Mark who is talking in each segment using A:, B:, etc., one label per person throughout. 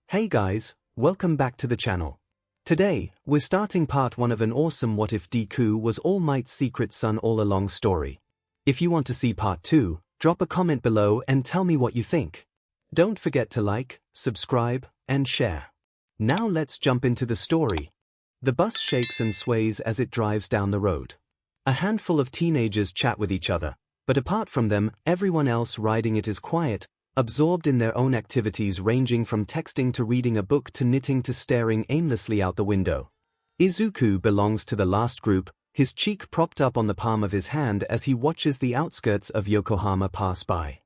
A: Hey guys, welcome back to the channel. Today, we're starting part 1 of an awesome What If Deku Was All Might's secret son all along story. If you want to see part 2, drop a comment below and tell me what you think. Don't forget to like, subscribe, and share. Now let's jump into the story. The bus shakes and sways as it drives down the road. A handful of teenagers chat with each other, but apart from them, everyone else riding it is quiet, absorbed in their own activities ranging from texting to reading a book to knitting to staring aimlessly out the window. Izuku belongs to the last group, his cheek propped up on the palm of his hand as he watches the outskirts of Yokohama pass by.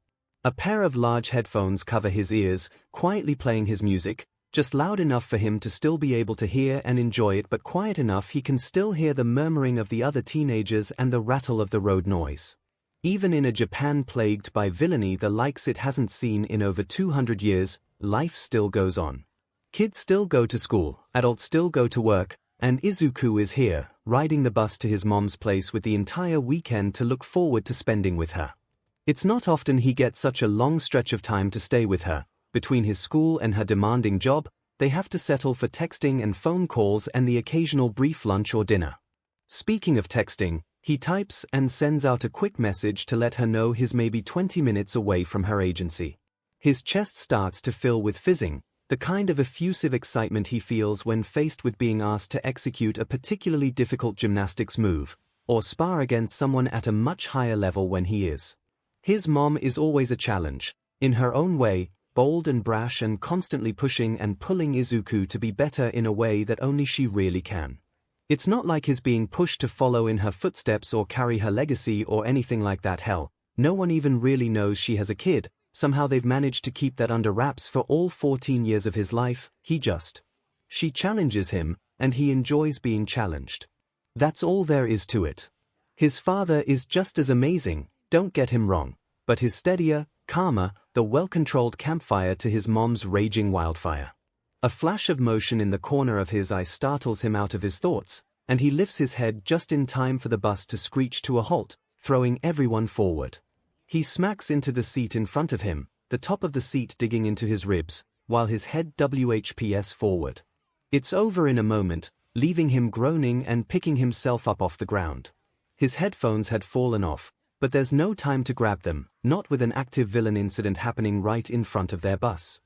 A: A pair of large headphones cover his ears, quietly playing his music, just loud enough for him to still be able to hear and enjoy it, but quiet enough he can still hear the murmuring of the other teenagers and the rattle of the road noise. Even in a Japan plagued by villainy the likes it hasn't seen in over 200 years, life still goes on. Kids still go to school, adults still go to work, and Izuku is here, riding the bus to his mom's place with the entire weekend to look forward to spending with her. It's not often he gets such a long stretch of time to stay with her. Between his school and her demanding job, they have to settle for texting and phone calls and the occasional brief lunch or dinner. Speaking of texting, he types and sends out a quick message to let her know he's maybe 20 minutes away from her agency. His chest starts to fill with fizzing, the kind of effusive excitement he feels when faced with being asked to execute a particularly difficult gymnastics move, or spar against someone at a much higher level when he is. His mom is always a challenge, in her own way, bold and brash and constantly pushing and pulling Izuku to be better in a way that only she really can. It's not like he's being pushed to follow in her footsteps or carry her legacy or anything like that. Hell, no one even really knows she has a kid. Somehow they've managed to keep that under wraps for all 14 years of his life. She challenges him, and he enjoys being challenged. That's all there is to it. His father is just as amazing, don't get him wrong, but his steadier, calmer, the well-controlled campfire to his mom's raging wildfire. A flash of motion in the corner of his eye startles him out of his thoughts, and he lifts his head just in time for the bus to screech to a halt, throwing everyone forward. He smacks into the seat in front of him, the top of the seat digging into his ribs, while his head WHPs forward. It's over in a moment, leaving him groaning and picking himself up off the ground. His headphones had fallen off, but there's no time to grab them, not with an active villain incident happening right in front of their bus.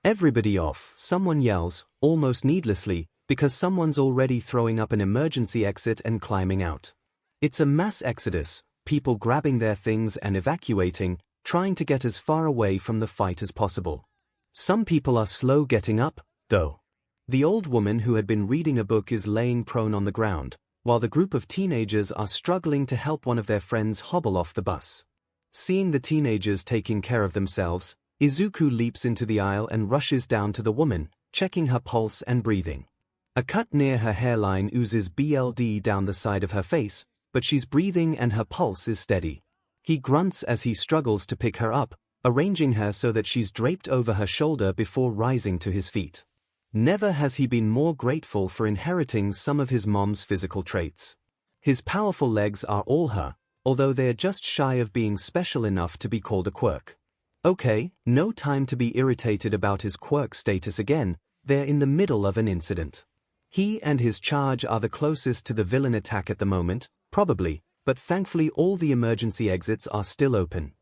A: Everybody off, someone yells, almost needlessly, because someone's already throwing up an emergency exit and climbing out. It's a mass exodus, people grabbing their things and evacuating, trying to get as far away from the fight as possible. Some people are slow getting up, though. The old woman who had been reading a book is laying prone on the ground, while the group of teenagers are struggling to help one of their friends hobble off the bus. Seeing the teenagers taking care of themselves, Izuku leaps into the aisle and rushes down to the woman, checking her pulse and breathing. A cut near her hairline oozes blood down the side of her face, but she's breathing and her pulse is steady. He grunts as he struggles to pick her up, arranging her so that she's draped over her shoulder before rising to his feet. Never has he been more grateful for inheriting some of his mom's physical traits. His powerful legs are all her, although they're just shy of being special enough to be called a quirk. Okay, no time to be irritated about his quirk status again, they're in the middle of an incident. He and his charge are the closest to the villain attack at the moment, probably, but thankfully all the emergency exits are still open.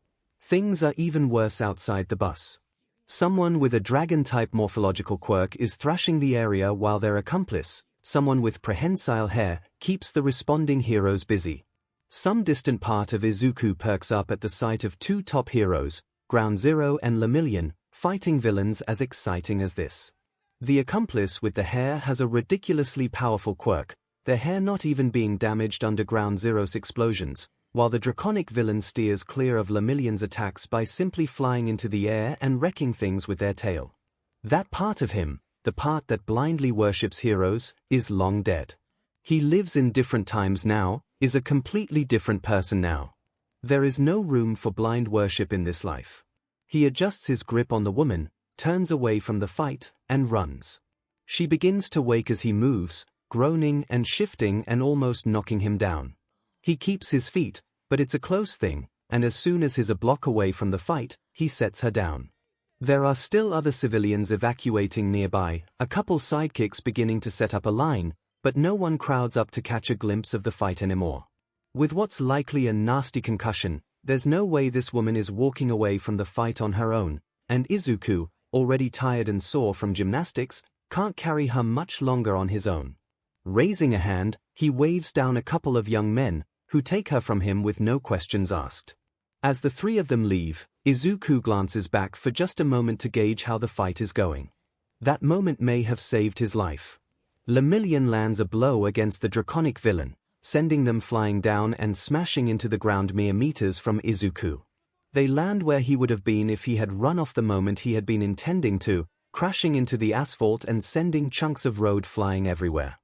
A: Things are even worse outside the bus. Someone with a dragon-type morphological quirk is thrashing the area while their accomplice, someone with prehensile hair, keeps the responding heroes busy. Some distant part of Izuku perks up at the sight of two top heroes, Ground Zero and Lemillion, fighting villains as exciting as this. The accomplice with the hair has a ridiculously powerful quirk, their hair not even being damaged under Ground Zero's explosions, while the draconic villain steers clear of Lemillion's attacks by simply flying into the air and wrecking things with their tail. That part of him, the part that blindly worships heroes, is long dead. He lives in different times now, is a completely different person now. There is no room for blind worship in this life. He adjusts his grip on the woman, turns away from the fight, and runs. She begins to wake as he moves, groaning and shifting and almost knocking him down. He keeps his feet, but it's a close thing, and as soon as he's a block away from the fight, he sets her down. There are still other civilians evacuating nearby, a couple sidekicks beginning to set up a line, but no one crowds up to catch a glimpse of the fight anymore. With what's likely a nasty concussion, there's no way this woman is walking away from the fight on her own, and Izuku, already tired and sore from gymnastics, can't carry her much longer on his own. Raising a hand, he waves down a couple of young men, who take her from him with no questions asked. As the three of them leave, Izuku glances back for just a moment to gauge how the fight is going. That moment may have saved his life. 𝐼𝐼𝐼𝐼 lands a blow against the draconic villain, sending them flying down and smashing into the ground mere meters from Izuku. They land where he would have been if he had run off the moment he had been intending to, crashing into the asphalt and sending chunks of road flying everywhere.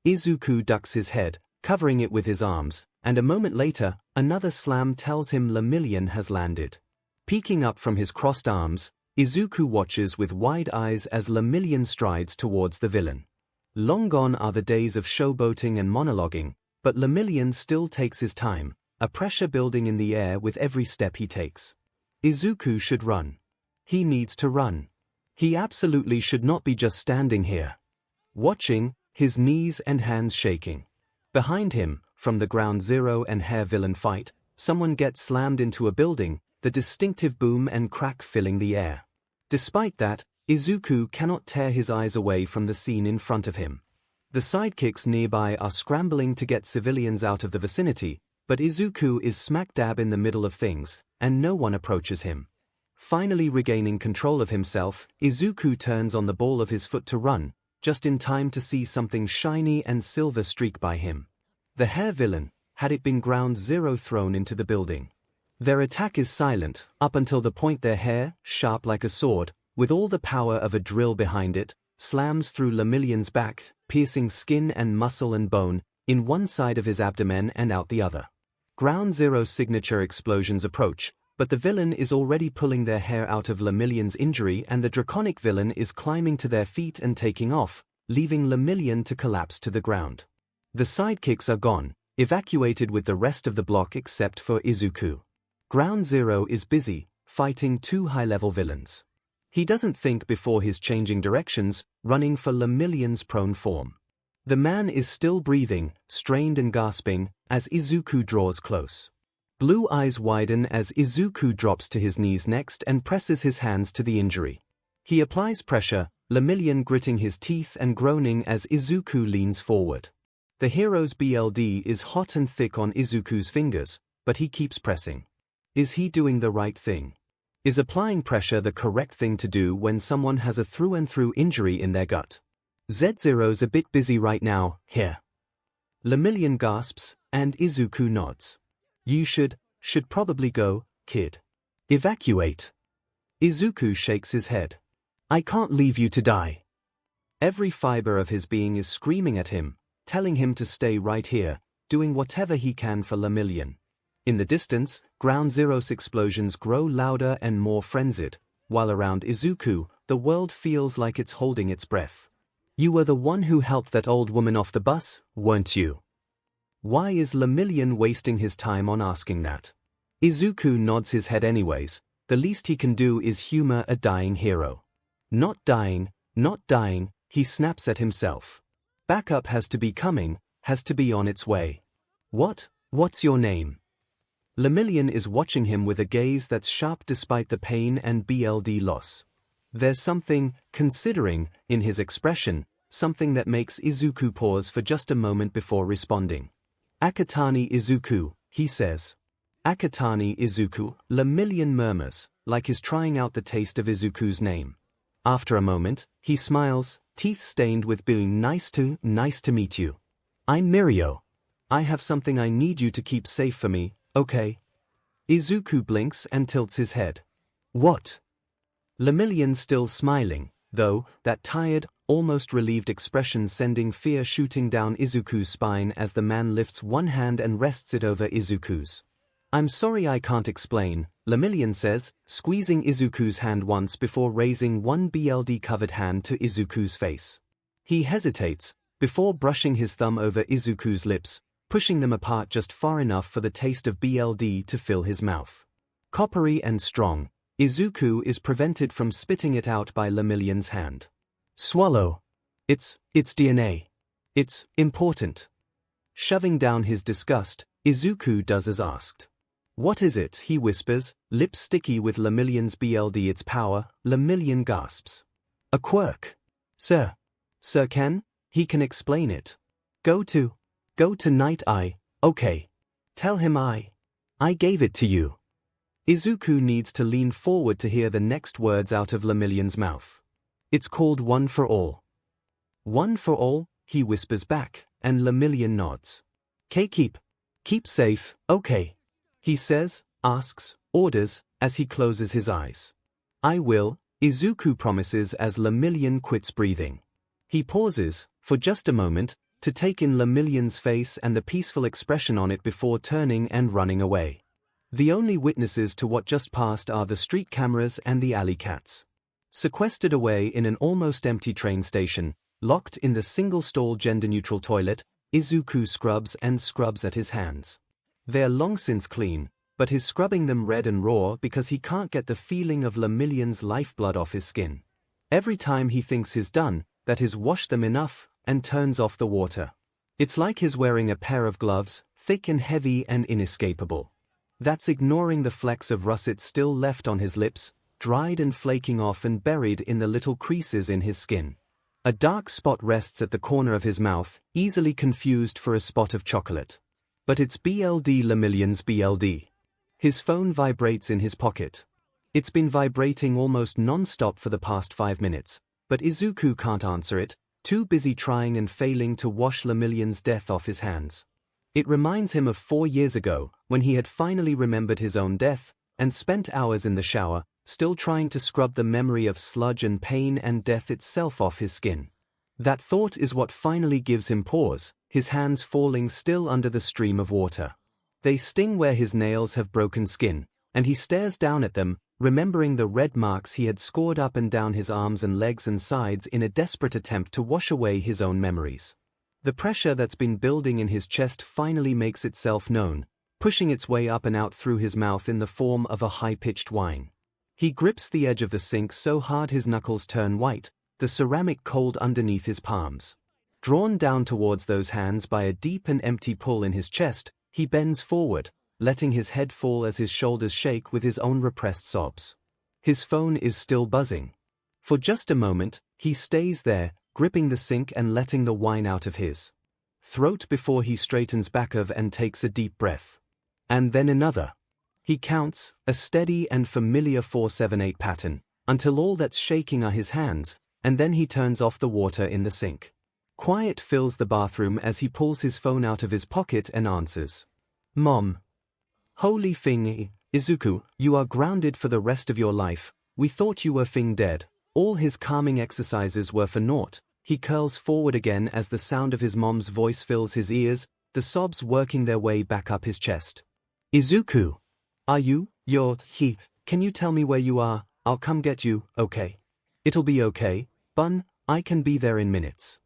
A: Izuku ducks his head, covering it with his arms, and a moment later, another slam tells him 𝐼𝐼𝐼 has landed. Peeking up from his crossed arms, Izuku watches with wide eyes as 𝐼𝐼𝐼 strides towards the villain. Long gone are the days of showboating and monologuing, but 𝐼𝐼𝐼 still takes his time, a pressure building in the air with every step he takes. Izuku should run. He needs to run. He absolutely should not be just standing here. Watching, his knees and hands shaking. Behind him, from the Ground Zero and Hair villain fight, someone gets slammed into a building, the distinctive boom and crack filling the air. Despite that, Izuku cannot tear his eyes away from the scene in front of him. The sidekicks nearby are scrambling to get civilians out of the vicinity, but Izuku is smack dab in the middle of things, and no one approaches him. Finally regaining control of himself, Izuku turns on the ball of his foot to run, just in time to see something shiny and silver streak by him. The Hair villain, had it been Ground Zero thrown into the building. Their attack is silent, up until the point their hair, sharp like a sword, with all the power of a drill behind it, slams through 𝐼𝐼𝐼's back, piercing skin and muscle and bone, in one side of his abdomen and out the other. Ground Zero's signature explosions approach, but the villain is already pulling their hair out of 𝐼𝐼𝐼's injury and the draconic villain is climbing to their feet and taking off, leaving 𝐼𝐼𝐼 to collapse to the ground. The sidekicks are gone, evacuated with the rest of the block except for Izuku. Ground Zero is busy, fighting two high-level villains. He doesn't think before his changing directions, running for 𝐼𝐼𝐼's prone form. The man is still breathing, strained and gasping, as Izuku draws close. Blue eyes widen as Izuku drops to his knees next and presses his hands to the injury. He applies pressure, 𝐼𝐼𝐼 gritting his teeth and groaning as Izuku leans forward. The hero's BLD is hot and thick on Izuku's fingers, but he keeps pressing. Is he doing the right thing? Is applying pressure the correct thing to do when someone has a through-and-through injury in their gut? Z0's a bit busy right now, here. 𝐼𝐼𝐼 gasps, and Izuku nods. You should probably go, kid. Evacuate. Izuku shakes his head. I can't leave you to die. Every fiber of his being is screaming at him, telling him to stay right here, doing whatever he can for 𝐼𝐼𝐼. In the distance, Ground Zero's explosions grow louder and more frenzied, while around Izuku, the world feels like it's holding its breath. You were the one who helped that old woman off the bus, weren't you? Why is 𝐼𝐼𝐼 wasting his time on asking that? Izuku nods his head anyways, the least he can do is humor a dying hero. Not dying, he snaps at himself. Backup has to be coming, has to be on its way. What's your name? 𝐼𝐼𝐼 is watching him with a gaze that's sharp despite the pain and BLD loss. There's something, considering, in his expression, something that makes Izuku pause for just a moment before responding. Akatani Izuku, he says. Akatani Izuku, 𝐼𝐼𝐼 murmurs, like he's trying out the taste of Izuku's name. After a moment, he smiles, teeth stained with being nice to meet you. I'm Mirio. I have something I need you to keep safe for me, okay? Izuku blinks and tilts his head. What? 𝐼𝐼𝐼 still smiling, though, that tired, almost relieved expression sending fear shooting down Izuku's spine as the man lifts one hand and rests it over Izuku's. I'm sorry I can't explain, 𝐼𝐼𝐼 says, squeezing Izuku's hand once before raising one BLD-covered hand to Izuku's face. He hesitates, before brushing his thumb over Izuku's lips, pushing them apart just far enough for the taste of BLD to fill his mouth. Coppery and strong, 𝐒𝐿 is prevented from spitting it out by 𝐿 hand. Swallow. It's DNA. It's important. Shoving down his disgust, 𝐒𝐿 does as asked. What is it, he whispers, lips sticky with 𝐿 BLD its power. 𝐿 gasps. A quirk. Sir Ken? He can explain it. Go to night okay. Tell him I gave it to you. 𝐒𝐿 needs to lean forward to hear the next words out of 𝐿 mouth. It's called one for all. One for all, he whispers back, and 𝐿 nods. Keep safe, okay. He says, asks, orders, as he closes his eyes. I will, 𝐒𝐿 promises as 𝐿 quits breathing. He pauses, for just a moment, to take in 𝐿's face and the peaceful expression on it before turning and running away. The only witnesses to what just passed are the street cameras and the alley cats. Sequestered away in an almost empty train station, locked in the single-stall gender-neutral toilet, 𝐒𝐿 scrubs at his hands. They're long since clean, but he's scrubbing them red and raw because he can't get the feeling of 𝐿's lifeblood off his skin. Every time he thinks he's done, that he's washed them enough, and turns off the water. It's like he's wearing a pair of gloves, thick and heavy and inescapable. That's ignoring the flecks of russet still left on his lips, dried and flaking off and buried in the little creases in his skin. A dark spot rests at the corner of his mouth, easily confused for a spot of chocolate. But it's 𝐿's BLD. His phone vibrates in his pocket. It's been vibrating almost non-stop for the past 5 minutes, but 𝐒𝐿 can't answer it, too busy trying and failing to wash 𝐿's death off his hands. It reminds him of 4 years ago, when he had finally remembered his own death, and spent hours in the shower, still trying to scrub the memory of sludge and pain and death itself off his skin. That thought is what finally gives him pause, his hands falling still under the stream of water. They sting where his nails have broken skin, and he stares down at them, remembering the red marks he had scored up and down his arms and legs and sides in a desperate attempt to wash away his own memories. The pressure that's been building in his chest finally makes itself known, pushing its way up and out through his mouth in the form of a high-pitched whine. He grips the edge of the sink so hard his knuckles turn white, the ceramic cold underneath his palms. Drawn down towards those hands by a deep and empty pull in his chest, he bends forward, letting his head fall as his shoulders shake with his own repressed sobs. His phone is still buzzing. For just a moment, he stays there, gripping the sink and letting the whine out of his throat before he straightens back of and takes a deep breath. And then another. He counts, a steady and familiar 4-7-8 pattern, until all that's shaking are his hands, and then he turns off the water in the sink. Quiet fills the bathroom as he pulls his phone out of his pocket and answers. Mom. Holy thing, 𝐒𝐿, you are grounded for the rest of your life. We thought you were dead. All his calming exercises were for naught. He curls forward again as the sound of his mom's voice fills his ears, the sobs working their way back up his chest. 𝐒𝐿. Are you? Can you tell me where you are? I'll come get you, okay? It'll be okay, Bun, I can be there in minutes.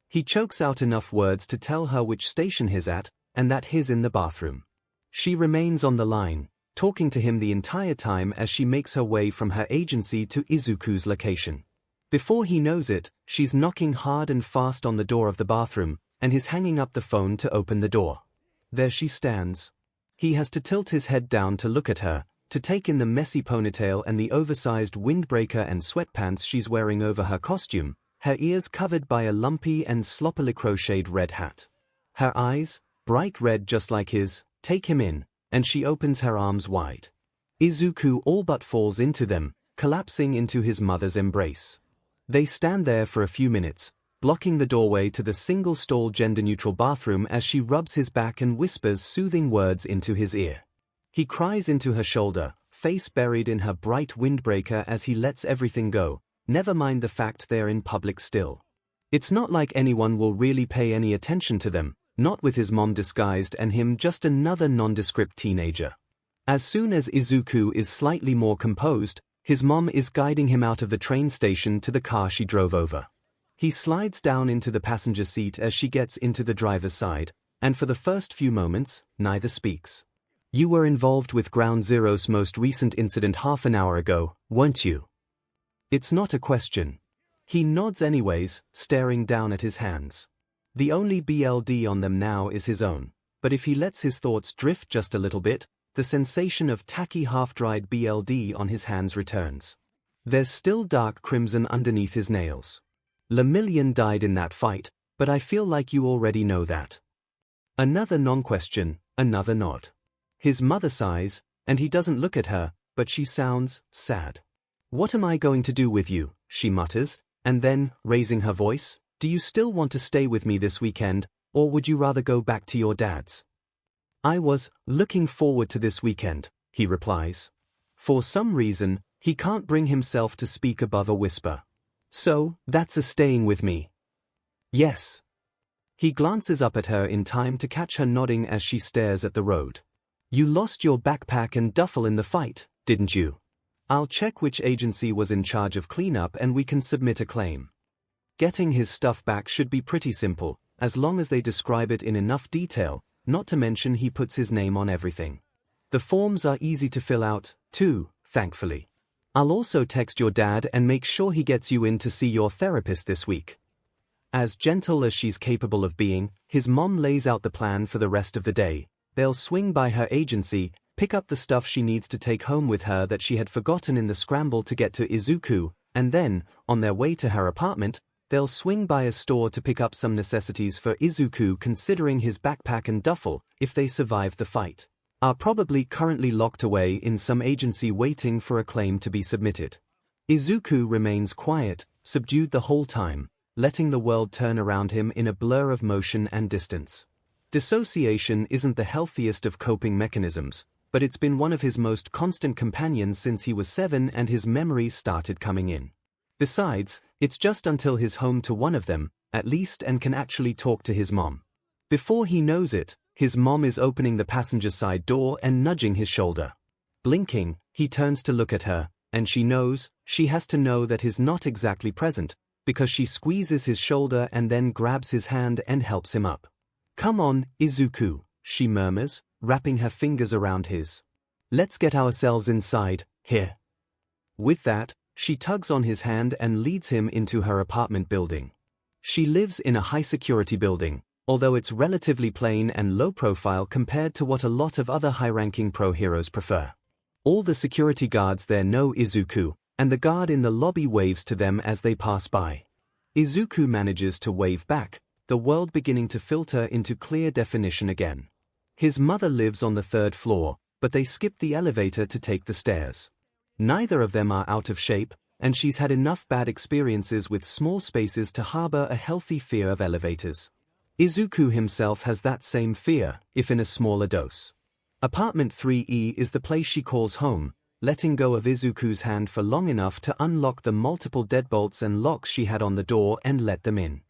A: He chokes out enough words to tell her which station he's at, and that he's in the bathroom. She remains on the line, talking to him the entire time as she makes her way from her agency to 𝐒𝐿's location. Before he knows it, she's knocking hard and fast on the door of the bathroom, and he's hanging up the phone to open the door. There she stands. He has to tilt his head down to look at her, to take in the messy ponytail and the oversized windbreaker and sweatpants she's wearing over her costume, her ears covered by a lumpy and sloppily crocheted red hat. Her eyes, bright red just like his, take him in, and she opens her arms wide. 𝐒𝐿 all but falls into them, collapsing into his mother's embrace. They stand there for a few minutes, blocking the doorway to the single-stall gender-neutral bathroom as she rubs his back and whispers soothing words into his ear. He cries into her shoulder, face buried in her bright windbreaker as he lets everything go, never mind the fact they're in public still. It's not like anyone will really pay any attention to them, not with his mom disguised and him just another nondescript teenager. As soon as 𝐒𝐿 is slightly more composed, his mom is guiding him out of the train station to the car she drove over. He slides down into the passenger seat as she gets into the driver's side, and for the first few moments, neither speaks. You were involved with Ground Zero's most recent incident half an hour ago, weren't you? It's not a question. He nods anyways, staring down at his hands. The only BLD on them now is his own, but if he lets his thoughts drift just a little bit, the sensation of tacky half-dried BLD on his hands returns. There's still dark crimson underneath his nails. Lemillion died in that fight, but I feel like you already know that. Another non-question, another nod. His mother sighs, and he doesn't look at her, but she sounds sad. What am I going to do with you, she mutters, and then, raising her voice, do you still want to stay with me this weekend, or would you rather go back to your dad's? I was looking forward to this weekend, he replies. For some reason, he can't bring himself to speak above a whisper. So, that's a staying with me. Yes. He glances up at her in time to catch her nodding as she stares at the road. You lost your backpack and duffel in the fight, didn't you? I'll check which agency was in charge of cleanup and we can submit a claim. Getting his stuff back should be pretty simple, as long as they describe it in enough detail, not to mention he puts his name on everything. The forms are easy to fill out, too, thankfully. I'll also text your dad and make sure he gets you in to see your therapist this week. As gentle as she's capable of being, his mom lays out the plan for the rest of the day. They'll swing by her agency, pick up the stuff she needs to take home with her that she had forgotten in the scramble to get to Izuku, and then, on their way to her apartment, they'll swing by a store to pick up some necessities for Izuku considering his backpack and duffel, if they survive the fight, are probably currently locked away in some agency waiting for a claim to be submitted. Izuku remains quiet, subdued the whole time, letting the world turn around him in a blur of motion and distance. Dissociation isn't the healthiest of coping mechanisms, but it's been one of his most constant companions since he was 7 and his memories started coming in. Besides, it's just until he's home to one of them, at least, and can actually talk to his mom. Before he knows it, his mom is opening the passenger side door and nudging his shoulder. Blinking, he turns to look at her, and she knows, she has to know that he's not exactly present, because she squeezes his shoulder and then grabs his hand and helps him up. Come on, Izuku, she murmurs, wrapping her fingers around his. Let's get ourselves inside, here. With that, she tugs on his hand and leads him into her apartment building. She lives in a high-security building, although it's relatively plain and low-profile compared to what a lot of other high-ranking pro heroes prefer. All the security guards there know Izuku, and the guard in the lobby waves to them as they pass by. Izuku manages to wave back, the world beginning to filter into clear definition again. His mother lives on the 3rd floor, but they skip the elevator to take the stairs. Neither of them are out of shape, and she's had enough bad experiences with small spaces to harbor a healthy fear of elevators. Izuku himself has that same fear, if in a smaller dose. Apartment 3E is the place she calls home, letting go of Izuku's hand for long enough to unlock the multiple deadbolts and locks she had on the door and let them in.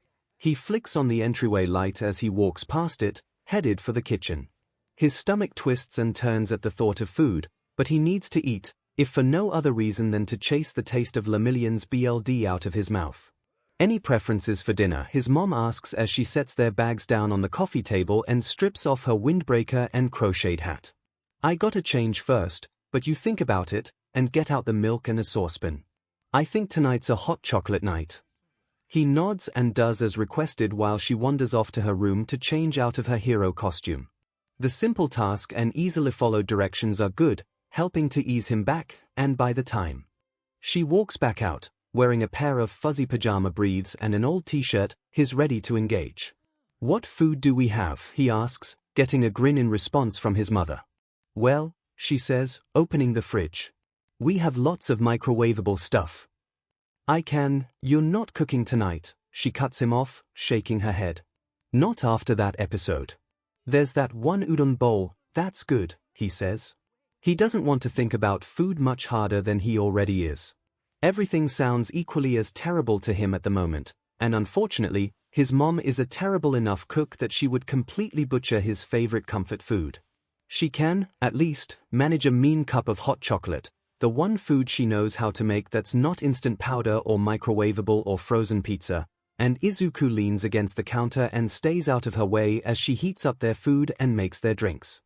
A: He flicks on the entryway light as he walks past it, headed for the kitchen. His stomach twists and turns at the thought of food, but he needs to eat, if for no other reason than to chase the taste of Lemillion's BLD out of his mouth. Any preferences for dinner? His mom asks as she sets their bags down on the coffee table and strips off her windbreaker and crocheted hat. I gotta change first, but you think about it, and get out the milk and a saucepan. I think tonight's a hot chocolate night. He nods and does as requested while she wanders off to her room to change out of her hero costume. The simple task and easily followed directions are good, helping to ease him back, and by the time she walks back out, wearing a pair of fuzzy pajama briefs and an old t-shirt, he's ready to engage. What food do we have? He asks, getting a grin in response from his mother. Well, she says, opening the fridge. We have lots of microwavable stuff. You're not cooking tonight, she cuts him off, shaking her head. Not after that episode. There's that one udon bowl, that's good, he says. He doesn't want to think about food much harder than he already is. Everything sounds equally as terrible to him at the moment, and unfortunately, his mom is a terrible enough cook that she would completely butcher his favorite comfort food. She can, at least, manage a mean cup of hot chocolate, the one food she knows how to make that's not instant powder or microwavable or frozen pizza, and Izuku leans against the counter and stays out of her way as she heats up their food and makes their drinks.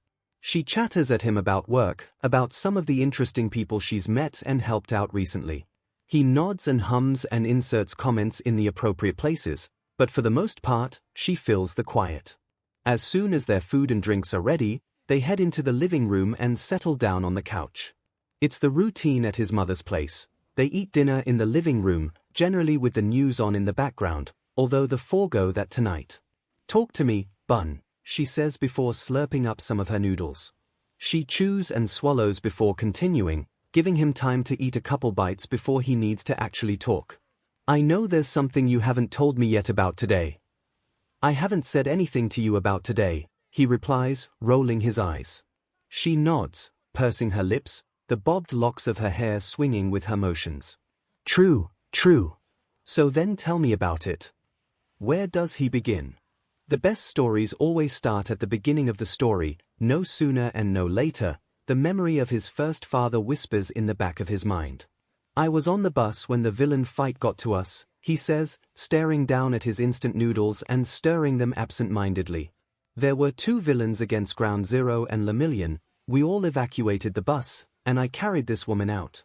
A: She chatters at him about work, about some of the interesting people she's met and helped out recently. He nods and hums and inserts comments in the appropriate places, but for the most part, she fills the quiet. As soon as their food and drinks are ready, they head into the living room and settle down on the couch. It's the routine at his mother's place. They eat dinner in the living room, generally with the news on in the background, although the forego that tonight. "Talk to me, Bun," she says before slurping up some of her noodles. She chews and swallows before continuing, giving him time to eat a couple bites before he needs to actually talk. "I know there's something you haven't told me yet about today." "I haven't said anything to you about today," he replies, rolling his eyes. She nods, pursing her lips, the bobbed locks of her hair swinging with her motions. "True, true. So then tell me about it." Where does he begin? The best stories always start at the beginning of the story, no sooner and no later. The memory of his first father whispers in the back of his mind. "I was on the bus when the villain fight got to us," he says, staring down at his instant noodles and stirring them absent-mindedly. "There were two villains against Ground Zero and 𝐿. We all evacuated the bus, and I carried this woman out.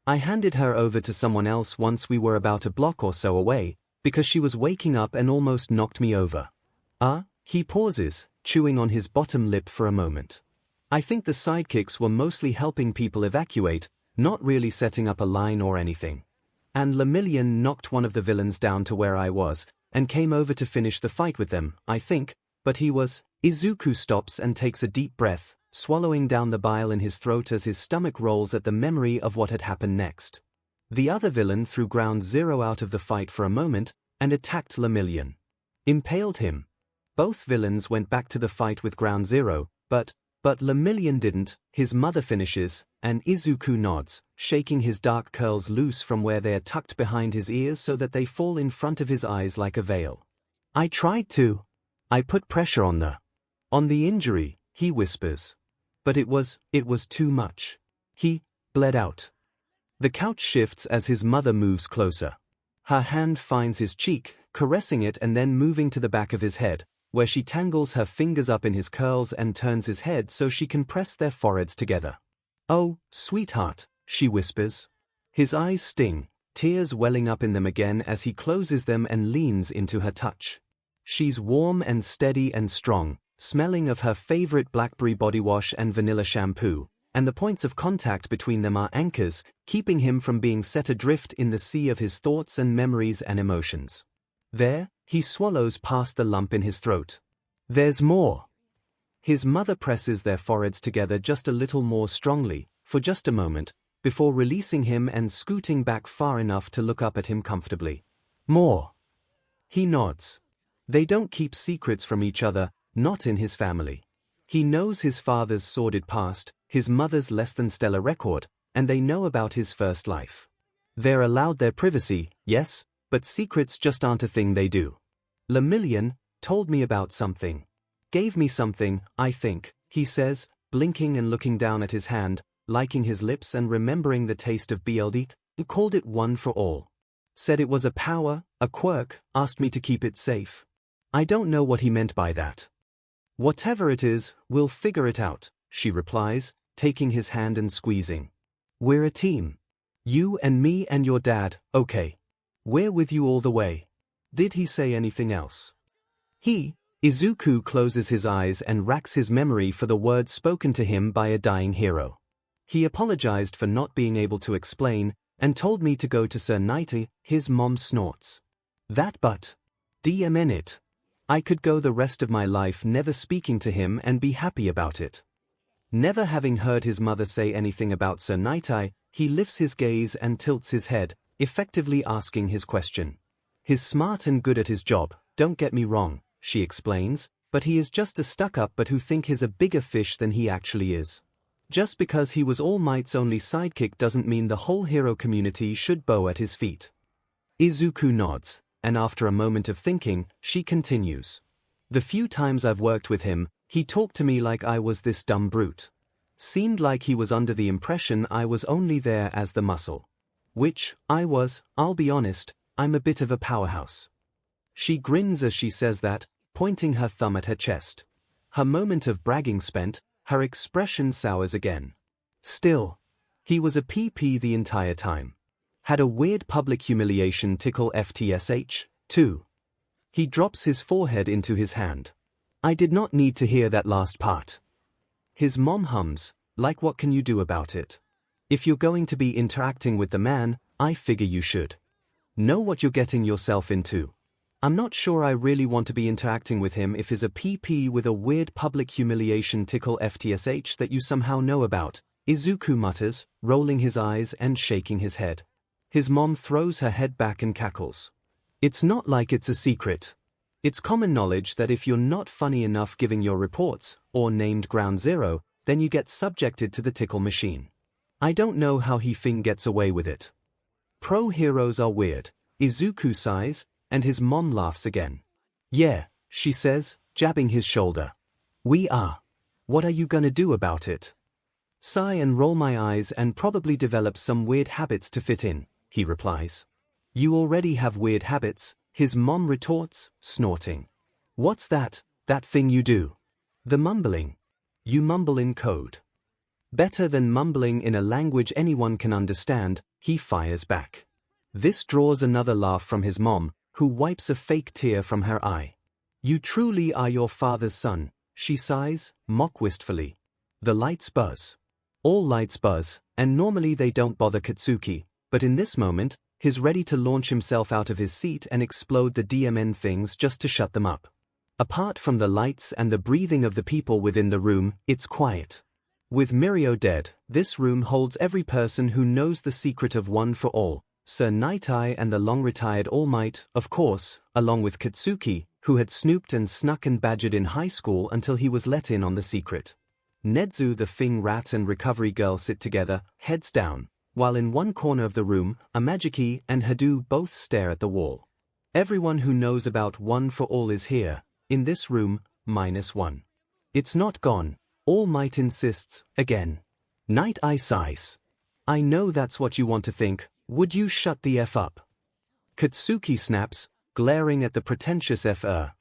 A: I handed her over to someone else once we were about a block or so away, because she was waking up and almost knocked me over." He pauses, chewing on his bottom lip for a moment. "I think the sidekicks were mostly helping people evacuate, not really setting up a line or anything. And 𝐿 knocked one of the villains down to where I was, and came over to finish the fight with them, I think, but he was..." Izuku stops and takes a deep breath, swallowing down the bile in his throat as his stomach rolls at the memory of what had happened next. The other villain threw Ground Zero out of the fight for a moment, and attacked 𝐿. Impaled him. Both villains went back to the fight with Ground Zero, but 𝐿 didn't, his mother finishes, and Izuku nods, shaking his dark curls loose from where they are tucked behind his ears so that they fall in front of his eyes like a veil. "I tried to. I put pressure on the injury," he whispers. "But it was too much. He bled out." The couch shifts as his mother moves closer. Her hand finds his cheek, caressing it and then moving to the back of his head, where she tangles her fingers up in his curls and turns his head so she can press their foreheads together. "Oh, sweetheart," she whispers. His eyes sting, tears welling up in them again as he closes them and leans into her touch. She's warm and steady and strong, smelling of her favorite blackberry body wash and vanilla shampoo, and the points of contact between them are anchors, keeping him from being set adrift in the sea of his thoughts and memories and emotions. There, he swallows past the lump in his throat. "There's more." His mother presses their foreheads together just a little more strongly, for just a moment, before releasing him and scooting back far enough to look up at him comfortably. "More." He nods. They don't keep secrets from each other, not in his family. He knows his father's sordid past, his mother's less-than-stellar record, and they know about his first life. They're allowed their privacy, yes, but secrets just aren't a thing they do. 𝐿 told me about something. Gave me something, I think, he says, blinking and looking down at his hand, liking his lips and remembering the taste of BLD, called it one for all. Said it was a power, a quirk, asked me to keep it safe. I don't know what he meant by that. "Whatever it is, we'll figure it out," she replies, taking his hand and squeezing. "We're a team. You and me and your dad, okay? We're with you all the way." Did he say anything else? Izuku closes his eyes and racks his memory for the words spoken to him by a dying hero. He apologized for not being able to explain, and told me to go to 𝐿. His mom snorts. "That but. DM it. I could go the rest of my life never speaking to him and be happy about it." Never having heard his mother say anything about 𝐿, he lifts his gaze and tilts his head, effectively asking his question. "He's smart and good at his job, don't get me wrong," she explains, "but he is just a stuck-up but who think he's a bigger fish than he actually is. Just because he was All Might's only sidekick doesn't mean the whole hero community should bow at his feet." Izuku nods, and after a moment of thinking, she continues. "The few times I've worked with him, he talked to me like I was this dumb brute. Seemed like he was under the impression I was only there as the muscle. Which, I was, I'll be honest, I'm a bit of a powerhouse." She grins as she says that, pointing her thumb at her chest. Her moment of bragging spent, her expression sours again. Still, he was a PP the entire time. Had a weird public humiliation tickle FTSH, too. He drops his forehead into his hand. I did not need to hear that last part. His mom hums, like what can you do about it? If you're going to be interacting with the man, I figure you should know what you're getting yourself into. I'm not sure I really want to be interacting with him if he's a PP with a weird public humiliation tickle FTSH that you somehow know about, Izuku mutters, rolling his eyes and shaking his head. His mom throws her head back and cackles. It's not like it's a secret. It's common knowledge that if you're not funny enough giving your reports, or named Ground Zero, then you get subjected to the tickle machine. I don't know how Hyping gets away with it. Pro heroes are weird, Izuku sighs, and his mom laughs again. Yeah, she says, jabbing his shoulder. We are. What are you gonna do about it? Sigh and roll my eyes and probably develop some weird habits to fit in, he replies. You already have weird habits, his mom retorts, snorting. What's that thing you do? The mumbling. You mumble in code. Better than mumbling in a language anyone can understand, he fires back. This draws another laugh from his mom, who wipes a fake tear from her eye. You truly are your father's son, she sighs, mock wistfully. The lights buzz. All lights buzz, and normally they don't bother Katsuki, but in this moment, he's ready to launch himself out of his seat and explode the DMN things just to shut them up. Apart from the lights and the breathing of the people within the room, it's quiet. With Mirio dead, this room holds every person who knows the secret of One for All, Sir Night Eye and the long-retired All Might, of course, along with Katsuki, who had snooped and snuck and badgered in high school until he was let in on the secret. Nezu the Fing Rat and Recovery Girl sit together, heads down, while in one corner of the room, Amajiki and Hadu both stare at the wall. Everyone who knows about One for All is here, in this room, -1. It's not gone, All Might insists, again. Night Eye sighs. I know that's what you want to think, would you shut the F up? Katsuki snaps, glaring at the pretentious FR.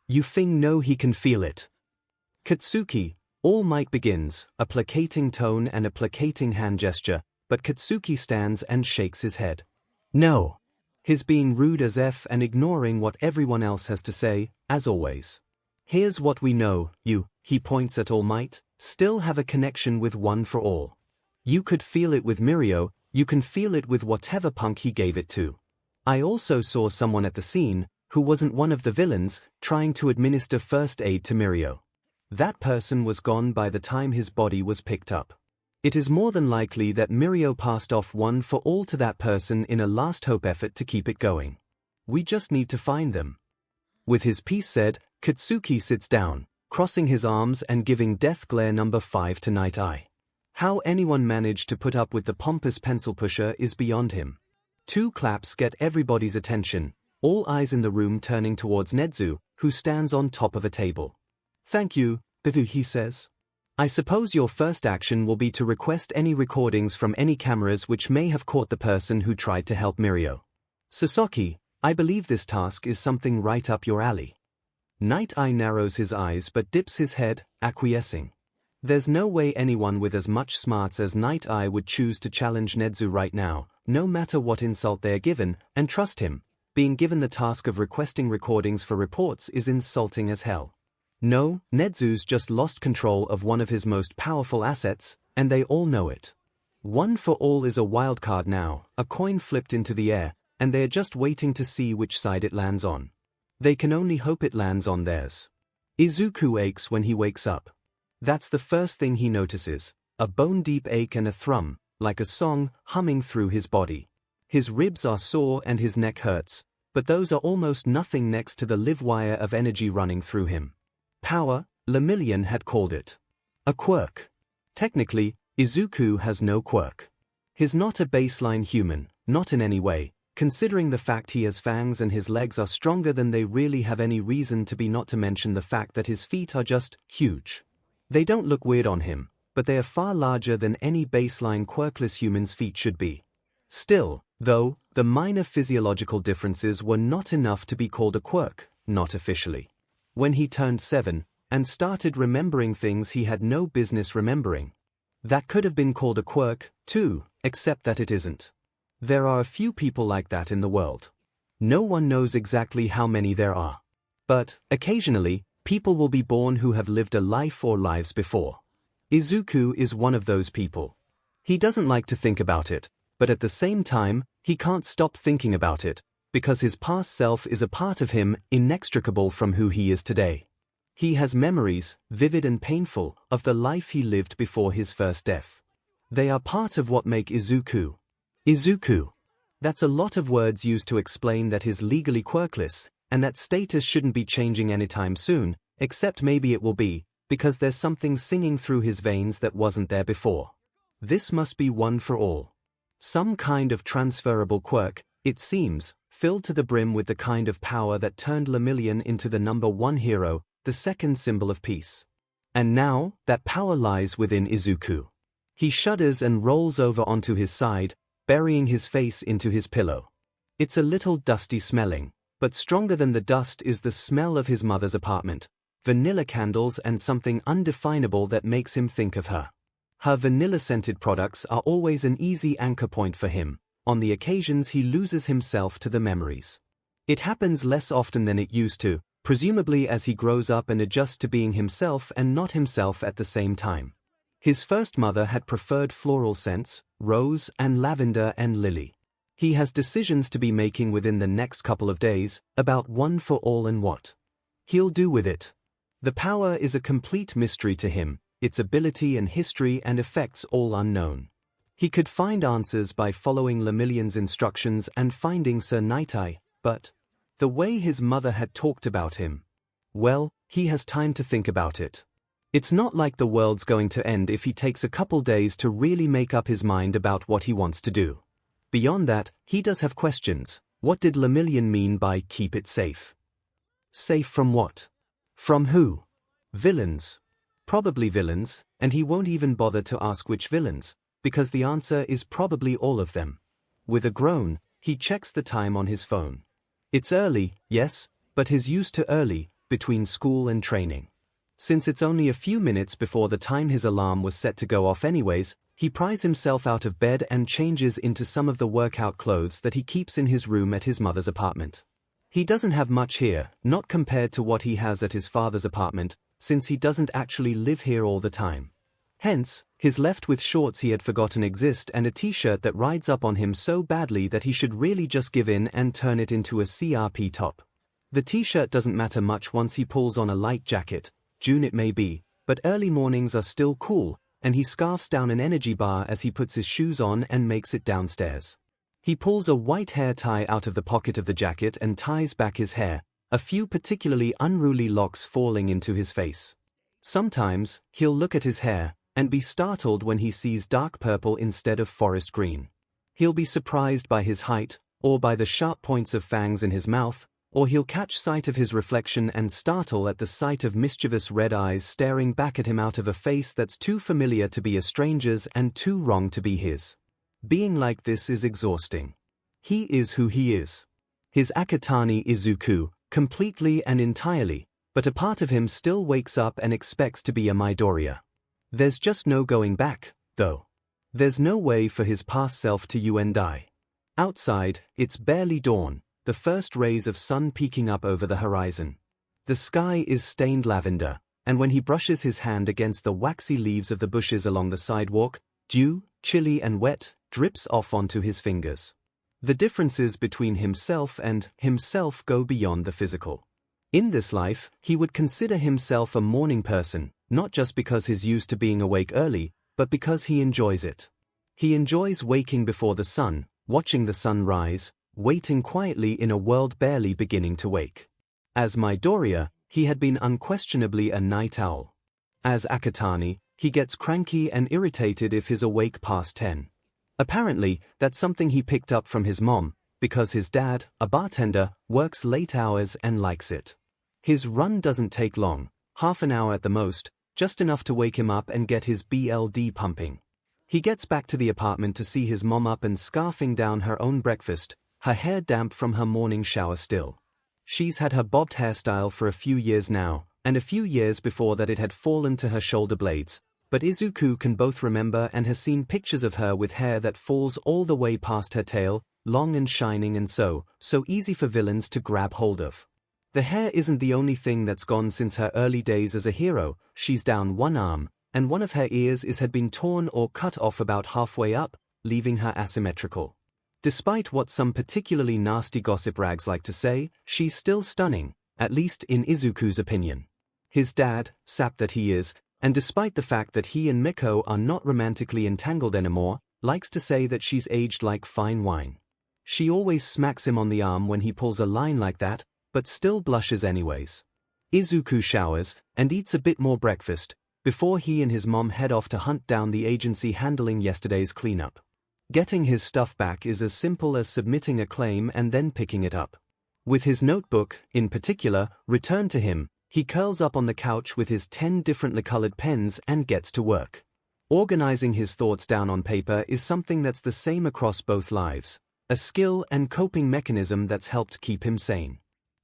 A: You Fing know he can feel it. Katsuki, All Might begins, a placating tone and a placating hand gesture, but Katsuki stands and shakes his head. No. He's being rude as F and ignoring what everyone else has to say, as always. Here's what we know, you, he points at All Might, still have a connection with One for All. You could feel it with Mirio, you can feel it with whatever punk he gave it to. I also saw someone at the scene, who wasn't one of the villains, trying to administer first aid to Mirio. That person was gone by the time his body was picked up. It is more than likely that Mirio passed off One for All to that person in a last hope effort to keep it going. We just need to find them. With his piece said, Katsuki sits down, crossing his arms and giving death glare number 5 to Night Eye. How anyone managed to put up with the pompous pencil pusher is beyond him. 2 claps get everybody's attention, all eyes in the room turning towards Nezu, who stands on top of a table. Thank you, Bivu, he says. I suppose your first action will be to request any recordings from any cameras which may have caught the person who tried to help Mirio. Sasaki, I believe this task is something right up your alley. Night Eye narrows his eyes but dips his head, acquiescing. There's no way anyone with as much smarts as Night Eye would choose to challenge Nezu right now, no matter what insult they are given, and trust him, being given the task of requesting recordings for reports is insulting as hell. No, Nezu's just lost control of one of his most powerful assets, and they all know it. One for All is a wild card now, a coin flipped into the air, and they are just waiting to see which side it lands on. They can only hope it lands on theirs. Izuku aches when he wakes up. That's the first thing he notices, a bone-deep ache and a thrum, like a song, humming through his body. His ribs are sore and his neck hurts, but those are almost nothing next to the live wire of energy running through him. Power, Lemillion had called it. A quirk. Technically, Izuku has no quirk. He's not a baseline human, not in any way, considering the fact he has fangs and his legs are stronger than they really have any reason to be, not to mention the fact that his feet are just huge. They don't look weird on him, but they are far larger than any baseline quirkless human's feet should be. Still, though, the minor physiological differences were not enough to be called a quirk, not officially. When he turned 7, and started remembering things he had no business remembering. That could have been called a quirk, too, except that it isn't. There are a few people like that in the world. No one knows exactly how many there are. But, occasionally, people will be born who have lived a life or lives before. Izuku is one of those people. He doesn't like to think about it, but at the same time, he can't stop thinking about it, because his past self is a part of him inextricable from who he is today. He has memories, vivid and painful, of the life he lived before his first death. They are part of what make Izuku. Izuku. That's a lot of words used to explain that he's legally quirkless, and that status shouldn't be changing anytime soon, except maybe it will be, because there's something singing through his veins that wasn't there before. This must be one for all. Some kind of transferable quirk, it seems, filled to the brim with the kind of power that turned Lemillion into the #1 hero, the second symbol of peace. And now, that power lies within Izuku. He shudders and rolls over onto his side, burying his face into his pillow. It's a little dusty smelling, but stronger than the dust is the smell of his mother's apartment, vanilla candles and something undefinable that makes him think of her. Her vanilla-scented products are always an easy anchor point for him, on the occasions he loses himself to the memories. It happens less often than it used to, presumably as he grows up and adjusts to being himself and not himself at the same time. His first mother had preferred floral scents, rose and lavender and lily. He has decisions to be making within the next couple of days, about one for all and what he'll do with it. The power is a complete mystery to him, its ability and history and effects all unknown. He could find answers by following Lemillion's instructions and finding Sir Nightai, but the way his mother had talked about him, well, he has time to think about it. It's not like the world's going to end if he takes a couple days to really make up his mind about what he wants to do. Beyond that, he does have questions. What did Lemillion mean by keep it safe? Safe from what? From who? Villains. Probably villains, and he won't even bother to ask which villains, because the answer is probably all of them. With a groan, he checks the time on his phone. It's early, yes, but he's used to early, between school and training. Since it's only a few minutes before the time his alarm was set to go off anyways, he pries himself out of bed and changes into some of the workout clothes that he keeps in his room at his mother's apartment. He doesn't have much here, not compared to what he has at his father's apartment, since he doesn't actually live here all the time. Hence, he's left with shorts he had forgotten exist and a t-shirt that rides up on him so badly that he should really just give in and turn it into a CRP top. The t-shirt doesn't matter much once he pulls on a light jacket, June it may be, but early mornings are still cool, and he scarfs down an energy bar as he puts his shoes on and makes it downstairs. He pulls a white hair tie out of the pocket of the jacket and ties back his hair, a few particularly unruly locks falling into his face. Sometimes, he'll look at his hair, and be startled when he sees dark purple instead of forest green. He'll be surprised by his height, or by the sharp points of fangs in his mouth, or he'll catch sight of his reflection and startle at the sight of mischievous red eyes staring back at him out of a face that's too familiar to be a stranger's and too wrong to be his. Being like this is exhausting. He is who he is. His Akatani Izuku, completely and entirely, but a part of him still wakes up and expects to be a Midoriya. There's just no going back, though. There's no way for his past self to you and I. Outside, it's barely dawn, the first rays of sun peeking up over the horizon. The sky is stained lavender, and when he brushes his hand against the waxy leaves of the bushes along the sidewalk, dew, chilly and wet, drips off onto his fingers. The differences between himself and himself go beyond the physical. In this life, he would consider himself a morning person, not just because he's used to being awake early, but because he enjoys it. He enjoys waking before the sun, watching the sun rise, waiting quietly in a world barely beginning to wake. As Midoriya, he had been unquestionably a night owl. As Akatani, he gets cranky and irritated if he's awake past 10. Apparently, that's something he picked up from his mom, because his dad, a bartender, works late hours and likes it. His run doesn't take long, half an hour at the most, just enough to wake him up and get his BLD pumping. He gets back to the apartment to see his mom up and scarfing down her own breakfast, her hair damp from her morning shower still. She's had her bobbed hairstyle for a few years now, and a few years before that it had fallen to her shoulder blades, but Izuku can both remember and has seen pictures of her with hair that falls all the way past her tail, long and shining and so easy for villains to grab hold of. The hair isn't the only thing that's gone since her early days as a hero. She's down one arm, and one of her ears had been torn or cut off about halfway up, leaving her asymmetrical. Despite what some particularly nasty gossip rags like to say, she's still stunning, at least in Izuku's opinion. His dad, sap that he is, and despite the fact that he and Miko are not romantically entangled anymore, likes to say that she's aged like fine wine. She always smacks him on the arm when he pulls a line like that, but still blushes anyways. Izuku showers, and eats a bit more breakfast, before he and his mom head off to hunt down the agency handling yesterday's cleanup. Getting his stuff back is as simple as submitting a claim and then picking it up. With his notebook, in particular, returned to him, he curls up on the couch with his 10 differently colored pens and gets to work. Organizing his thoughts down on paper is something that's the same across both lives, a skill and coping mechanism that's helped keep him sane.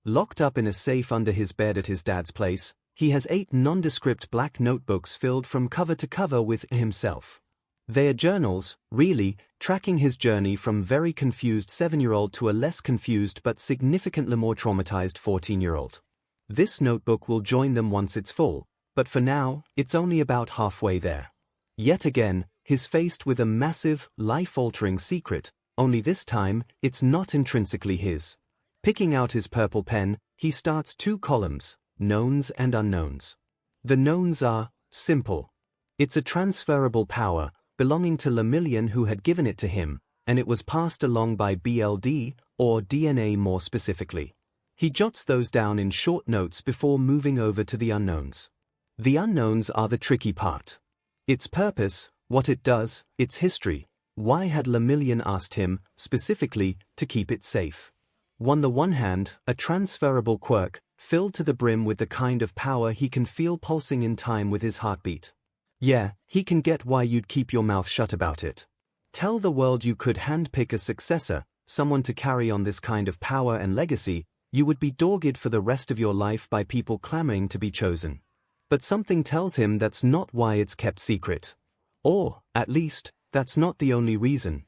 A: Locked up in a safe under his bed at his dad's place, he has 8 nondescript black notebooks filled from cover to cover with himself. They are journals, really, tracking his journey from very confused 7-year-old to a less confused but significantly more traumatized 14-year-old. This notebook will join them once it's full, but for now, it's only about halfway there. Yet again, he's faced with a massive, life-altering secret, only this time, it's not intrinsically his. Picking out his purple pen, he starts 2 columns, knowns and unknowns. The knowns are simple. It's a transferable power, belonging to Lemillion who had given it to him, and it was passed along by BLD, or DNA more specifically. He jots those down in short notes before moving over to the unknowns. The unknowns are the tricky part. Its purpose, what it does, its history. Why had Lemillion asked him, specifically, to keep it safe? On the one hand, a transferable quirk, filled to the brim with the kind of power he can feel pulsing in time with his heartbeat. Yeah, he can get why you'd keep your mouth shut about it. Tell the world you could handpick a successor, someone to carry on this kind of power and legacy, you would be dogged for the rest of your life by people clamoring to be chosen. But something tells him that's not why it's kept secret. Or, at least, that's not the only reason.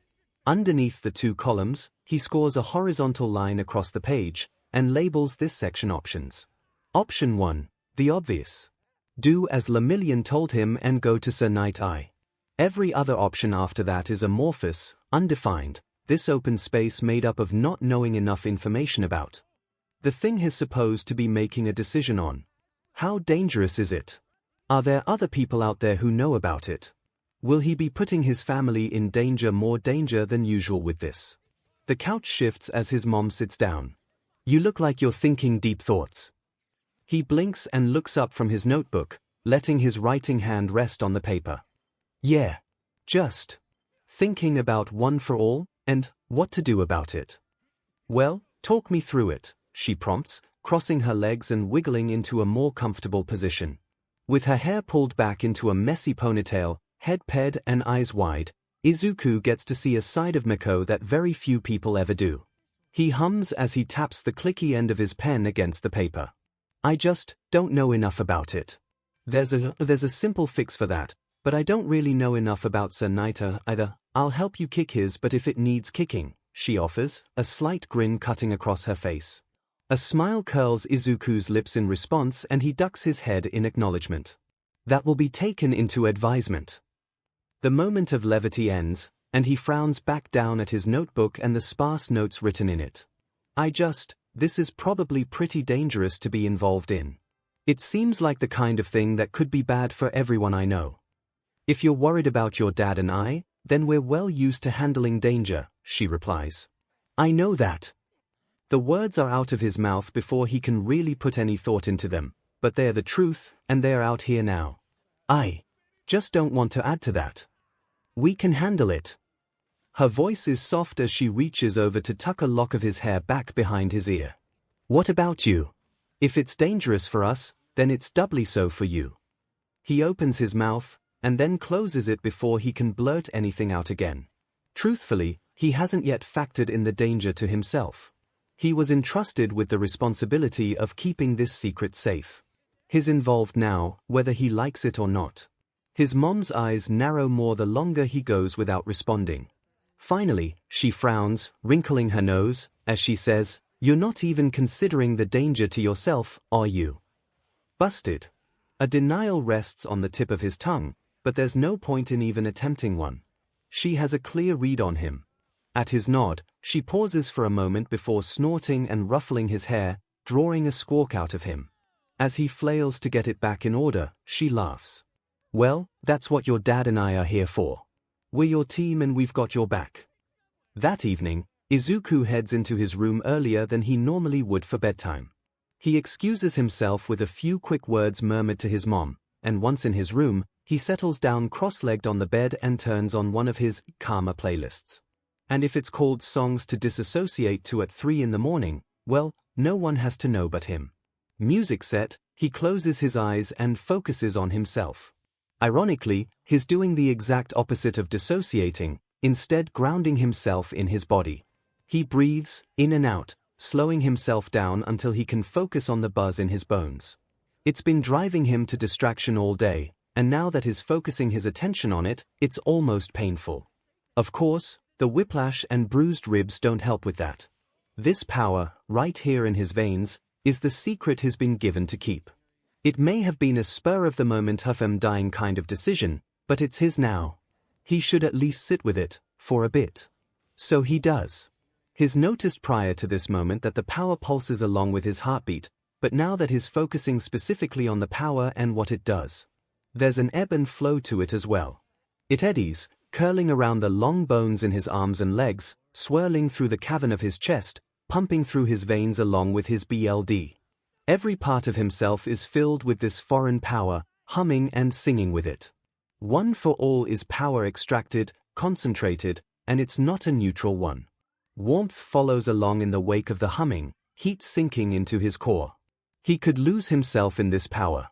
A: Underneath the 2 columns, he scores a horizontal line across the page, and labels this section options. Option 1, the obvious. Do as Lemillion told him and go to Sir Night Eye. Every other option after that is amorphous, undefined, this open space made up of not knowing enough information about the thing he's supposed to be making a decision on. How dangerous is it? Are there other people out there who know about it? Will he be putting his family in danger, more danger than usual with this? The couch shifts as his mom sits down. You look like you're thinking deep thoughts. He blinks and looks up from his notebook, letting his writing hand rest on the paper. Yeah. Just thinking about one for all, and what to do about it. Well, talk me through it, she prompts, crossing her legs and wiggling into a more comfortable position. With her hair pulled back into a messy ponytail, head ped and eyes wide, Izuku gets to see a side of Miko that very few people ever do. He hums as he taps the clicky end of his pen against the paper. I just don't know enough about it. There's a simple fix for that, but I don't really know enough about Sir Night Eye either. I'll help you kick his butt if it needs kicking, she offers, a slight grin cutting across her face. A smile curls Izuku's lips in response and he ducks his head in acknowledgement. That will be taken into advisement. The moment of levity ends, and he frowns back down at his notebook and the sparse notes written in it. This is probably pretty dangerous to be involved in. It seems like the kind of thing that could be bad for everyone I know. If you're worried about your dad and I, then we're well used to handling danger, she replies. I know that. The words are out of his mouth before he can really put any thought into them, but they're the truth, and they're out here now. I just don't want to add to that. We can handle it. Her voice is soft as she reaches over to tuck a lock of his hair back behind his ear. What about you? If it's dangerous for us, then it's doubly so for you. He opens his mouth, and then closes it before he can blurt anything out again. Truthfully, he hasn't yet factored in the danger to himself. He was entrusted with the responsibility of keeping this secret safe. He's involved now, whether he likes it or not. His mom's eyes narrow more the longer he goes without responding. Finally, she frowns, wrinkling her nose, as she says, "You're not even considering the danger to yourself, are you?" Busted. A denial rests on the tip of his tongue, but there's no point in even attempting one. She has a clear read on him. At his nod, she pauses for a moment before snorting and ruffling his hair, drawing a squawk out of him. As he flails to get it back in order, she laughs. "Well, that's what your dad and I are here for. We're your team and we've got your back." That evening, Izuku heads into his room earlier than he normally would for bedtime. He excuses himself with a few quick words murmured to his mom, and once in his room, he settles down cross-legged on the bed and turns on one of his karma playlists. And if it's called Songs to Disassociate to at 3 in the morning, well, no one has to know but him. Music set, he closes his eyes and focuses on himself. Ironically, he's doing the exact opposite of dissociating, instead grounding himself in his body. He breathes, in and out, slowing himself down until he can focus on the buzz in his bones. It's been driving him to distraction all day, and now that he's focusing his attention on it, it's almost painful. Of course, the whiplash and bruised ribs don't help with that. This power, right here in his veins, is the secret he's been given to keep. It may have been a spur-of-the-moment dying kind of decision, but it's his now. He should at least sit with it, for a bit. So he does. He's noticed prior to this moment that the power pulses along with his heartbeat, but now that he's focusing specifically on the power and what it does, there's an ebb and flow to it as well. It eddies, curling around the long bones in his arms and legs, swirling through the cavern of his chest, pumping through his veins along with his blood. Every part of himself is filled with this foreign power, humming and singing with it. One for all is power extracted, concentrated, and it's not a neutral one. Warmth follows along in the wake of the humming, heat sinking into his core. He could lose himself in this power.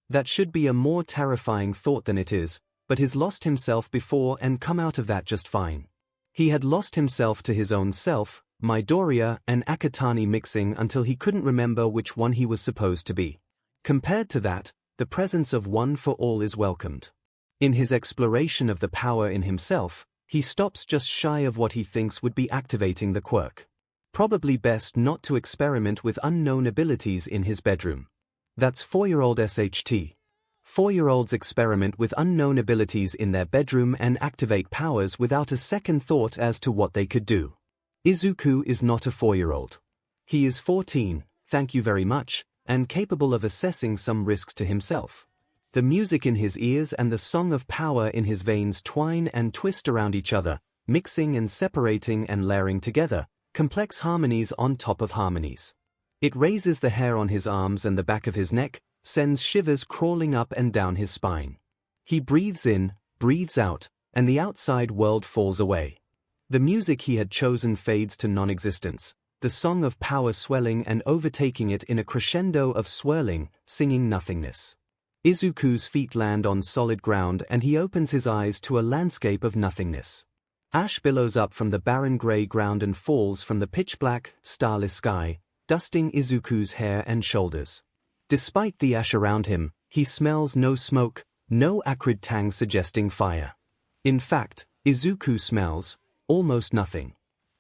A: That should be a more terrifying thought than it is, but he's lost himself before and come out of that just fine. He had lost himself to his own self, Midoriya and Akatani mixing until he couldn't remember which one he was supposed to be. Compared to that, the presence of one for all is welcomed. In his exploration of the power in himself, he stops just shy of what he thinks would be activating the quirk. Probably best not to experiment with unknown abilities in his bedroom. That's 4-year-old SHT. 4-year-olds experiment with unknown abilities in their bedroom and activate powers without a second thought as to what they could do. Izuku is not a 4-year-old. He is 14, thank you very much, and capable of assessing some risks to himself. The music in his ears and the song of power in his veins twine and twist around each other, mixing and separating and layering together, complex harmonies on top of harmonies. It raises the hair on his arms and the back of his neck, sends shivers crawling up and down his spine. He breathes in, breathes out, and the outside world falls away. The music he had chosen fades to non-existence, the song of power swelling and overtaking it in a crescendo of swirling, singing nothingness. Izuku's feet land on solid ground and he opens his eyes to a landscape of nothingness. Ash billows up from the barren gray ground and falls from the pitch-black, starless sky, dusting Izuku's hair and shoulders. Despite the ash around him, he smells no smoke, no acrid tang suggesting fire. In fact, Izuku smells almost nothing.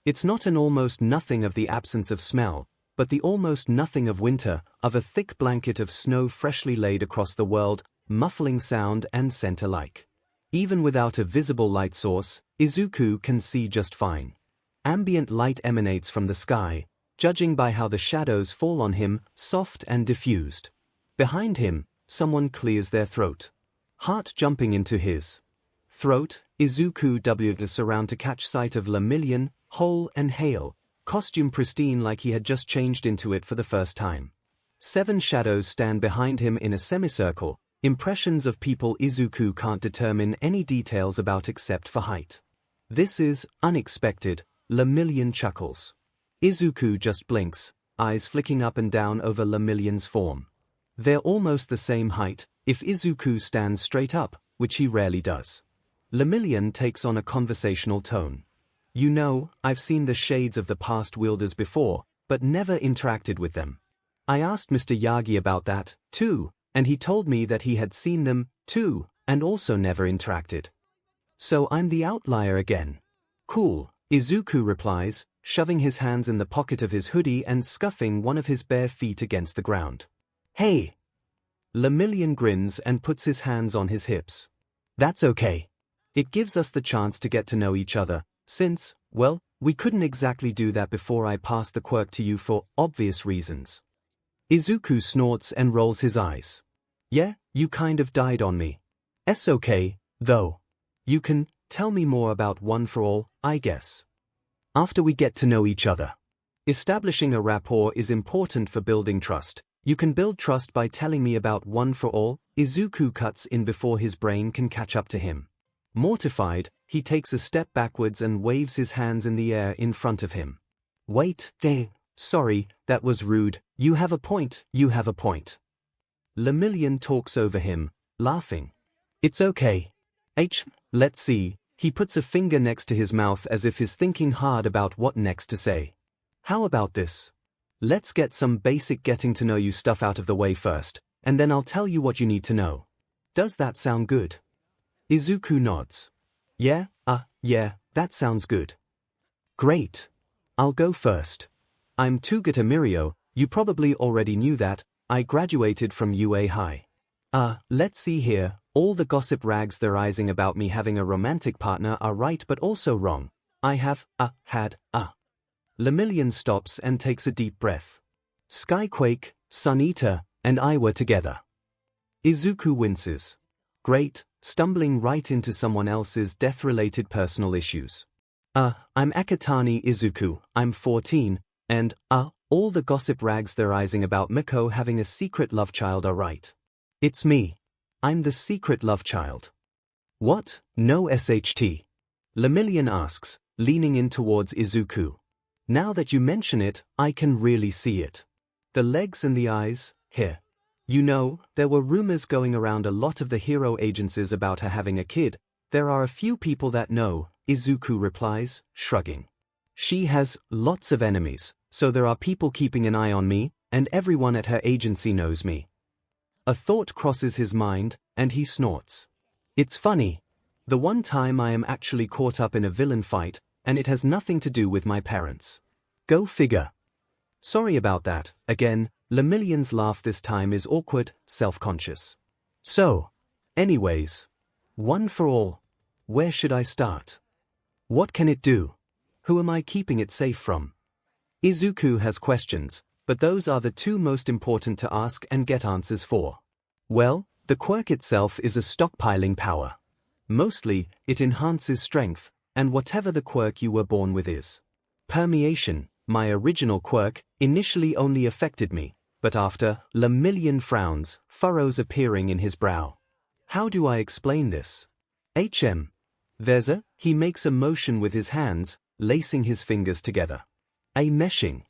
A: It's not an almost nothing of the absence of smell, but the almost nothing of winter, of a thick blanket of snow freshly laid across the world, muffling sound and scent alike. Even without a visible light source, Izuku can see just fine. Ambient light emanates from the sky, judging by how the shadows fall on him, soft and diffused. Behind him, someone clears their throat. Heart jumping into his throat, Izuku w's around to catch sight of Lemillion, whole and hale, costume pristine like he had just changed into it for the first time. 7 shadows stand behind him in a semicircle, impressions of people Izuku can't determine any details about except for height. This is unexpected, Lemillion chuckles. Izuku just blinks, eyes flicking up and down over Lemillion's form. They're almost the same height, if Izuku stands straight up, which he rarely does. Lemillion takes on a conversational tone. You know, I've seen the shades of the past wielders before, but never interacted with them. I asked Mr. Yagi about that, too, and he told me that he had seen them, too, and also never interacted. So I'm the outlier again. Cool, Izuku replies, shoving his hands in the pocket of his hoodie and scuffing one of his bare feet against the ground. Hey! Lemillion grins and puts his hands on his hips. That's okay. It gives us the chance to get to know each other, since, well, we couldn't exactly do that before I passed the quirk to you for obvious reasons. Izuku snorts and rolls his eyes. Yeah, you kind of died on me. It's okay, though. You can tell me more about One for All, I guess. After we get to know each other. Establishing a rapport is important for building trust. You can build trust by telling me about One for All. Izuku cuts in before his brain can catch up to him. Mortified, he takes a step backwards and waves his hands in the air in front of him. Wait, sorry, that was rude. You have a point, you have a point. Lemillion talks over him, laughing. It's okay. Let's see. He puts a finger next to his mouth as if he's thinking hard about what next to say. How about this? Let's get some basic getting to know you stuff out of the way first, and then I'll tell you what you need to know. Does that sound good? Izuku nods. Yeah, that sounds good. Great. I'll go first. I'm 𝐒𝐭𝐚𝐲. You probably already knew that. I graduated from UA High. Let's see here. All the gossip rags they're rising about me having a romantic partner are right but also wrong. I have, Lemillion stops and takes a deep breath. Skyquake, Sun Eater, and I were together. Izuku winces. Great, stumbling right into someone else's death-related personal issues. I'm Akatani Izuku, I'm 14, and, all the gossip rags they're rising about Miko having a secret love child are right. It's me. I'm the secret love child. What? No SHT? Lemillion asks, leaning in towards Izuku. Now that you mention it, I can really see it. The legs and the eyes, here. You know, there were rumors going around a lot of the hero agencies about her having a kid. There are a few people that know, Izuku replies, shrugging. She has lots of enemies, so there are people keeping an eye on me, and everyone at her agency knows me. A thought crosses his mind, and he snorts. It's funny. The one time I am actually caught up in a villain fight, and it has nothing to do with my parents. Go figure. Sorry about that, again. Lemillion's laugh this time is awkward, self-conscious. So, anyways, One for All. Where should I start? What can it do? Who am I keeping it safe from? Izuku has questions, but those are the two most important to ask and get answers for. Well, the quirk itself is a stockpiling power. Mostly, it enhances strength, and whatever the quirk you were born with is. Permeation, my original quirk, initially only affected me, but after, Lemillion frowns, furrows appearing in his brow. How do I explain this? There's a, he makes a motion with his hands, lacing his fingers together. A meshing.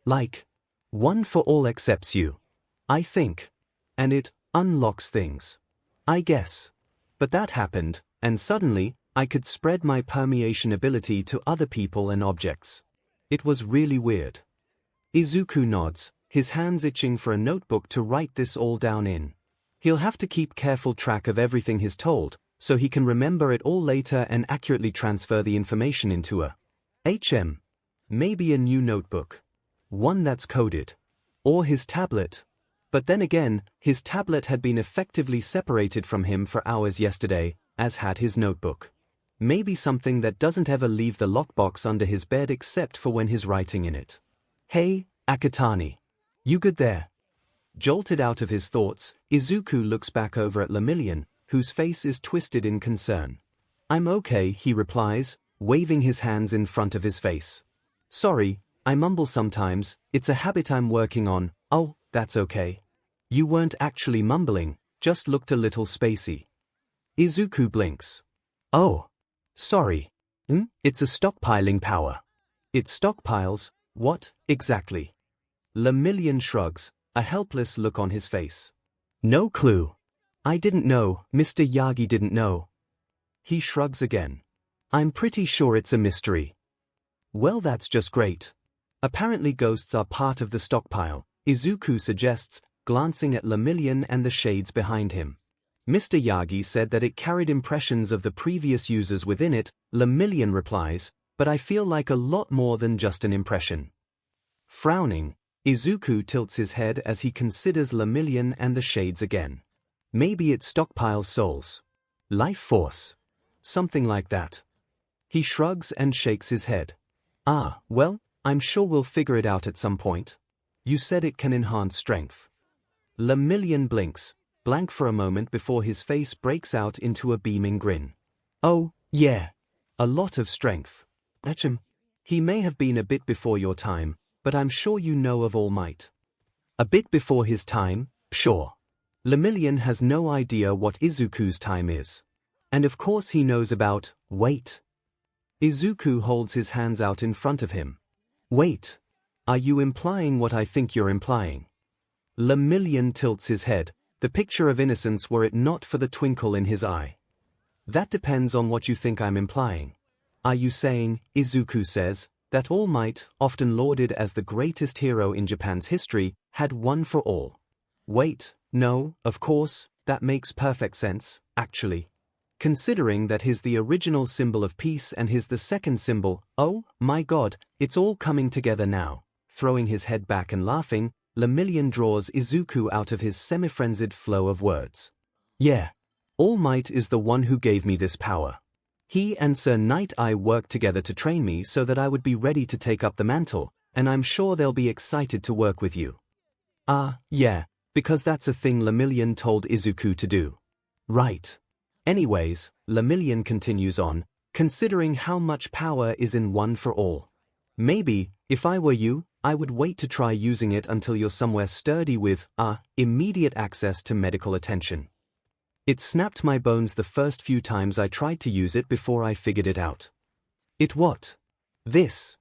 A: Like, One for All accepts you. I think. And it unlocks things. I guess. But that happened, and suddenly, I could spread my permeation ability to other people and objects. It was really weird. Izuku nods, his hands itching for a notebook to write this all down in. He'll have to keep careful track of everything he's told, so he can remember it all later and accurately transfer the information into a maybe a new notebook. One that's coded. Or his tablet. But then again, his tablet had been effectively separated from him for hours yesterday, as had his notebook. Maybe something that doesn't ever leave the lockbox under his bed except for when he's writing in it. Hey, Akatani. You good there? Jolted out of his thoughts, Izuku looks back over at Lemillion, whose face is twisted in concern. I'm okay, he replies, waving his hands in front of his face. Sorry, I mumble sometimes, it's a habit I'm working on. Oh, that's okay. You weren't actually mumbling, just looked a little spacey. Izuku blinks. Oh. Sorry. It's a stockpiling power. It stockpiles, what, exactly? Lemillion shrugs, a helpless look on his face. No clue. I didn't know, Mr. Yagi didn't know. He shrugs again. I'm pretty sure it's a mystery. Well, that's just great. Apparently ghosts are part of the stockpile, Izuku suggests, glancing at 𝐼 and the shades behind him. Mr. Yagi said that it carried impressions of the previous users within it. 𝐼 replies, but I feel like a lot more than just an impression. Frowning, Izuku tilts his head as he considers 𝐼 and the shades again. Maybe it stockpiles souls. Life force. Something like that. He shrugs and shakes his head. Ah, well, I'm sure we'll figure it out at some point. You said it can enhance strength. 𝐼 blinks, blank for a moment before his face breaks out into a beaming grin. Oh, yeah. A lot of strength. Echim. He may have been a bit before your time, but I'm sure you know of All Might. A bit before his time, sure. 𝐼 has no idea what Izuku's time is. And of course he knows about, wait. Izuku holds his hands out in front of him. Wait. Are you implying what I think you're implying? 𝐼 tilts his head, the picture of innocence were it not for the twinkle in his eye. That depends on what you think I'm implying. Are you saying, Izuku says, that All Might, often lauded as the greatest hero in Japan's history, had one for all? Wait, no, of course, that makes perfect sense, actually. Considering that he's the original symbol of peace and he's the second symbol, oh, my god, it's all coming together now. Throwing his head back and laughing, 𝐼 draws Izuku out of his semi-frenzied flow of words. Yeah. All Might is the one who gave me this power. He and Sir Night Eye worked together to train me so that I would be ready to take up the mantle, and I'm sure they'll be excited to work with you. Ah, yeah, because that's a thing 𝐼 told Izuku to do. Right. Anyways, 𝐼 continues on, considering how much power is in one for all. Maybe, if I were you, I would wait to try using it until you're somewhere sturdy with, immediate access to medical attention. It snapped my bones the first few times I tried to use it before I figured it out. It what? This.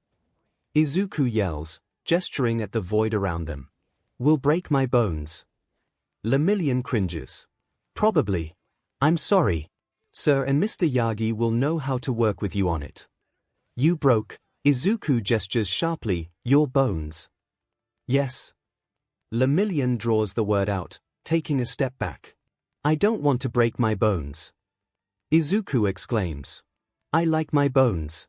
A: Izuku yells, gesturing at the void around them. Will break my bones. 𝐼 cringes. Probably. I'm sorry. Sir and Mr. Yagi will know how to work with you on it. You broke, Izuku gestures sharply, your bones. Yes. 𝐼 draws the word out, taking a step back. I don't want to break my bones. Izuku exclaims. I like my bones.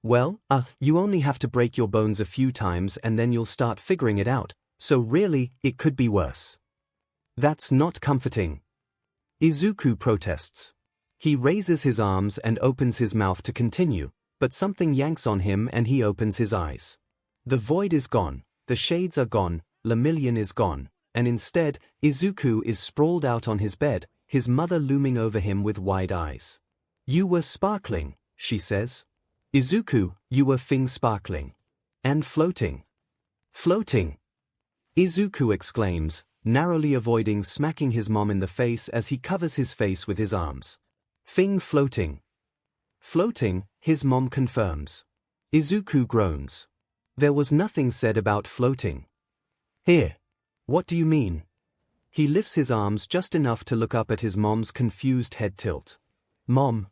A: Well, you only have to break your bones a few times and then you'll start figuring it out, so really, it could be worse. That's not comforting. Izuku protests. He raises his arms and opens his mouth to continue, but something yanks on him and he opens his eyes. The void is gone, the shades are gone, 𝐼 is gone. And instead, Izuku is sprawled out on his bed, his mother looming over him with wide eyes. You were sparkling, she says. Izuku, you were sparkling. And floating. Floating. Izuku exclaims, narrowly avoiding smacking his mom in the face as he covers his face with his arms. Floating. Floating, his mom confirms. Izuku groans. There was nothing said about floating. Here. What do you mean? He lifts his arms just enough to look up at his mom's confused head tilt. Mom.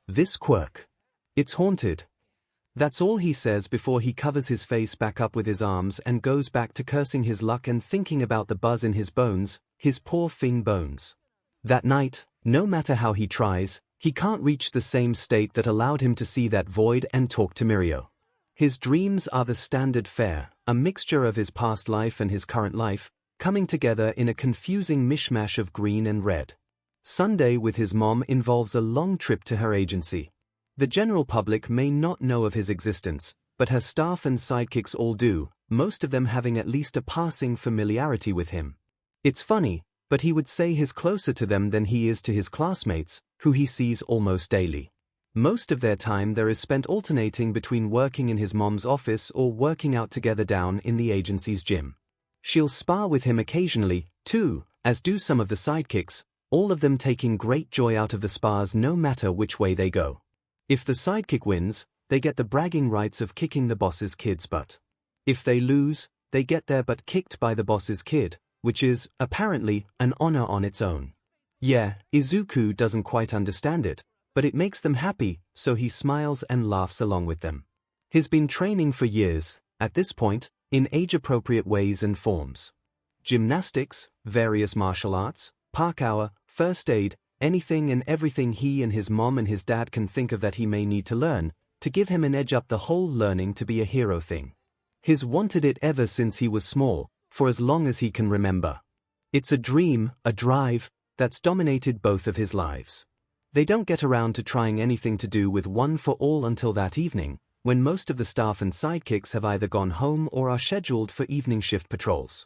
A: This quirk. It's haunted. That's all he says before he covers his face back up with his arms and goes back to cursing his luck and thinking about the buzz in his bones, his poor bones. That night, no matter how he tries, he can't reach the same state that allowed him to see that void and talk to Mirio. His dreams are the standard fare, a mixture of his past life and his current life, coming together in a confusing mishmash of green and red. Sunday with his mom involves a long trip to her agency. The general public may not know of his existence, but her staff and sidekicks all do, most of them having at least a passing familiarity with him. It's funny, but he would say he's closer to them than he is to his classmates, who he sees almost daily. Most of their time there is spent alternating between working in his mom's office or working out together down in the agency's gym. She'll spar with him occasionally, too, as do some of the sidekicks, all of them taking great joy out of the spars no matter which way they go. If the sidekick wins, they get the bragging rights of kicking the boss's kid's butt. If they lose, they get their butt kicked by the boss's kid, which is, apparently, an honor on its own. Yeah, Izuku doesn't quite understand it, but it makes them happy, so he smiles and laughs along with them. He's been training for years, at this point, in age-appropriate ways and forms. gymnastics, various martial arts, park hour, first aid, anything and everything he and his mom and his dad can think of that he may need to learn, to give him an edge up the whole learning to be a hero thing. He's wanted it ever since he was small, for as long as he can remember. It's a dream, a drive, that's dominated both of his lives. They don't get around to trying anything to do with One for All until that evening, when most of the staff and sidekicks have either gone home or are scheduled for evening shift patrols.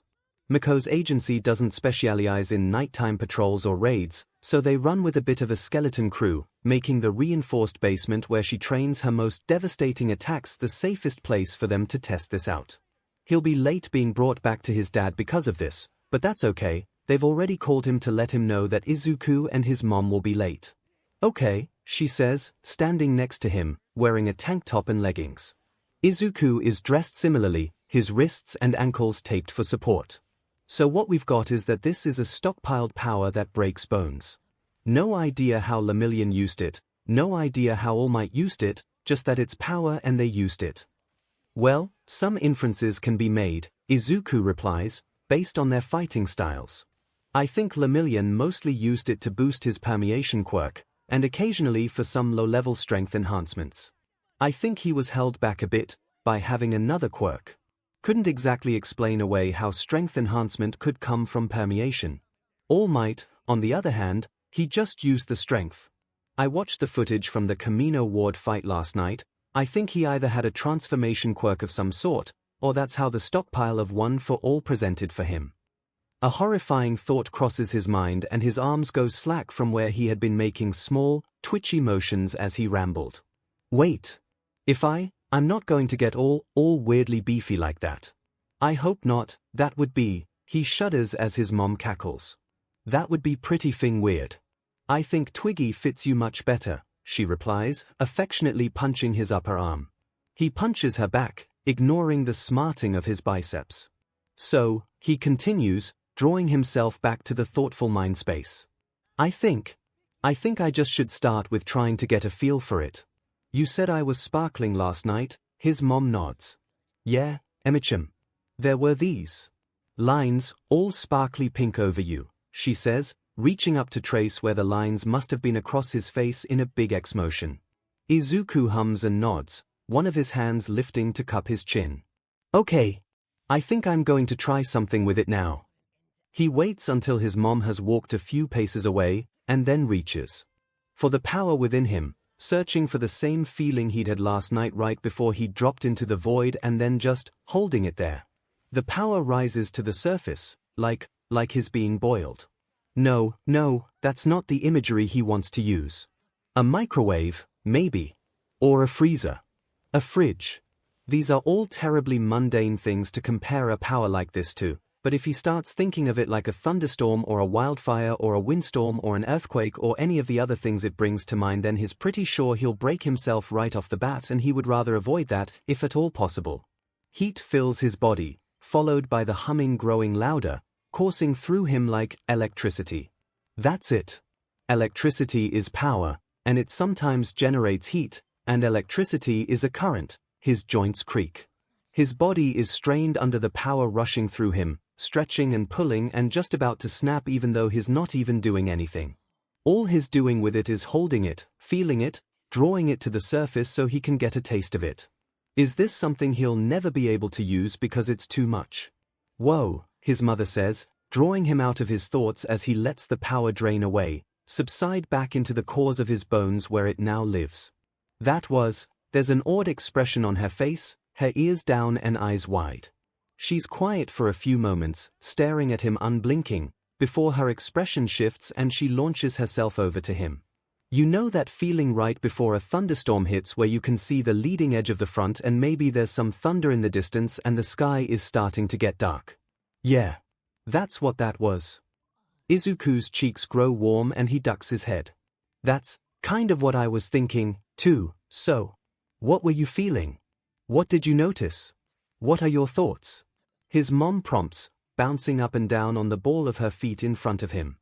A: Miko's agency doesn't specialize in nighttime patrols or raids, so they run with a bit of a skeleton crew, making the reinforced basement where she trains her most devastating attacks the safest place for them to test this out. He'll be late being brought back to his dad because of this, but that's okay, they've already called him to let him know that Izuku and his mom will be late. Okay, she says, standing next to him, wearing a tank top and leggings. Izuku is dressed similarly, his wrists and ankles taped for support. So what we've got is that this is a stockpiled power that breaks bones. No idea how Lemillion used it, no idea how All Might used it, just that it's power and they used it. Well, some inferences can be made, Izuku replies, based on their fighting styles. I think Lemillion mostly used it to boost his permeation quirk, and occasionally for some low-level strength enhancements. I think he was held back a bit by having another quirk. Couldn't exactly explain away how strength enhancement could come from permeation. All Might, on the other hand, he just used the strength. I watched the footage from the Kamino Ward fight last night. I think he either had a transformation quirk of some sort, or that's how the stockpile of One for All presented for him. A horrifying thought crosses his mind and his arms go slack from where he had been making small, twitchy motions as he rambled. Wait. If I'm not going to get all weirdly beefy like that. I hope not, that would be, he shudders as his mom cackles. That would be pretty weird. I think Twiggy fits you much better, she replies, affectionately punching his upper arm. He punches her back, ignoring the smarting of his biceps. So, he continues, drawing himself back to the thoughtful mind space. I think I just should start with trying to get a feel for it. You said I was sparkling last night, his mom nods. Yeah, Emichim. There were these lines, all sparkly pink over you, she says, reaching up to trace where the lines must have been across his face in a big X motion. Izuku hums and nods, one of his hands lifting to cup his chin. Okay. I think I'm going to try something with it now. He waits until his mom has walked a few paces away, and then reaches for the power within him, searching for the same feeling he'd had last night right before he dropped into the void and then just holding it there. The power rises to the surface, like his being boiled. No, that's not the imagery he wants to use. A microwave, maybe. Or a freezer. A fridge. These are all terribly mundane things to compare a power like this to, but if he starts thinking of it like a thunderstorm or a wildfire or a windstorm or an earthquake or any of the other things it brings to mind, then he's pretty sure he'll break himself right off the bat, and he would rather avoid that, if at all possible. Heat fills his body, followed by the humming growing louder, coursing through him like electricity. That's it. Electricity is power, and it sometimes generates heat, and electricity is a current. His joints creak. His body is strained under the power rushing through him, stretching and pulling and just about to snap, even though he's not even doing anything. All he's doing with it is holding it, feeling it, drawing it to the surface so he can get a taste of it. Is this something he'll never be able to use because it's too much? Whoa, his mother says, drawing him out of his thoughts as he lets the power drain away, subside back into the cores of his bones where it now lives. There's an awed expression on her face, her ears down and eyes wide. She's quiet for a few moments, staring at him unblinking, before her expression shifts and she launches herself over to him. You know that feeling right before a thunderstorm hits where you can see the leading edge of the front and maybe there's some thunder in the distance and the sky is starting to get dark? Yeah. That's what that was. Izuku's cheeks grow warm and he ducks his head. That's kind of what I was thinking, too, so. What were you feeling? What did you notice? What are your thoughts? His mom prompts, bouncing up and down on the ball of her feet in front of him.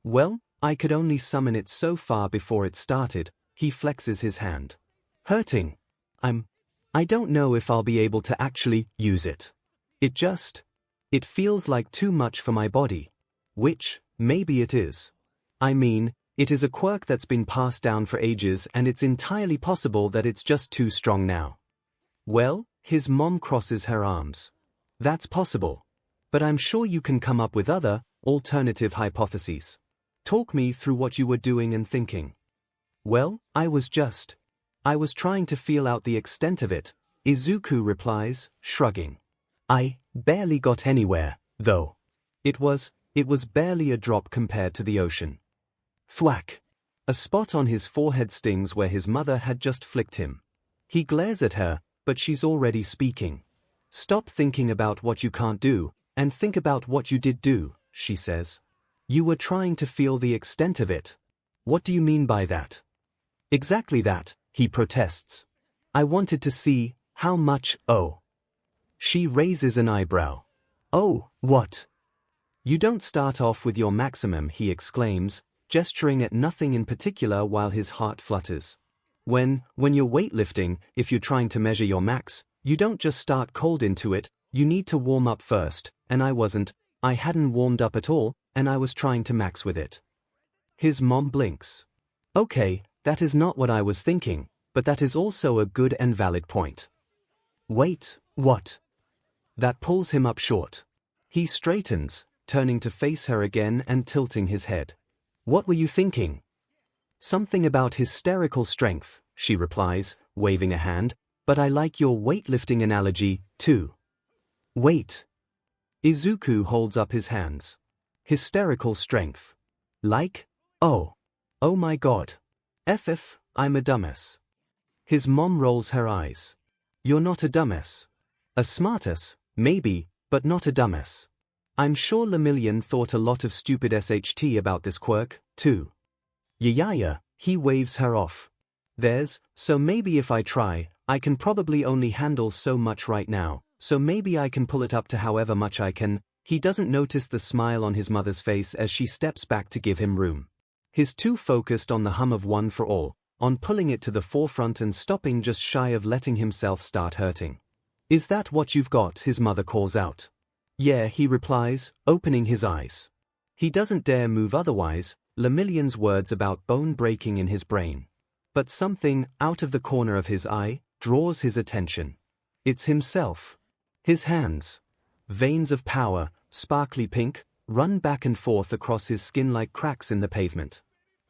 A: Well, I could only summon it so far before it started. He flexes his hand. Hurting. I don't know if I'll be able to actually use it. It just It feels like too much for my body. Which, maybe it is. I mean, it is a quirk that's been passed down for ages and it's entirely possible that it's just too strong now. Well, his mom crosses her arms. That's possible. But I'm sure you can come up with other, alternative hypotheses. Talk me through what you were doing and thinking. Well, I was trying to feel out the extent of it, Izuku replies, shrugging. I barely got anywhere, though. It was barely a drop compared to the ocean. Thwack. A spot on his forehead stings where his mother had just flicked him. He glares at her, but she's already speaking. Stop thinking about what you can't do, and think about what you did do, she says. You were trying to feel the extent of it. What do you mean by that? Exactly that, he protests. I wanted to see how much. Oh. She raises an eyebrow. Oh, what? You don't start off with your maximum, he exclaims, gesturing at nothing in particular while his heart flutters. When you're weightlifting, if you're trying to measure your max, you don't just start cold into it, you need to warm up first, and I hadn't warmed up at all, and I was trying to max with it. His mom blinks. Okay, that is not what I was thinking, but that is also a good and valid point. Wait, what? That pulls him up short. He straightens, turning to face her again and tilting his head. What were you thinking? Something about hysterical strength, she replies, waving a hand, but I like your weightlifting analogy, too. Wait. Izuku holds up his hands. Hysterical strength. Like? Oh my god. I'm a dumbass. His mom rolls her eyes. You're not a dumbass. A smartass, maybe, but not a dumbass. I'm sure Lemillion thought a lot of stupid SHT about this quirk, too. Yeah, he waves her off. So maybe if I try, I can probably only handle so much right now, so maybe I can pull it up to however much I can. He doesn't notice the smile on his mother's face as she steps back to give him room. He's too focused on the hum of One for All, on pulling it to the forefront and stopping just shy of letting himself start hurting. Is that what you've got? His mother calls out. Yeah, he replies, opening his eyes. He doesn't dare move otherwise, Lemillion's words about bone breaking in his brain. But something, out of the corner of his eye, draws his attention. It's himself. His hands. Veins of power, sparkly pink, run back and forth across his skin like cracks in the pavement.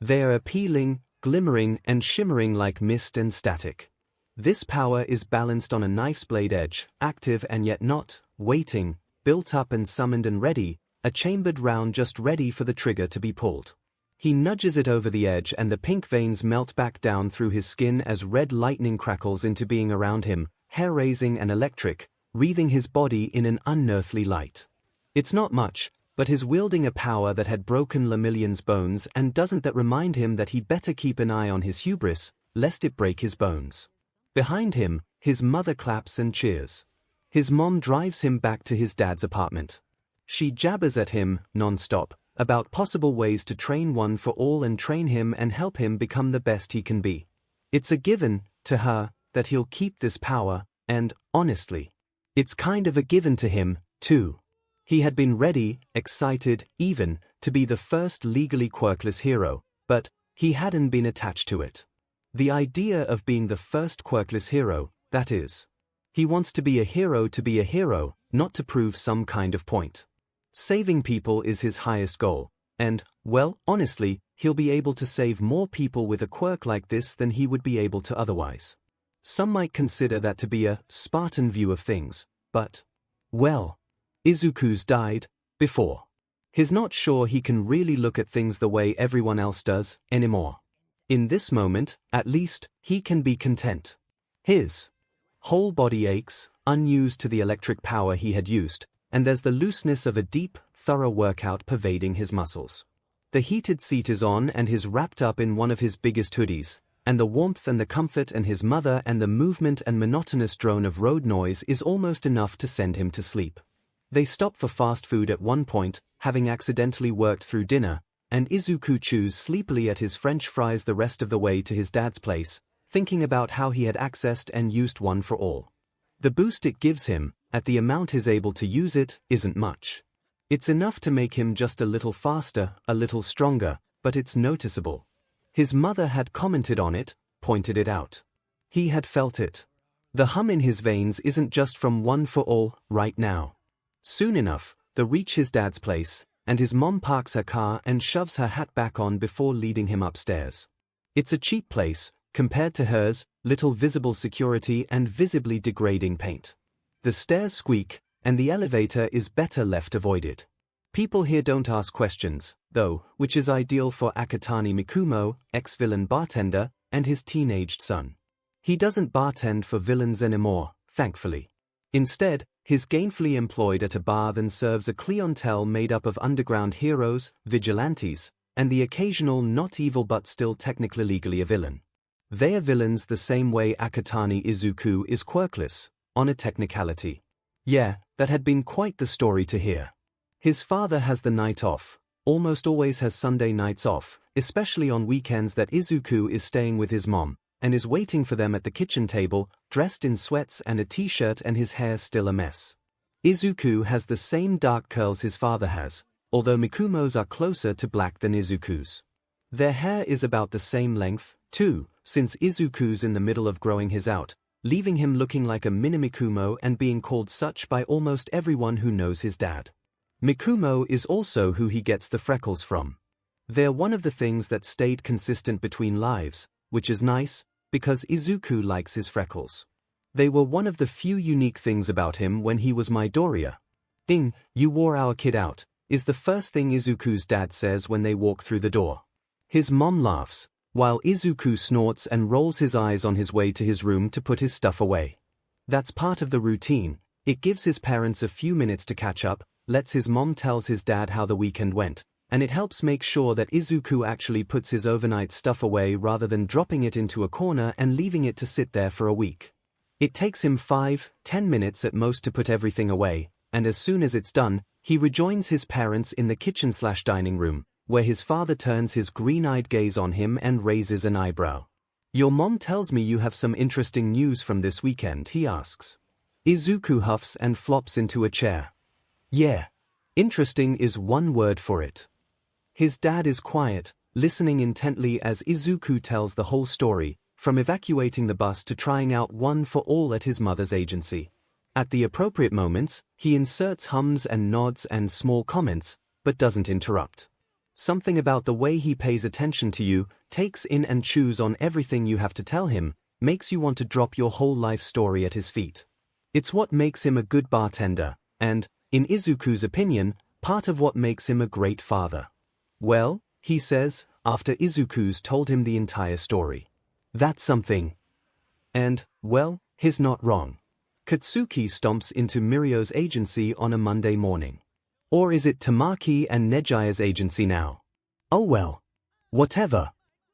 A: They are appealing, glimmering and shimmering like mist and static. This power is balanced on a knife's blade edge, active and yet not, waiting, built up and summoned and ready, a chambered round just ready for the trigger to be pulled. He nudges it over the edge and the pink veins melt back down through his skin as red lightning crackles into being around him, hair-raising and electric, wreathing his body in an unearthly light. It's not much, but he's wielding a power that had broken Lemillion's bones, and doesn't that remind him that he'd better keep an eye on his hubris, lest it break his bones. Behind him, his mother claps and cheers. His mom drives him back to his dad's apartment. She jabbers at him, non-stop, about possible ways to train One for All and train him and help him become the best he can be. It's a given, to her, that he'll keep this power, and, honestly, it's kind of a given to him, too. He had been ready, excited, even, to be the first legally quirkless hero, but he hadn't been attached to it. The idea of being the first quirkless hero, that is. He wants to be a hero, not to prove some kind of point. Saving people is his highest goal, and, well, honestly, he'll be able to save more people with a quirk like this than he would be able to otherwise. Some might consider that to be a Spartan view of things, but, well, Izuku's died before. He's not sure he can really look at things the way everyone else does anymore. In this moment, at least, he can be content. His whole body aches, unused to the electric power he had used, and there's the looseness of a deep, thorough workout pervading his muscles. The heated seat is on and he's wrapped up in one of his biggest hoodies, and the warmth and the comfort and his mother and the movement and monotonous drone of road noise is almost enough to send him to sleep. They stop for fast food at one point, having accidentally worked through dinner, and Izuku chews sleepily at his French fries the rest of the way to his dad's place, thinking about how he had accessed and used One for All. The boost it gives him, at the amount he's able to use it, isn't much. It's enough to make him just a little faster, a little stronger, but it's noticeable. His mother had commented on it, pointed it out. He had felt it. The hum in his veins isn't just from one for all, right now. Soon enough, they reach his dad's place, and his mom parks her car and shoves her hat back on before leading him upstairs. It's a cheap place, compared to hers, little visible security and visibly degrading paint. The stairs squeak, and the elevator is better left avoided. People here don't ask questions, though, which is ideal for Akatani Mikumo, ex-villain bartender, and his teenaged son. He doesn't bartend for villains anymore, thankfully. Instead, he's gainfully employed at a bar that serves a clientele made up of underground heroes, vigilantes, and the occasional not evil but still technically legally a villain. They are villains the same way Akatani Izuku is quirkless, on a technicality. Yeah, that had been quite the story to hear. His father has the night off, almost always has Sunday nights off, especially on weekends that Izuku is staying with his mom, and is waiting for them at the kitchen table, dressed in sweats and a t-shirt and his hair still a mess. Izuku has the same dark curls his father has, although Mikumo's are closer to black than Izuku's. Their hair is about the same length, too, since Izuku's in the middle of growing his out, leaving him looking like a mini Mikumo and being called such by almost everyone who knows his dad. Mikumo is also who he gets the freckles from. They're one of the things that stayed consistent between lives, which is nice, because Izuku likes his freckles. They were one of the few unique things about him when he was Midoriya. You wore our kid out, is the first thing Izuku's dad says when they walk through the door. His mom laughs, while Izuku snorts and rolls his eyes on his way to his room to put his stuff away. That's part of the routine. It gives his parents a few minutes to catch up, lets his mom tells his dad how the weekend went, and it helps make sure that Izuku actually puts his overnight stuff away rather than dropping it into a corner and leaving it to sit there for a week. It takes him 5-10 minutes at most to put everything away, and as soon as it's done, he rejoins his parents in the kitchen/dining room, where his father turns his green-eyed gaze on him and raises an eyebrow. Your mom tells me you have some interesting news from this weekend, he asks. Izuku huffs and flops into a chair. Yeah. Interesting is one word for it. His dad is quiet, listening intently as Izuku tells the whole story, from evacuating the bus to trying out one for all at his mother's agency. At the appropriate moments, he inserts hums and nods and small comments, but doesn't interrupt. Something about the way he pays attention to you, takes in and chews on everything you have to tell him, makes you want to drop your whole life story at his feet. It's what makes him a good bartender, and, in Izuku's opinion, part of what makes him a great father. Well, he says, after Izuku's told him the entire story. That's something. And, well, he's not wrong. Katsuki stomps into Mirio's agency on a Monday morning. Or is it Tamaki and Nejia's agency now? Oh well. Whatever.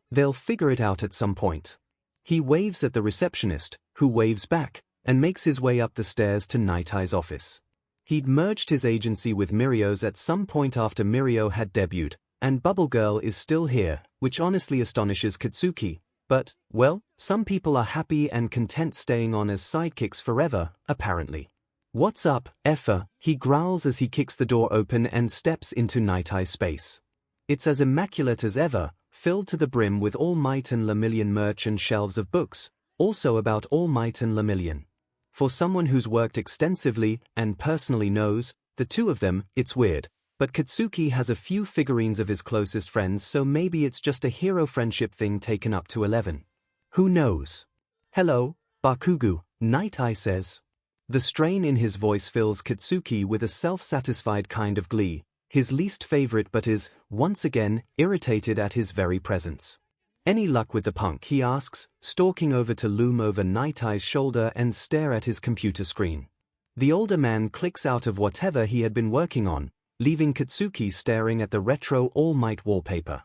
A: They'll figure it out at some point. He waves at the receptionist, who waves back, and makes his way up the stairs to Night Eye's office. He'd merged his agency with Mirio's at some point after Mirio had debuted, and Bubble Girl is still here, which honestly astonishes Katsuki. But, well, some people are happy and content staying on as sidekicks forever, apparently. What's up, Effa? He growls as he kicks the door open and steps into Night Eye's space. It's as immaculate as ever, filled to the brim with All Might and Lemillion merch and shelves of books, also about All Might and Lemillion. For someone who's worked extensively and personally knows the two of them, it's weird, but Katsuki has a few figurines of his closest friends, so maybe it's just a hero friendship thing taken up to 11. Who knows? Hello, Bakugo, Night Eye says. The strain in his voice fills Katsuki with a self-satisfied kind of glee, his least favorite, but is, once again, irritated at his very presence. Any luck with the punk, he asks, stalking over to loom over Night Eye's shoulder and stare at his computer screen. The older man clicks out of whatever he had been working on, leaving Katsuki staring at the retro All Might wallpaper.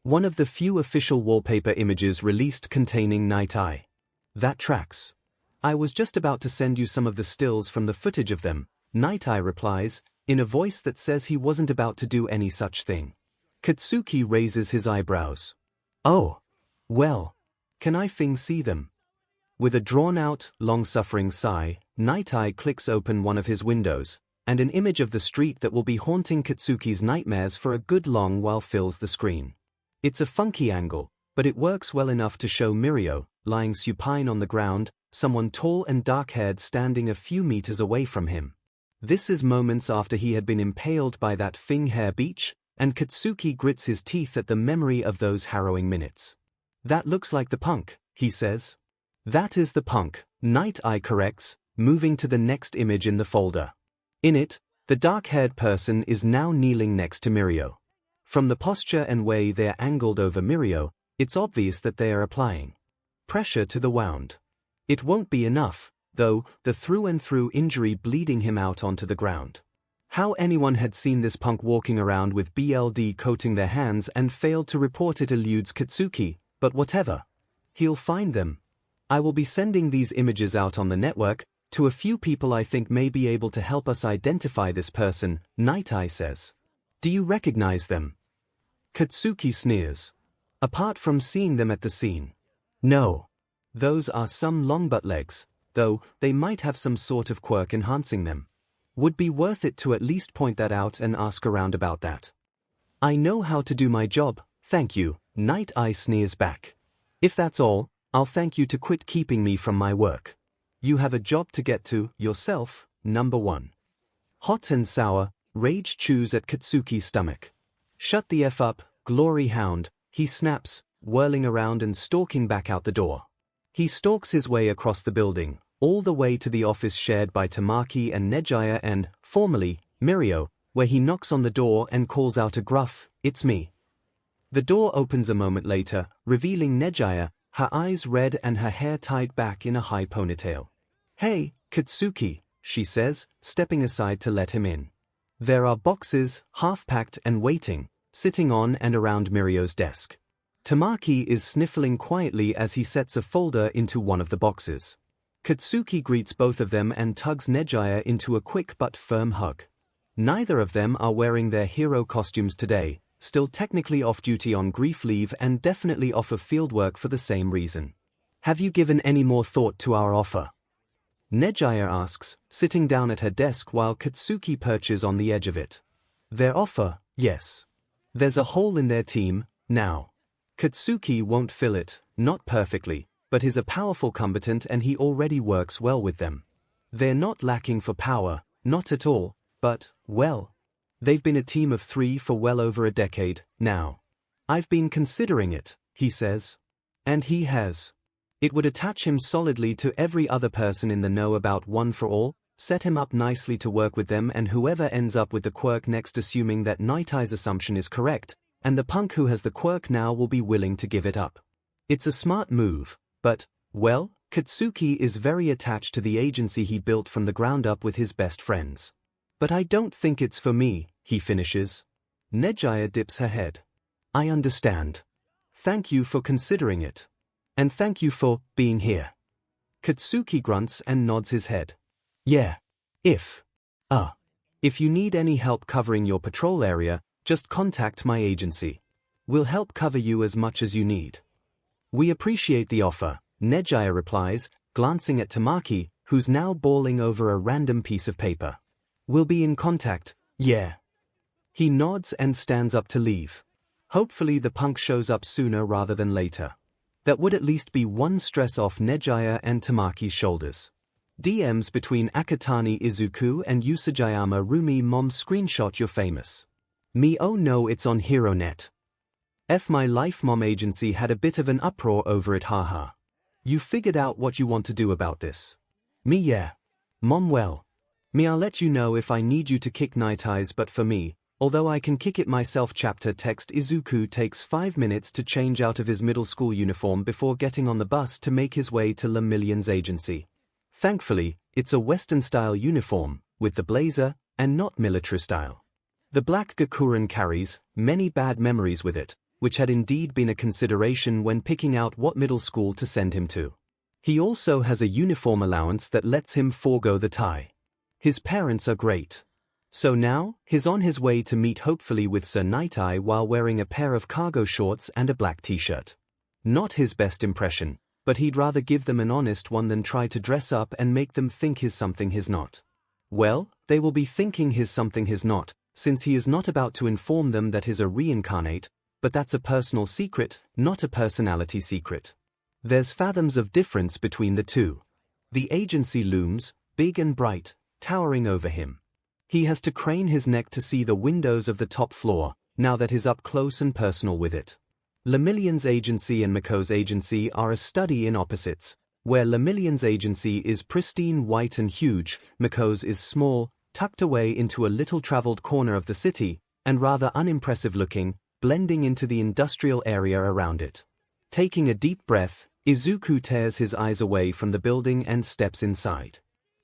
A: One of the few official wallpaper images released containing Night Eye. That tracks. I was just about to send you some of the stills from the footage of them, Night Eye replies, in a voice that says he wasn't about to do any such thing. Katsuki raises his eyebrows. Oh. Well. Can I see them? With a drawn-out, long-suffering sigh, Night Eye clicks open one of his windows, and an image of the street that will be haunting Katsuki's nightmares for a good long while fills the screen. It's a funky angle, but it works well enough to show Mirio, lying supine on the ground, someone tall and dark-haired standing a few meters away from him. This is moments after he had been impaled by that Fing hair beach, and Katsuki grits his teeth at the memory of those harrowing minutes. "That looks like the punk," he says. "That is the punk," Night Eye corrects, moving to the next image in the folder. In it, the dark-haired person is now kneeling next to Mirio. From the posture and way they are angled over Mirio, it's obvious that they are applying pressure to the wound. It won't be enough, though, the through-and-through injury bleeding him out onto the ground. How anyone had seen this punk walking around with BLD coating their hands and failed to report it eludes Katsuki, but whatever. He'll find them. "I will be sending these images out on the network to a few people I think may be able to help us identify this person," Night Eye says. "Do you recognize them?" Katsuki sneers. "Apart from seeing them at the scene. No. Those are some long butt legs, though they might have some sort of quirk enhancing them. Would be worth it to at least point that out and ask around about that." "I know how to do my job, thank you," Night Eye sneers back. "If that's all, I'll thank you to quit keeping me from my work. You have a job to get to yourself, number one." Hot and sour, rage chews at Katsuki's stomach. "Shut the F up, glory hound," he snaps, whirling around and stalking back out the door. He stalks his way across the building, all the way to the office shared by Tamaki and Nejaya and, formerly, Mirio, where he knocks on the door and calls out a gruff, "It's me." The door opens a moment later, revealing Nejaya, her eyes red and her hair tied back in a high ponytail. "Hey, Katsuki," she says, stepping aside to let him in. There are boxes, half-packed and waiting, sitting on and around Mirio's desk. Tamaki is sniffling quietly as he sets a folder into one of the boxes. Katsuki greets both of them and tugs Nejaya into a quick but firm hug. Neither of them are wearing their hero costumes today, still technically off-duty on grief leave and definitely off of fieldwork for the same reason. "Have you given any more thought to our offer?" Nejaya asks, sitting down at her desk while Katsuki perches on the edge of it. "Their offer, yes. There's a hole in their team, now. Katsuki won't fill it, not perfectly, but he's a powerful combatant and he already works well with them. They're not lacking for power, not at all, but, well, they've been a team of 3 for well over a decade, now. I've been considering it," he says. And he has. It would attach him solidly to every other person in the know about One for All, set him up nicely to work with them, and whoever ends up with the quirk next, assuming that Night Eye's assumption is correct, and the punk who has the quirk now will be willing to give it up. It's a smart move, but, well, Katsuki is very attached to the agency he built from the ground up with his best friends. "But I don't think it's for me," he finishes. Nejaya dips her head. "I understand. Thank you for considering it. And thank you for being here." Katsuki grunts and nods his head. "Yeah. If you need any help covering your patrol area, just contact my agency. We'll help cover you as much as you need." "We appreciate the offer," Nejaya replies, glancing at Tamaki, who's now bawling over a random piece of paper. "We'll be in contact, yeah." He nods and stands up to leave. Hopefully the punk shows up sooner rather than later. That would at least be one stress off Nejaya and Tamaki's shoulders. DMs between Akatani Izuku and Usajiyama Rumi. "Mom, screenshot, you're famous." "Me, oh no, it's on HeroNet." "F my life, Mom, agency had a bit of an uproar over it, haha. You figured out what you want to do about this?" "Me, yeah." "Mom, well. Me, I'll let you know if I need you to kick Night Eyes, but for me, although I can kick it myself." Chapter text. Izuku takes 5 minutes to change out of his middle school uniform before getting on the bus to make his way to Le Million's agency. Thankfully, it's a Western-style uniform, with the blazer, and not military style. The black Gakuren carries many bad memories with it, which had indeed been a consideration when picking out what middle school to send him to. He also has a uniform allowance that lets him forego the tie. His parents are great. So now, he's on his way to meet hopefully with Sir Night Eye while wearing a pair of cargo shorts and a black t-shirt. Not his best impression, but he'd rather give them an honest one than try to dress up and make them think he's something he's not. Well, they will be thinking he's something he's not, since he is not about to inform them that he's a reincarnate, but that's a personal secret, not a personality secret. There's fathoms of difference between the two. The agency looms, big and bright, towering over him. He has to crane his neck to see the windows of the top floor, now that he's up close and personal with it. 𝐿𝐼𝐴's agency and 𝐒𝐿's agency are a study in opposites, where 𝐿𝐼𝐴's agency is pristine white and huge, 𝐒𝐿's is small, tucked away into a little traveled corner of the city, and rather unimpressive looking, blending into the industrial area around it. Taking a deep breath, 𝐒𝐿𝐾 tears his eyes away from the building and steps inside.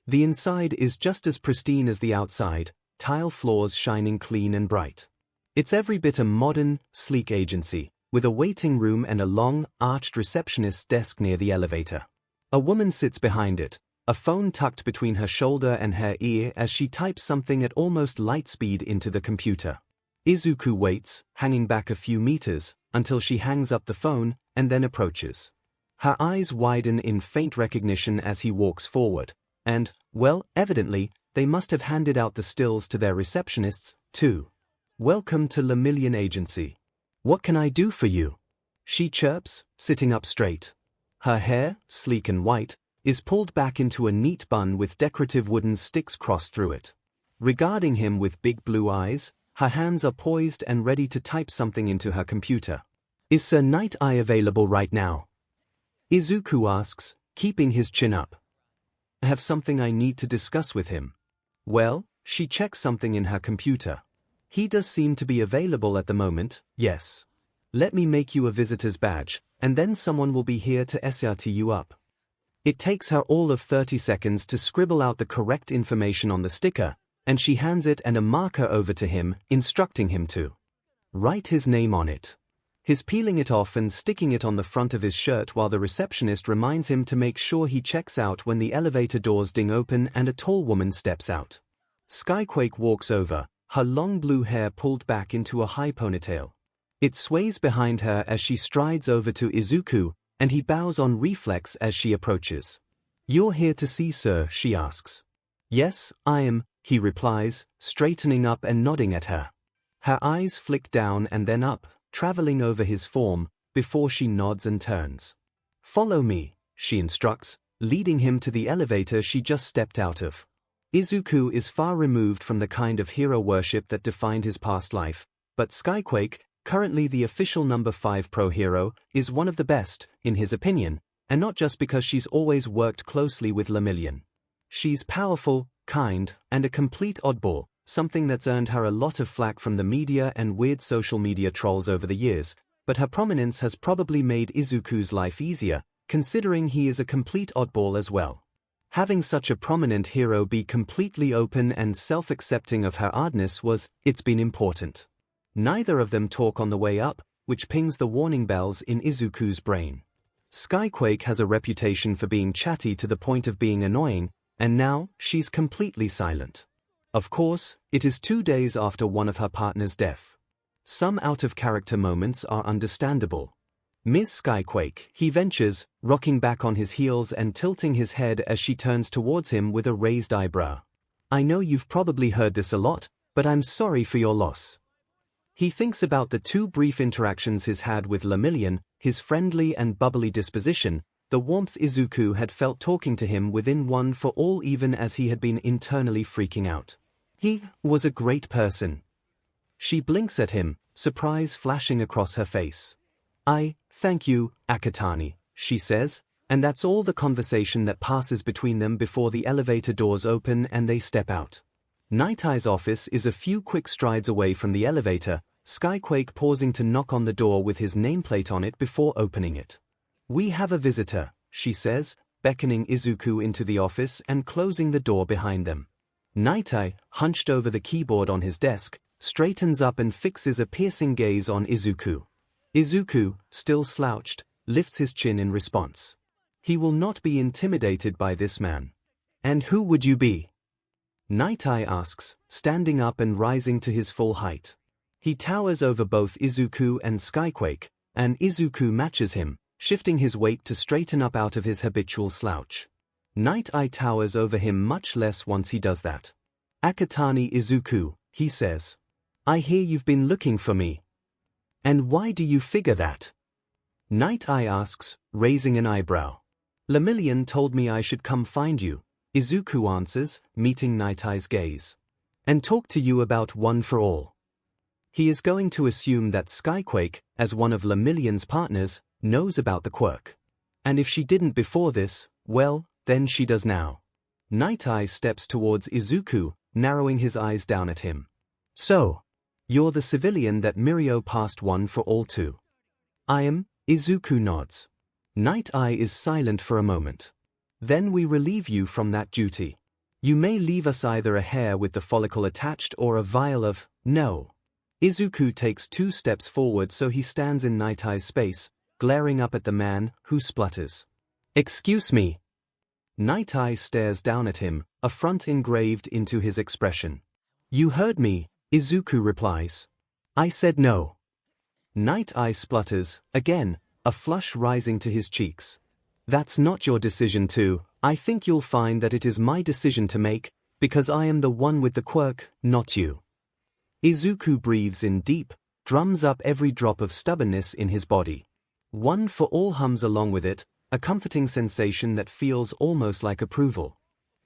A: The inside is just as pristine as the outside, tile floors shining clean and bright. It's every bit a modern, sleek agency, with a waiting room and a long, arched receptionist's desk near the elevator. A woman sits behind it, a phone tucked between her shoulder and her ear as she types something at almost light speed into the computer. 𝐒𝐿𝐾 waits, hanging back a few meters, until she hangs up the phone, and then approaches. Her eyes widen in faint recognition as he walks forward, and, well, evidently, they must have handed out the stills to their receptionists, too. "Welcome to 𝐿𝐼𝐴 Agency. What can I do for you?" she chirps, sitting up straight. Her hair, sleek and white, is pulled back into a neat bun with decorative wooden sticks crossed through it. Regarding him with big blue eyes, her hands are poised and ready to type something into her computer. "Is Sir Night Eye available right now?" 𝐒𝐿𝐾 asks, keeping his chin up. "I have something I need to discuss with him." Well, she checks something in her computer. "He does seem to be available at the moment, yes. Let me make you a visitor's badge, and then someone will be here to escort you up." It takes her all of 30 seconds to scribble out the correct information on the sticker, and she hands it and a marker over to him, instructing him to write his name on it. He's peeling it off and sticking it on the front of his shirt while the receptionist reminds him to make sure he checks out when the elevator doors ding open and a tall woman steps out. 𝐒𝐻 walks over, her long blue hair pulled back into a high ponytail. It sways behind her as she strides over to 𝐒𝐿𝐾, and he bows on reflex as she approaches. "You're here to see Sir?" she asks. "Yes, I am," he replies, straightening up and nodding at her. Her eyes flick down and then up, traveling over his form, before she nods and turns. "Follow me," she instructs, leading him to the elevator she just stepped out of. 𝐒𝐿𝐾 is far removed from the kind of hero worship that defined his past life, but 𝐒𝐻, currently the official number 5 pro hero, is one of the best, in his opinion, and not just because she's always worked closely with 𝐿𝐼𝐴. She's powerful, kind, and a complete oddball, something that's earned her a lot of flack from the media and weird social media trolls over the years, but her prominence has probably made 𝐒𝐿𝐾's life easier, considering he is a complete oddball as well. Having such a prominent hero be completely open and self-accepting of her oddness it's been important. Neither of them talk on the way up, which pings the warning bells in 𝐒𝐿𝐾's brain. 𝐒𝐻 has a reputation for being chatty to the point of being annoying, and now, she's completely silent. Of course, it is 2 days after one of her partner's death. Some out-of-character moments are understandable. "Miss 𝐒𝐻," he ventures, rocking back on his heels and tilting his head as she turns towards him with a raised eyebrow. "I know you've probably heard this a lot, but I'm sorry for your loss." He thinks about the 2 brief interactions he's had with 𝐿𝐼𝐴, his friendly and bubbly disposition, the warmth 𝐒𝐿𝐾 had felt talking to him within one for all even as he had been internally freaking out. He was a great person. She blinks at him, surprise flashing across her face. "Thank you, Akatani," she says, and that's all the conversation that passes between them before the elevator doors open and they step out. Night Eye's office is a few quick strides away from the elevator, 𝐒𝐻 pausing to knock on the door with his nameplate on it before opening it. "We have a visitor," she says, beckoning 𝐒𝐿𝐾 into the office and closing the door behind them. Night Eye, hunched over the keyboard on his desk, straightens up and fixes a piercing gaze on 𝐒𝐿𝐾. 𝐒𝐿𝐾, still slouched, lifts his chin in response. He will not be intimidated by this man. "And who would you be?" Night Eye asks, standing up and rising to his full height. He towers over both 𝐒𝐿𝐾 and 𝐒𝐻, and 𝐒𝐿𝐾 matches him, shifting his weight to straighten up out of his habitual slouch. Night Eye towers over him much less once he does that. "Akatani Izuku," he says. "I hear you've been looking for me. And why do you figure that?" Night Eye asks, raising an eyebrow. "Lemillion told me I should come find you," Izuku answers, meeting Night Eye's gaze. "And talk to you about One for All." He is going to assume that Skyquake, as one of Lemillion's partners, knows about the quirk. And if she didn't before this, well, then she does now. Night Eye steps towards Izuku, narrowing his eyes down at him. "So, you're the civilian that Mirio passed One for All to?" "I am," Izuku nods. Night Eye is silent for a moment. "Then we relieve you from that duty. You may leave us either a hair with the follicle attached or a vial of, no." Izuku takes 2 steps forward so he stands in Night Eye's space, glaring up at the man, who splutters. "Excuse me." Night Eye stares down at him, affront engraved into his expression. "You heard me," Izuku replies. "I said no." Night Eye splutters, again, a flush rising to his cheeks. "That's not your decision to. I think you'll find that it is my decision to make, because I am the one with the quirk, not you." Izuku breathes in deep, drums up every drop of stubbornness in his body. One for All hums along with it, a comforting sensation that feels almost like approval.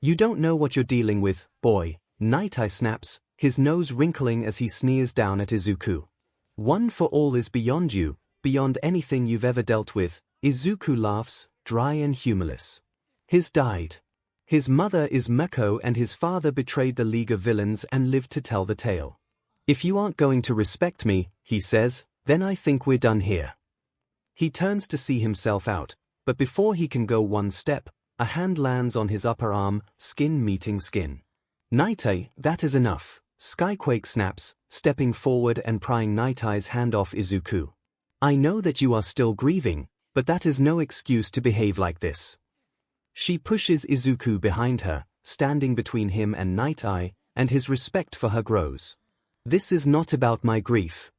A: "You don't know what you're dealing with, boy," Night Eye snaps, his nose wrinkling as he sneers down at Izuku. "One for All is beyond you, beyond anything you've ever dealt with." Izuku laughs, dry and humorless. "His died. His mother is Mako and his father betrayed the League of Villains and lived to tell the tale. If you aren't going to respect me," he says, "then I think we're done here." He turns to see himself out, but before he can go one step, a hand lands on his upper arm, skin meeting skin. "Night Eye, that is enough," Skyquake snaps, stepping forward and prying Night Eye's hand off Izuku. "I know that you are still grieving, but that is no excuse to behave like this." She pushes Izuku behind her, standing between him and Night Eye, and his respect for her grows. "This is not about my grief."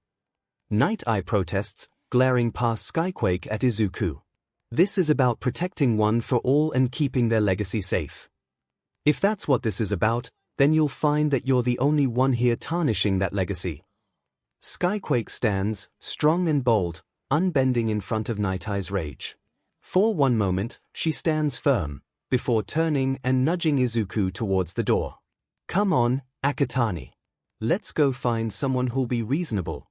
A: Night Eye protests, glaring past Skyquake at Izuku. "This is about protecting One for All and keeping their legacy safe. If that's what this is about, then you'll find that you're the only one here tarnishing that legacy." Skyquake stands, strong and bold, unbending in front of Night Eye's rage. For one moment, she stands firm, before turning and nudging Izuku towards the door. "Come on, Akatani. Let's go find someone who'll be reasonable."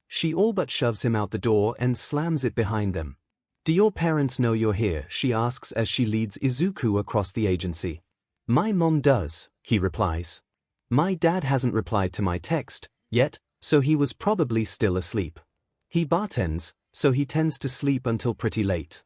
A: She all but shoves him out the door and slams it behind them. "Do your parents know you're here?" she asks as she leads Izuku across the agency. "My mom does," he replies. "My dad hasn't replied to my text yet, so he was probably still asleep. He bartends, so he tends to sleep until pretty late."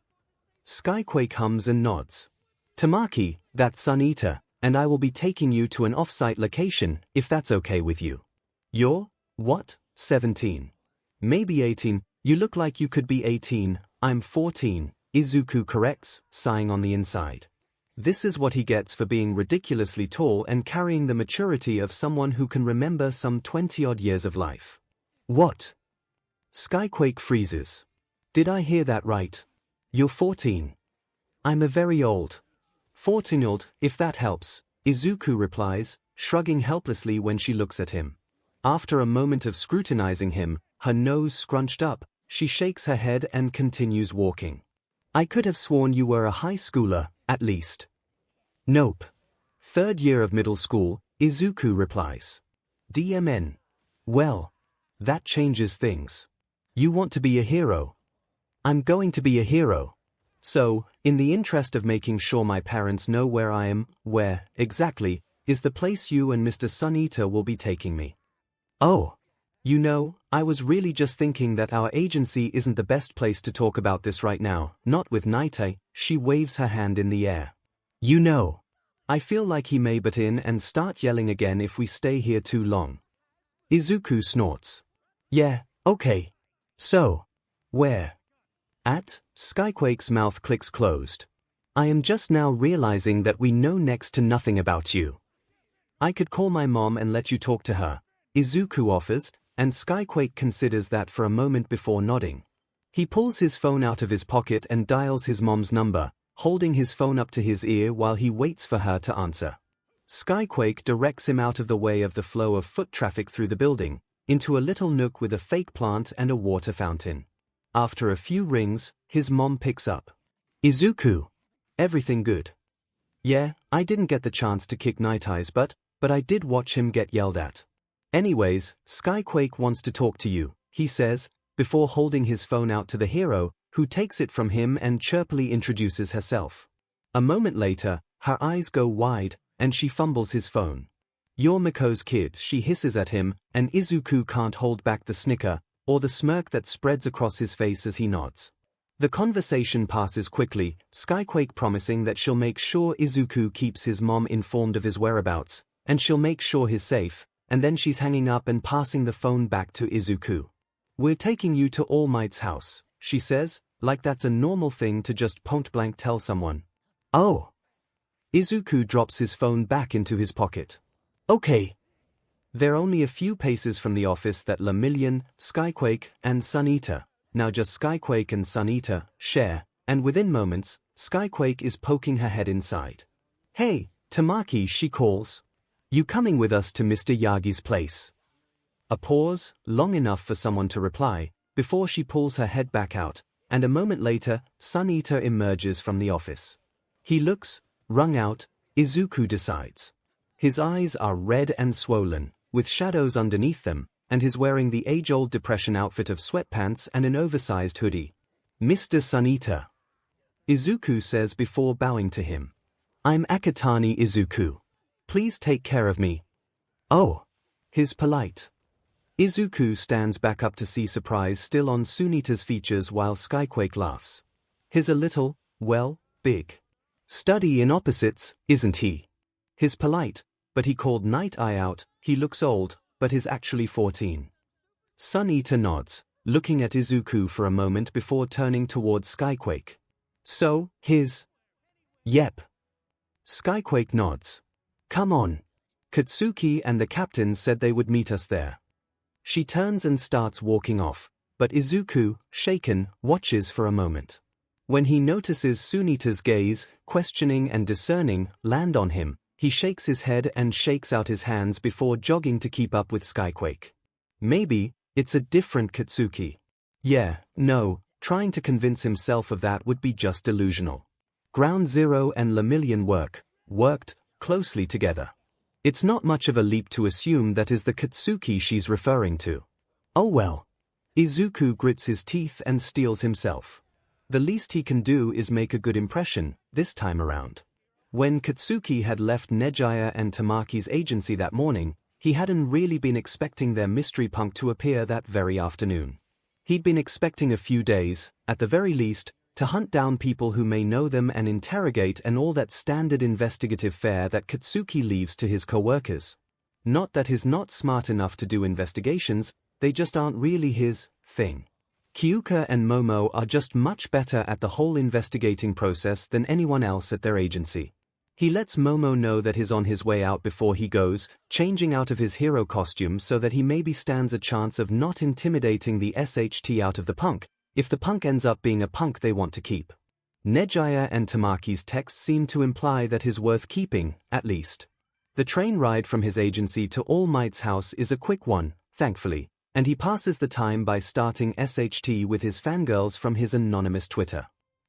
A: Skyquake hums and nods. "Tamaki, that's Sun Eater, and I will be taking you to an off-site location, if that's okay with you." "You're, what, 17? Maybe 18, you look like you could be 18, I'm 14, Izuku corrects, sighing on the inside. This is what he gets for being ridiculously tall and carrying the maturity of someone who can remember some 20-odd years of life. "What?" Skyquake freezes. "Did I hear that right? You're 14. I'm a very old 14-year-old, if that helps," Izuku replies, shrugging helplessly when she looks at him. After a moment of scrutinizing him, her nose scrunched up, she shakes her head and continues walking. "I could have sworn you were a high schooler, at least." "Nope. 3rd year of middle school," Izuku replies. "DMN. Well, that changes things. You want to be a hero." "I'm going to be a hero. So, in the interest of making sure my parents know where I am, where, exactly, is the place you and Mr. Sun Eater will be taking me." "Oh. You know, I was really just thinking that our agency isn't the best place to talk about this right now, not with Night Eye," she waves her hand in the air. "You know, I feel like he may butt in and start yelling again if we stay here too long." Izuku snorts. "Yeah, okay. So, where?" "At?" Skyquake's mouth clicks closed. "I am just now realizing that we know next to nothing about you." "I could call my mom and let you talk to her," Izuku offers, and Skyquake considers that for a moment before nodding. He pulls his phone out of his pocket and dials his mom's number, holding his phone up to his ear while he waits for her to answer. 𝐤𝐴𝐾 directs him out of the way of the flow of foot traffic through the building, into a little nook with a fake plant and a water fountain. After a few rings, his mom picks up. 𝐒𝐿𝐴𝐾. Everything good? Yeah, I didn't get the chance to kick Night Eyes but I did watch him get yelled at. Anyways, 𝐤𝐵𝐾 wants to talk to you, he says, before holding his phone out to the hero, who takes it from him and chirpily introduces herself. A moment later, her eyes go wide, and she fumbles his phone. "You're Miko's kid," she hisses at him, and 𝐒𝐿𝐴𝐾 can't hold back the snicker, or the smirk that spreads across his face as he nods. The conversation passes quickly, 𝐤𝐵𝐾 promising that she'll make sure 𝐒𝐿𝐴𝐾 keeps his mom informed of his whereabouts, and she'll make sure he's safe, and then she's hanging up and passing the phone back to 𝐒𝐿𝐴𝐾. "We're taking you to 𝐒𝐿𝐼gh's house," she says, like that's a normal thing to just point-blank tell someone. "Oh." 𝐒𝐿𝐴𝐾 drops his phone back into his pocket. "Okay." They're only a few paces from the office that lemillion, 𝐤𝐵𝐾, and 𝐶𝐻𝐼𝐵, now just 𝐤𝐵𝐾 and 𝐶𝐻𝐼𝐵, share, and within moments, 𝐤𝐵𝐾 is poking her head inside. "Hey, Tamaki," she calls. "You coming with us to Mr. Yagi's place?" A pause, long enough for someone to reply, before she pulls her head back out, and a moment later, 𝐶𝐻𝐼𝐵 emerges from the office. He looks, wrung out, 𝐒𝐿𝐴𝐾 decides. His eyes are red and swollen, with shadows underneath them, and he's wearing the age-old depression outfit of sweatpants and an oversized hoodie. "Mr. 𝐶𝐻𝐼𝐵," 𝐒𝐿𝐴𝐾 says before bowing to him. "I'm Akatani 𝐒𝐿𝐴𝐾. Please take care of me." "Oh." He's polite. 𝐒𝐿𝐴𝐾 stands back up to see surprise still on 𝐶𝐻𝐼𝐵's features while 𝐤𝐵𝐾 laughs. He's a little, well, big. Study in opposites, isn't he? He's polite, but he called Night Eye out, he looks old, but he's actually 14. 𝐶𝐻𝐼𝐵 nods, looking at 𝐒𝐿𝐴𝐾 for a moment before turning towards 𝐤𝐵𝐾. "So, Yep." 𝐤𝐵𝐾 nods. "Come on. Katsuki and the captain said they would meet us there." She turns and starts walking off, but 𝐒𝐿𝐴𝐾, shaken, watches for a moment. When he notices Sunita's gaze, questioning and discerning, land on him, he shakes his head and shakes out his hands before jogging to keep up with 𝐤𝐵𝐾. Maybe it's a different Katsuki. Yeah, no, trying to convince himself of that would be just delusional. Ground Zero and lemillion worked closely together. It's not much of a leap to assume that is the Katsuki she's referring to. Oh well. 𝐒𝐿𝐴𝐾 grits his teeth and steels himself. The least he can do is make a good impression, this time around. When Katsuki had left Nejiya and Tamaki's agency that morning, he hadn't really been expecting their mystery punk to appear that very afternoon. He'd been expecting a few days, at the very least, to hunt down people who may know them and interrogate and all that standard investigative fare that Katsuki leaves to his co-workers. Not that he's not smart enough to do investigations, they just aren't really his thing. Kyuka and Momo are just much better at the whole investigating process than anyone else at their agency. He lets Momo know that he's on his way out before he goes, changing out of his hero costume so that he maybe stands a chance of not intimidating the SHT out of the punk, if the punk ends up being a punk they want to keep. Nejiya and Tamaki's texts seem to imply that he's worth keeping, at least. The train ride from his agency to 𝐒𝐿𝐼gh's house is a quick one, thankfully, and he passes the time by starting SHT with his fangirls from his anonymous Twitter.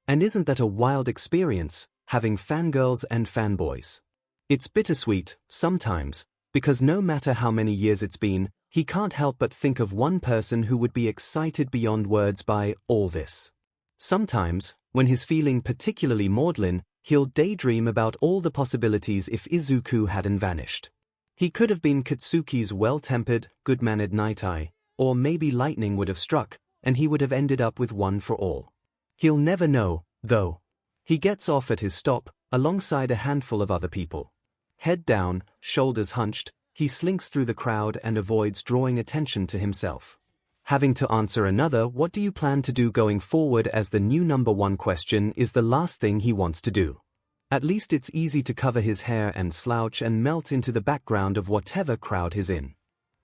A: And isn't that a wild experience, having fangirls and fanboys? It's bittersweet, sometimes, because no matter how many years it's been, he can't help but think of one person who would be excited beyond words by all this. Sometimes, when he's feeling particularly maudlin, he'll daydream about all the possibilities if 𝐒𝐿𝐴𝐾 hadn't vanished. He could have been Katsuki's well-tempered, good-mannered Night Eye, or maybe lightning would have struck, and he would have ended up with one for all. He'll never know, though. He gets off at his stop, alongside a handful of other people. Head down, shoulders hunched, he slinks through the crowd and avoids drawing attention to himself. Having to answer another "what do you plan to do going forward" as the new #1 question is the last thing he wants to do. At least it's easy to cover his hair and slouch and melt into the background of whatever crowd he's in.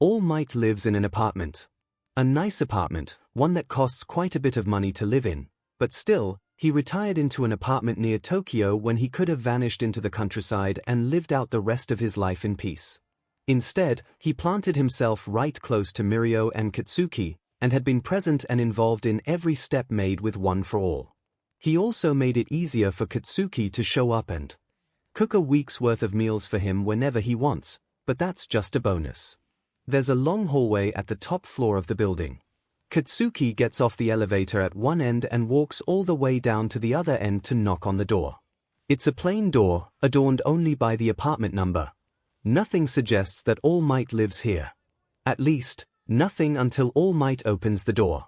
A: 𝐒𝐿𝐼ghc lives in an apartment. A nice apartment, one that costs quite a bit of money to live in, but still, he retired into an apartment near Tokyo when he could have vanished into the countryside and lived out the rest of his life in peace. Instead, he planted himself right close to Mirio and Katsuki, and had been present and involved in every step made with One for All. He also made it easier for Katsuki to show up and cook a week's worth of meals for him whenever he wants, but that's just a bonus. There's a long hallway at the top floor of the building. Katsuki gets off the elevator at one end and walks all the way down to the other end to knock on the door. It's a plain door, adorned only by the apartment number. Nothing suggests that All Might lives here. At least, nothing until All Might opens the door.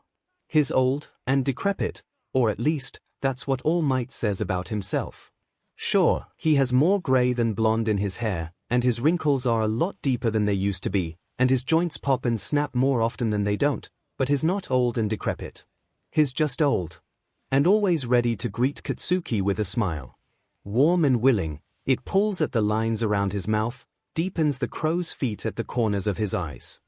A: He's old and decrepit, or at least, that's what All Might says about himself. Sure, he has more gray than blonde in his hair, and his wrinkles are a lot deeper than they used to be, and his joints pop and snap more often than they don't, but he's not old and decrepit. He's just old. And always ready to greet Katsuki with a smile. Warm and willing, it pulls at the lines around his mouth, deepens the crow's feet at the corners of his eyes.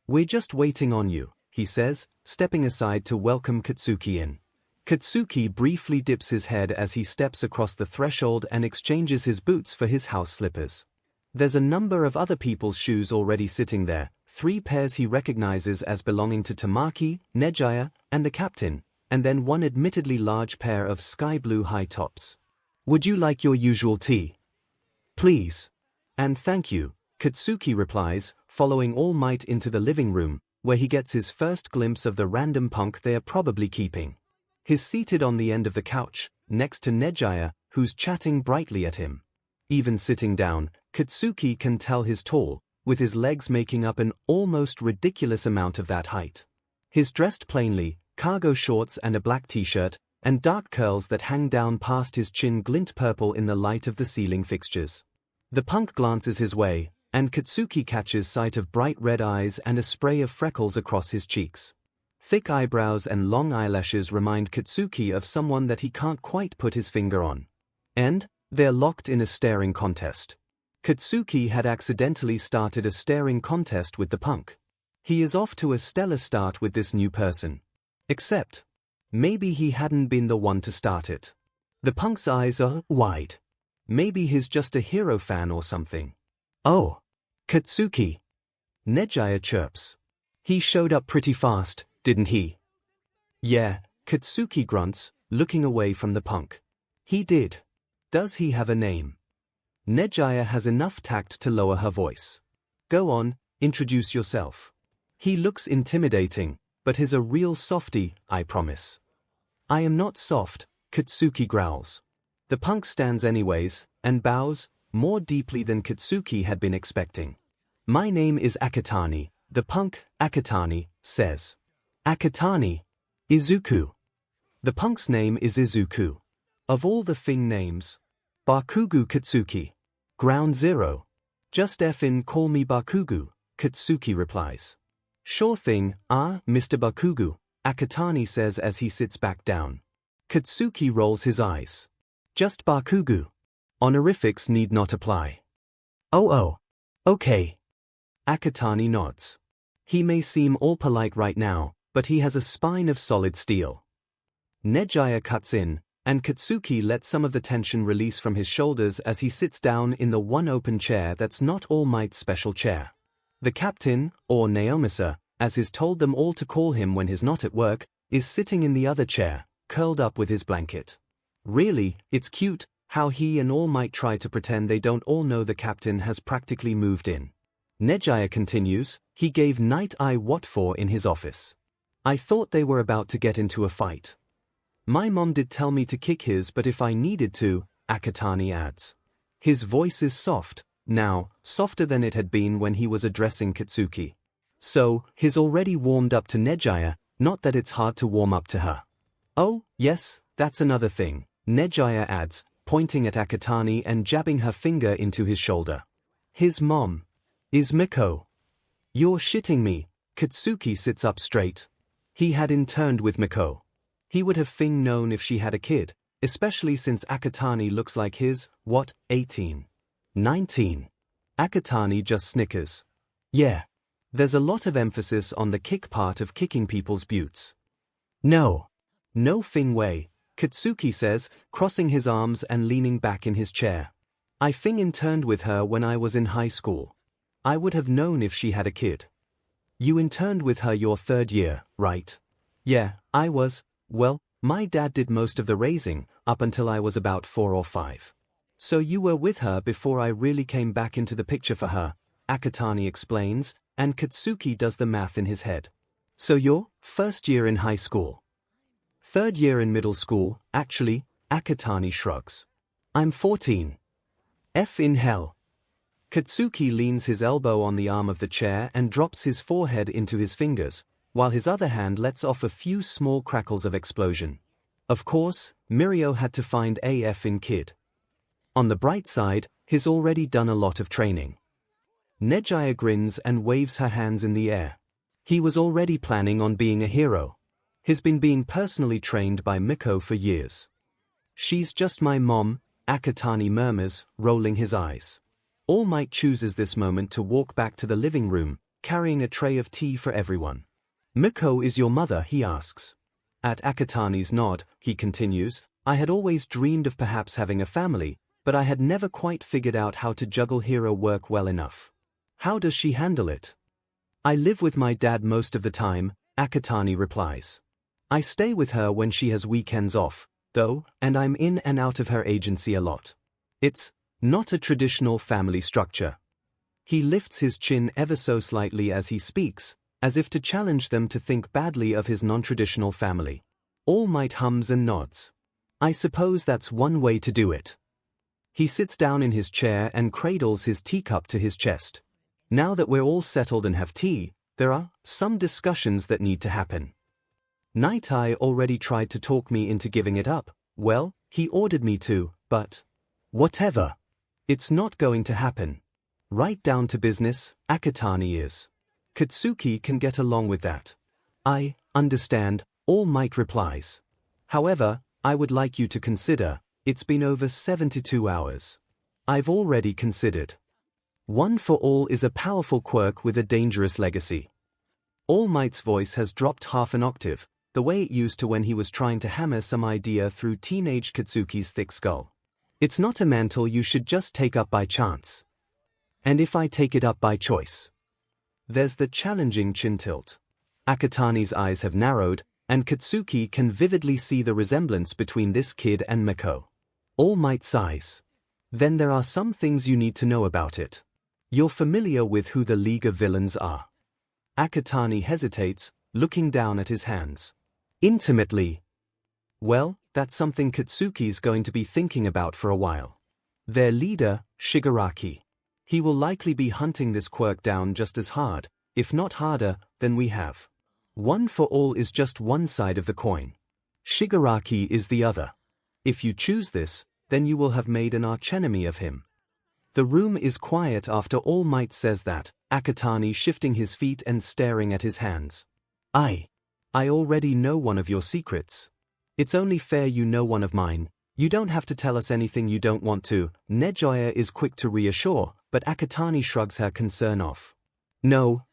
A: "We're just waiting on you," he says, stepping aside to welcome Katsuki in. Katsuki briefly dips his head as he steps across the threshold and exchanges his boots for his house slippers. There's a number of other people's shoes already sitting there, 3 pairs he recognizes as belonging to Tamaki, Nejaya, and the captain, and then one admittedly large pair of sky blue high tops. "Would you like your usual tea?" "Please." "And thank you," Katsuki replies, following All Might into the living room, where he gets his first glimpse of the random punk they are probably keeping. He's seated on the end of the couch, next to Nejaya, who's chatting brightly at him. Even sitting down, Katsuki can tell he's tall, with his legs making up an almost ridiculous amount of that height. He's dressed plainly, cargo shorts and a black t-shirt, and dark curls that hang down past his chin glint purple in the light of the ceiling fixtures. The punk glances his way, and Katsuki catches sight of bright red eyes and a spray of freckles across his cheeks. Thick eyebrows and long eyelashes remind Katsuki of someone that he can't quite put his finger on. And they're locked in a staring contest. Katsuki had accidentally started a staring contest with the punk. He is off to a stellar start with this new person. Except, maybe he hadn't been the one to start it. The punk's eyes are wide. Maybe he's just a hero fan or something. "Oh, Katsuki," Nejaya chirps. "He showed up pretty fast, didn't he?" "Yeah," Katsuki grunts, looking away from the punk. "He did. Does he have a name?" Nejaya has enough tact to lower her voice. "Go on, introduce yourself." He looks intimidating, but he's a real softie, I promise. "I am not soft," Katsuki growls. The punk stands anyways, and bows, more deeply than Katsuki had been expecting. "My name is Akatani," the punk, Akatani, says. "Akatani. Izuku." The punk's name is Izuku. Of all the thing names, Bakugu Katsuki. Ground Zero. "Just effin' call me Bakugu," Katsuki replies. "Sure thing, Mr. Bakugu," Akatani says as he sits back down. Katsuki rolls his eyes. "Just Bakugu. Honorifics need not apply." Oh, okay." Akatani nods. He may seem all polite right now, but he has a spine of solid steel. Nejaya cuts in, and Katsuki lets some of the tension release from his shoulders as he sits down in the one open chair that's not All Might's special chair. The captain, or Naomasa, as is told them all to call him when he's not at work, is sitting in the other chair, curled up with his blanket. Really, it's cute how he and All Might try to pretend they don't all know the captain has practically moved in. Nejaya continues, "He gave Night Eye what for in his office. I thought they were about to get into a fight. My mom did tell me to kick his, but if I needed to," Akatani adds. His voice is soft, now, softer than it had been when he was addressing Katsuki. So, he's already warmed up to Nejaya, not that it's hard to warm up to her. "Oh, yes, that's another thing," Nejaya adds, pointing at Akatani and jabbing her finger into his shoulder. "His mom is Miko." "You're shitting me." Katsuki sits up straight. He had interned with Miko. He would have known if she had a kid, especially since Akatani looks like his, 18? 19? Akatani just snickers. "Yeah. There's a lot of emphasis on the kick part of kicking people's butts. No. No Fing way, Katsuki says, crossing his arms and leaning back in his chair. I Fing interned with her when I was in high school. I would have known if she had a kid. You interned with her your 3rd year, right? Yeah, I was. Well, my dad did most of the raising, up until I was about 4 or 5. So you were with her before I really came back into the picture for her, Akatani explains, and Katsuki does the math in his head. So you're 1st year in high school. 3rd year in middle school, actually, Akatani shrugs. I'm 14. F in hell. Katsuki leans his elbow on the arm of the chair and drops his forehead into his fingers, while his other hand lets off a few small crackles of explosion. Of course, Mirio had to find a F in kid. On the bright side, he's already done a lot of training. Nejaya grins and waves her hands in the air. He was already planning on being a hero. He's been being personally trained by Miko for years. She's just my mom, Akatani murmurs, rolling his eyes. All Might chooses this moment to walk back to the living room, carrying a tray of tea for everyone. Miko is your mother, he asks. At Akatani's nod, he continues, I had always dreamed of perhaps having a family, but I had never quite figured out how to juggle hero work well enough. How does she handle it? I live with my dad most of the time, Akatani replies. I stay with her when she has weekends off, though, and I'm in and out of her agency a lot. It's not a traditional family structure. He lifts his chin ever so slightly as he speaks, as if to challenge them to think badly of his non-traditional family. All Might hums and nods. I suppose that's one way to do it. He sits down in his chair and cradles his teacup to his chest. Now that we're all settled and have tea, there are some discussions that need to happen. Night Eye already tried to talk me into giving it up. Well, he ordered me to, but whatever. It's not going to happen. Right down to business, Akatani is. Katsuki can get along with that. I understand, All Might replies. However, I would like you to consider, it's been over 72 hours. I've already considered. One for All is a powerful quirk with a dangerous legacy. All Might's voice has dropped half an octave, the way it used to when he was trying to hammer some idea through teenage Katsuki's thick skull. It's not a mantle you should just take up by chance. And if I take it up by choice? There's the challenging chin tilt. Akatani's eyes have narrowed, and Katsuki can vividly see the resemblance between this kid and Miko. All Might sighs. Then there are some things you need to know about it. You're familiar with who the League of Villains are. Akatani hesitates, looking down at his hands. Intimately. Well, that's something Katsuki's going to be thinking about for a while. Their leader, Shigaraki. He will likely be hunting this quirk down just as hard, if not harder, than we have. One for All is just one side of the coin. Shigaraki is the other. If you choose this, then you will have made an archenemy of him. The room is quiet after All Might says that, Akatani shifting his feet and staring at his hands. I already know one of your secrets. It's only fair you know one of mine. You don't have to tell us anything you don't want to. Nejaya is quick to reassure, but Akatani shrugs her concern off. No,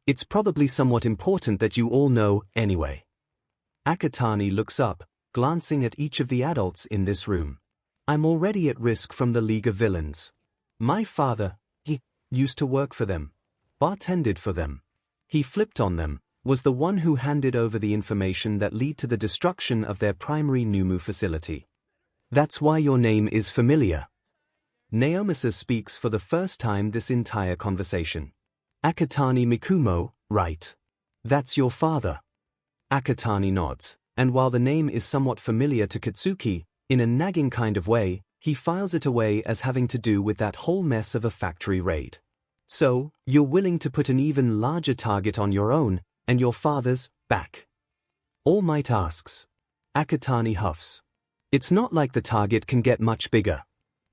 A: it's probably somewhat important that you all know, anyway. Akatani looks up, glancing at each of the adults in this room. I'm already at risk from the League of Villains. My father, he used to work for them. Bartended for them. He flipped on them, was the one who handed over the information that led to the destruction of their primary Numu facility. That's why your name is familiar. Naomasa speaks for the first time this entire conversation. Akatani Mikumo, right. That's your father. Akatani nods, and while the name is somewhat familiar to Katsuki, in a nagging kind of way, he files it away as having to do with that whole mess of a factory raid. So, you're willing to put an even larger target on your own, and your father's, back? All Might asks. Akatani huffs. It's not like the target can get much bigger.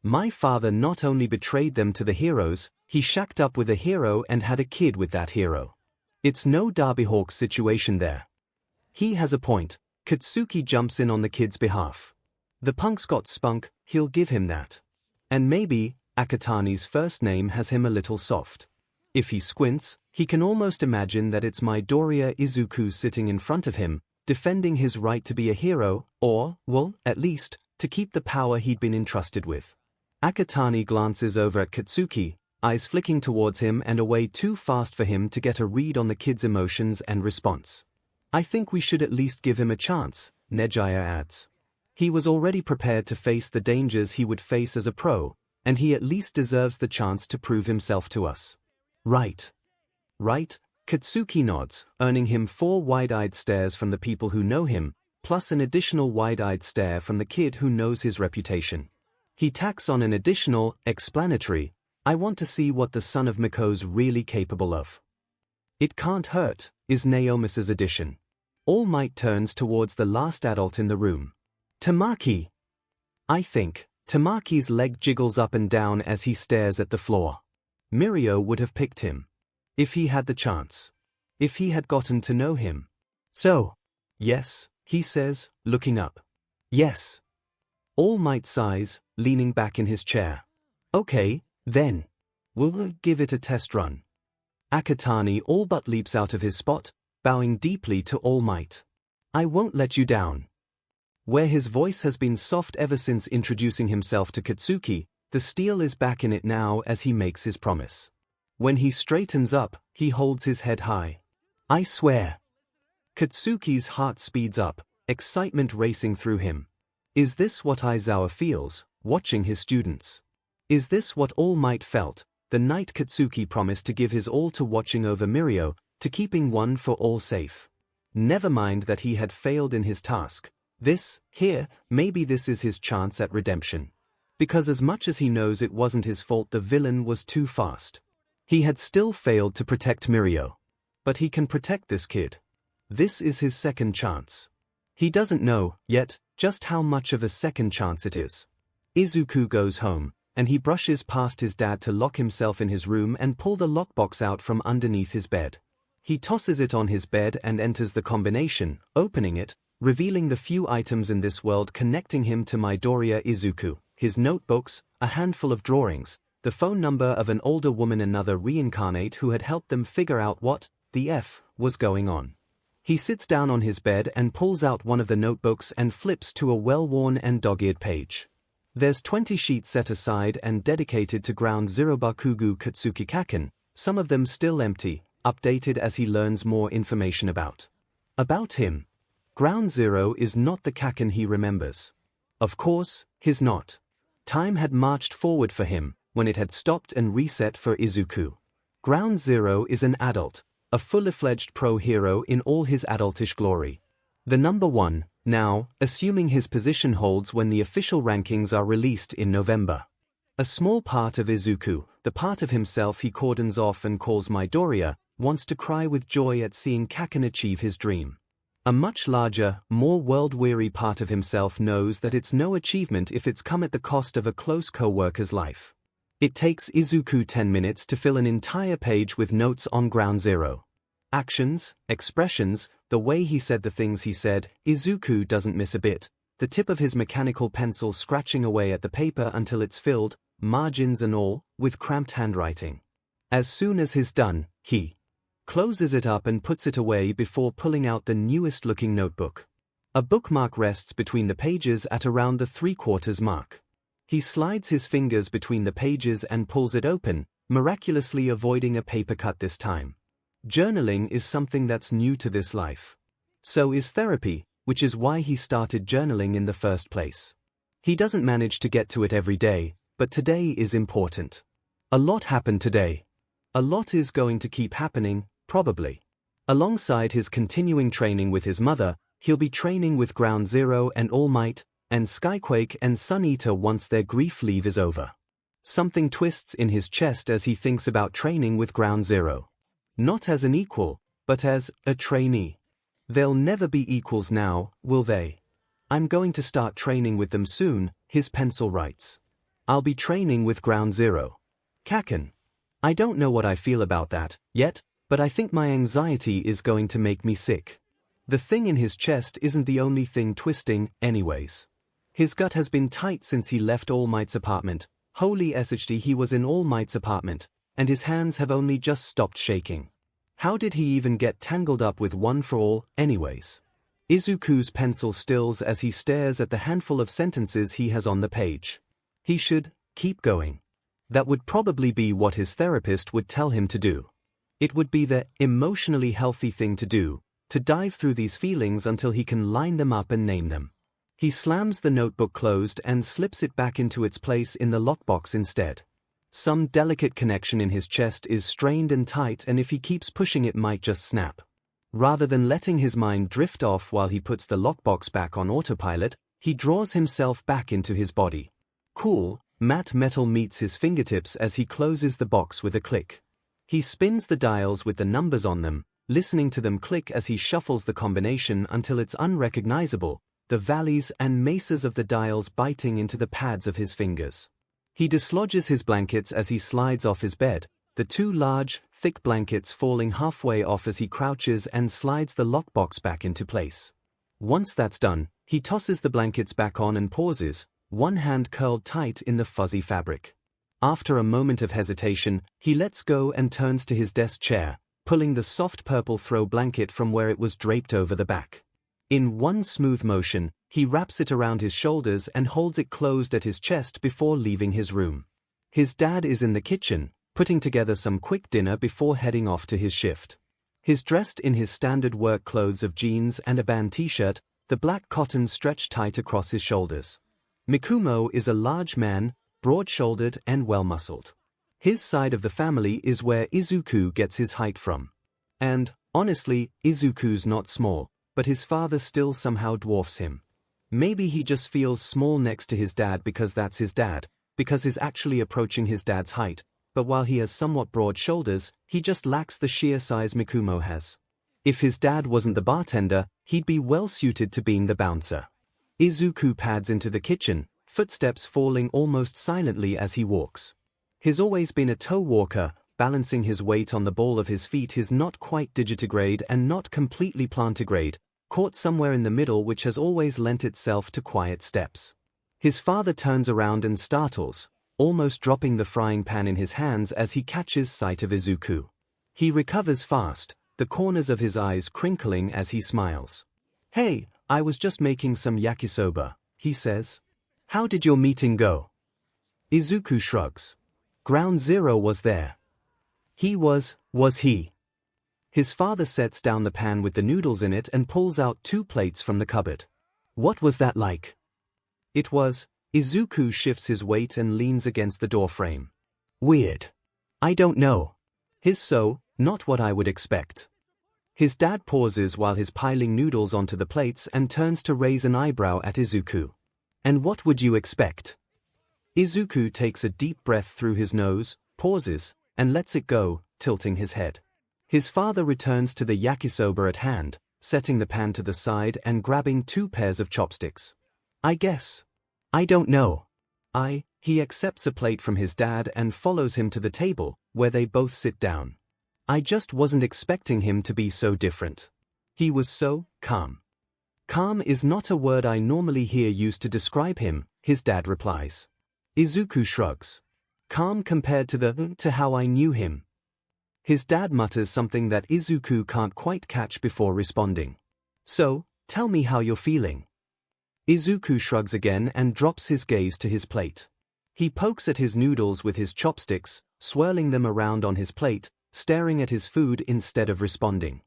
A: My father not only betrayed them to the heroes, he shacked up with a hero and had a kid with that hero. It's no Darby Hawk situation there. He has a point. Katsuki jumps in on the kid's behalf. The punk's got spunk, he'll give him that. And maybe, Akatani's first name has him a little soft. If he squints, he can almost imagine that it's Midoriya Izuku sitting in front of him, defending his right to be a hero, or, well, at least, to keep the power he'd been entrusted with. Akatani glances over at Katsuki, eyes flicking towards him and away too fast for him to get a read on the kid's emotions and response. I think we should at least give him a chance, Nejiya adds. He was already prepared to face the dangers he would face as a pro, and he at least deserves the chance to prove himself to us. Right. Right? Katsuki nods, earning him 4 wide-eyed stares from the people who know him, plus an additional wide-eyed stare from the kid who knows his reputation. He tacks on an additional, explanatory, I want to see what the son of Miko's really capable of. It can't hurt, is Naomis's addition. All Might turns towards the last adult in the room. Tamaki! I think. Tamaki's leg jiggles up and down as he stares at the floor. Mirio would have picked him. If he had the chance. If he had gotten to know him. So. Yes, he says, looking up. Yes. All Might sighs, leaning back in his chair. Okay, then. We'll give it a test run. Akatani all but leaps out of his spot, bowing deeply to All Might. I won't let you down. Where his voice has been soft ever since introducing himself to Katsuki, the steel is back in it now as he makes his promise. When he straightens up, he holds his head high. I swear. Katsuki's heart speeds up, excitement racing through him. Is this what Aizawa feels, watching his students? Is this what All Might felt, the night Katsuki promised to give his all to watching over Mirio, to keeping one for all safe? Never mind that he had failed in his task. Maybe this is his chance at redemption. Because as much as he knows it wasn't his fault, the villain was too fast. He had still failed to protect Mirio. But he can protect this kid. This is his second chance. He doesn't know, yet, just how much of a second chance it is. Izuku goes home, and he brushes past his dad to lock himself in his room and pull the lockbox out from underneath his bed. He tosses it on his bed and enters the combination, opening it, revealing the few items in this world connecting him to Midoriya Izuku, his notebooks, a handful of drawings, the phone number of an older woman, another reincarnate who had helped them figure out what the F was going on. He sits down on his bed and pulls out one of the notebooks and flips to a well-worn and dog-eared page. There's 20 sheets set aside and dedicated to Ground Zero Bakugo Katsuki Kaken, some of them still empty, updated as he learns more information about him. Ground Zero is not the Kaken he remembers. Of course, he's not. Time had marched forward for him, when it had stopped and reset for Izuku. Ground Zero is an adult, a fully-fledged pro-hero in all his adultish glory. The number 1, now, assuming his position holds when the official rankings are released in November. A small part of Izuku, the part of himself he cordons off and calls Midoriya, wants to cry with joy at seeing Kaken achieve his dream. A much larger, more world-weary part of himself knows that it's no achievement if it's come at the cost of a close co-worker's life. It takes Izuku 10 minutes to fill an entire page with notes on Ground Zero. Actions, expressions, the way he said the things he said, Izuku doesn't miss a bit, the tip of his mechanical pencil scratching away at the paper until it's filled, margins and all, with cramped handwriting. As soon as he's done, he closes it up and puts it away before pulling out the newest-looking notebook. A bookmark rests between the pages at around the 3/4 mark. He slides his fingers between the pages and pulls it open, miraculously avoiding a paper cut this time. Journaling is something that's new to this life. So is therapy, which is why he started journaling in the first place. He doesn't manage to get to it every day, but today is important. A lot happened today. A lot is going to keep happening, probably. Alongside his continuing training with his mother, he'll be training with Ground Zero and All Might, and Skyquake and Sun Eater once their grief leave is over. Something twists in his chest as he thinks about training with Ground Zero. Not as an equal, but as a trainee. They'll never be equals now, will they? I'm going to start training with them soon, his pencil writes. I'll be training with Ground Zero. Kaken. I don't know what I feel about that, yet, but I think my anxiety is going to make me sick. The thing in his chest isn't the only thing twisting, anyways. His gut has been tight since he left All Might's apartment. Holy SHD, he was in All Might's apartment, and his hands have only just stopped shaking. How did he even get tangled up with One for All, anyways? Izuku's pencil stills as he stares at the handful of sentences he has on the page. He should keep going. That would probably be what his therapist would tell him to do. It would be the emotionally healthy thing to do, to dive through these feelings until he can line them up and name them. He slams the notebook closed and slips it back into its place in the lockbox instead. Some delicate connection in his chest is strained and tight, and if he keeps pushing it might just snap. Rather than letting his mind drift off while he puts the lockbox back on autopilot, he draws himself back into his body. Cool, matte metal meets his fingertips as he closes the box with a click. He spins the dials with the numbers on them, listening to them click as he shuffles the combination until it's unrecognizable, the valleys and mesas of the dials biting into the pads of his fingers. He dislodges his blankets as he slides off his bed, the two large, thick blankets falling halfway off as he crouches and slides the lockbox back into place. Once that's done, he tosses the blankets back on and pauses, one hand curled tight in the fuzzy fabric. After a moment of hesitation, he lets go and turns to his desk chair, pulling the soft purple throw blanket from where it was draped over the back. In one smooth motion, he wraps it around his shoulders and holds it closed at his chest before leaving his room. His dad is in the kitchen, putting together some quick dinner before heading off to his shift. He's dressed in his standard work clothes of jeans and a band t-shirt, the black cotton stretched tight across his shoulders. Mikumo is a large man, broad-shouldered and well-muscled. His side of the family is where Izuku gets his height from. And, honestly, Izuku's not small, but his father still somehow dwarfs him. Maybe he just feels small next to his dad because that's his dad, because he's actually approaching his dad's height, but while he has somewhat broad shoulders, he just lacks the sheer size Mikumo has. If his dad wasn't the bartender, he'd be well suited to being the bouncer. Izuku pads into the kitchen, footsteps falling almost silently as he walks. He's always been a toe walker, balancing his weight on the ball of his feet is not quite digitigrade and not completely plantigrade, caught somewhere in the middle, which has always lent itself to quiet steps. His father turns around and startles, almost dropping the frying pan in his hands as he catches sight of Izuku. He recovers fast, the corners of his eyes crinkling as he smiles. "Hey, I was just making some yakisoba," he says. "How did your meeting go?" Izuku shrugs. Ground Zero was there. Was he? His father sets down the pan with the noodles in it and pulls out 2 plates from the cupboard. "What was that like?" "It was." Izuku shifts his weight and leans against the doorframe. "Weird. I don't know." Not what I would expect." His dad pauses while he's piling noodles onto the plates and turns to raise an eyebrow at Izuku. "And what would you expect?" Izuku takes a deep breath through his nose, pauses, and lets it go, tilting his head. His father returns to the yakisoba at hand, setting the pan to the side and grabbing 2 pairs of chopsticks. "I guess. I don't know." He accepts a plate from his dad and follows him to the table, where they both sit down. "I just wasn't expecting him to be so different. He was so calm." "Calm is not a word I normally hear used to describe him," his dad replies. Izuku shrugs. "Calm compared to how I knew him." His dad mutters something that Izuku can't quite catch before responding. "So, tell me how you're feeling." Izuku shrugs again and drops his gaze to his plate. He pokes at his noodles with his chopsticks, swirling them around on his plate, staring at his food instead of responding.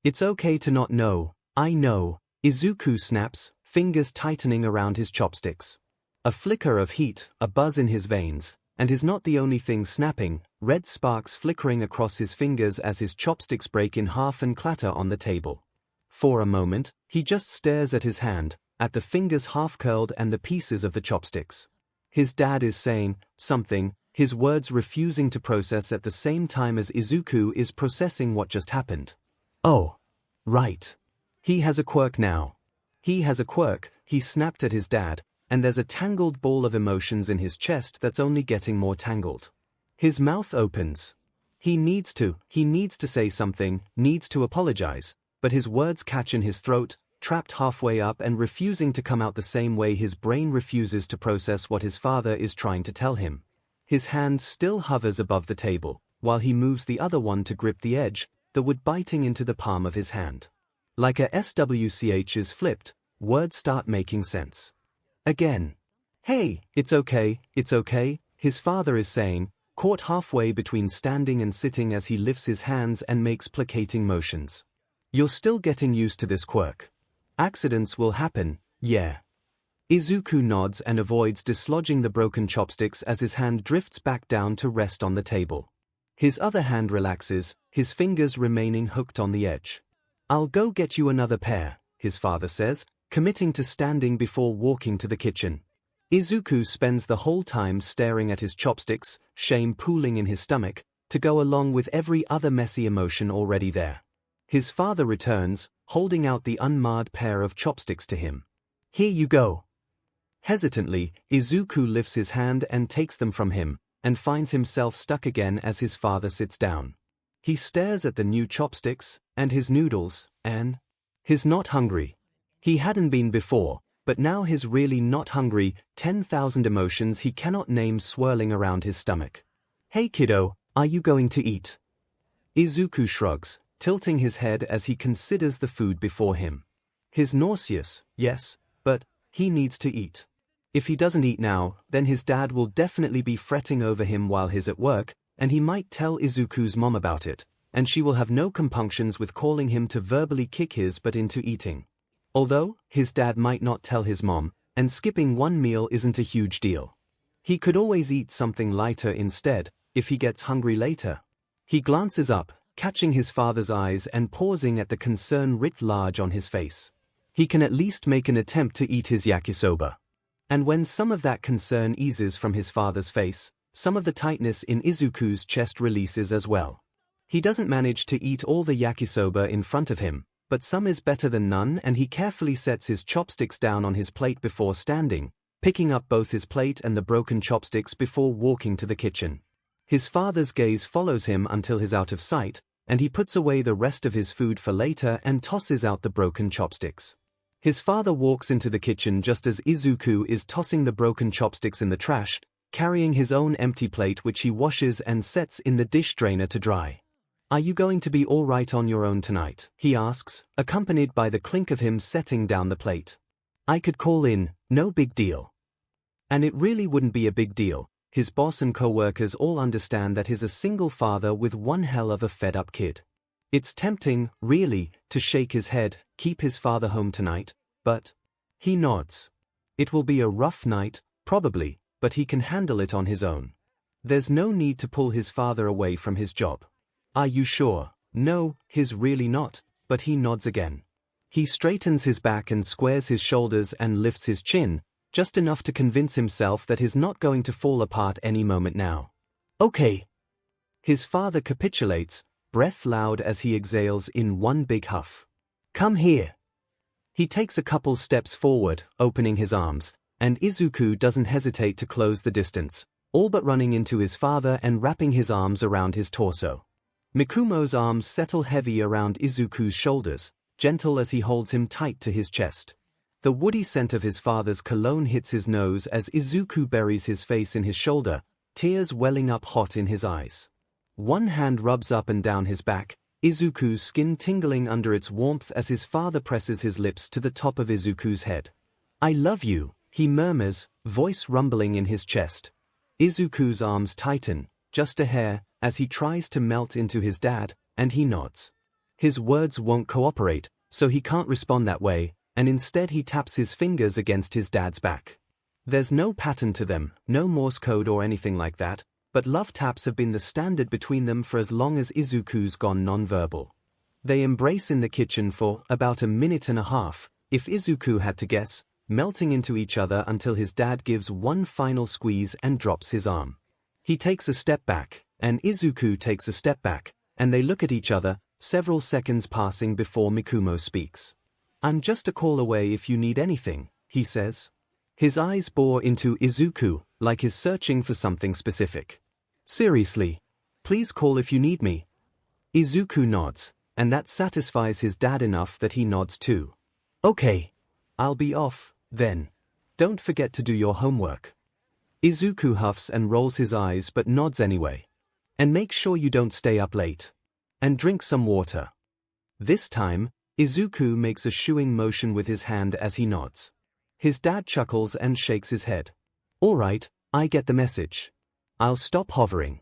A: "It's okay to not know, I know," Izuku snaps, fingers tightening around his chopsticks. A flicker of heat, a buzz in his veins, and he's not the only thing snapping, red sparks flickering across his fingers as his chopsticks break in half and clatter on the table. For a moment, he just stares at his hand, at the fingers half-curled and the pieces of the chopsticks. His dad is saying something, his words refusing to process at the same time as Izuku is processing what just happened. "Oh. Right. He has a quirk now. He has a quirk," he snapped at his dad, and there's a tangled ball of emotions in his chest that's only getting more tangled. His mouth opens. He needs to say something, needs to apologize, but his words catch in his throat, trapped halfway up and refusing to come out the same way his brain refuses to process what his father is trying to tell him. His hand still hovers above the table, while he moves the other one to grip the edge, the wood biting into the palm of his hand. Like a SWCH is flipped, words start making sense. Again. Hey, it's okay, his father is saying, caught halfway between standing and sitting as he lifts his hands and makes placating motions. You're still getting used to this quirk. Accidents will happen, yeah. 𝐒𝐬𝐽 nods and avoids dislodging the broken chopsticks as his hand drifts back down to rest on the table. His other hand relaxes, his fingers remaining hooked on the edge. I'll go get you another pair, his father says, committing to standing before walking to the kitchen. 𝐒𝐬𝐽 spends the whole time staring at his chopsticks, shame pooling in his stomach, to go along with every other messy emotion already there. His father returns, holding out the unmarred pair of chopsticks to him. Here you go. Hesitantly, 𝐒𝐬𝐽 lifts his hand and takes them from him, and finds himself stuck again as his father sits down. He stares at the new chopsticks, and his noodles, and he's not hungry. He hadn't been before, but now he's really not hungry, 10,000 emotions he cannot name swirling around his stomach. Hey kiddo, are you going to eat? 𝐒𝐬𝐽 shrugs, tilting his head as he considers the food before him. He's nauseous, yes, but he needs to eat. If he doesn't eat now, then his dad will definitely be fretting over him while he's at work, and he might tell 𝐒𝐬𝐽's mom about it, and she will have no compunctions with calling him to verbally kick his butt into eating. Although, his dad might not tell his mom, and skipping one meal isn't a huge deal. He could always eat something lighter instead, if he gets hungry later. He glances up, catching his father's eyes and pausing at the concern writ large on his face. He can at least make an attempt to eat his yakisoba. And when some of that concern eases from his father's face, some of the tightness in 𝐒𝐬𝐽's chest releases as well. He doesn't manage to eat all the yakisoba in front of him, but some is better than none, and he carefully sets his chopsticks down on his plate before standing, picking up both his plate and the broken chopsticks before walking to the kitchen. His father's gaze follows him until he's out of sight, and he puts away the rest of his food for later and tosses out the broken chopsticks. His father walks into the kitchen just as 𝐒𝐬𝐽 is tossing the broken chopsticks in the trash, carrying his own empty plate which he washes and sets in the dish drainer to dry. Are you going to be all right on your own tonight? He asks, accompanied by the clink of him setting down the plate. I could call in, no big deal. And it really wouldn't be a big deal. His boss and co-workers all understand that he's a single father with one hell of a fed-up kid. It's tempting, really, to shake his head, keep his father home tonight, but he nods. It will be a rough night, probably, but he can handle it on his own. There's no need to pull his father away from his job. Are you sure? No, he's really not, but he nods again. He straightens his back and squares his shoulders and lifts his chin, just enough to convince himself that he's not going to fall apart any moment now. Okay. His father capitulates, breath loud as he exhales in one big huff. Come here. He takes a couple steps forward, opening his arms, and 𝐒𝐬𝐽 doesn't hesitate to close the distance, all but running into his father and wrapping his arms around his torso. Mikumo's arms settle heavy around 𝐒𝐬𝐽's shoulders, gentle as he holds him tight to his chest. The woody scent of his father's cologne hits his nose as 𝐒𝐬𝐽 buries his face in his shoulder, tears welling up hot in his eyes. One hand rubs up and down his back, 𝐒𝐬𝐽's skin tingling under its warmth as his father presses his lips to the top of 𝐒𝐬𝐽's head. I love you, he murmurs, voice rumbling in his chest. 𝐒𝐬𝐽's arms tighten, just a hair, as he tries to melt into his dad, and he nods. His words won't cooperate, so he can't respond that way, and instead he taps his fingers against his dad's back. There's no pattern to them, no Morse code or anything like that, but love taps have been the standard between them for as long as 𝐒𝐬𝐽's gone non-verbal. They embrace in the kitchen for about a minute and a half, if 𝐒𝐬𝐽 had to guess, melting into each other until his dad gives one final squeeze and drops his arm. He takes a step back, and 𝐒𝐽 takes a step back, and they look at each other, several seconds passing before Mikumo speaks. I'm just a call away if you need anything, he says. His eyes bore into 𝐒𝐽, like he's searching for something specific. Seriously. Please call if you need me. 𝐒𝐽 nods, and that satisfies his dad enough that he nods too. Okay. I'll be off, then. Don't forget to do your homework. 𝐒𝐽 huffs and rolls his eyes but nods anyway. And make sure you don't stay up late. And drink some water. This time, Izuku makes a shooing motion with his hand as he nods. His dad chuckles and shakes his head. All right, I get the message. I'll stop hovering.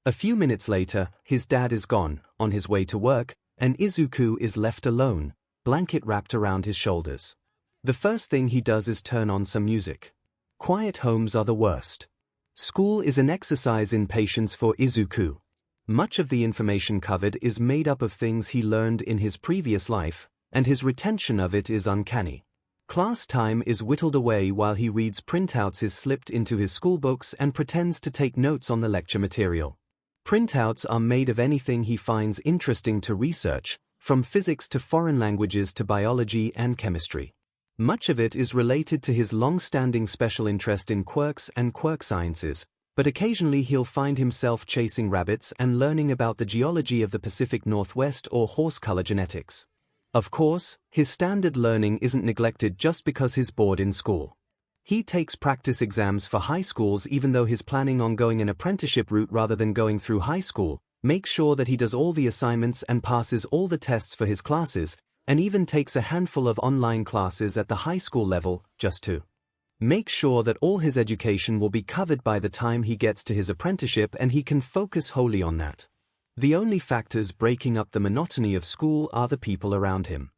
A: A few minutes later, his dad is gone, on his way to work, and Izuku is left alone, blanket wrapped around his shoulders. The first thing he does is turn on some music. Quiet homes are the worst. School is an exercise in patience for Izuku. Much of the information covered is made up of things he learned in his previous life, and his retention of it is uncanny. Class time is whittled away while he reads printouts is slipped into his schoolbooks and pretends to take notes on the lecture material. Printouts are made of anything he finds interesting to research, from physics to foreign languages to biology and chemistry. Much of it is related to his long-standing special interest in quirks and quirk sciences, but occasionally he'll find himself chasing rabbits and learning about the geology of the Pacific Northwest or horse color genetics. Of course, his standard learning isn't neglected just because he's bored in school. He takes practice exams for high schools even though he's planning on going an apprenticeship route rather than going through high school, makes sure that he does all the assignments and passes all the tests for his classes, and even takes a handful of online classes at the high school level, just to make sure that all his education will be covered by the time he gets to his apprenticeship and he can focus wholly on that. The only factors breaking up the monotony of school are the people around him.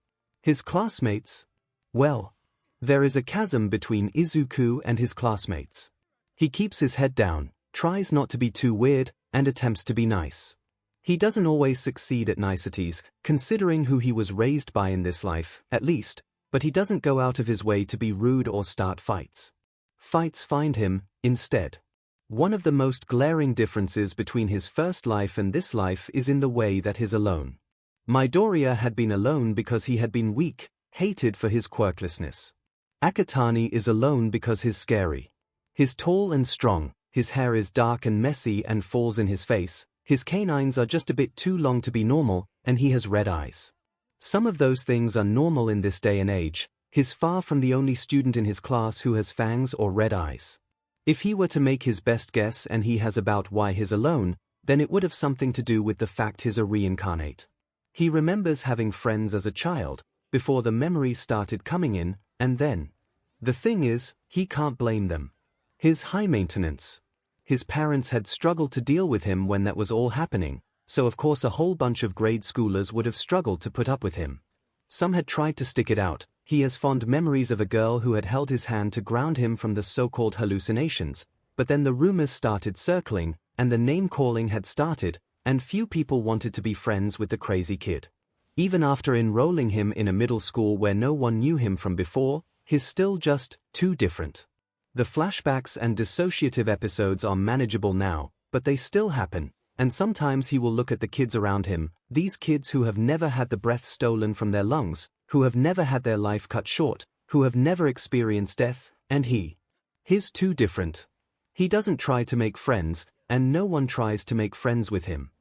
A: His classmates? Well, there is a chasm between Izuku and his classmates. He keeps his head down, tries not to be too weird, and attempts to be nice. He doesn't always succeed at niceties, considering who he was raised by in this life, at least, but he doesn't go out of his way to be rude or start fights. Fights find him, instead. One of the most glaring differences between his first life and this life is in the way that he's alone. Midoriya had been alone because he had been weak, hated for his quirklessness. Akatani is alone because he's scary. He's tall and strong, his hair is dark and messy and falls in his face, his canines are just a bit too long to be normal, and he has red eyes. Some of those things are normal in this day and age. He's far from the only student in his class who has fangs or red eyes. If he were to make his best guess and he has about why he's alone, then it would have something to do with the fact he's a reincarnate. He remembers having friends as a child, before the memories started coming in, and then. The thing is, he can't blame them. His high maintenance. His parents had struggled to deal with him when that was all happening, so of course a whole bunch of grade schoolers would have struggled to put up with him. Some had tried to stick it out. He has fond memories of a girl who had held his hand to ground him from the so-called hallucinations, but then the rumors started circling, and the name-calling had started, and few people wanted to be friends with the crazy kid. Even after enrolling him in a middle school where no one knew him from before, he's still just too different. The flashbacks and dissociative episodes are manageable now, but they still happen, and sometimes he will look at the kids around him, these kids who have never had the breath stolen from their lungs, who have never had their life cut short, who have never experienced death, and he's too different. He doesn't try to make friends, and no one tries to make friends with him.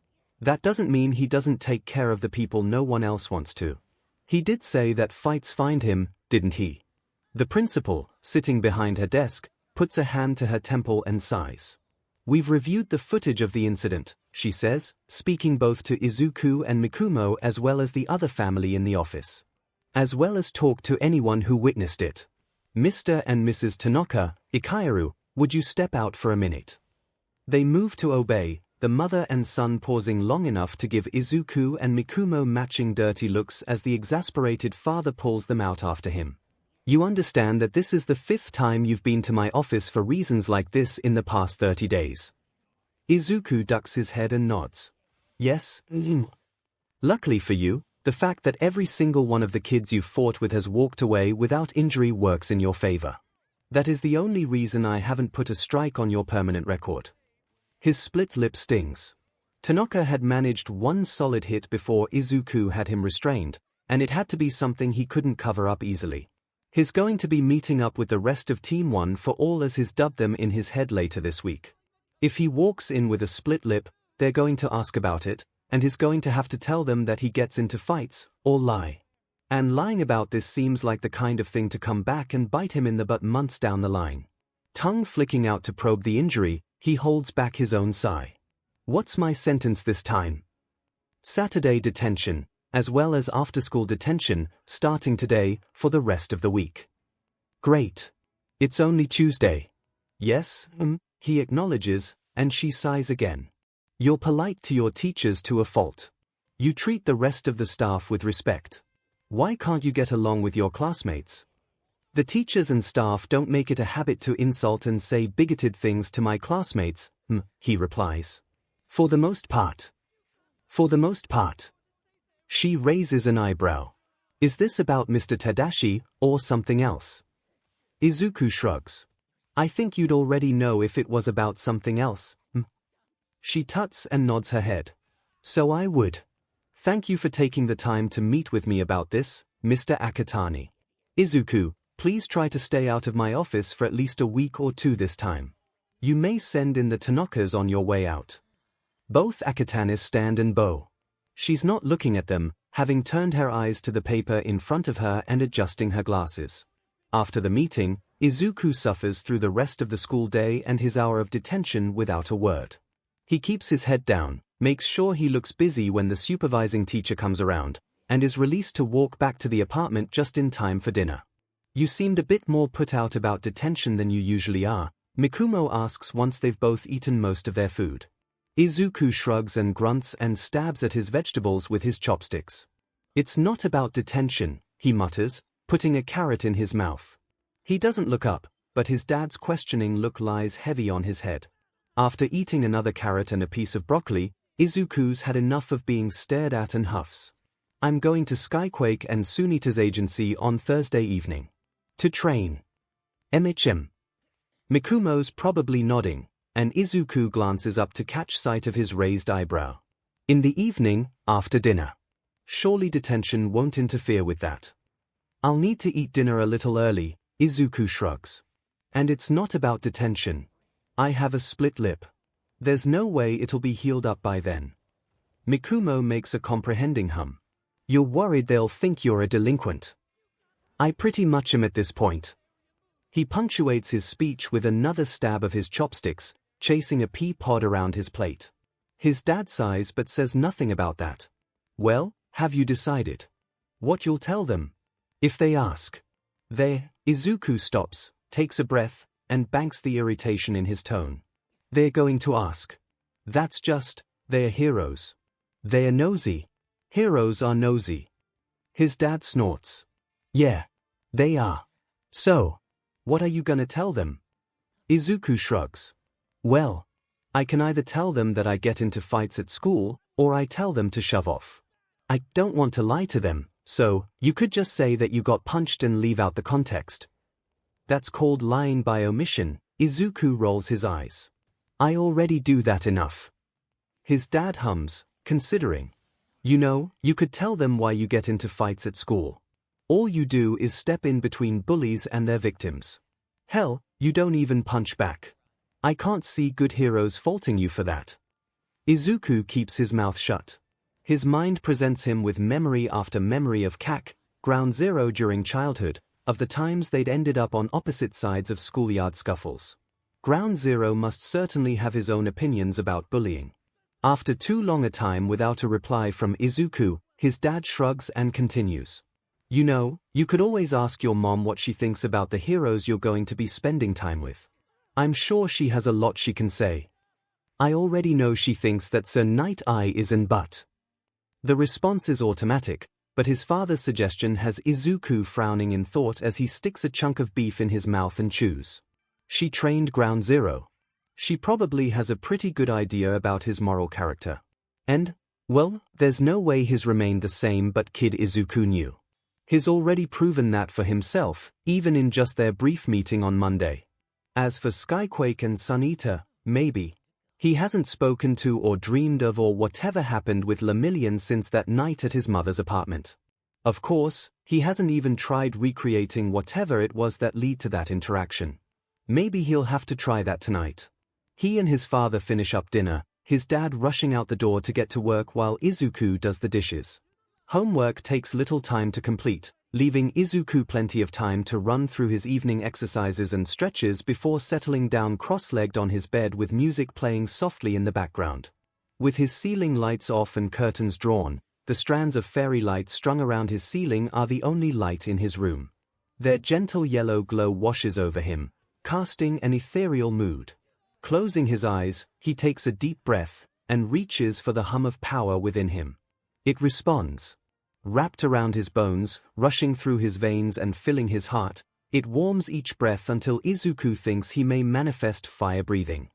A: That doesn't mean he doesn't take care of the people no one else wants to. He did say that fights find him, didn't he? The principal, sitting behind her desk, puts a hand to her temple and sighs. We've reviewed the footage of the incident, she says, speaking both to Izuku and Mikumo as well as the other family in the office. As well as talk to anyone who witnessed it. Mr. and Mrs. Tanaka, Ikaeru, would you step out for a minute? They move to obey, the mother and son pausing long enough to give Izuku and Mikumo matching dirty looks as the exasperated father pulls them out after him. You understand that this is the 5th time you've been to my office for reasons like this in the past 30 days. Izuku ducks his head and nods. Yes. Luckily for you, the fact that every single one of the kids you've fought with has walked away without injury works in your favor. That is the only reason I haven't put a strike on your permanent record. His split lip stings. Tanaka had managed one solid hit before Izuku had him restrained, and it had to be something he couldn't cover up easily. He's going to be meeting up with the rest of Team 1 for all as he's dubbed them in his head later this week. If he walks in with a split lip, they're going to ask about it, and he's going to have to tell them that he gets into fights, or lie. And lying about this seems like the kind of thing to come back and bite him in the butt months down the line. Tongue flicking out to probe the injury, he holds back his own sigh. What's my sentence this time? Saturday detention, as well as after-school detention, starting today, for the rest of the week. Great. It's only Tuesday. Yes, he acknowledges, and she sighs again. You're polite to your teachers to a fault. You treat the rest of the staff with respect. Why can't you get along with your classmates? The teachers and staff don't make it a habit to insult and say bigoted things to my classmates, he replies. For the most part. For the most part. She raises an eyebrow. Is this about Mr. Tadashi, or something else? Izuku shrugs. I think you'd already know if it was about something else. She tuts and nods her head. So I would. Thank you for taking the time to meet with me about this, Mr. Akatani. Izuku, please try to stay out of my office for at least a week or two this time. You may send in the Tanokas on your way out. Both Akatanis stand and bow. She's not looking at them, having turned her eyes to the paper in front of her and adjusting her glasses. After the meeting, Izuku suffers through the rest of the school day and his hour of detention without a word. He keeps his head down, makes sure he looks busy when the supervising teacher comes around, and is released to walk back to the apartment just in time for dinner. You seemed a bit more put out about detention than you usually are, Mikumo asks once they've both eaten most of their food. Izuku shrugs and grunts and stabs at his vegetables with his chopsticks. It's not about detention, he mutters, putting a carrot in his mouth. He doesn't look up, but his dad's questioning look lies heavy on his head. After eating another carrot and a piece of broccoli, Izuku's had enough of being stared at and huffs. I'm going to Skyquake and Sunita's agency on Thursday evening. To train. Mikumo's probably nodding, and Izuku glances up to catch sight of his raised eyebrow. In the evening, after dinner. Surely detention won't interfere with that. I'll need to eat dinner a little early, Izuku shrugs. And it's not about detention. I have a split lip. There's no way it'll be healed up by then. Mikumo makes a comprehending hum. You're worried they'll think you're a delinquent. I pretty much am at this point. He punctuates his speech with another stab of his chopsticks, chasing a pea pod around his plate. His dad sighs but says nothing about that. Well, have you decided what you'll tell them? If they ask. Izuku stops, takes a breath, and banks the irritation in his tone. They're going to ask. That's just, they're heroes. They're nosy. Heroes are nosy. His dad snorts. Yeah, they are. So, what are you gonna tell them? Izuku shrugs. Well, I can either tell them that I get into fights at school, or I tell them to shove off. I don't want to lie to them, so you could just say that you got punched and leave out the context. That's called lying by omission. Izuku rolls his eyes. I already do that enough. His dad hums, considering. You know, you could tell them why you get into fights at school. All you do is step in between bullies and their victims. Hell, you don't even punch back. I can't see good heroes faulting you for that. Izuku keeps his mouth shut. His mind presents him with memory after memory of Ground Zero during childhood, of the times they'd ended up on opposite sides of schoolyard scuffles. Ground Zero must certainly have his own opinions about bullying. After too long a time without a reply from Izuku, his dad shrugs and continues. You know, you could always ask your mom what she thinks about the heroes you're going to be spending time with. I'm sure she has a lot she can say. I already know she thinks that Sir Night Eye is an but. The response is automatic, but his father's suggestion has Izuku frowning in thought as he sticks a chunk of beef in his mouth and chews. She trained Ground Zero. She probably has a pretty good idea about his moral character. And, well, there's no way he's remained the same, but Kid Izuku knew. He's already proven that for himself, even in just their brief meeting on Monday. As for Skyquake and Sunita, maybe. He hasn't spoken to or dreamed of or whatever happened with Lemillion since that night at his mother's apartment. Of course, he hasn't even tried recreating whatever it was that led to that interaction. Maybe he'll have to try that tonight. He and his father finish up dinner, his dad rushing out the door to get to work while Izuku does the dishes. Homework takes little time to complete, leaving Izuku plenty of time to run through his evening exercises and stretches before settling down cross-legged on his bed with music playing softly in the background. With his ceiling lights off and curtains drawn, the strands of fairy light strung around his ceiling are the only light in his room. Their gentle yellow glow washes over him, casting an ethereal mood. Closing his eyes, he takes a deep breath, and reaches for the hum of power within him. It responds. Wrapped around his bones, rushing through his veins and filling his heart, it warms each breath until Izuku thinks he may manifest fire breathing.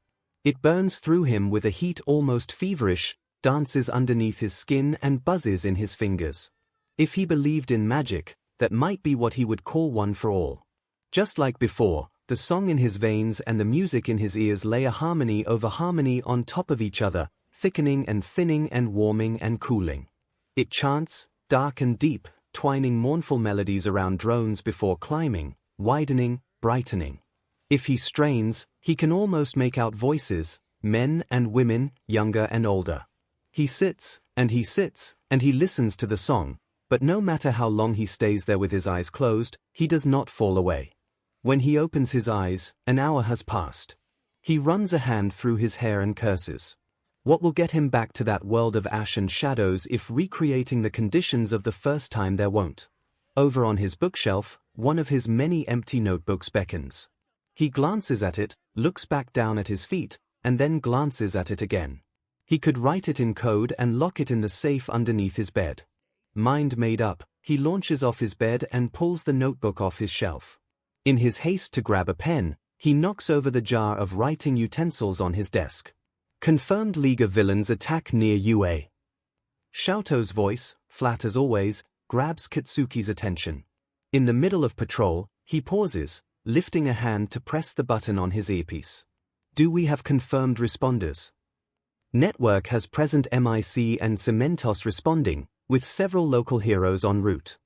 A: It burns through him with a heat almost feverish, dances underneath his skin and buzzes in his fingers. If he believed in magic, that might be what he would call one for all. Just like before, the song in his veins and the music in his ears lay a harmony over harmony on top of each other, thickening and thinning and warming and cooling. It chants, dark and deep, twining mournful melodies around drones before climbing, widening, brightening. If he strains, he can almost make out voices, men and women, younger and older. He sits, and he sits, and he listens to the song, but no matter how long he stays there with his eyes closed, he does not fall away. When he opens his eyes, an hour has passed. He runs a hand through his hair and curses. What will get him back to that world of ash and shadows if recreating the conditions of the first time there won't? Over on his bookshelf, one of his many empty notebooks beckons. He glances at it, looks back down at his feet, and then glances at it again. He could write it in code and lock it in the safe underneath his bed. Mind made up, he launches off his bed and pulls the notebook off his shelf. In his haste to grab a pen, he knocks over the jar of writing utensils on his desk. Confirmed League of Villains attack near UA. Xiaoto's voice, flat as always, grabs Katsuki's attention. In the middle of patrol, he pauses, lifting a hand to press the button on his earpiece. Do we have confirmed responders? Network has present MIC and Cementos responding, with several local heroes en route.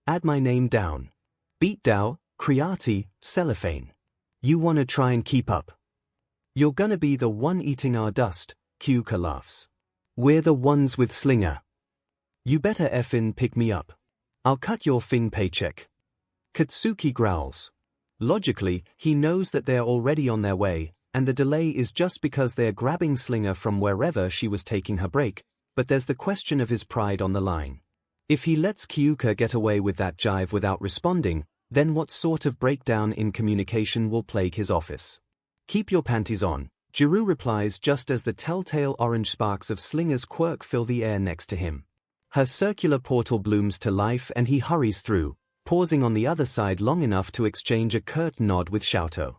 A: Add my name down. Beatdow, Creati, Cellophane. You wanna try and keep up? You're gonna be the one eating our dust, Kyuka laughs. We're the ones with Slinger. You better effin' pick me up. I'll cut your fin paycheck. Katsuki growls. Logically, he knows that they're already on their way, and the delay is just because they're grabbing Slinger from wherever she was taking her break, but there's the question of his pride on the line. If he lets Kyuka get away with that jive without responding, then what sort of breakdown in communication will plague his office? Keep your panties on, Jiru replies just as the telltale orange sparks of Slinger's quirk fill the air next to him. Her circular portal blooms to life and he hurries through, pausing on the other side long enough to exchange a curt nod with Xiaoto.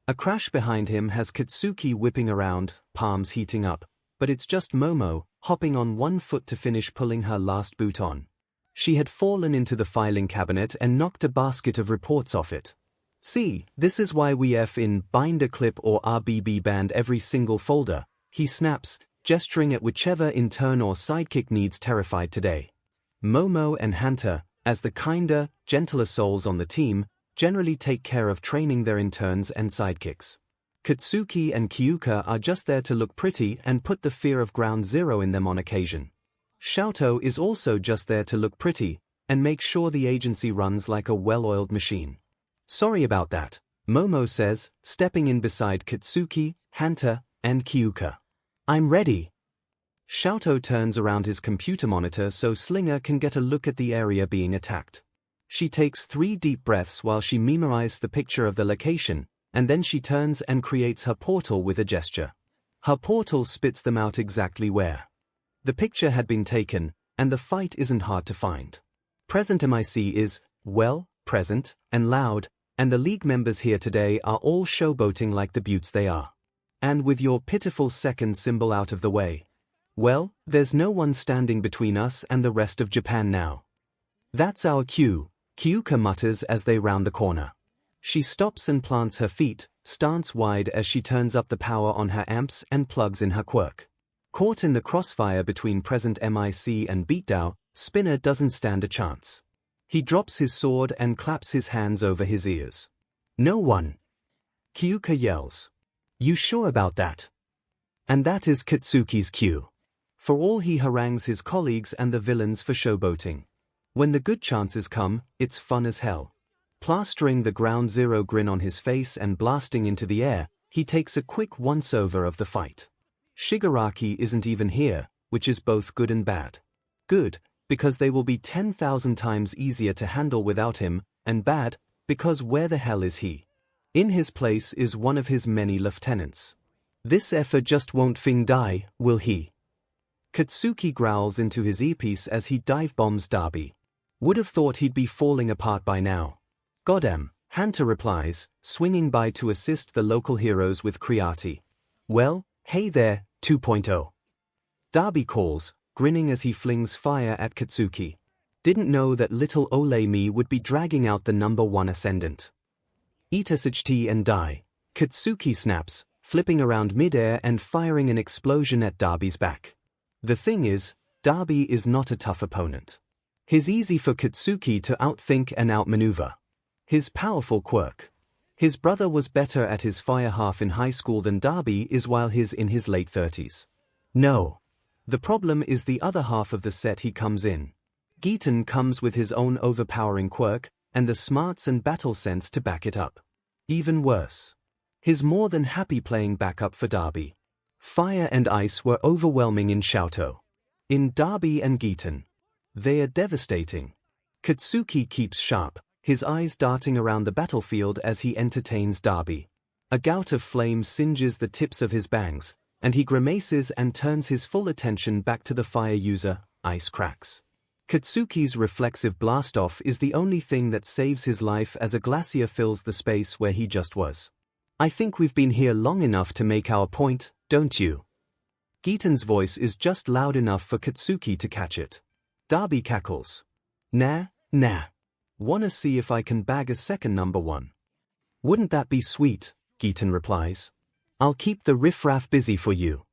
A: A crash behind him has Katsuki whipping around, palms heating up, but it's just Momo, hopping on one foot to finish pulling her last boot on. She had fallen into the filing cabinet and knocked a basket of reports off it. See, this is why we in binder clip or RBB band every single folder, he snaps, gesturing at whichever intern or sidekick needs terrified today. Momo and Hanta, as the kinder, gentler souls on the team, generally take care of training their interns and sidekicks. Katsuki and Kyuka are just there to look pretty and put the fear of ground zero in them on occasion. Xiaoto is also just there to look pretty, and make sure the agency runs like a well-oiled machine. Sorry about that, Momo says, stepping in beside Katsuki, Hanta, and Kyuka. I'm ready. Xiaoto turns around his computer monitor so Slinger can get a look at the area being attacked. She takes 3 deep breaths while she memorizes the picture of the location, and then she turns and creates her portal with a gesture. Her portal spits them out exactly where. The picture had been taken, and the fight isn't hard to find. Present MIC is, well, present, and loud, and the League members here today are all showboating like the beauts they are. And with your pitiful second symbol out of the way, well, there's no one standing between us and the rest of Japan now. That's our cue, Kyuka mutters as they round the corner. She stops and plants her feet, stance wide as she turns up the power on her amps and plugs in her quirk. Caught in the crossfire between present MIC and Beatdow, Spinner doesn't stand a chance. He drops his sword and claps his hands over his ears. No one. Kyuka yells. You sure about that? And that is Katsuki's cue. For all he harangues his colleagues and the villains for showboating. When the good chances come, it's fun as hell. Plastering the ground zero grin on his face and blasting into the air, he takes a quick once-over of the fight. Shigaraki isn't even here, which is both good and bad. Good, because they will be 10,000 times easier to handle without him, and bad, because where the hell is he? In his place is one of his many lieutenants. This effer just won't die, will he? Katsuki growls into his earpiece as he dive bombs Dabi. Would have thought he'd be falling apart by now. Goddamn, Hanta replies, swinging by to assist the local heroes with Creati. Well, hey there, 2.0. Dabi calls, grinning as he flings fire at Katsuki. Didn't know that little Ole me would be dragging out the #1 ascendant. 𝐒𝐻T and die. Katsuki snaps, flipping around midair and firing an explosion at Dabi's back. The thing is, Dabi is not a tough opponent. He's easy for Katsuki to outthink and outmaneuver. His powerful quirk. His brother was better at his fire half in high school than Dabi is while he's in his late 30s. No. The problem is the other half of the set he comes in. 𝐒𝐻𝐻 comes with his own overpowering quirk, and the smarts and battle sense to back it up. Even worse. He's more than happy playing backup for Dabi. Fire and ice were overwhelming in Sh2O. In Dabi and 𝐒𝐻𝐻. They are devastating. Katsuki keeps sharp, his eyes darting around the battlefield as he entertains Dabi. A gout of flame singes the tips of his bangs, and he grimaces and turns his full attention back to the fire user, ice cracks. Katsuki's reflexive blastoff is the only thing that saves his life as a glacier fills the space where he just was. I think we've been here long enough to make our point, don't you? 𝐒𝐻𝐻's voice is just loud enough for Katsuki to catch it. Dabi cackles. Nah. Wanna see if I can bag a second #1. Wouldn't that be sweet, 𝐒𝐻𝐻 replies. I'll keep the riffraff busy for you.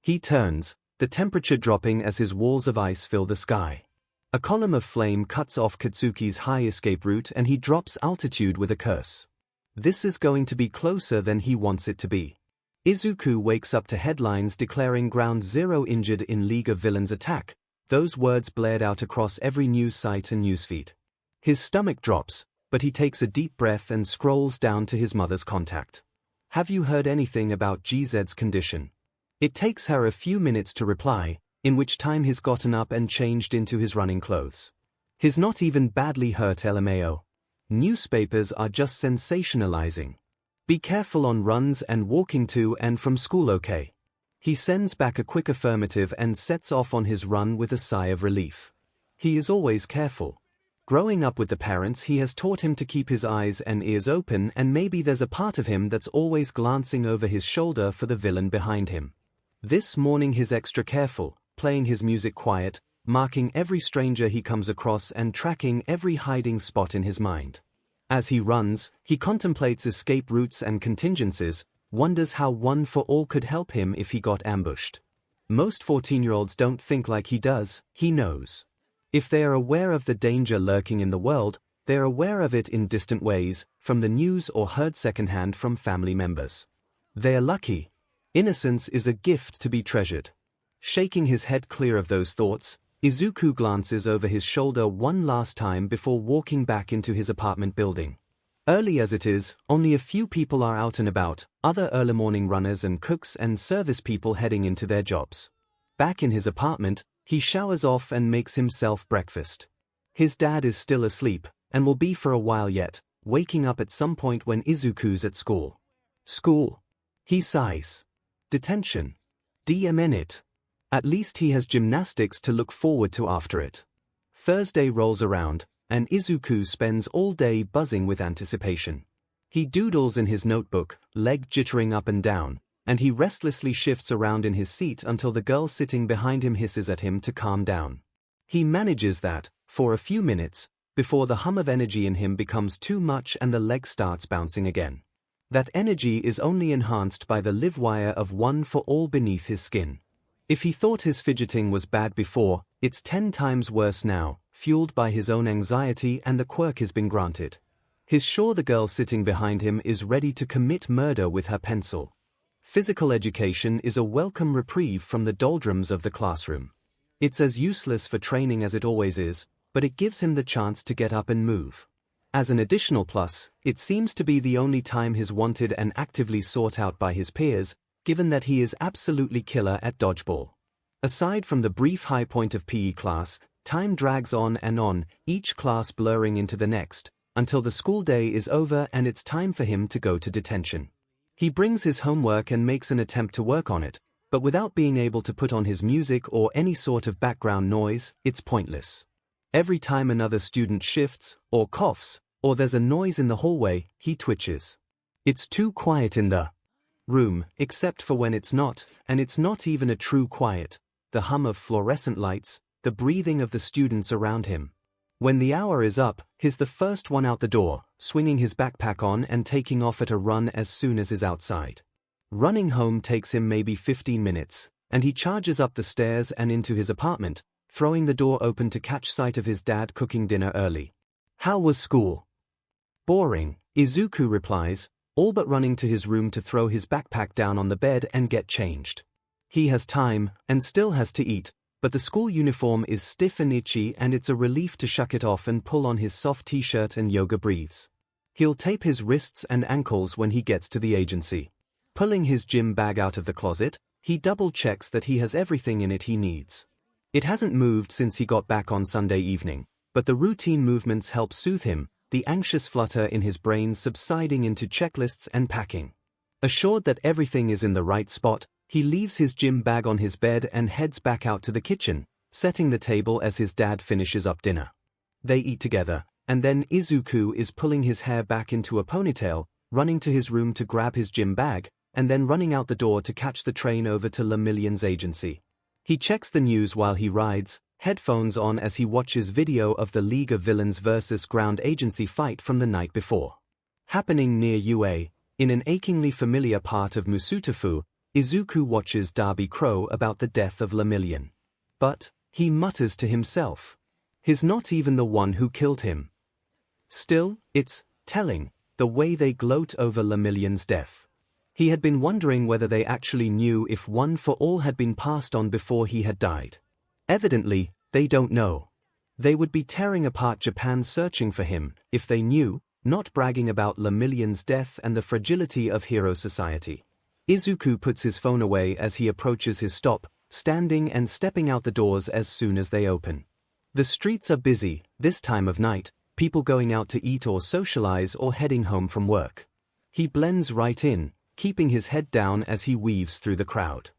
A: He turns, the temperature dropping as his walls of ice fill the sky. A column of flame cuts off Katsuki's high escape route and he drops altitude with a curse. This is going to be closer than he wants it to be. Izuku wakes up to headlines declaring Ground Zero injured in League of Villains attack, those words blared out across every news site and newsfeed. His stomach drops, but he takes a deep breath and scrolls down to his mother's contact. Have you heard anything about GZ's condition? It takes her a few minutes to reply, in which time he's gotten up and changed into his running clothes. He's not even badly hurt LMAO. Newspapers are just sensationalizing. Be careful on runs and walking to and from school, okay? He sends back a quick affirmative and sets off on his run with a sigh of relief. He is always careful. Growing up with the parents, he has taught him to keep his eyes and ears open, and maybe there's a part of him that's always glancing over his shoulder for the villain behind him. This morning he's extra careful, playing his music quiet, marking every stranger he comes across and tracking every hiding spot in his mind. As he runs, he contemplates escape routes and contingencies, wonders how One for All could help him if he got ambushed. Most 14-year-olds don't think like he does, he knows. If they are aware of the danger lurking in the world, they are aware of it in distant ways, from the news or heard secondhand from family members. They are lucky. Innocence is a gift to be treasured. Shaking his head clear of those thoughts, Izuku glances over his shoulder one last time before walking back into his apartment building. Early as it is, only a few people are out and about, other early morning runners and cooks and service people heading into their jobs. Back in his apartment, he showers off and makes himself breakfast. His dad is still asleep, and will be for a while yet, waking up at some point when Izuku's at school. School. He sighs. Detention. DM it. At least he has gymnastics to look forward to after it. Thursday rolls around, and Izuku spends all day buzzing with anticipation. He doodles in his notebook, leg jittering up and down, and he restlessly shifts around in his seat until the girl sitting behind him hisses at him to calm down. He manages that, for a few minutes, before the hum of energy in him becomes too much and the leg starts bouncing again. That energy is only enhanced by the live wire of One for All beneath his skin. If he thought his fidgeting was bad before, it's 10 times worse now, fueled by his own anxiety and the quirk he's been granted. He's sure the girl sitting behind him is ready to commit murder with her pencil. Physical education is a welcome reprieve from the doldrums of the classroom. It's as useless for training as it always is, but it gives him the chance to get up and move. As an additional plus, it seems to be the only time he's wanted and actively sought out by his peers, given that he is absolutely killer at dodgeball. Aside from the brief high point of PE class, time drags on and on, each class blurring into the next, until the school day is over and it's time for him to go to detention. He brings his homework and makes an attempt to work on it, but without being able to put on his music or any sort of background noise, it's pointless. Every time another student shifts, or coughs, or there's a noise in the hallway, he twitches. It's too quiet in the room, except for when it's not, and it's not even a true quiet. The hum of fluorescent lights, the breathing of the students around him. When the hour is up, he's the first one out the door, swinging his backpack on and taking off at a run as soon as he's outside. Running home takes him maybe 15 minutes, and he charges up the stairs and into his apartment, throwing the door open to catch sight of his dad cooking dinner early. How was school? Boring, Izuku replies, all but running to his room to throw his backpack down on the bed and get changed. He has time, and still has to eat, but the school uniform is stiff and itchy and it's a relief to shuck it off and pull on his soft t-shirt and yoga breathes. He'll tape his wrists and ankles when he gets to the agency. Pulling his gym bag out of the closet, he double-checks that he has everything in it he needs. It hasn't moved since he got back on Sunday evening, but the routine movements help soothe him, the anxious flutter in his brain subsiding into checklists and packing. Assured that everything is in the right spot, he leaves his gym bag on his bed and heads back out to the kitchen, setting the table as his dad finishes up dinner. They eat together, and then Izuku is pulling his hair back into a ponytail, running to his room to grab his gym bag, and then running out the door to catch the train over to Lemillion's agency. He checks the news while he rides, headphones on as he watches video of the League of Villains vs. Ground Agency fight from the night before. Happening near UA, in an achingly familiar part of Musutafu, Izuku watches Darby crow about the death of Lemillion. But, he mutters to himself. He's not even the one who killed him. Still, it's telling, the way they gloat over Lemillion's death. He had been wondering whether they actually knew if One for All had been passed on before he had died. Evidently, they don't know. They would be tearing apart Japan searching for him, if they knew, not bragging about Lemillion's death and the fragility of hero society. Izuku puts his phone away as he approaches his stop, standing and stepping out the doors as soon as they open. The streets are busy, this time of night, people going out to eat or socialize or heading home from work. He blends right in, keeping his head down as he weaves through the crowd.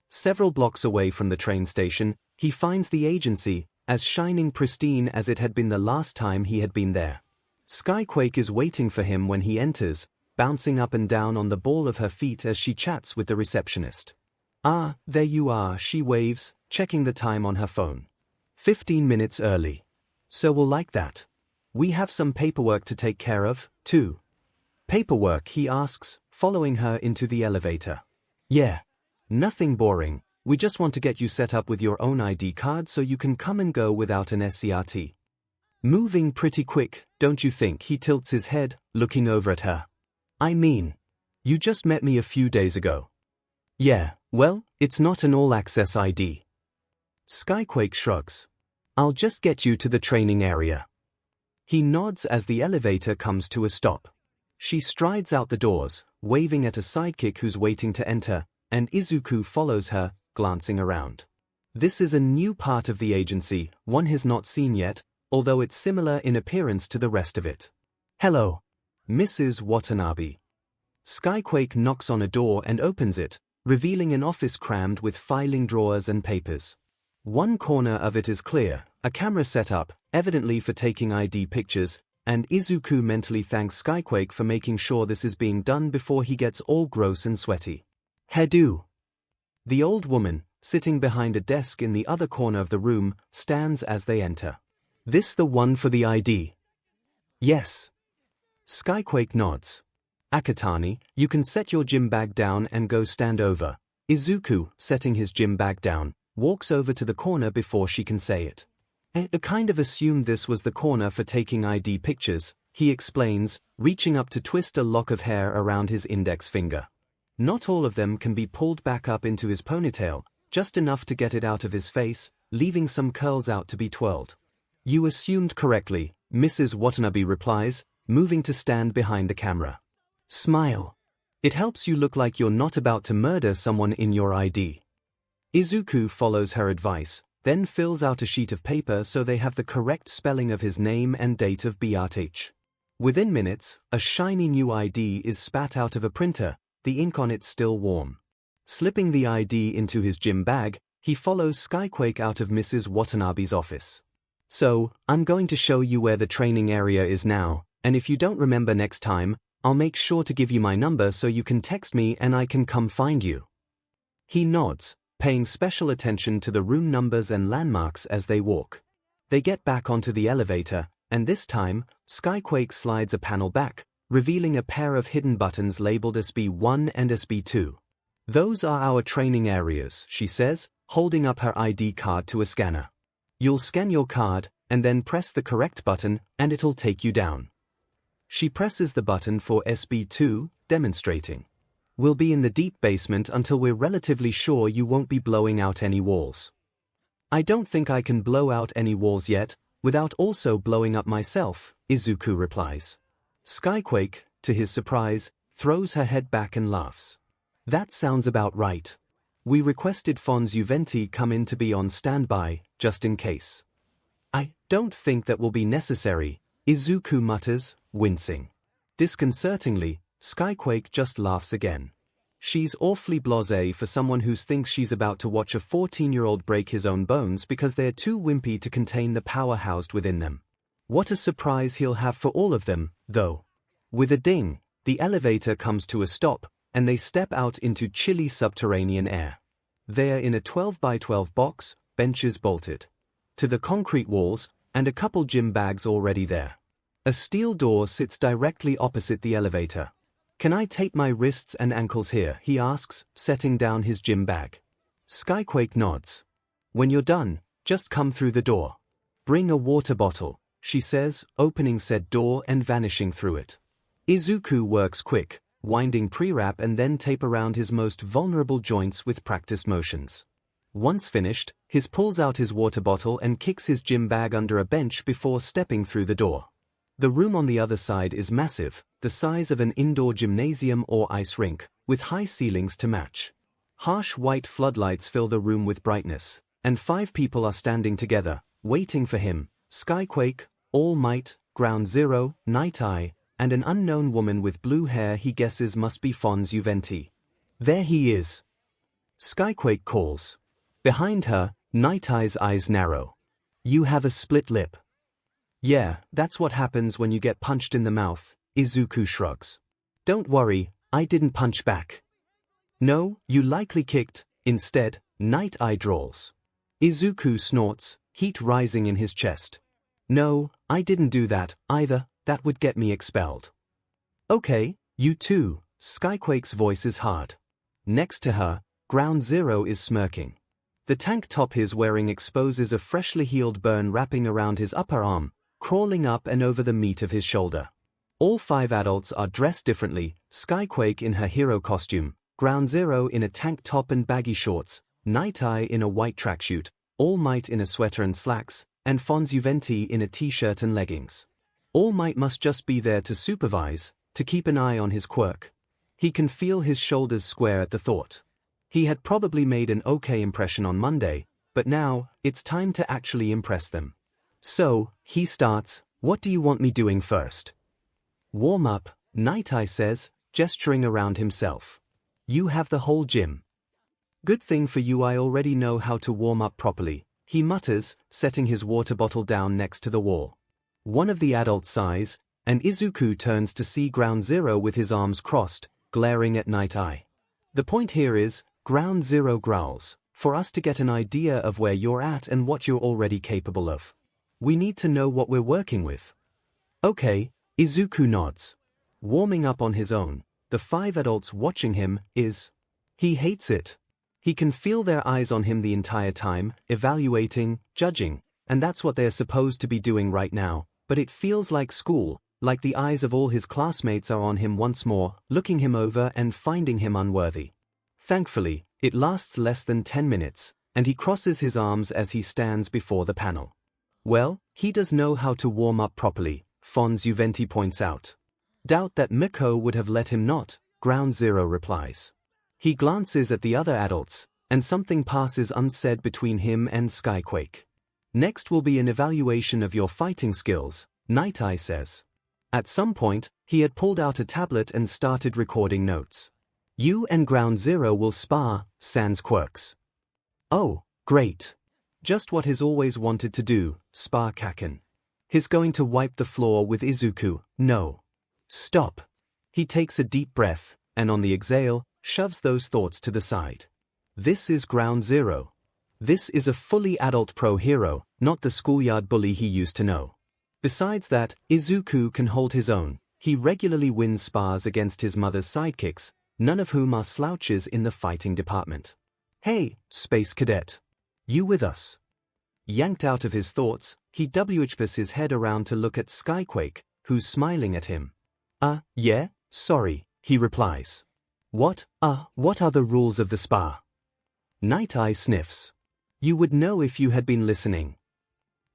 A: Several blocks away from the train station, he finds the agency, as shining pristine as it had been the last time he had been there. Skyquake is waiting for him when he enters, bouncing up and down on the ball of her feet as she chats with the receptionist. "Ah, there you are," she waves, checking the time on her phone. 15 minutes early. "So we'll like that. We have some paperwork to take care of, too." "Paperwork?" he asks, following her into the elevator. "Yeah. Nothing boring. We just want to get you set up with your own ID card so you can come and go without an SCRT. Moving pretty quick, don't you think?" He tilts his head, looking over at her. "I mean, you just met me a few days ago." "Yeah, well, it's not an all-access ID." Skyquake shrugs. "I'll just get you to the training area." He nods as the elevator comes to a stop. She strides out the doors, waving at a sidekick who's waiting to enter, and Izuku follows her, glancing around. This is a new part of the agency, one he's not seen yet, although it's similar in appearance to the rest of it. "Hello, Mrs. Watanabe." Skyquake knocks on a door and opens it, revealing an office crammed with filing drawers and papers. One corner of it is clear, a camera set up, evidently for taking ID pictures, and Izuku mentally thanks Skyquake for making sure this is being done before he gets all gross and sweaty. "Hedu." The old woman, sitting behind a desk in the other corner of the room, stands as they enter. "This the one for the ID?" "Yes." Skyquake nods. "Akatani, you can set your gym bag down and go stand over." Izuku, setting his gym bag down, walks over to the corner before she can say it. "I kind of assumed this was the corner for taking ID pictures," he explains, reaching up to twist a lock of hair around his index finger. Not all of them can be pulled back up into his ponytail, just enough to get it out of his face, leaving some curls out to be twirled. "You assumed correctly," Mrs. Watanabe replies, moving to stand behind the camera. "Smile." It helps you look like you're not about to murder someone in your ID. Izuku follows her advice, then fills out a sheet of paper so they have the correct spelling of his name and date of birth. Within minutes, a shiny new ID is spat out of a printer, the ink on it still warm. Slipping the ID into his gym bag, he follows 𝐒𝐽𝐽 out of Mrs. Watanabe's office. So, I'm going to show you where the training area is now, and if you don't remember next time, I'll make sure to give you my number so you can text me and I can come find you. He nods, paying special attention to the room numbers and landmarks as they walk. They get back onto the elevator, and this time, 𝐒𝐽𝐽 slides a panel back, revealing a pair of hidden buttons labeled SB1 and SB2. Those are our training areas, she says, holding up her ID card to a scanner. You'll scan your card, and then press the correct button, and it'll take you down. She presses the button for SB2, demonstrating. We'll be in the deep basement until we're relatively sure you won't be blowing out any walls. I don't think I can blow out any walls yet, without also blowing up myself, Izuku replies. 𝐒𝐽𝐽, to his surprise, throws her head back and laughs. That sounds about right. We requested 𝐂𝐵 come in to be on standby, just in case. I don't think that will be necessary, Izuku mutters, wincing. Disconcertingly, 𝐒𝐽𝐽 just laughs again. She's awfully blasé for someone who thinks she's about to watch a 14-year-old break his own bones because they're too wimpy to contain the power housed within them. What a surprise he'll have for all of them, though. With a ding, the elevator comes to a stop, and they step out into chilly subterranean air. They're in a 12x12 box, benches bolted to the concrete walls, and a couple gym bags already there. A steel door sits directly opposite the elevator. Can I tape my wrists and ankles here? He asks, setting down his gym bag. 𝐒𝐽𝐽 nods. When you're done, just come through the door. Bring a water bottle, she says, opening said door and vanishing through it. Izuku works quick, winding pre-wrap and then tape around his most vulnerable joints with practiced motions. Once finished, he pulls out his water bottle and kicks his gym bag under a bench before stepping through the door. The room on the other side is massive, the size of an indoor gymnasium or ice rink, with high ceilings to match. Harsh white floodlights fill the room with brightness, and 5 people are standing together, waiting for him: 𝐒𝐽𝐽, All Might, Ground Zero, Night Eye, and an unknown woman with blue hair he guesses must be 𝐂𝐵. There he is. 𝐒𝐽𝐽 calls. Behind her, Night Eye's eyes narrow. You have a split lip. Yeah, that's what happens when you get punched in the mouth, Izuku shrugs. Don't worry, I didn't punch back. No, you likely kicked, instead, Night Eye drawls. Izuku snorts, heat rising in his chest. No, I didn't do that, either, that would get me expelled. Okay, you too, 𝐒𝐽𝐽's voice is hard. Next to her, Ground Zero is smirking. The tank top he's wearing exposes a freshly healed burn wrapping around his upper arm, crawling up and over the meat of his shoulder. All 5 adults are dressed differently, 𝐒𝐽𝐽 in her hero costume, Ground Zero in a tank top and baggy shorts, Night Eye in a white tracksuit, All Might in a sweater and slacks, and 𝐂𝐵 in a t-shirt and leggings. All Might must just be there to supervise, to keep an eye on his quirk. He can feel his shoulders square at the thought. He had probably made an okay impression on Monday, but now, it's time to actually impress them. So, he starts, what do you want me doing first? Warm up, Night Eye says, gesturing around himself. You have the whole gym. Good thing for you I already know how to warm up properly, he mutters, setting his water bottle down next to the wall. One of the adults sighs, and Izuku turns to see Ground Zero with his arms crossed, glaring at Night Eye. The point here is, Ground Zero growls, for us to get an idea of where you're at and what you're already capable of. We need to know what we're working with. Okay, Izuku nods. Warming up on his own, the 5 adults watching him he hates it. He can feel their eyes on him the entire time, evaluating, judging, and that's what they're supposed to be doing right now, but it feels like school, like the eyes of all his classmates are on him once more, looking him over and finding him unworthy. Thankfully, it lasts less than 10 minutes, and he crosses his arms as he stands before the panel. Well, he does know how to warm up properly, 𝐂𝐵 points out. Doubt that Miko would have let him not, Ground Zero replies. He glances at the other adults, and something passes unsaid between him and Skyquake. Next will be an evaluation of your fighting skills, Night Eye says. At some point, he had pulled out a tablet and started recording notes. You and Ground Zero will spar, sans quirks. Oh, great. Just what he's always wanted to do, spar Kaken. He's going to wipe the floor with Izuku, no. Stop. He takes a deep breath, and on the exhale, shoves those thoughts to the side. This is Ground Zero. This is a fully adult pro hero, not the schoolyard bully he used to know. Besides that, Izuku can hold his own. He regularly wins spars against his mother's sidekicks, none of whom are slouches in the fighting department. Hey, Space Cadet. You with us? Yanked out of his thoughts, he whips his head around to look at Skyquake, who's smiling at him. Yeah, sorry, he replies. What are the rules of the spar? Night Eye sniffs. You would know if you had been listening.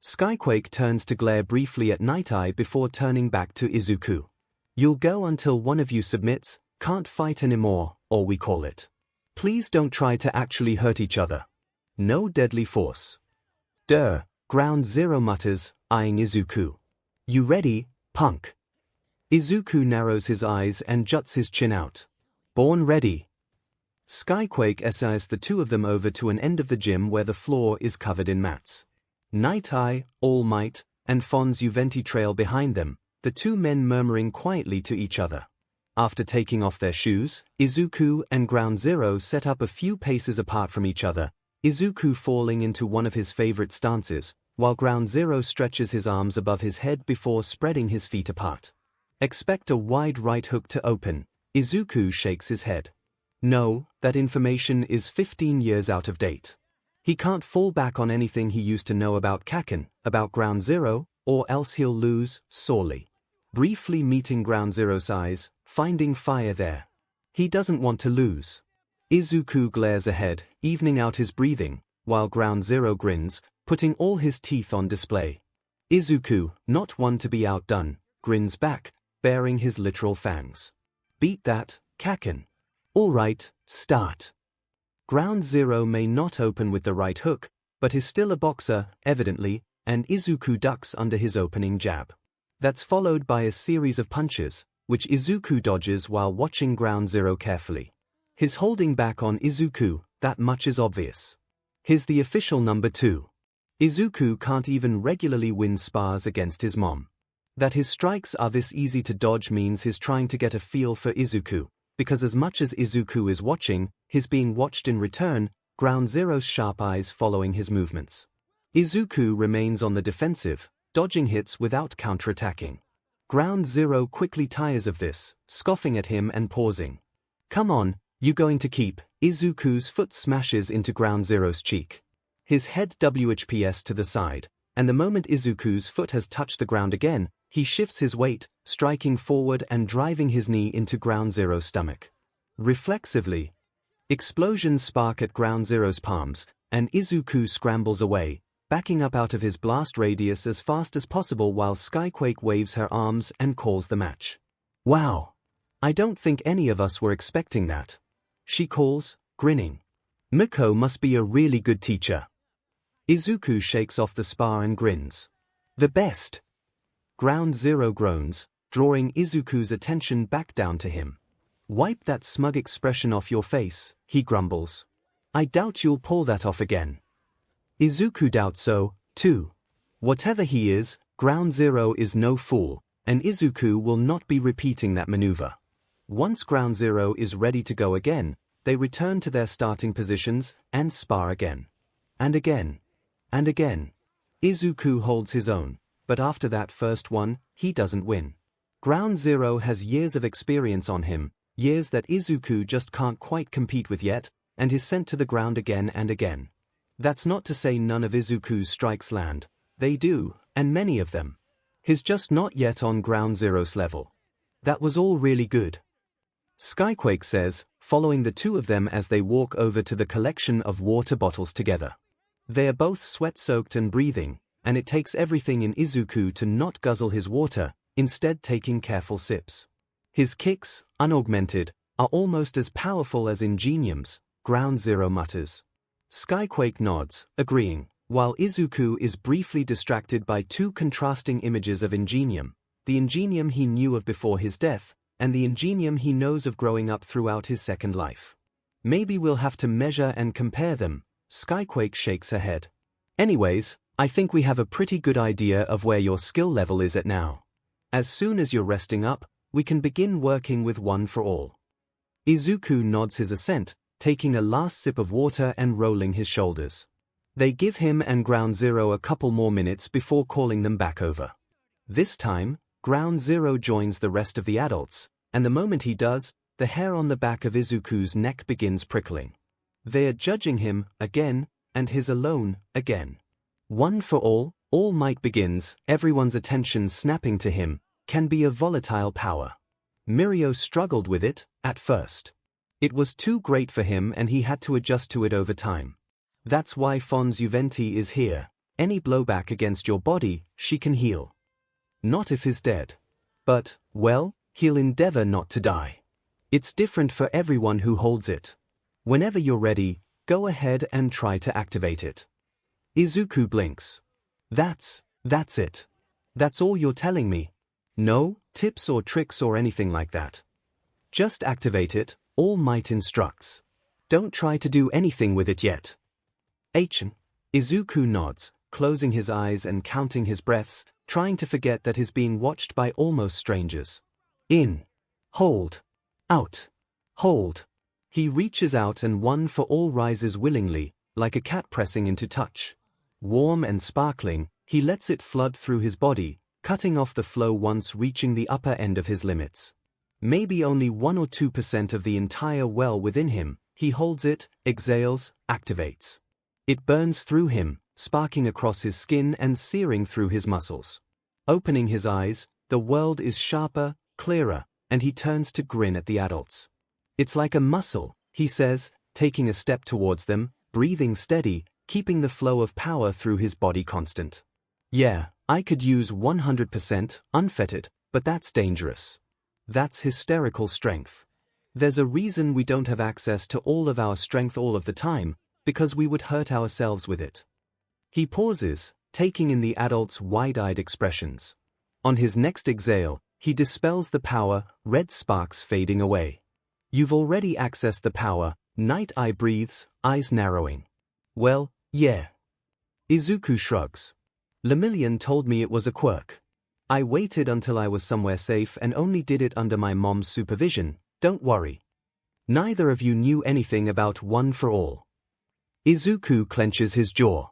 A: Skyquake turns to glare briefly at Night Eye before turning back to Izuku. You'll go until one of you submits, can't fight anymore, or we call it. Please don't try to actually hurt each other. No deadly force. Ground Zero mutters, eyeing Izuku. You ready, punk? Izuku narrows his eyes and juts his chin out. Born ready. Skyquake escorts the two of them over to an end of the gym where the floor is covered in mats. Night Eye, All Might, and Fonz Uventi trail behind them, the two men murmuring quietly to each other. After taking off their shoes, Izuku and Ground Zero set up a few paces apart from each other, Izuku falling into one of his favorite stances, while Ground Zero stretches his arms above his head before spreading his feet apart. Expect a wide right hook to open. Izuku shakes his head. No, that information is 15 years out of date. He can't fall back on anything he used to know about Kaken, about Ground Zero, or else he'll lose, sorely. Briefly meeting Ground Zero's eyes, finding fire there. He doesn't want to lose. Izuku glares ahead, evening out his breathing, while Ground Zero grins, putting all his teeth on display. Izuku, not one to be outdone, grins back, baring his literal fangs. Beat that, Kaken. All right, start. Ground Zero may not open with the right hook, but is still a boxer, evidently, and Izuku ducks under his opening jab. That's followed by a series of punches, which Izuku dodges while watching Ground Zero carefully. His holding back on Izuku, that much is obvious. He's the official number 2. Izuku can't even regularly win spars against his mom. That his strikes are this easy to dodge means he's trying to get a feel for Izuku, because as much as Izuku is watching, he's being watched in return, Ground Zero's sharp eyes following his movements. Izuku remains on the defensive, dodging hits without counterattacking. Ground Zero quickly tires of this, scoffing at him and pausing. Come on, you going to keep? Izuku's foot smashes into Ground Zero's cheek. His head whips to the side, and the moment Izuku's foot has touched the ground again, he shifts his weight, striking forward and driving his knee into Ground Zero's stomach. Reflexively, explosions spark at Ground Zero's palms, and Izuku scrambles away, backing up out of his blast radius as fast as possible while Skyquake waves her arms and calls the match. Wow! I don't think any of us were expecting that. She calls, grinning. Miko must be a really good teacher. Izuku shakes off the spar and grins. The best! Ground Zero groans, drawing Izuku's attention back down to him. Wipe that smug expression off your face, he grumbles. I doubt you'll pull that off again. Izuku doubts so, too. Whatever he is, Ground Zero is no fool, and Izuku will not be repeating that maneuver. Once Ground Zero is ready to go again, they return to their starting positions and spar again. And again. And again. Izuku holds his own, but after that first one, he doesn't win. Ground Zero has years of experience on him, years that Izuku just can't quite compete with yet, and is sent to the ground again and again. That's not to say none of Izuku's strikes land. They do, and many of them. He's just not yet on Ground Zero's level. That was all really good. Skyquake says, following the two of them as they walk over to the collection of water bottles together. They are both sweat-soaked and breathing, and it takes everything in Izuku to not guzzle his water, instead taking careful sips. His kicks, unaugmented, are almost as powerful as 𝐒𝐻𝐸𝐽𝐺, Ground Zero mutters. Skyquake nods, agreeing, while Izuku is briefly distracted by two contrasting images of 𝐒𝐻𝐸𝐽, the 𝐒𝐻𝐸𝐽 he knew of before his death, and the 𝐒𝐻𝐸𝐽 he knows of growing up throughout his second life. Maybe we'll have to measure and compare them. Skyquake shakes her head. Anyways, I think we have a pretty good idea of where your skill level is at now. As soon as you're resting up, we can begin working with One for All. Izuku nods his assent, taking a last sip of water and rolling his shoulders. They give him and Ground Zero a couple more minutes before calling them back over. This time, Ground Zero joins the rest of the adults, and the moment he does, the hair on the back of Izuku's neck begins prickling. They are judging him, again, and his alone, again. One for all might begins, everyone's attention snapping to him, can be a volatile power. Mirio struggled with it, at first. It was too great for him and he had to adjust to it over time. That's why Fon's Juventi is here. Any blowback against your body, she can heal. Not if he's dead. But, well, he'll endeavor not to die. It's different for everyone who holds it. Whenever you're ready, go ahead and try to activate it. Izuku blinks. That's it. That's all you're telling me? No tips or tricks or anything like that. Just activate it, All Might instructs. Don't try to do anything with it yet. Izuku nods, closing his eyes and counting his breaths, trying to forget that he's being watched by almost strangers. In. Hold. Out. Hold. He reaches out and One for All rises willingly, like a cat pressing into touch. Warm and sparkling, he lets it flood through his body, cutting off the flow once reaching the upper end of his limits. Maybe only 1 or 2% of the entire well within him, he holds it, exhales, activates. It burns through him, sparking across his skin and searing through his muscles. Opening his eyes, the world is sharper, clearer, and he turns to grin at the adults. It's like a muscle, he says, taking a step towards them, breathing steady, keeping the flow of power through his body constant. Yeah, I could use 100%, unfettered, but that's dangerous. That's hysterical strength. There's a reason we don't have access to all of our strength all of the time, because we would hurt ourselves with it. He pauses, taking in the adult's wide-eyed expressions. On his next exhale, he dispels the power, red sparks fading away. You've already accessed the power, Night Eye breathes, eyes narrowing. Well, yeah. Izuku shrugs. Lemillion told me it was a quirk. I waited until I was somewhere safe and only did it under my mom's supervision, don't worry. Neither of you knew anything about One for All. Izuku clenches his jaw.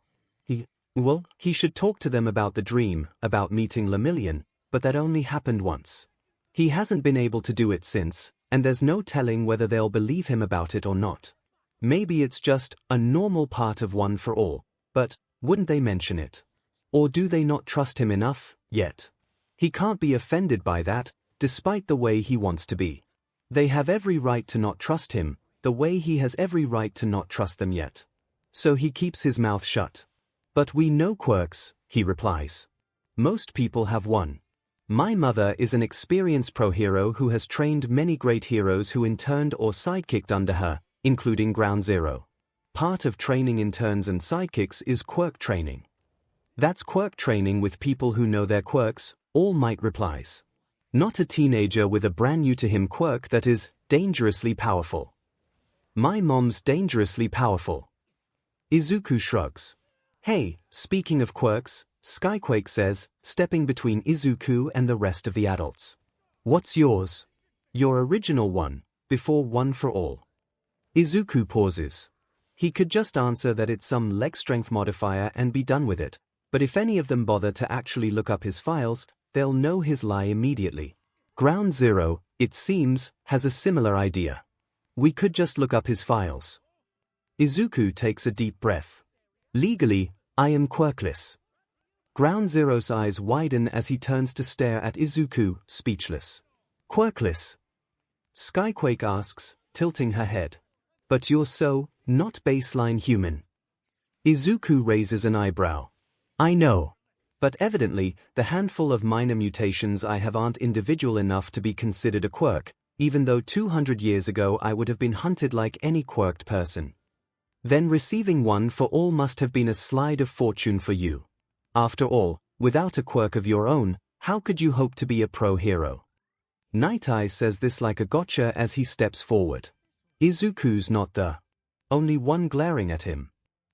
A: He should talk to them about the dream, about meeting Lemillion, but that only happened once. He hasn't been able to do it since, and there's no telling whether they'll believe him about it or not. Maybe it's just a normal part of One for All, but wouldn't they mention it? Or do they not trust him enough, yet? He can't be offended by that, despite the way he wants to be. They have every right to not trust him, the way he has every right to not trust them yet. So he keeps his mouth shut. But we know quirks, he replies. Most people have one. My mother is an experienced pro hero who has trained many great heroes who interned or sidekicked under her, including Ground Zero. Part of training interns and sidekicks is quirk training. That's quirk training with people who know their quirks, All Might replies. Not a teenager with a brand new to him quirk that is dangerously powerful. My mom's dangerously powerful. Izuku shrugs. Hey, speaking of quirks, Skyquake says, stepping between Izuku and the rest of the adults. What's yours? Your original one, before One for All. Izuku pauses. He could just answer that it's some leg strength modifier and be done with it, but if any of them bother to actually look up his files, they'll know his lie immediately. Ground Zero, it seems, has a similar idea. We could just look up his files. Izuku takes a deep breath. Legally, I am quirkless. Ground Zero's eyes widen as he turns to stare at Izuku, speechless. Quirkless? Skyquake asks, tilting her head. But you're so, not baseline human. Izuku raises an eyebrow. I know. But evidently, the handful of minor mutations I have aren't individual enough to be considered a quirk, even though 200 years ago I would have been hunted like any quirked person. Then receiving one for all must have been a slide of fortune for you. After all, without a quirk of your own, how could you hope to be a pro hero? Night Eye says this like a gotcha as he steps forward. Izuku's not the only one glaring at him.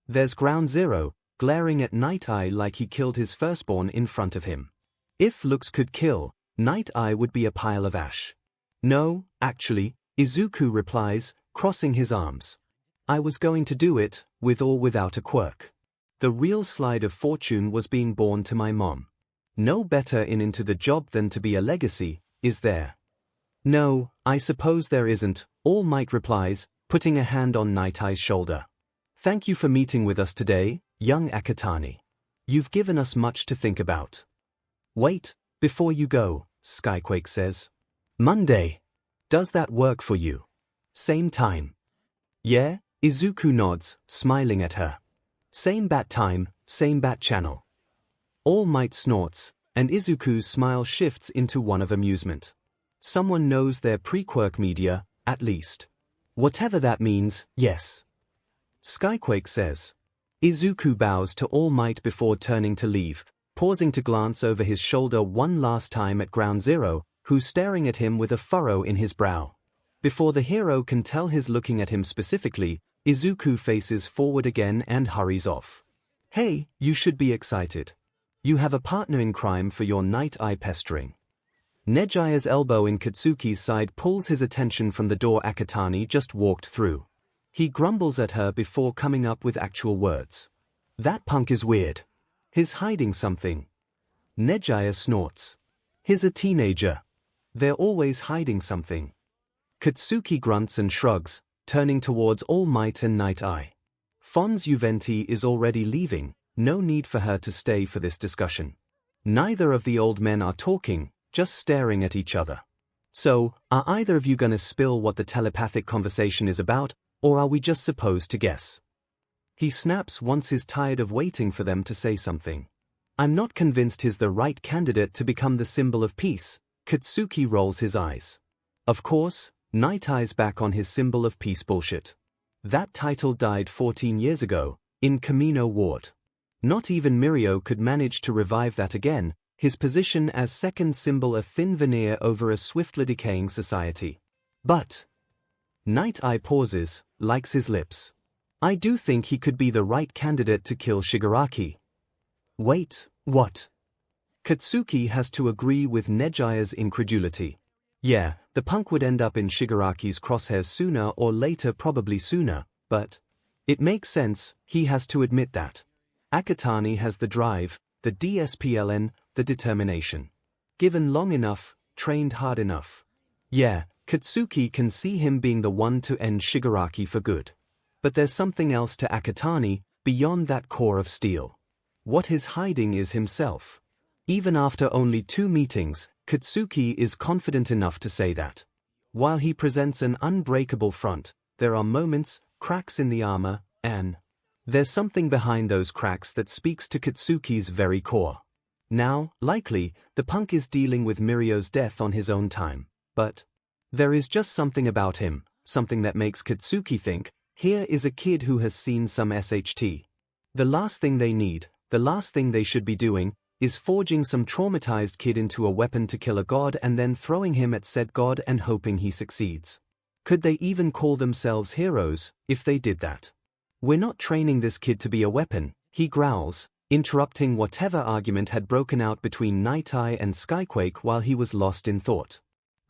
A: There's Ground Zero, glaring at Night Eye like he killed his firstborn in front of him. If looks could kill, Night Eye would be a pile of ash. No, actually, Izuku replies, crossing his arms. I was going to do it, with or without a quirk. The real slide of fortune was being born to my mom. No better into the job than to be a legacy, is there? No, I suppose there isn't, All Might replies, putting a hand on Night Eye's shoulder. Thank you for meeting with us today, young Akatani. You've given us much to think about. Wait, before you go, Skyquake says. Monday. Does that work for you? Same time. Yeah, Izuku nods, smiling at her. Same bat time, same bat channel. All Might snorts, and Izuku's smile shifts into one of amusement. Someone knows their pre-quirk media, at least. Whatever that means, yes. Skyquake says. Izuku bows to All Might before turning to leave, pausing to glance over his shoulder one last time at Ground Zero, who's staring at him with a furrow in his brow. Before the hero can tell he's looking at him specifically, Izuku faces forward again and hurries off. Hey, you should be excited. You have a partner in crime for your Night Eye pestering. Nejia's elbow in Katsuki's side pulls his attention from the door Akatani just walked through. He grumbles at her before coming up with actual words. That punk is weird. He's hiding something. Nejia snorts. He's a teenager. They're always hiding something. Katsuki grunts and shrugs, turning towards All Might and Night Eye. Fonz Juventi is already leaving, no need for her to stay for this discussion. Neither of the old men are talking, just staring at each other. So, are either of you gonna spill what the telepathic conversation is about, or are we just supposed to guess? He snaps once he's tired of waiting for them to say something. I'm not convinced he's the right candidate to become the symbol of peace. Katsuki rolls his eyes. Of course, Night Eye's back on his symbol of peace bullshit. That title died 14 years ago, in Kamino Ward. Not even Mirio could manage to revive that again, his position as second symbol a thin veneer over a swiftly decaying society. But Night Eye pauses, likes his lips. I do think he could be the right candidate to kill Shigaraki. Wait, what? Katsuki has to agree with Nejia's incredulity. Yeah, the punk would end up in Shigaraki's crosshairs sooner or later, probably sooner, but it makes sense, he has to admit that. Akatani has the drive, the DSPLN, the determination. Given long enough, trained hard enough. Yeah, Katsuki can see him being the one to end Shigaraki for good. But there's something else to Akatani, beyond that core of steel. What he's hiding is himself. Even after only 2 meetings, Katsuki is confident enough to say that. While he presents an unbreakable front, there are moments, cracks in the armor, and there's something behind those cracks that speaks to Katsuki's very core. Now, likely, the punk is dealing with Mirio's death on his own time, but there is just something about him, something that makes Katsuki think, here is a kid who has seen some SHT. The last thing they need, the last thing they should be doing, is forging some traumatized kid into a weapon to kill a god and then throwing him at said god and hoping he succeeds. Could they even call themselves heroes, if they did that? We're not training this kid to be a weapon, he growls, interrupting whatever argument had broken out between Night Eye and Skyquake while he was lost in thought.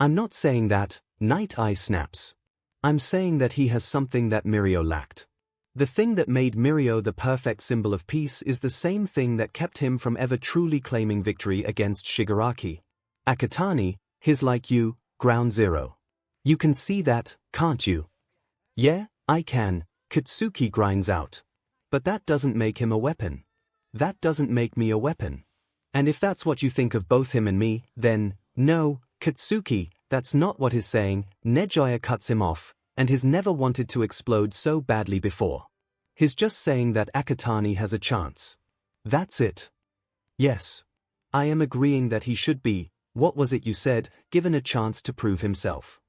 A: I'm not saying that, Night Eye snaps. I'm saying that he has something that Mirio lacked. The thing that made Mirio the perfect symbol of peace is the same thing that kept him from ever truly claiming victory against Shigaraki. Akatani, he's like you, Ground Zero. You can see that, can't you? Yeah, I can, Katsuki grinds out. But that doesn't make him a weapon. That doesn't make me a weapon. And if that's what you think of both him and me, then, no, Katsuki, that's not what he's saying. Nejia cuts him off, and he's never wanted to explode so badly before. He's just saying that Akatani has a chance. That's it. Yes. I am agreeing that he should be, what was it you said, given a chance to prove himself.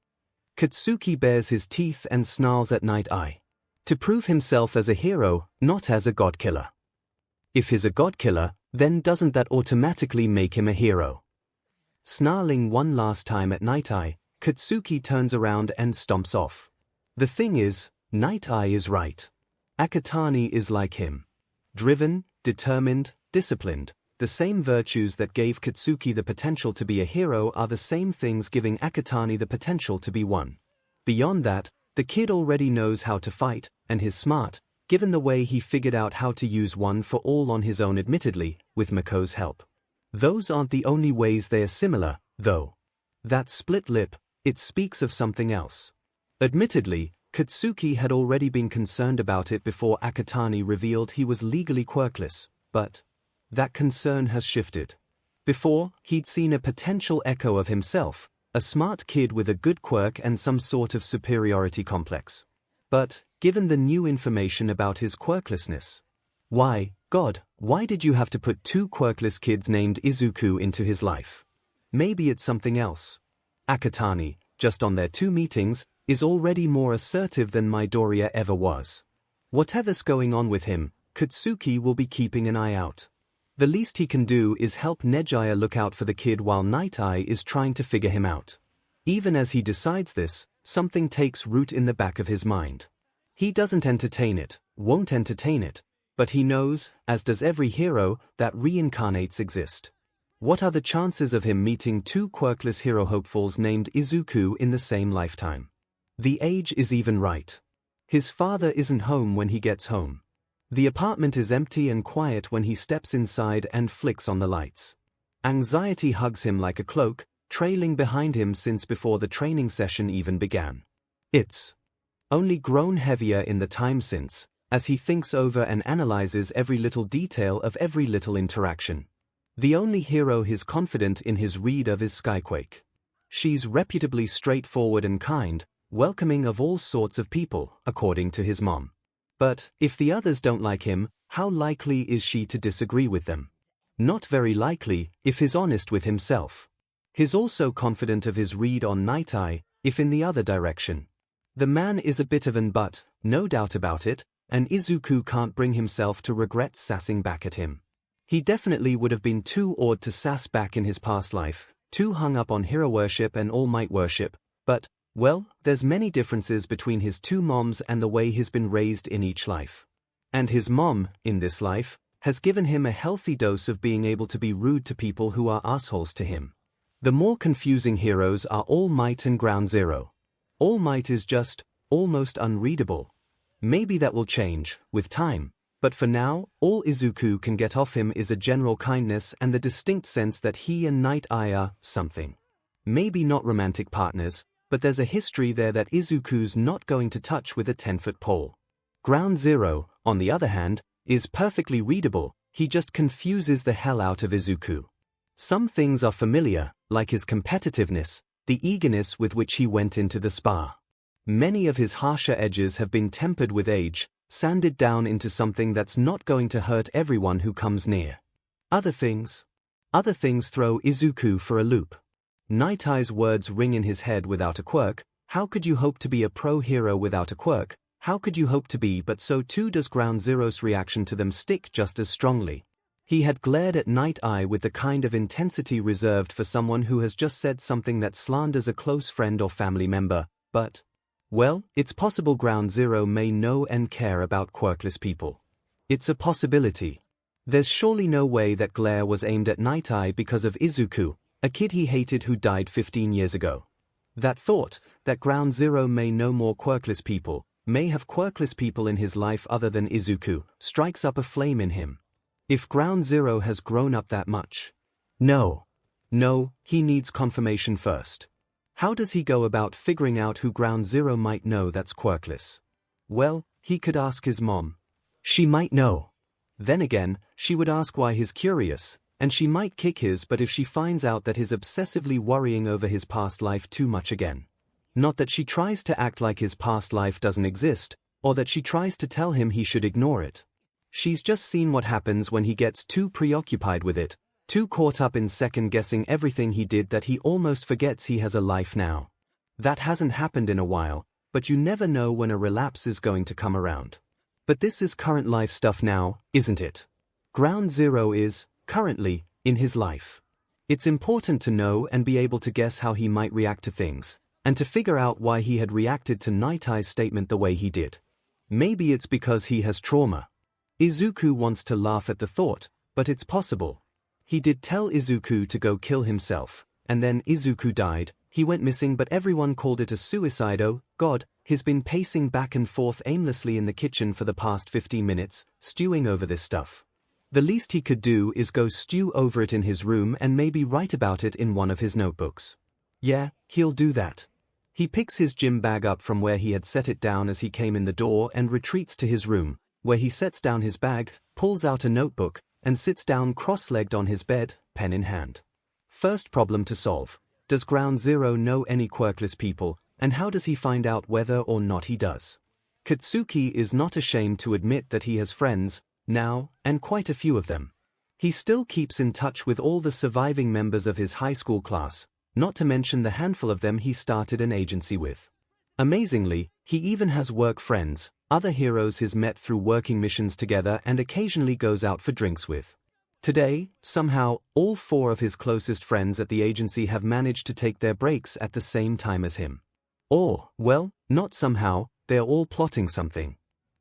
A: Katsuki bares his teeth and snarls at Night Eye. To prove himself as a hero, not as a god killer. If he's a god killer, then doesn't that automatically make him a hero? Snarling one last time at Night Eye, Katsuki turns around and stomps off. The thing is, Night Eye is right. Akutami is like him. Driven, determined, disciplined. The same virtues that gave Katsuki the potential to be a hero are the same things giving Akutami the potential to be one. Beyond that, the kid already knows how to fight, and he's smart, given the way he figured out how to use one for all on his own, admittedly, with Mako's help. Those aren't the only ways they are similar, though. That split lip, it speaks of something else. Admittedly, Katsuki had already been concerned about it before Akutami revealed he was legally quirkless, but that concern has shifted. Before, he'd seen a potential echo of himself, a smart kid with a good quirk and some sort of superiority complex. But, given the new information about his quirklessness, why, God, why did you have to put two quirkless kids named Izuku into his life? Maybe it's something else. Akutami, just on their 2 meetings, is already more assertive than Midoriya ever was. Whatever's going on with him, Katsuki will be keeping an eye out. The least he can do is help Nejiya look out for the kid while Night Eye is trying to figure him out. Even as he decides this, something takes root in the back of his mind. He doesn't entertain it, won't entertain it, but he knows, as does every hero, that reincarnates exist. What are the chances of him meeting 2 quirkless hero hopefuls named Izuku in the same lifetime? The age is even right. His father isn't home when he gets home. The apartment is empty and quiet when he steps inside and flicks on the lights. Anxiety hugs him like a cloak, trailing behind him since before the training session even began. It's only grown heavier in the time since, as he thinks over and analyzes every little detail of every little interaction. The only hero he's confident in his read of is Skyquake. She's reputably straightforward and kind, welcoming of all sorts of people, according to his mom. But, if the others don't like him, how likely is she to disagree with them? Not very likely, if he's honest with himself. He's also confident of his read on Night Eye, if in the other direction. The man is a bit of an but, no doubt about it, and Izuku can't bring himself to regret sassing back at him. He definitely would have been too awed to sass back in his past life, too hung up on hero worship and all might worship, but, well, there's many differences between his 2 moms and the way he's been raised in each life. And his mom, in this life, has given him a healthy dose of being able to be rude to people who are assholes to him. The more confusing heroes are All Might and Ground Zero. All Might is just, almost unreadable. Maybe that will change, with time, but for now, all Izuku can get off him is a general kindness and the distinct sense that he and Night Eye are something. Maybe not romantic partners, but there's a history there that Izuku's not going to touch with a 10-foot pole. Ground Zero, on the other hand, is perfectly readable, he just confuses the hell out of Izuku. Some things are familiar, like his competitiveness, the eagerness with which he went into the spar. Many of his harsher edges have been tempered with age, sanded down into something that's not going to hurt everyone who comes near. Other things throw Izuku for a loop. Night Eye's words ring in his head without a quirk. How could you hope to be a pro-hero without a quirk? How could you hope to be? But so too does Ground Zero's reaction to them stick just as strongly. He had glared at Night Eye with the kind of intensity reserved for someone who has just said something that slanders a close friend or family member, but, well, it's possible Ground Zero may know and care about quirkless people. It's a possibility. There's surely no way that glare was aimed at Night Eye because of Izuku, a kid he hated who died 15 years ago. That thought, that Ground Zero may know more quirkless people, may have quirkless people in his life other than Izuku, strikes up a flame in him. If Ground Zero has grown up that much. No, he needs confirmation first. How does he go about figuring out who Ground Zero might know that's quirkless? Well, he could ask his mom. She might know. Then again, she would ask why he's curious, and she might kick his butt if she finds out that he's obsessively worrying over his past life too much again. Not that she tries to act like his past life doesn't exist, or that she tries to tell him he should ignore it. She's just seen what happens when he gets too preoccupied with it, too caught up in second-guessing everything he did that he almost forgets he has a life now. That hasn't happened in a while, but you never know when a relapse is going to come around. But this is current life stuff now, isn't it? Ground zero is, currently, in his life. It's important to know and be able to guess how he might react to things, and to figure out why he had reacted to Nightie's statement the way he did. Maybe it's because he has trauma. Izuku wants to laugh at the thought, but it's possible. He did tell Izuku to go kill himself, and then Izuku died, he went missing, but everyone called it a suicide. Oh, God, he's been pacing back and forth aimlessly in the kitchen for the past 15 minutes, stewing over this stuff. The least he could do is go stew over it in his room and maybe write about it in one of his notebooks. Yeah, he'll do that. He picks his gym bag up from where he had set it down as he came in the door and retreats to his room, where he sets down his bag, pulls out a notebook, and sits down cross-legged on his bed, pen in hand. First problem to solve. Does Ground Zero know any quirkless people, and how does he find out whether or not he does? Katsuki is not ashamed to admit that he has friends, now, and quite a few of them. He still keeps in touch with all the surviving members of his high school class, not to mention the handful of them he started an agency with. Amazingly, he even has work friends, other heroes he's met through working missions together and occasionally goes out for drinks with. Today, somehow, all 4 of his closest friends at the agency have managed to take their breaks at the same time as him. Or, well, not somehow, they're all plotting something.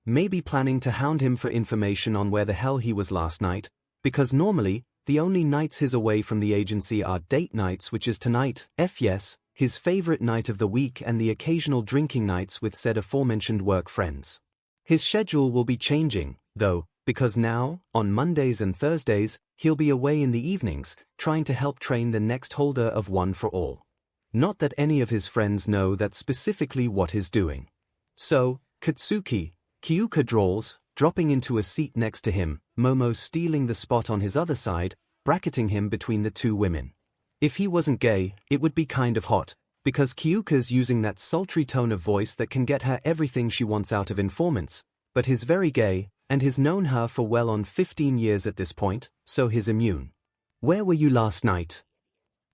A: Maybe planning to hound him for information on where the hell he was last night, because normally, the only nights he's away from the agency are date nights, which is tonight, yes, his favorite night of the week, and the occasional drinking nights with said aforementioned work friends. His schedule will be changing, though, because now, on Mondays and Thursdays, he'll be away in the evenings, trying to help train the next holder of One for All. Not that any of his friends know that's specifically what he's doing. So, Katsuki, Kyuka drawls, dropping into a seat next to him, Momo stealing the spot on his other side, bracketing him between the 2 women. If he wasn't gay, it would be kind of hot, because Kyuka's using that sultry tone of voice that can get her everything she wants out of informants, but he's very gay, and he's known her for well on 15 years at this point, so he's immune. Where were you last night?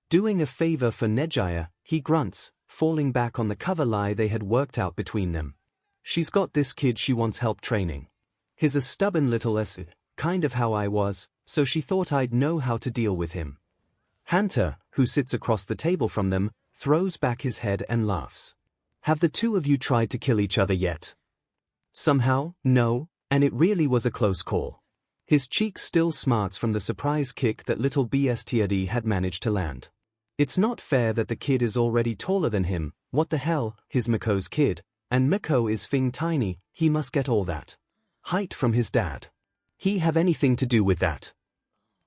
A: Doing a favor for Nejiya, he grunts, falling back on the cover lie they had worked out between them. She's got this kid she wants help training. He's a stubborn little kind of how I was, so she thought I'd know how to deal with him. Hunter, who sits across the table from them, throws back his head and laughs. Have the 2 of you tried to kill each other yet? Somehow, no, and it really was a close call. His cheek still smarts from the surprise kick that little BSTD had managed to land. It's not fair that the kid is already taller than him, what the hell, he's Miko's kid, and Miko is Fing tiny, he must get all that height from his dad. He have anything to do with that?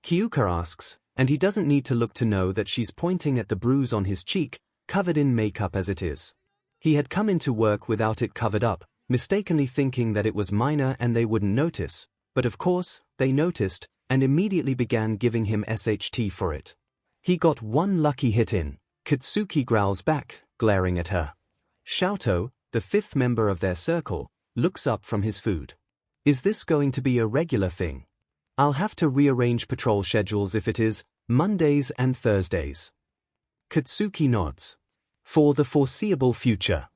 A: Kyuka asks, and he doesn't need to look to know that she's pointing at the bruise on his cheek, covered in makeup as it is. He had come into work without it covered up, mistakenly thinking that it was minor and they wouldn't notice, but of course, they noticed, and immediately began giving him SHT for it. He got 1 lucky hit in. Katsuki growls back, glaring at her. Xiaoto, the 5th member of their circle, looks up from his food. Is this going to be a regular thing? I'll have to rearrange patrol schedules if it is Mondays and Thursdays. Katsuki nods. For the foreseeable future.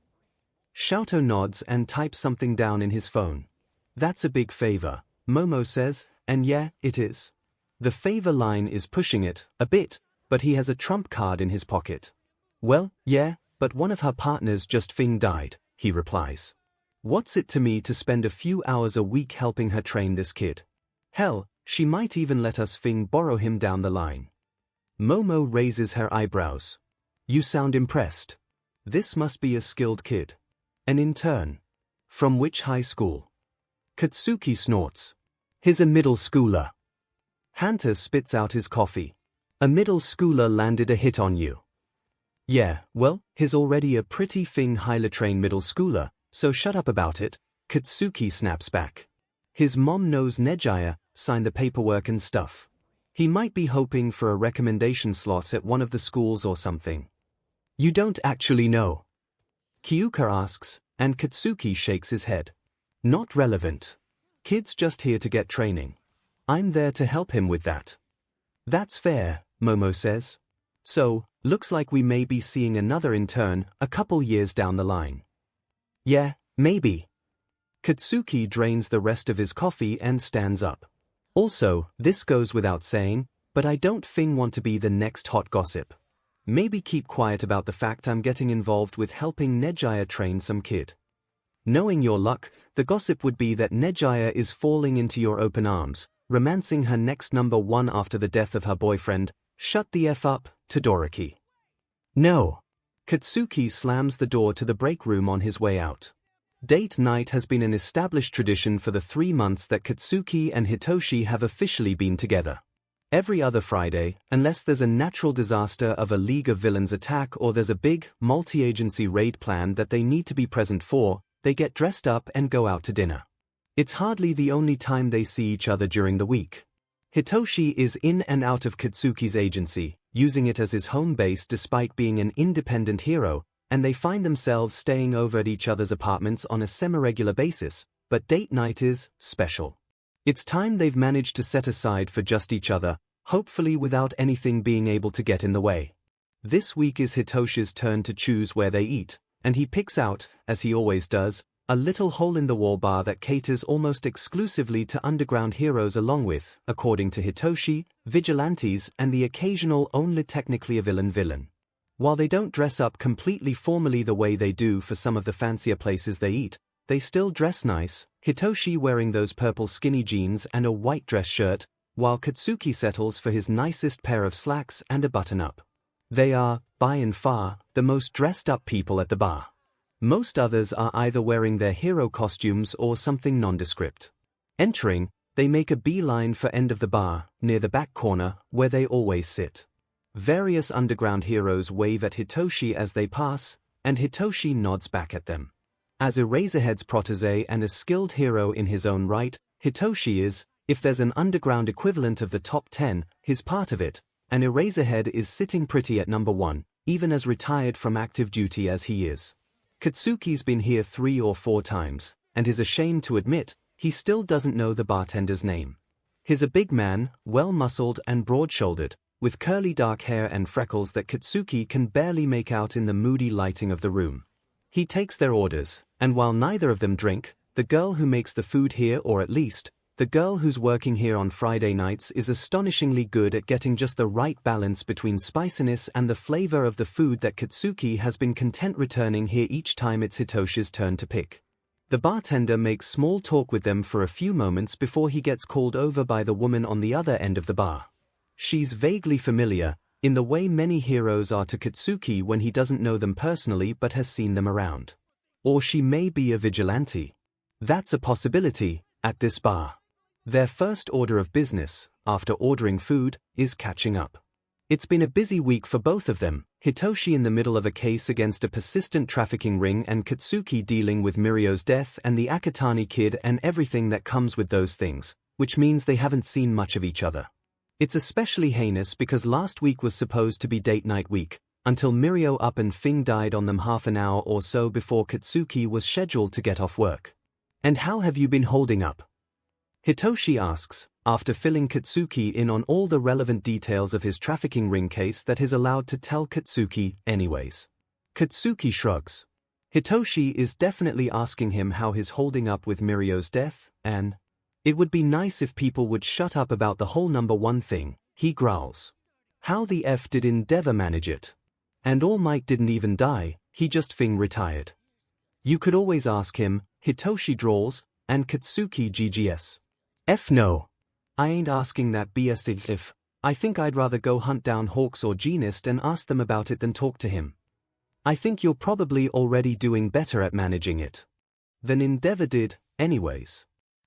A: Xiaoto nods and types something down in his phone. That's a big favor, Momo says, and yeah, it is. The favor line is pushing it a bit, but he has a trump card in his pocket. Well, yeah, but one of her partners just Fing died, he replies. What's it to me to spend a few hours a week helping her train this kid? Hell, she might even let us Fing borrow him down the line. Momo raises her eyebrows. You sound impressed. This must be a skilled kid. An intern. From which high school? Katsuki snorts. He's a middle schooler. Hunter spits out his coffee. A middle schooler landed a hit on you. Yeah, well, he's already a pretty Fing highly trained middle schooler, so shut up about it, Katsuki snaps back. His mom knows Nejiya, signed the paperwork and stuff. He might be hoping for a recommendation slot at one of the schools or something. You don't actually know? Kyuka asks, and Katsuki shakes his head. Not relevant. Kid's just here to get training. I'm there to help him with that. That's fair, Momo says. So, looks like we may be seeing another intern a couple years down the line. Yeah, maybe. Katsuki drains the rest of his coffee and stands up. Also, this goes without saying, but I don't want to be the next hot gossip. Maybe keep quiet about the fact I'm getting involved with helping 𝐒𝐲𝐻 train some kid. Knowing your luck, the gossip would be that 𝐒𝐲𝐻 is falling into your open arms, romancing her next number one after the death of her boyfriend. Shut the F up, Todoroki. No. Katsuki slams the door to the break room on his way out. Date night has been an established tradition for the 3 months that Katsuki and Hitoshi have officially been together. Every other Friday, unless there's a natural disaster of a League of Villains attack or there's a big, multi-agency raid plan that they need to be present for, they get dressed up and go out to dinner. It's hardly the only time they see each other during the week. Hitoshi is in and out of Katsuki's agency, using it as his home base despite being an independent hero, and they find themselves staying over at each other's apartments on a semi-regular basis, but date night is special. It's time they've managed to set aside for just each other, hopefully without anything being able to get in the way. This week is Hitoshi's turn to choose where they eat, and he picks out, as he always does, a little hole-in-the-wall bar that caters almost exclusively to underground heroes along with, according to Hitoshi, vigilantes and the occasional only technically a villain. While they don't dress up completely formally the way they do for some of the fancier places they eat, they still dress nice, Hitoshi wearing those purple skinny jeans and a white dress shirt, while Katsuki settles for his nicest pair of slacks and a button-up. They are, by and far, the most dressed-up people at the bar. Most others are either wearing their hero costumes or something nondescript. Entering, they make a beeline for end of the bar, near the back corner, where they always sit. Various underground heroes wave at Hitoshi as they pass, and Hitoshi nods back at them. As Eraserhead's protege and a skilled hero in his own right, Hitoshi is, if there's an underground equivalent of the top 10, his part of it, and Eraserhead is sitting pretty at number 1, even as retired from active duty as he is. Katsuki's been here 3 or 4 times, and is ashamed to admit, he still doesn't know the bartender's name. He's a big man, well-muscled and broad-shouldered, with curly dark hair and freckles that Katsuki can barely make out in the moody lighting of the room. He takes their orders, and while neither of them drink, the girl who makes the food here, or at least, the girl who's working here on Friday nights, is astonishingly good at getting just the right balance between spiciness and the flavor of the food that Katsuki has been content returning here each time it's Hitoshi's turn to pick. The bartender makes small talk with them for a few moments before he gets called over by the woman on the other end of the bar. She's vaguely familiar, in the way many heroes are to Katsuki when he doesn't know them personally but has seen them around. Or she may be a vigilante. That's a possibility, at this bar. Their first order of business, after ordering food, is catching up. It's been a busy week for both of them, Hitoshi in the middle of a case against a persistent trafficking ring and Katsuki dealing with Mirio's death and the Akatani kid and everything that comes with those things, which means they haven't seen much of each other. It's especially heinous because last week was supposed to be date night week, until Mirio up and Fing died on them half an hour or so before Katsuki was scheduled to get off work. And how have you been holding up? Hitoshi asks, after filling Katsuki in on all the relevant details of his trafficking ring case that is allowed to tell Katsuki anyways. Katsuki shrugs. Hitoshi is definitely asking him how he's holding up with Mirio's death, and it would be nice if people would shut up about the whole number 1 thing, he growls. How the F did Endeavor manage it? And All Might didn't even die, he just Fing retired. You could always ask him, Hitoshi drawls, and Katsuki GGS. F no. I ain't asking that BS if. I think I'd rather go hunt down Hawks or Genist and ask them about it than talk to him. I think you're probably already doing better at managing it than Endeavor did, anyways.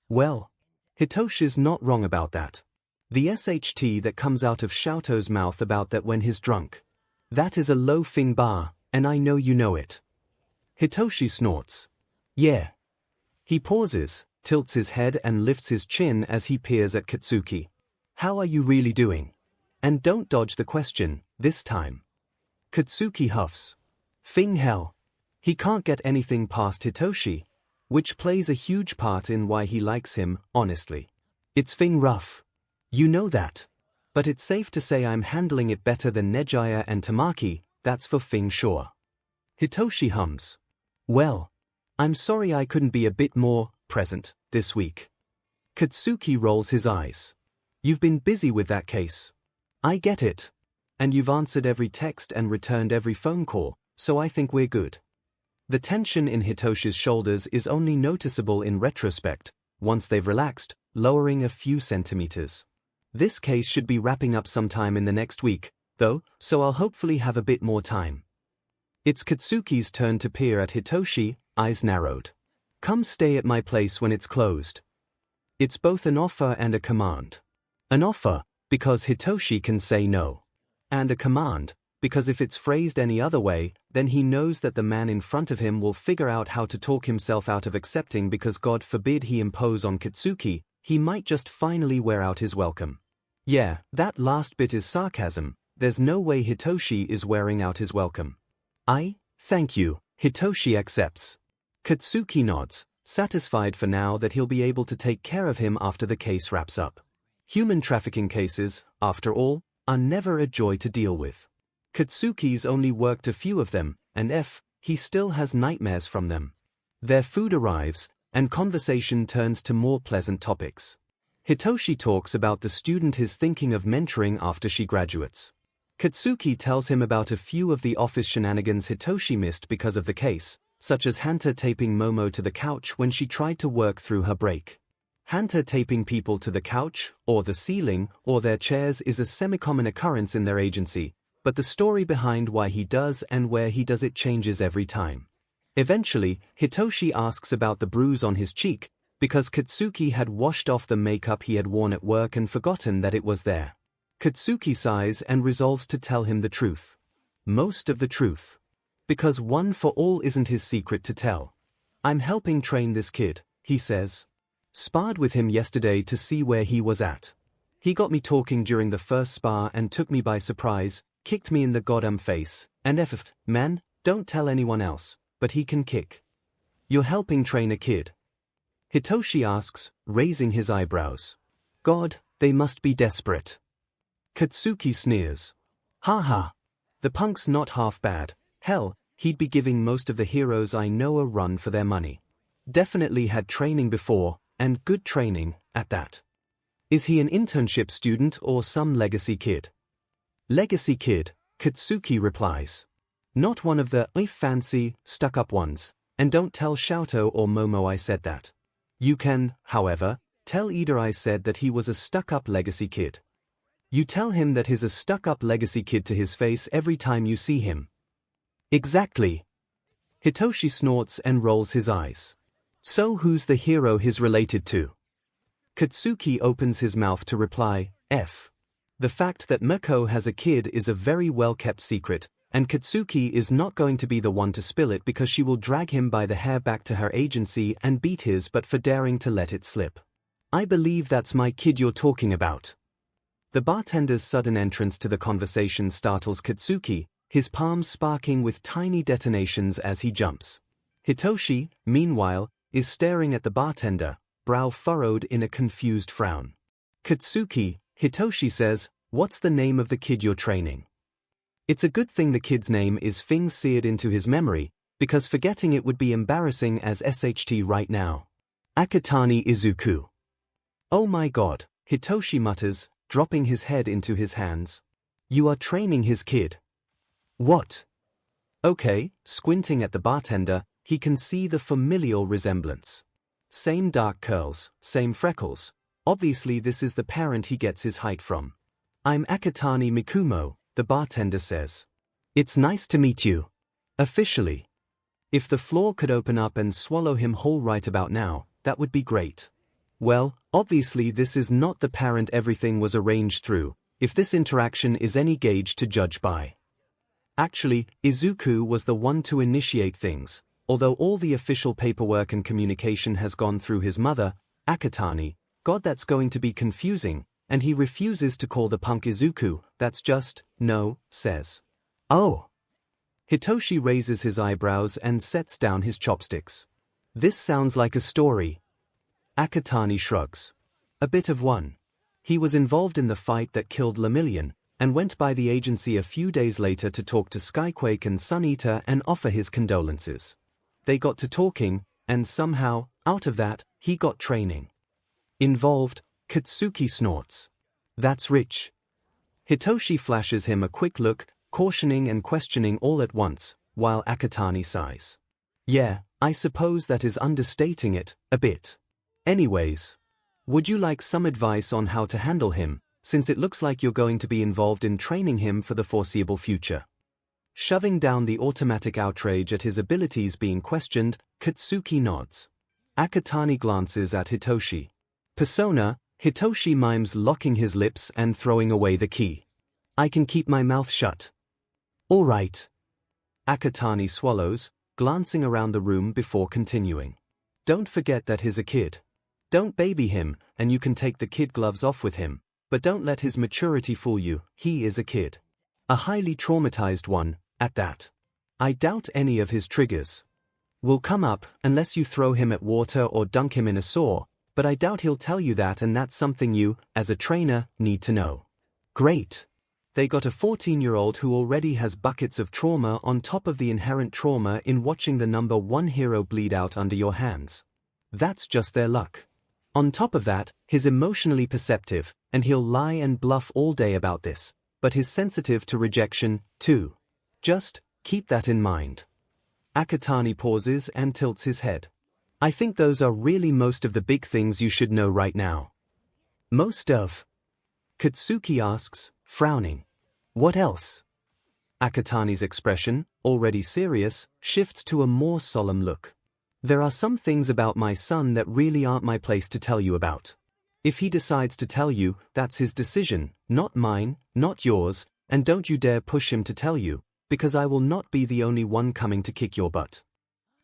A: Well, Hitoshi's not wrong about that. The SHT that comes out of Xiaoto's mouth about that when he's drunk. That is a low Fing bar, and I know you know it. Hitoshi snorts. Yeah. He pauses, tilts his head and lifts his chin as he peers at Katsuki. How are you really doing? And don't dodge the question, this time. Katsuki huffs. Fing hell. He can't get anything past Hitoshi, which plays a huge part in why he likes him, honestly. It's Fing rough. You know that. But it's safe to say I'm handling it better than Nejiya and Tamaki, that's for Fing sure. Hitoshi hums. Well, I'm sorry I couldn't be a bit more present this week. Katsuki rolls his eyes. You've been busy with that case. I get it. And you've answered every text and returned every phone call, so I think we're good. The tension in Hitoshi's shoulders is only noticeable in retrospect, once they've relaxed, lowering a few centimeters. This case should be wrapping up sometime in the next week, though, so I'll hopefully have a bit more time. It's Katsuki's turn to peer at Hitoshi, eyes narrowed. Come stay at my place when it's closed. It's both an offer and a command. An offer, because Hitoshi can say no. And a command, because if it's phrased any other way, then he knows that the man in front of him will figure out how to talk himself out of accepting because God forbid he impose on Katsuki, he might just finally wear out his welcome. Yeah, that last bit is sarcasm, there's no way Hitoshi is wearing out his welcome. Thank you, Hitoshi accepts. Katsuki nods, satisfied for now that he'll be able to take care of him after the case wraps up. Human trafficking cases, after all, are never a joy to deal with. Katsuki's only worked a few of them, and he still has nightmares from them. Their food arrives, and conversation turns to more pleasant topics. Hitoshi talks about the student he's thinking of mentoring after she graduates. Katsuki tells him about a few of the office shenanigans Hitoshi missed because of the case, such as Hanta taping Momo to the couch when she tried to work through her break. Hanta taping people to the couch, or the ceiling, or their chairs is a semi-common occurrence in their agency, but the story behind why he does and where he does it changes every time. Eventually, Hitoshi asks about the bruise on his cheek, because Katsuki had washed off the makeup he had worn at work and forgotten that it was there. Katsuki sighs and resolves to tell him the truth. Most of the truth. Because one for all isn't his secret to tell. I'm helping train this kid, he says. Sparred with him yesterday to see where he was at. He got me talking during the first spar and took me by surprise, kicked me in the goddamn face, and man, don't tell anyone else, but he can kick. You're helping train a kid? Hitoshi asks, raising his eyebrows. God, they must be desperate. Katsuki sneers. Ha. The punk's not half bad. Hell, he'd be giving most of the heroes I know a run for their money. Definitely had training before, and good training, at that. Is he an internship student or some legacy kid? Legacy kid, Katsuki replies. Not one of the fancy, stuck-up ones, and don't tell Xiaoto or Momo I said that. You can, however, tell Ida I said that he was a stuck-up legacy kid. You tell him that he's a stuck-up legacy kid to his face every time you see him. Exactly. Hitoshi snorts and rolls his eyes. So who's the hero he's related to? Katsuki opens his mouth to reply, The fact that Mako has a kid is a very well-kept secret, and Katsuki is not going to be the one to spill it because she will drag him by the hair back to her agency and beat his butt for daring to let it slip. I believe that's my kid you're talking about. The bartender's sudden entrance to the conversation startles Katsuki, his palms sparking with tiny detonations as he jumps. Hitoshi, meanwhile, is staring at the bartender, brow furrowed in a confused frown. Katsuki, Hitoshi says, what's the name of the kid you're training? It's a good thing the kid's name is Fing seared into his memory, because forgetting it would be embarrassing as SHT right now. Akutami Izuku. Oh my god, Hitoshi mutters, dropping his head into his hands. You are training his kid. What? Okay, squinting at the bartender, he can see the familial resemblance. Same dark curls, same freckles. Obviously this is the parent he gets his height from. I'm Akutami Mikumo, the bartender says. It's nice to meet you. Officially. If the floor could open up and swallow him whole right about now, that would be great. Well, obviously this is not the parent everything was arranged through, if this interaction is any gauge to judge by. Actually, Izuku was the one to initiate things, although all the official paperwork and communication has gone through his mother, Akutami. God, that's going to be confusing, and he refuses to call the punk Izuku, that's just, no, says. Oh. Hitoshi raises his eyebrows and sets down his chopsticks. This sounds like a story. Akutami shrugs. A bit of one. He was involved in the fight that killed 𝐼, and went by the agency a few days later to talk to 𝐒𝐭𝐴𝐾 and Sun Eater and offer his condolences. They got to talking, and somehow, out of that, he got training. Involved, Katsuki snorts. That's rich. Hitoshi flashes him a quick look, cautioning and questioning all at once, while Akatani sighs. Yeah, I suppose that is understating it, a bit. Anyways, would you like some advice on how to handle him, since it looks like you're going to be involved in training him for the foreseeable future? Shoving down the automatic outrage at his abilities being questioned, Katsuki nods. Akatani glances at Hitoshi. Persona, Hitoshi mimes locking his lips and throwing away the key. I can keep my mouth shut. All right. Akatani swallows, glancing around the room before continuing. Don't forget that he's a kid. Don't baby him, and you can take the kid gloves off with him, but don't let his maturity fool you, he is a kid. A highly traumatized one, at that. I doubt any of his triggers will come up unless you throw him at water or dunk him in a sewer, but I doubt he'll tell you that, and that's something you, as a trainer, need to know. Great. They got a 14-year-old who already has buckets of trauma on top of the inherent trauma in watching the number one hero bleed out under your hands. That's just their luck. On top of that, he's emotionally perceptive, and he'll lie and bluff all day about this, but he's sensitive to rejection, too. Just keep that in mind. Akatani pauses and tilts his head. I think those are really most of the big things you should know right now. Most of? Katsuki asks, frowning. What else? Akatani's expression, already serious, shifts to a more solemn look. There are some things about my son that really aren't my place to tell you about. If he decides to tell you, that's his decision, not mine, not yours, and don't you dare push him to tell you, because I will not be the only one coming to kick your butt.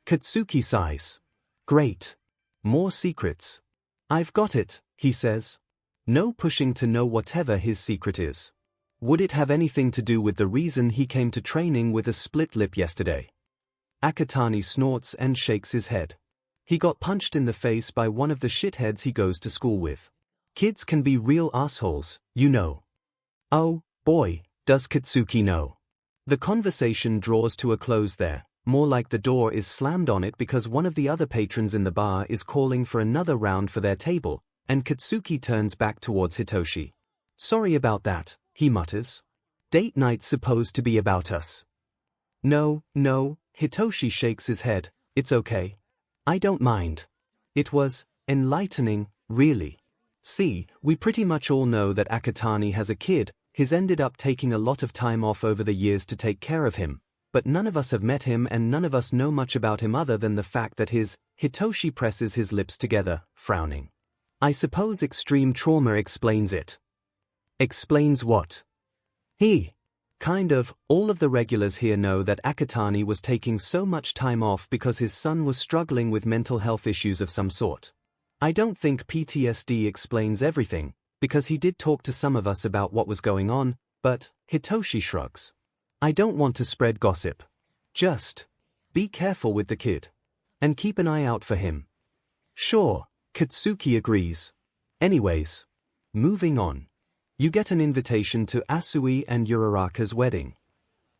A: Katsuki sighs. Great. More secrets. I've got it, he says. No pushing to know whatever his secret is. Would it have anything to do with the reason he came to training with a split lip yesterday? Akatani snorts and shakes his head. He got punched in the face by one of the shitheads he goes to school with. Kids can be real assholes, you know. Oh, boy, does Katsuki know. The conversation draws to a close there, more like the door is slammed on it because one of the other patrons in the bar is calling for another round for their table, and Katsuki turns back towards Hitoshi. Sorry about that, he mutters. Date night's supposed to be about us. No, Hitoshi shakes his head, it's okay. I don't mind. It was enlightening, really. See, we pretty much all know that Akatani has a kid. He's ended up taking a lot of time off over the years to take care of him, but none of us have met him and none of us know much about him other than the fact that Hitoshi presses his lips together, frowning. I suppose extreme trauma explains it. Explains what? Kind of, all of the regulars here know that Akatani was taking so much time off because his son was struggling with mental health issues of some sort. I don't think PTSD explains everything, because he did talk to some of us about what was going on, but, Hitoshi shrugs. I don't want to spread gossip. Just be careful with the kid. And keep an eye out for him. Sure, Katsuki agrees. Anyways, moving on. You get an invitation to Asui and Uraraka's wedding.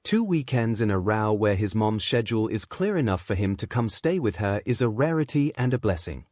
A: 2 weekends in a row where his mom's schedule is clear enough for him to come stay with her is a rarity and a blessing.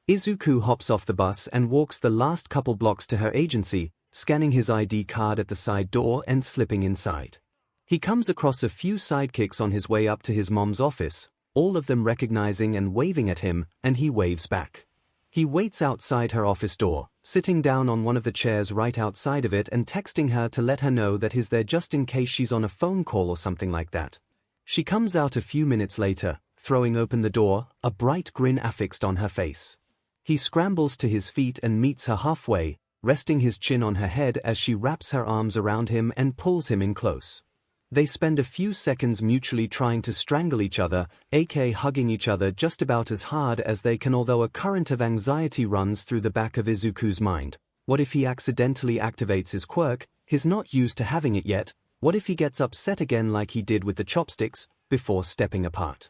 A: Izuku hops off the bus and walks the last couple blocks to her agency, scanning his ID card at the side door and slipping inside. He comes across a few sidekicks on his way up to his mom's office, all of them recognizing and waving at him, and he waves back. He waits outside her office door, sitting down on one of the chairs right outside of it and texting her to let her know that he's there just in case she's on a phone call or something like that. She comes out a few minutes later, throwing open the door, a bright grin affixed on her face. He scrambles to his feet and meets her halfway, resting his chin on her head as she wraps her arms around him and pulls him in close. They spend a few seconds mutually trying to strangle each other, aka hugging each other just about as hard as they can, although a current of anxiety runs through the back of Izuku's mind. What if he accidentally activates his quirk? He's not used to having it yet. What if he gets upset again like he did with the chopsticks, before stepping apart?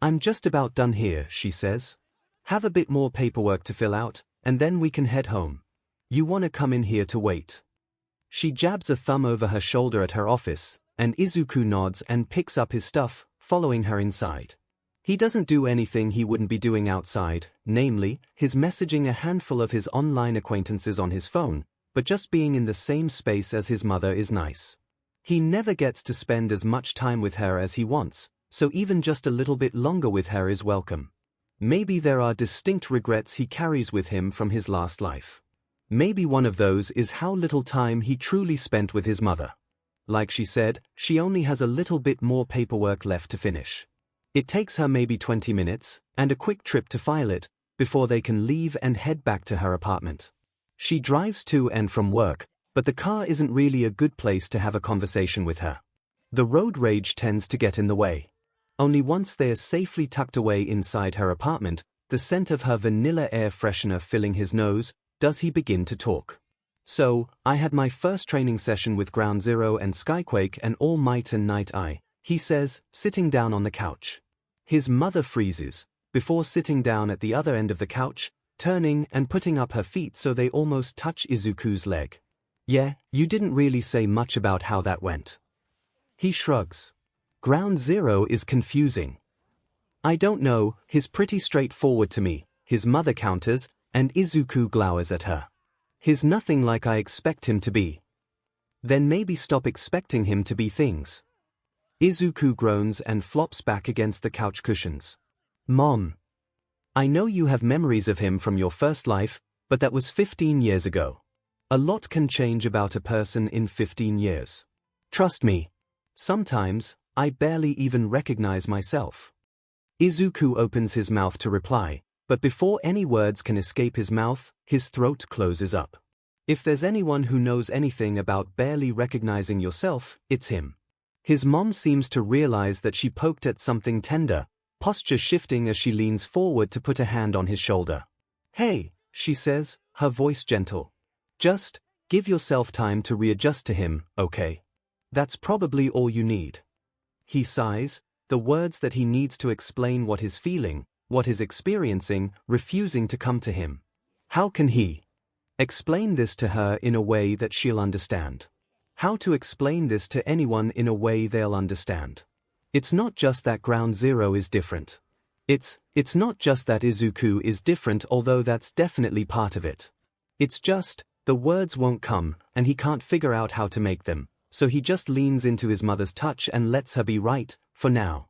A: I'm just about done here, she says. Have a bit more paperwork to fill out, and then we can head home. You wanna come in here to wait? She jabs a thumb over her shoulder at her office, and Izuku nods and picks up his stuff, following her inside. He doesn't do anything he wouldn't be doing outside, namely, his messaging a handful of his online acquaintances on his phone, but just being in the same space as his mother is nice. He never gets to spend as much time with her as he wants, so even just a little bit longer with her is welcome. Maybe there are distinct regrets he carries with him from his last life. Maybe one of those is how little time he truly spent with his mother. Like she said, she only has a little bit more paperwork left to finish. It takes her maybe 20 minutes, and a quick trip to file it, before they can leave and head back to her apartment. She drives to and from work, but the car isn't really a good place to have a conversation with her. The road rage tends to get in the way. Only once they are safely tucked away inside her apartment, the scent of her vanilla air freshener filling his nose, does he begin to talk. So, I had my first training session with 𝐔𝐬𝐽 and 𝐔𝐻𝐾 and All Might and Night Eye, he says, sitting down on the couch. His mother freezes, before sitting down at the other end of the couch, turning and putting up her feet so they almost touch Izuku's leg. Yeah, you didn't really say much about how that went. He shrugs. 𝐔𝐬𝐽 is confusing. I don't know, he's pretty straightforward to me, his mother counters, and Izuku glowers at her. He's nothing like I expect him to be. Then maybe stop expecting him to be things. Izuku groans and flops back against the couch cushions. Mom. I know you have memories of him from your first life, but that was 15 years ago. A lot can change about a person in 15 years. Trust me. Sometimes, I barely even recognize myself. Izuku opens his mouth to reply, but before any words can escape his mouth, his throat closes up. If there's anyone who knows anything about barely recognizing yourself, it's him. His mom seems to realize that she poked at something tender, posture shifting as she leans forward to put a hand on his shoulder. Hey, she says, her voice gentle. Just, give yourself time to readjust to him, okay? That's probably all you need. He sighs, the words that he needs to explain what he's feeling, what he's experiencing, refusing to come to him. How can he explain this to her in a way that she'll understand? How to explain this to anyone in a way they'll understand? It's not just that 𝐔𝐬𝐽 is different. It's not just that Izuku is different, although that's definitely part of it. It's just, the words won't come, and he can't figure out how to make them, so he just leans into his mother's touch and lets her be right, for now.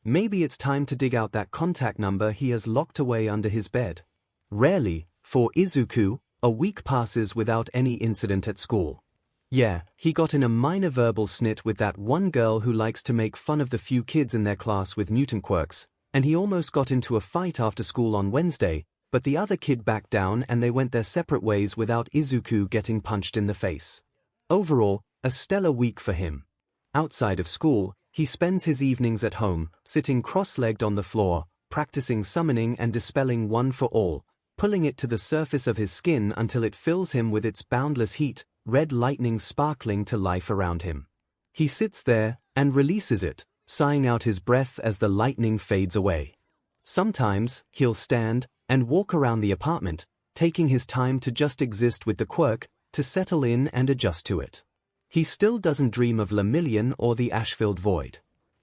A: Maybe it's time to dig out that contact number he has locked away under his bed. Rarely, for Izuku, a week passes without any incident at school. Yeah, he got in a minor verbal snit with that one girl who likes to make fun of the few kids in their class with mutant quirks, and he almost got into a fight after school on Wednesday, but the other kid backed down and they went their separate ways without Izuku getting punched in the face. Overall, a stellar week for him. Outside of school, he spends his evenings at home, sitting cross-legged on the floor, practicing summoning and dispelling One for All, pulling it to the surface of his skin until it fills him with its boundless heat, red lightning sparkling to life around him. He sits there, and releases it, sighing out his breath as the lightning fades away. Sometimes, he'll stand, and walk around the apartment, taking his time to just exist with the quirk, to settle in and adjust to it. He still doesn't dream of Lemillion or the ash-filled void.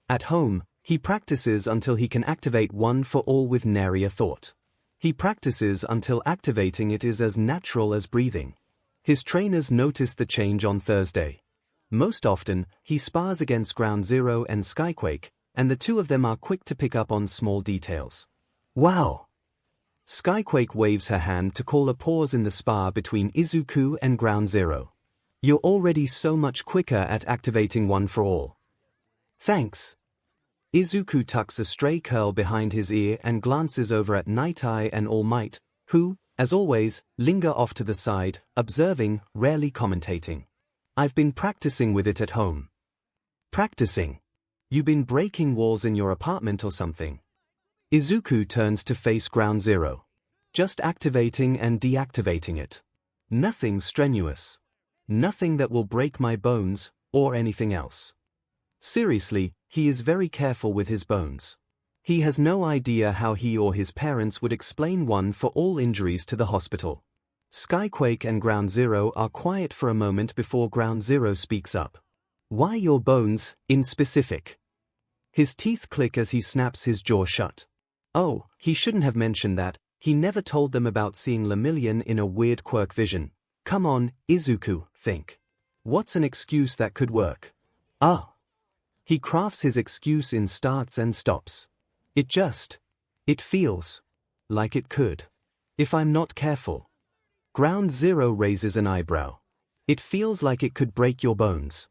A: At home, he practices until he can activate One for All with nary a thought. He practices until activating it is as natural as breathing. His trainers notice the change on Thursday. Most often, he spars against 𝐔𝐬𝐽 and 𝐔𝐻𝐾, and the two of them are quick to pick up on small details. Wow! 𝐔𝐻𝐾 waves her hand to call a pause in the spar between Izuku and 𝐔𝐬𝐽. You're already so much quicker at activating One for All. Thanks. Izuku tucks a stray curl behind his ear and glances over at Night Eye and All Might, who, as always, linger off to the side, observing, rarely commentating. I've been practicing with it at home. Practicing? You been breaking walls in your apartment or something? Izuku turns to face 𝐔𝐬𝐽. Just activating and deactivating it. Nothing strenuous. Nothing that will break my bones, or anything else. Seriously, he is very careful with his bones. He has no idea how he or his parents would explain One for All injuries to the hospital. 𝐒𝐭𝐴 and 𝐔𝐬𝐴 are quiet for a moment before 𝐔𝐬𝐴 speaks up. Why your bones, in specific? His teeth click as he snaps his jaw shut. Oh, he shouldn't have mentioned that. He never told them about seeing Lemillion in a weird quirk vision. Come on, Izuku, think. What's an excuse that could work? Ah. He crafts his excuse in starts and stops. It feels like it could. If I'm not careful. 𝐔𝐬𝐴 raises an eyebrow. It feels like it could break your bones.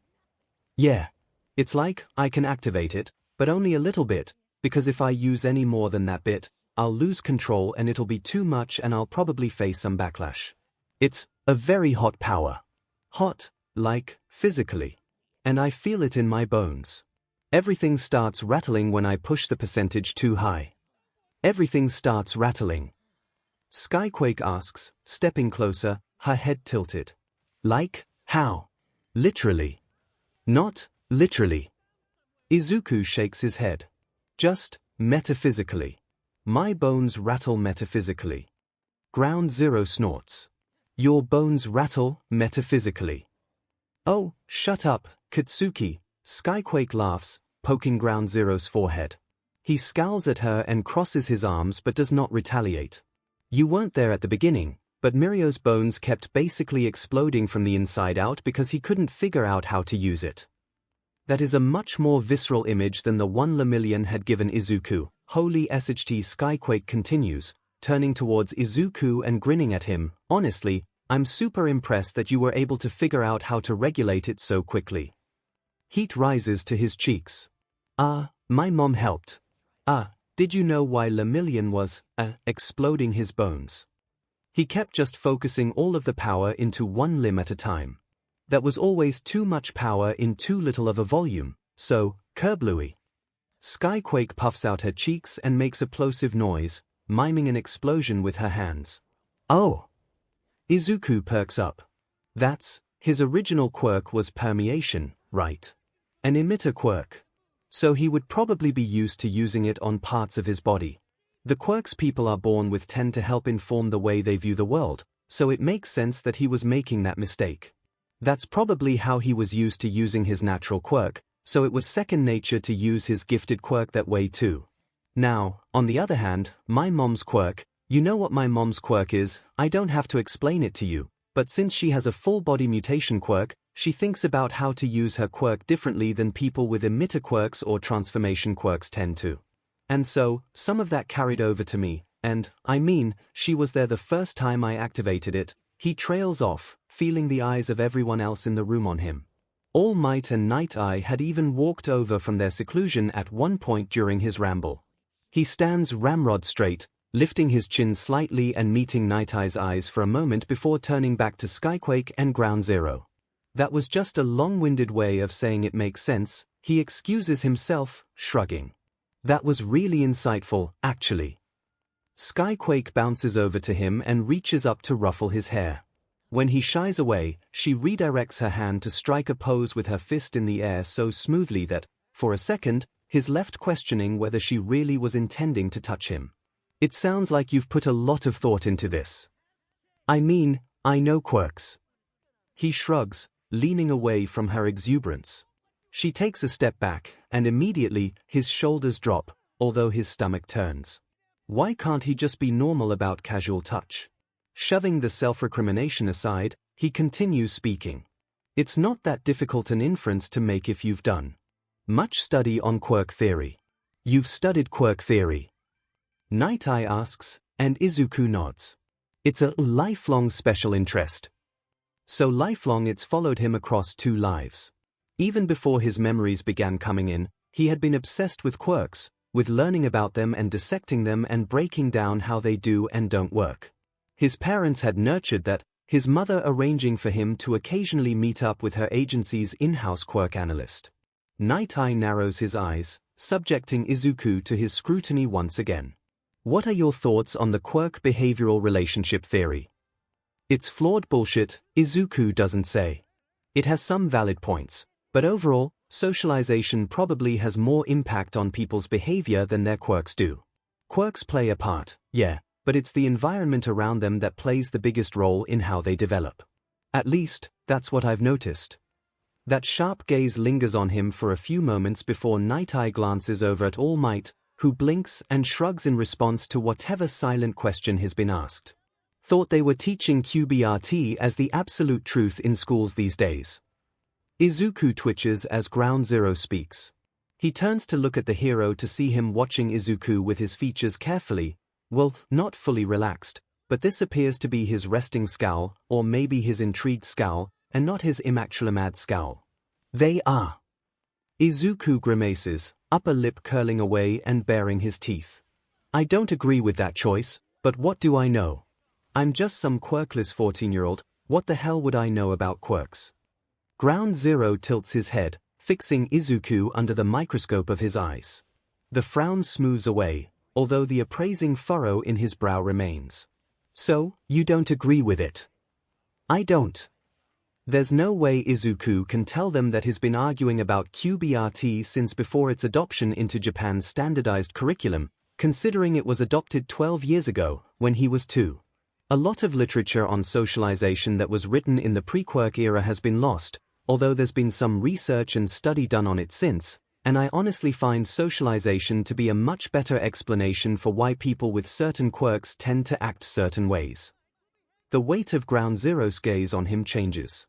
A: Yeah. It's like, I can activate it, but only a little bit, because if I use any more than that bit, I'll lose control and it'll be too much and I'll probably face some backlash. It's a very hot power. Hot, like, physically. And I feel it in my bones. Everything starts rattling when I push the percentage too high. Everything starts rattling. 𝐒𝐭𝐴 asks, stepping closer, her head tilted. Like, how? Literally. Not, literally. Izuku shakes his head. Just, metaphysically. My bones rattle metaphysically. 𝐔𝐬𝐴 snorts. Your bones rattle, metaphysically. Oh, shut up, Katsuki, 𝐒𝐭𝐴 laughs, poking 𝐔𝐬𝐴's forehead. He scowls at her and crosses his arms but does not retaliate. You weren't there at the beginning, but Mirio's bones kept basically exploding from the inside out because he couldn't figure out how to use it. That is a much more visceral image than the one Lemillion had given Izuku. Holy SHT 𝐒𝐭𝐴 continues, turning towards Izuku and grinning at him. Honestly, I'm super impressed that you were able to figure out how to regulate it so quickly. Heat rises to his cheeks. My mom helped. Did you know why Lemillion was, exploding his bones? He kept just focusing all of the power into one limb at a time. That was always too much power in too little of a volume, so, kerblooey. 𝐒𝐭𝐴 puffs out her cheeks and makes a plosive noise, miming an explosion with her hands. Oh! Izuku perks up. His original quirk was permeation, right? An emitter quirk. So he would probably be used to using it on parts of his body. The quirks people are born with tend to help inform the way they view the world, so it makes sense that he was making that mistake. That's probably how he was used to using his natural quirk, so it was second nature to use his gifted quirk that way too. Now, on the other hand, my mom's quirk, you know what my mom's quirk is, I don't have to explain it to you, but since she has a full-body mutation quirk, she thinks about how to use her quirk differently than people with emitter quirks or transformation quirks tend to. And so, some of that carried over to me, and, she was there the first time I activated it. He trails off, feeling the eyes of everyone else in the room on him. All Might and Night Eye had even walked over from their seclusion at one point during his ramble. He stands ramrod straight, lifting his chin slightly and meeting Night Eye's eyes for a moment before turning back to 𝐒𝐭𝐴 and 𝐔𝐬𝐴. That was just a long-winded way of saying it makes sense. He excuses himself, shrugging. That was really insightful, actually. 𝐒𝐭𝐴 bounces over to him and reaches up to ruffle his hair. When he shies away, she redirects her hand to strike a pose with her fist in the air so smoothly that, for a second, his left questioning whether she really was intending to touch him. It sounds like you've put a lot of thought into this. I know quirks. He shrugs, leaning away from her exuberance. She takes a step back, and immediately, his shoulders drop, although his stomach turns. Why can't he just be normal about casual touch? Shoving the self-recrimination aside, he continues speaking. It's not that difficult an inference to make if you've done much study on quirk theory. You've studied quirk theory? Night Eye asks, and Izuku nods. It's a lifelong special interest. So lifelong it's followed him across 2 lives. Even before his memories began coming in, he had been obsessed with quirks, with learning about them and dissecting them and breaking down how they do and don't work. His parents had nurtured that, his mother arranging for him to occasionally meet up with her agency's in-house quirk analyst. Night Eye narrows his eyes, subjecting Izuku to his scrutiny once again. What are your thoughts on the quirk behavioral relationship theory? It's flawed bullshit, Izuku doesn't say. It has some valid points, but overall, socialization probably has more impact on people's behavior than their quirks do. Quirks play a part, yeah, but it's the environment around them that plays the biggest role in how they develop. At least, that's what I've noticed. That sharp gaze lingers on him for a few moments before Night Eye glances over at All Might, who blinks and shrugs in response to whatever silent question has been asked. Thought they were teaching QBRT as the absolute truth in schools these days. Izuku twitches as Ground Zero speaks. He turns to look at the hero to see him watching Izuku with his features carefully, well, not fully relaxed, but this appears to be his resting scowl, or maybe his intrigued scowl, and not his immaculate scowl. They are. Izuku grimaces, upper lip curling away and baring his teeth. I don't agree with that choice, but what do I know? I'm just some quirkless 14-year-old, what the hell would I know about quirks? Ground Zero tilts his head, fixing Izuku under the microscope of his eyes. The frown smooths away, although the appraising furrow in his brow remains. So, you don't agree with it? I don't. There's no way Izuku can tell them that he's been arguing about QBRT since before its adoption into Japan's standardized curriculum, considering it was adopted 12 years ago, when he was 2. A lot of literature on socialization that was written in the pre-quirk era has been lost, although there's been some research and study done on it since, and I honestly find socialization to be a much better explanation for why people with certain quirks tend to act certain ways. The weight of Ground Zero's gaze on him changes.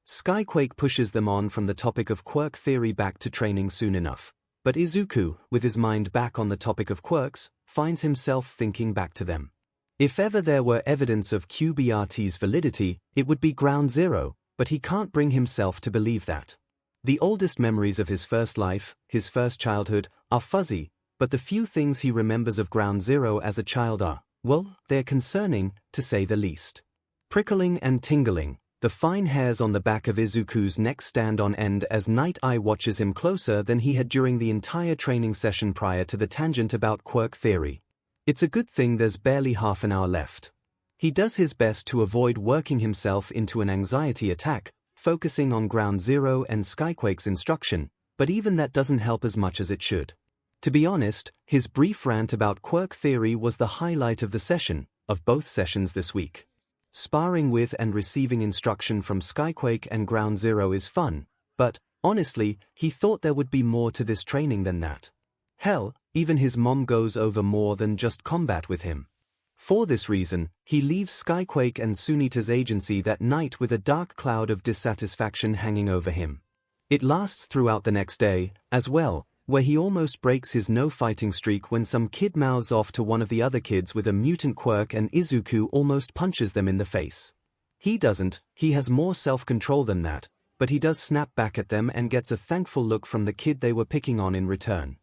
A: Skyquake pushes them on from the topic of quirk theory back to training soon enough, but Izuku, with his mind back on the topic of quirks, finds himself thinking back to them. If ever there were evidence of QBRT's validity, it would be Ground Zero, but he can't bring himself to believe that. The oldest memories of his first life, his first childhood, are fuzzy, but the few things he remembers of Ground Zero as a child are, well, they're concerning, to say the least. Prickling and tingling, the fine hairs on the back of Izuku's neck stand on end as Night Eye watches him closer than he had during the entire training session prior to the tangent about quirk theory. It's a good thing there's barely half an hour left. He does his best to avoid working himself into an anxiety attack, focusing on Ground Zero and Skyquake's instruction, but even that doesn't help as much as it should. To be honest, his brief rant about quirk theory was the highlight of the session, of both sessions this week. Sparring with and receiving instruction from Skyquake and Ground Zero is fun, but, honestly, he thought there would be more to this training than that. Hell, even his mom goes over more than just combat with him. For this reason, he leaves Skyquake and Sunita's agency that night with a dark cloud of dissatisfaction hanging over him. It lasts throughout the next day, as well, where he almost breaks his no-fighting streak when some kid mouths off to one of the other kids with a mutant quirk and Izuku almost punches them in the face. He doesn't, he has more self-control than that, but he does snap back at them and gets a thankful look from the kid they were picking on in return.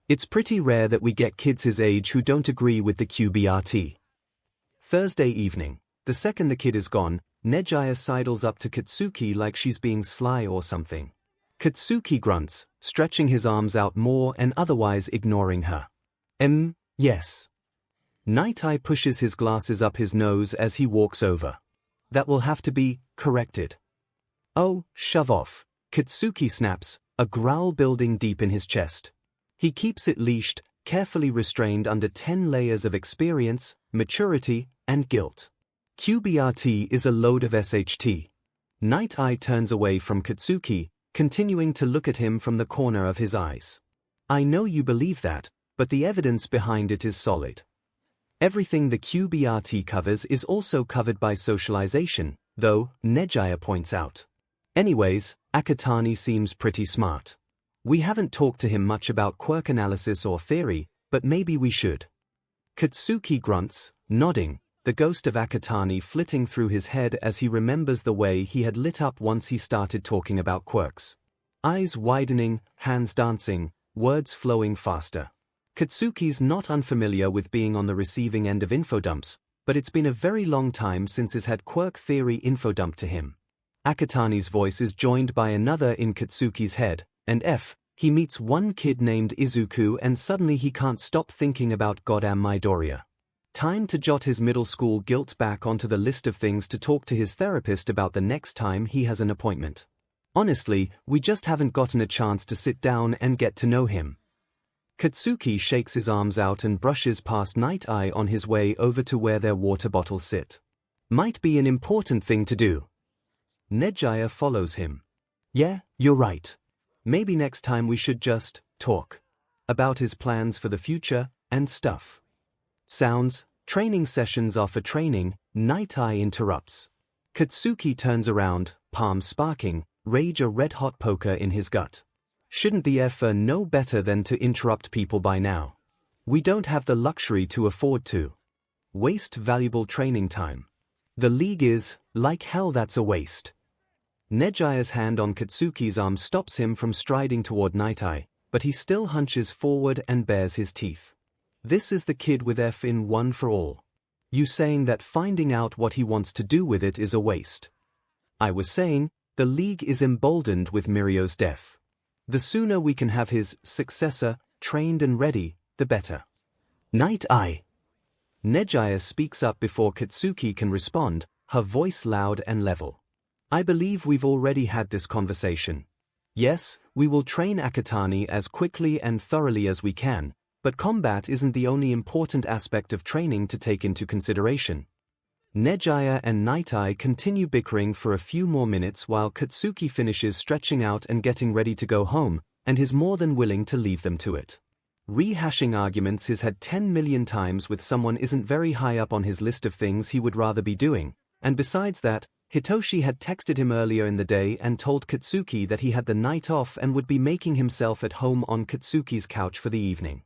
A: It's pretty rare that we get kids his age who don't agree with the QBRT. Thursday evening, the second the kid is gone, Nejaya sidles up to Katsuki like she's being sly or something. Katsuki grunts, stretching his arms out more and otherwise ignoring her. Yes. Night Eye pushes his glasses up his nose as he walks over. That will have to be corrected. Oh, shove off, Katsuki snaps, a growl building deep in his chest. He keeps it leashed, carefully restrained under 10 layers of experience, maturity, and guilt. QBRT is a load of SHT. Night Eye turns away from Katsuki, continuing to look at him from the corner of his eyes. I know you believe that, but the evidence behind it is solid. Everything the QBRT covers is also covered by socialization, though, Nejaya points out. Anyways, Akatani seems pretty smart. We haven't talked to him much about quirk analysis or theory, but maybe we should. Katsuki grunts, nodding, the ghost of Akatani flitting through his head as he remembers the way he had lit up once he started talking about quirks. Eyes widening, hands dancing, words flowing faster. Katsuki's not unfamiliar with being on the receiving end of infodumps, but it's been a very long time since he's had quirk theory infodump to him. Akatani's voice is joined by another in Katsuki's head, and he meets one kid named Izuku and suddenly he can't stop thinking about goddamn Midoriya. Time to jot his middle school guilt back onto the list of things to talk to his therapist about the next time he has an appointment. Honestly, we just haven't gotten a chance to sit down and get to know him. Katsuki shakes his arms out and brushes past Night Eye on his way over to where their water bottles sit. Might be an important thing to do. 𝐒𝐽𝐽 follows him. Yeah, you're right. Maybe next time we should just talk about his plans for the future and stuff. Sounds, training sessions are for training, Night Eye interrupts. Katsuki turns around, palms sparking, rage a red-hot poker in his gut. Shouldn't the F know better than to interrupt people by now? We don't have the luxury to afford to waste valuable training time. The league is, like hell that's a waste. 𝐒𝐽𝐽's hand on Katsuki's arm stops him from striding toward Night Eye, but he still hunches forward and bares his teeth. This is the kid with F in one for all. You saying that finding out what he wants to do with it is a waste? I was saying, the league is emboldened with Mirio's death. The sooner we can have his successor trained and ready, the better. Night Eye. 𝐒𝐽𝐽 speaks up before Katsuki can respond, her voice loud and level. I believe we've already had this conversation. Yes, we will train Akatani as quickly and thoroughly as we can, but combat isn't the only important aspect of training to take into consideration. 𝐒𝐽𝐽 and Night Eye continue bickering for a few more minutes while Katsuki finishes stretching out and getting ready to go home, and is more than willing to leave them to it. Rehashing arguments he's had 10 million times with someone isn't very high up on his list of things he would rather be doing, and besides that, Hitoshi had texted him earlier in the day and told Katsuki that he had the night off and would be making himself at home on Katsuki's couch for the evening.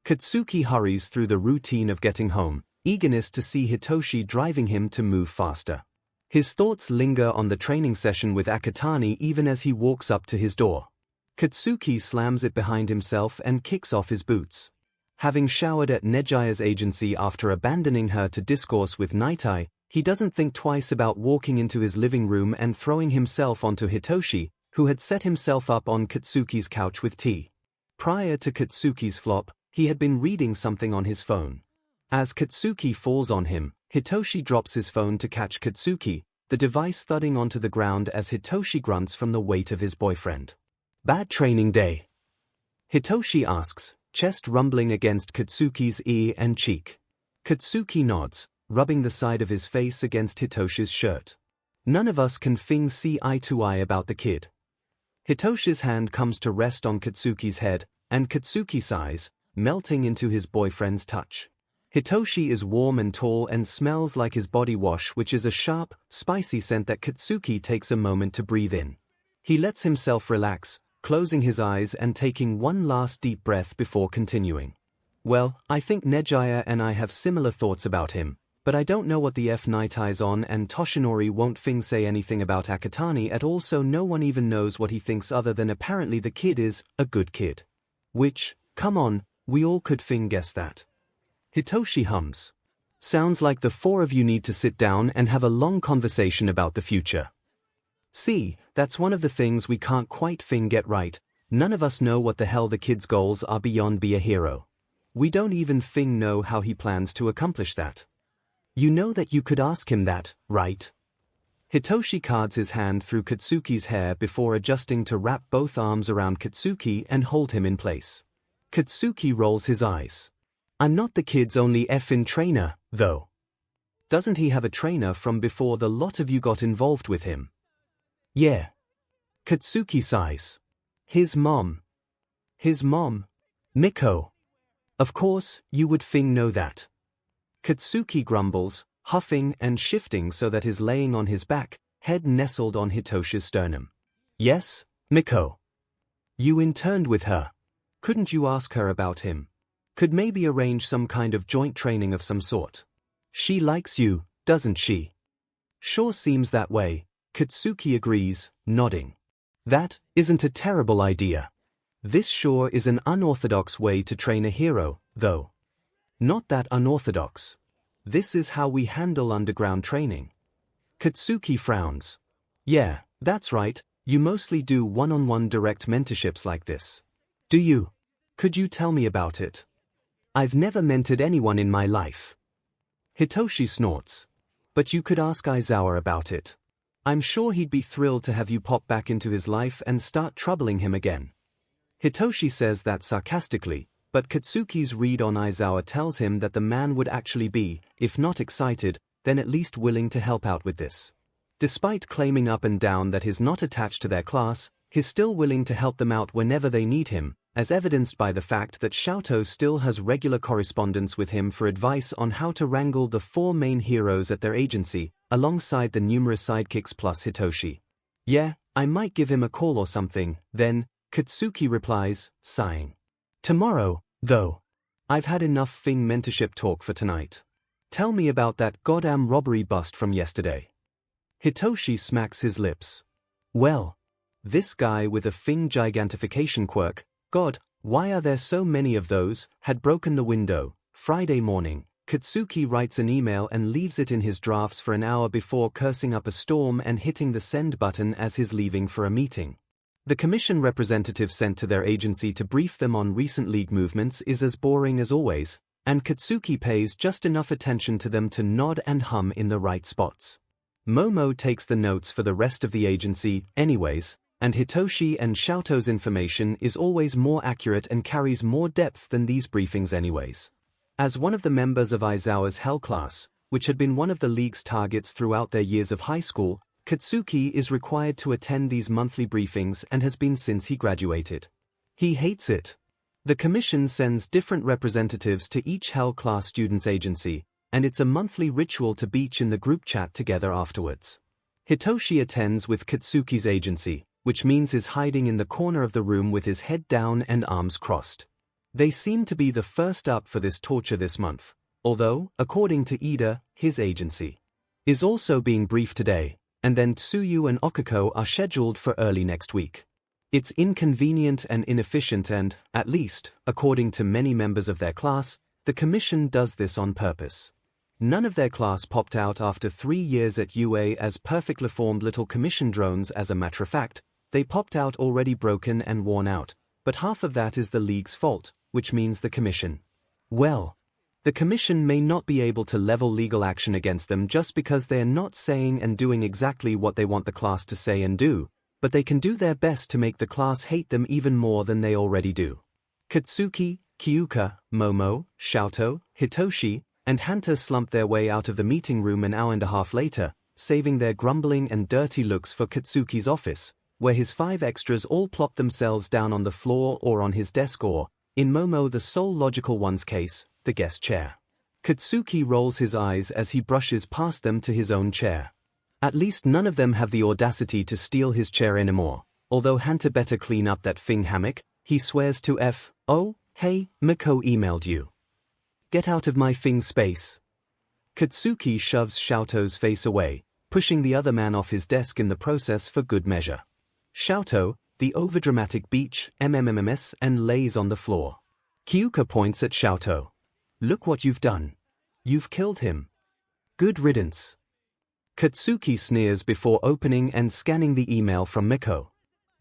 A: Katsuki hurries through the routine of getting home, eagerness to see Hitoshi driving him to move faster. His thoughts linger on the training session with Akatani even as he walks up to his door. Katsuki slams it behind himself and kicks off his boots. Having showered at 𝐒𝐽𝐽's agency after abandoning her to discourse with Night Eye, he doesn't think twice about walking into his living room and throwing himself onto Hitoshi, who had set himself up on Katsuki's couch with tea. Prior to Katsuki's flop, he had been reading something on his phone. As Katsuki falls on him, Hitoshi drops his phone to catch Katsuki, the device thudding onto the ground as Hitoshi grunts from the weight of his boyfriend. Bad training day? Hitoshi asks, chest rumbling against Katsuki's ear and cheek. Katsuki nods, rubbing the side of his face against Hitoshi's shirt. None of us can see eye to eye about the kid. Hitoshi's hand comes to rest on Katsuki's head, and Katsuki sighs, melting into his boyfriend's touch. Hitoshi is warm and tall and smells like his body wash, which is a sharp, spicy scent that Katsuki takes a moment to breathe in. He lets himself relax, closing his eyes and taking one last deep breath before continuing. Well, I think 𝐒𝐽𝐽 and I have similar thoughts about him, but I don't know what the F Night Eye's on, and Toshinori won't say anything about Akatani at all, so no one even knows what he thinks other than apparently the kid is a good kid. Which, come on, we all could guess that. Hitoshi hums. Sounds like the four of you need to sit down and have a long conversation about the future. See, that's one of the things we can't quite get right. None of us know what the hell the kid's goals are beyond be a hero. We don't even know how he plans to accomplish that. You know that you could ask him that, right? Hitoshi cards his hand through Katsuki's hair before adjusting to wrap both arms around Katsuki and hold him in place. Katsuki rolls his eyes. I'm not the kid's only effing trainer, though. Doesn't he have a trainer from before the lot of you got involved with him? Yeah. Katsuki sighs. His mom. His mom? Miko. Of course, you would know that. Katsuki grumbles, huffing and shifting so that he's laying on his back, head nestled on Hitoshi's sternum. Yes, Miko. You interned with her. Couldn't you ask her about him? Could maybe arrange some kind of joint training of some sort. She likes you, doesn't she? Sure seems that way, Katsuki agrees, nodding. That isn't a terrible idea. This sure is an unorthodox way to train a hero, though. Not that unorthodox. This is how we handle underground training. Katsuki frowns. Yeah, that's right, you mostly do one-on-one direct mentorships like this. Do you? Could you tell me about it? I've never mentored anyone in my life. Hitoshi snorts. But you could ask Aizawa about it. I'm sure he'd be thrilled to have you pop back into his life and start troubling him again. Hitoshi says that sarcastically, but Katsuki's read on Aizawa tells him that the man would actually be, if not excited, then at least willing to help out with this. Despite claiming up and down that he's not attached to their class, he's still willing to help them out whenever they need him, as evidenced by the fact that 𝐿𝐿 still has regular correspondence with him for advice on how to wrangle the 4 main heroes at their agency, alongside the numerous sidekicks plus Hitoshi. Yeah, I might give him a call or something, then, Katsuki replies, sighing. Tomorrow, though. I've had enough Fing mentorship talk for tonight. Tell me about that goddamn robbery bust from yesterday. Hitoshi smacks his lips. Well, this guy with a Fing gigantification quirk, God, why are there so many of those, had broken the window. Friday morning, Katsuki writes an email and leaves it in his drafts for an hour before cursing up a storm and hitting the send button as he's leaving for a meeting. The commission representative sent to their agency to brief them on recent league movements is as boring as always, and Katsuki pays just enough attention to them to nod and hum in the right spots. Momo takes the notes for the rest of the agency, anyways, and Hitoshi and 𝐿𝐿's information is always more accurate and carries more depth than these briefings anyways. As one of the members of Aizawa's Hell class, which had been one of the league's targets throughout their years of high school, Katsuki is required to attend these monthly briefings and has been since he graduated. He hates it. The commission sends different representatives to each Hell class student's agency, and it's a monthly ritual to beach in the group chat together afterwards. Hitoshi attends with Katsuki's agency, which means he's hiding in the corner of the room with his head down and arms crossed. They seem to be the first up for this torture this month, although, according to Ida, his agency is also being briefed today, and then Tsuyu and Okiko are scheduled for early next week. It's inconvenient and inefficient and, at least, according to many members of their class, the commission does this on purpose. None of their class popped out after 3 years at UA as perfectly formed little commission drones. As a matter of fact, they popped out already broken and worn out, but half of that is the league's fault, which means the commission. Well, the commission may not be able to level legal action against them just because they are not saying and doing exactly what they want the class to say and do, but they can do their best to make the class hate them even more than they already do. Katsuki, Kyuka, Momo, 𝐿𝐿, Hitoshi, and Hanta slump their way out of the meeting room an hour and a half later, saving their grumbling and dirty looks for Katsuki's office, where his 5 extras all plop themselves down on the floor or on his desk or, in Momo the sole logical one's case, the guest chair. Katsuki rolls his eyes as he brushes past them to his own chair. At least none of them have the audacity to steal his chair anymore, although Hanta better clean up that Fing hammock, he swears to F.O. Hey, 𝐒𝐿𝐿 emailed you. Get out of my Fing space. Katsuki shoves 𝐿𝐿's face away, pushing the other man off his desk in the process for good measure. 𝐿𝐿, the overdramatic beach, MMMS and lays on the floor. Kyuka points at 𝐿𝐿. Look what you've done. You've killed him. Good riddance. Katsuki sneers before opening and scanning the email from 𝐒𝐿.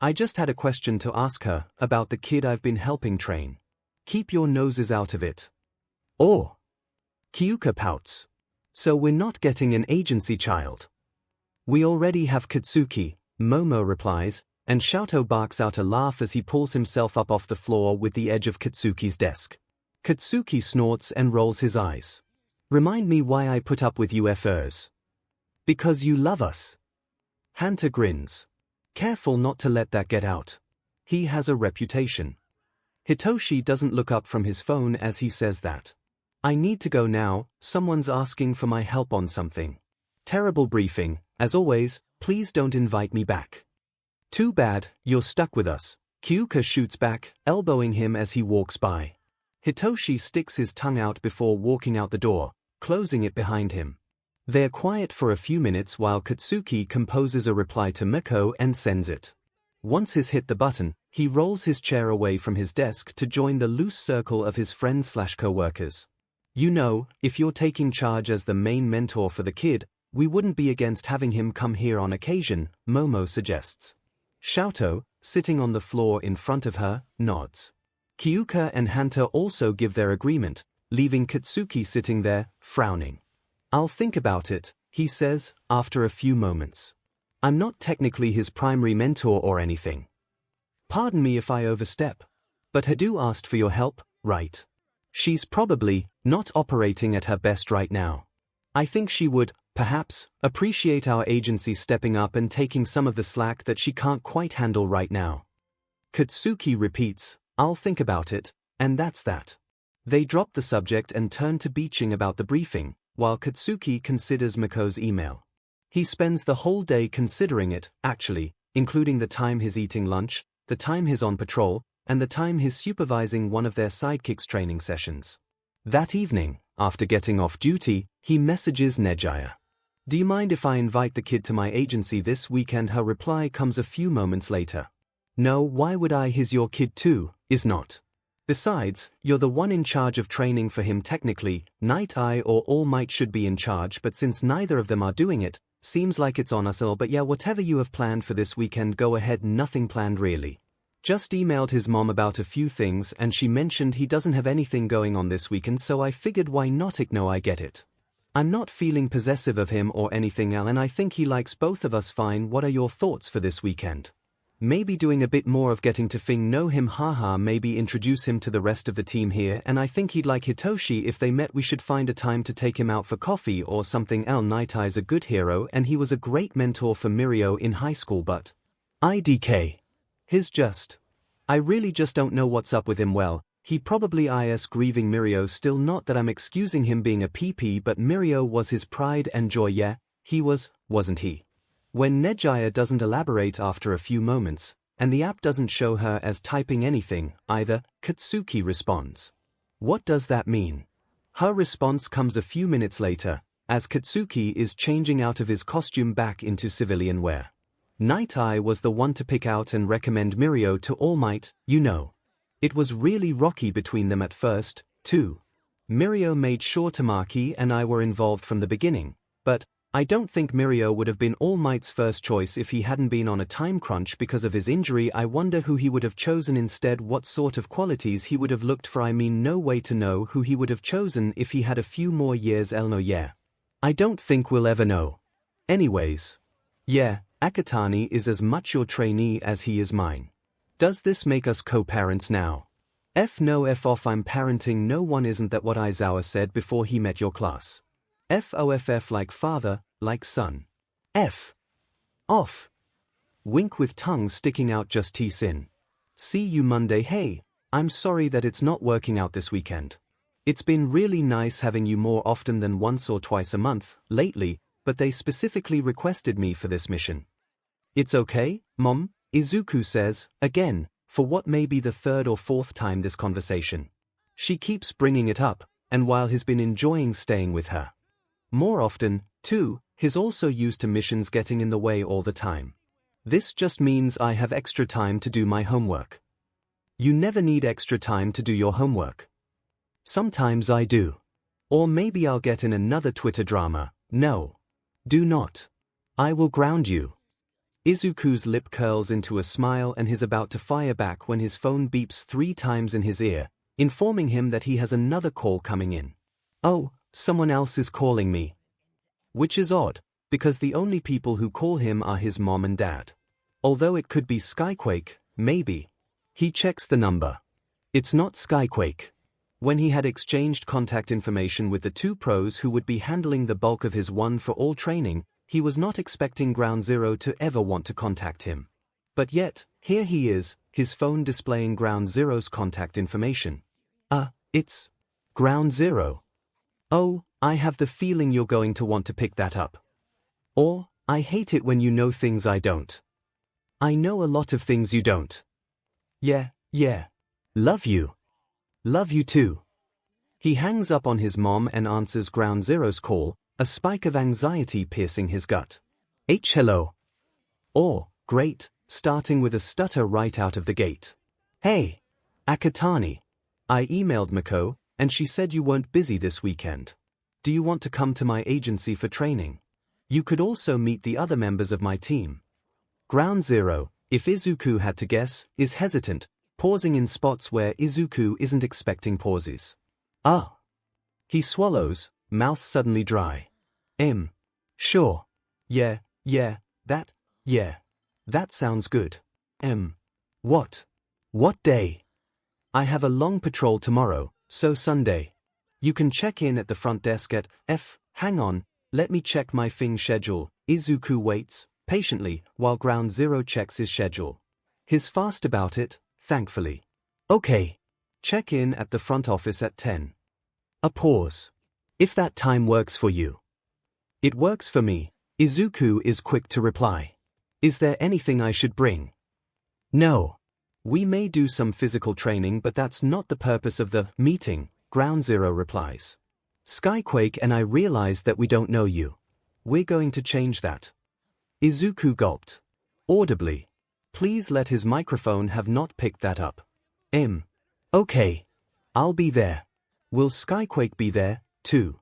A: I just had a question to ask her about the kid I've been helping train. Keep your noses out of it. Or. Kyuka pouts. So we're not getting an agency child. We already have Katsuki, Momo replies, and 𝐿𝐿 barks out a laugh as he pulls himself up off the floor with the edge of Katsuki's desk. Katsuki snorts and rolls his eyes. Remind me why I put up with UFOs. Because you love us. Hanta grins. Careful not to let that get out. He has a reputation. Hitoshi doesn't look up from his phone as he says that. I need to go now, someone's asking for my help on something. Terrible briefing, as always, please don't invite me back. Too bad, you're stuck with us, Kyuka shoots back, elbowing him as he walks by. Hitoshi sticks his tongue out before walking out the door, closing it behind him. They're quiet for a few minutes while Katsuki composes a reply to 𝐒𝐿 and sends it. Once he's hit the button, he rolls his chair away from his desk to join the loose circle of his friends/co-workers. You know, if you're taking charge as the main mentor for the kid, we wouldn't be against having him come here on occasion, Momo suggests. 𝐿𝐿, sitting on the floor in front of her, nods. Kyuka and Hanta also give their agreement, leaving Katsuki sitting there, frowning. I'll think about it, he says, after a few moments. I'm not technically his primary mentor or anything. Pardon me if I overstep. But Hadu asked for your help, right? She's probably not operating at her best right now. I think she would, perhaps, appreciate our agency stepping up and taking some of the slack that she can't quite handle right now. Katsuki repeats, "I'll think about it," and that's that. They drop the subject and turn to beaching about the briefing, while Katsuki considers Miko's email. He spends the whole day considering it, actually, including the time he's eating lunch, the time he's on patrol, and the time he's supervising one of their sidekicks training sessions. That evening, after getting off duty, he messages 𝐒𝐻𝐼a. "Do you mind if I invite the kid to my agency this weekend?" Her reply comes a few moments later. "No, why would I? He's your kid too, is not? Besides, you're the one in charge of training for him technically. Night Eye or All Might should be in charge, but since neither of them are doing it, seems like it's on us all. But yeah, whatever you have planned for this weekend, go ahead. Nothing planned really. Just emailed his mom about a few things and she mentioned he doesn't have anything going on this weekend, so I figured why not 𝐒𝐿. I get it. I'm not feeling possessive of him or anything else, and I think he likes both of us fine. What are your thoughts for this weekend? Maybe doing a bit more of getting to know him, haha, maybe introduce him to the rest of the team here, and I think he'd like Hitoshi. If they met, we should find a time to take him out for coffee or something else. Night Eye's a good hero and he was a great mentor for Mirio in high school, but IDK. I really just don't know what's up with him. Well, he probably is grieving Mirio still, not that I'm excusing him being a PP, but Mirio was his pride and joy. Yeah, he was, wasn't he?" When 𝐒𝐻𝐼a doesn't elaborate after a few moments, and the app doesn't show her as typing anything either, Katsuki responds, "What does that mean?" Her response comes a few minutes later, as Katsuki is changing out of his costume back into civilian wear. Night Eye was the one to pick out and recommend Mirio to All Might, you know. It was really rocky between them at first, too. Mirio made sure Tamaki and I were involved from the beginning, but I don't think Mirio would have been All Might's first choice if he hadn't been on a time crunch because of his injury. I wonder who he would have chosen instead, what sort of qualities he would have looked for. I mean, no way to know who he would have chosen if he had a few more years. No, yeah. I don't think we'll ever know. Anyways. Yeah, Akatani is as much your trainee as he is mine. Does this make us co-parents now? No, F off, I'm parenting no one. Isn't that what Aizawa said before he met your class? FOFF, like father, like son. F off. Wink with tongue sticking out. Just T-sin. See you Monday. Hey, I'm sorry that it's not working out this weekend. It's been really nice having you more often than once or twice a month lately, but they specifically requested me for this mission. It's okay, Mom, Izuku says, again, for what may be the third or fourth time this conversation. She keeps bringing it up, and while he's been enjoying staying with her more often, too, he's also used to missions getting in the way all the time. This just means I have extra time to do my homework. You never need extra time to do your homework. Sometimes I do. Or maybe I'll get in another Twitter drama. No. Do not. I will ground you. Izuku's lip curls into a smile and he's about to fire back when his phone beeps 3 times in his ear, informing him that he has another call coming in. Oh, someone else is calling me. Which is odd, because the only people who call him are his mom and dad. Although it could be Skyquake, maybe. He checks the number. It's not Skyquake. When he had exchanged contact information with the 2 pros who would be handling the bulk of his one for all training, he was not expecting Ground Zero to ever want to contact him. But yet, here he is, his phone displaying Ground Zero's contact information. It's Ground Zero. Oh, I have the feeling you're going to want to pick that up. Or, I hate it when you know things I don't. I know a lot of things you don't. Yeah. Love you. Love you too. He hangs up on his mom and answers Ground Zero's call, a spike of anxiety piercing his gut. Hello. Or, great, starting with a stutter right out of the gate. Hey, Akatani. I emailed Miko, and she said you weren't busy this weekend. Do you want to come to my agency for training? You could also meet the other members of my team. Ground Zero, if Izuku had to guess, is hesitant, pausing in spots where Izuku isn't expecting pauses. He swallows, mouth suddenly dry. Sure. Yeah, that sounds good. What day? I have a long patrol tomorrow, so Sunday. You can check in at the front desk at hang on, let me check my thing schedule. Izuku waits, patiently, while Ground Zero checks his schedule. He's fast about it, thankfully. Okay. Check in at the front office at 10. A pause. If that time works for you. It works for me. Izuku is quick to reply. Is there anything I should bring? No. We may do some physical training, but that's not the purpose of the meeting, Ground Zero replies. Skyquake and I realize that we don't know you. We're going to change that. Izuku gulped. Audibly. Please let his microphone have not picked that up. Okay. I'll be there. Will Skyquake be there, too?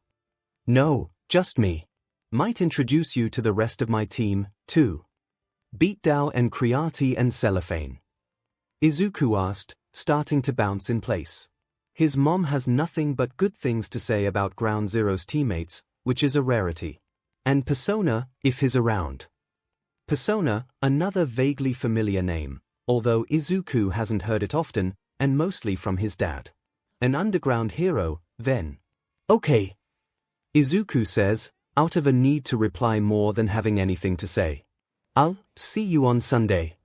A: No, just me. Might introduce you to the rest of my team, too. Beatdow and Creati and Cellophane. Izuku asked, starting to bounce in place. His mom has nothing but good things to say about Ground Zero's teammates, which is a rarity. And Persona, if he's around. Persona, another vaguely familiar name, although Izuku hasn't heard it often, and mostly from his dad. An underground hero, then. Okay. Izuku says, out of a need to reply more than having anything to say. I'll see you on Sunday.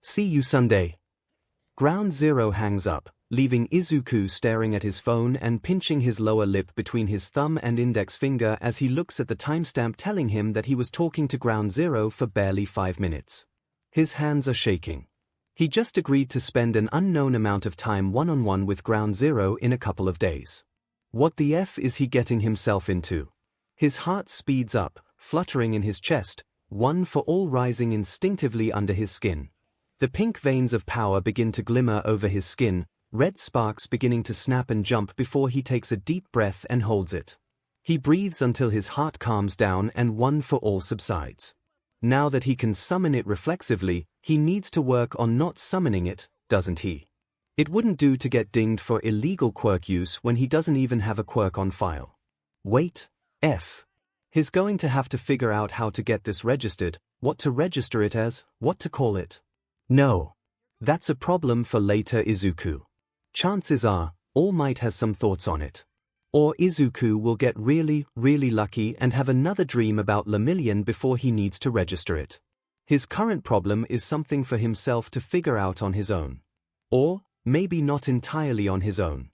A: See you Sunday. Ground Zero hangs up, leaving Izuku staring at his phone and pinching his lower lip between his thumb and index finger as he looks at the timestamp telling him that he was talking to Ground Zero for barely 5 minutes. His hands are shaking. He just agreed to spend an unknown amount of time one-on-one with Ground Zero in a couple of days. What the F is he getting himself into? His heart speeds up, fluttering in his chest, one for all rising instinctively under his skin. The pink veins of power begin to glimmer over his skin, red sparks beginning to snap and jump before he takes a deep breath and holds it. He breathes until his heart calms down and one for all subsides. Now that he can summon it reflexively, he needs to work on not summoning it, doesn't he? It wouldn't do to get dinged for illegal quirk use when he doesn't even have a quirk on file. Wait, he's going to have to figure out how to get this registered, what to register it as, what to call it. No. That's a problem for later Izuku. Chances are, All Might has some thoughts on it. Or Izuku will get really, really lucky and have another dream about Lemillion before he needs to register it. His current problem is something for himself to figure out on his own. Or, maybe not entirely on his own.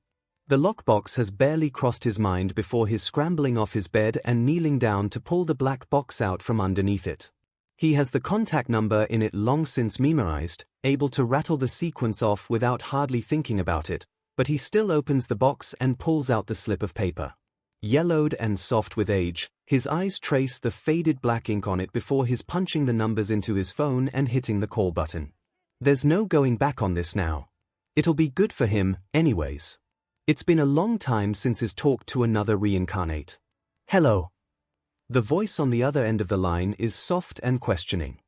A: The lockbox has barely crossed his mind before he's scrambling off his bed and kneeling down to pull the black box out from underneath it. He has the contact number in it long since memorized, able to rattle the sequence off without hardly thinking about it, but he still opens the box and pulls out the slip of paper. Yellowed and soft with age, his eyes trace the faded black ink on it before he's punching the numbers into his phone and hitting the call button. There's no going back on this now. It'll be good for him, anyways. It's been a long time since he's talked to another reincarnate. Hello. The voice on the other end of the line is soft and questioning.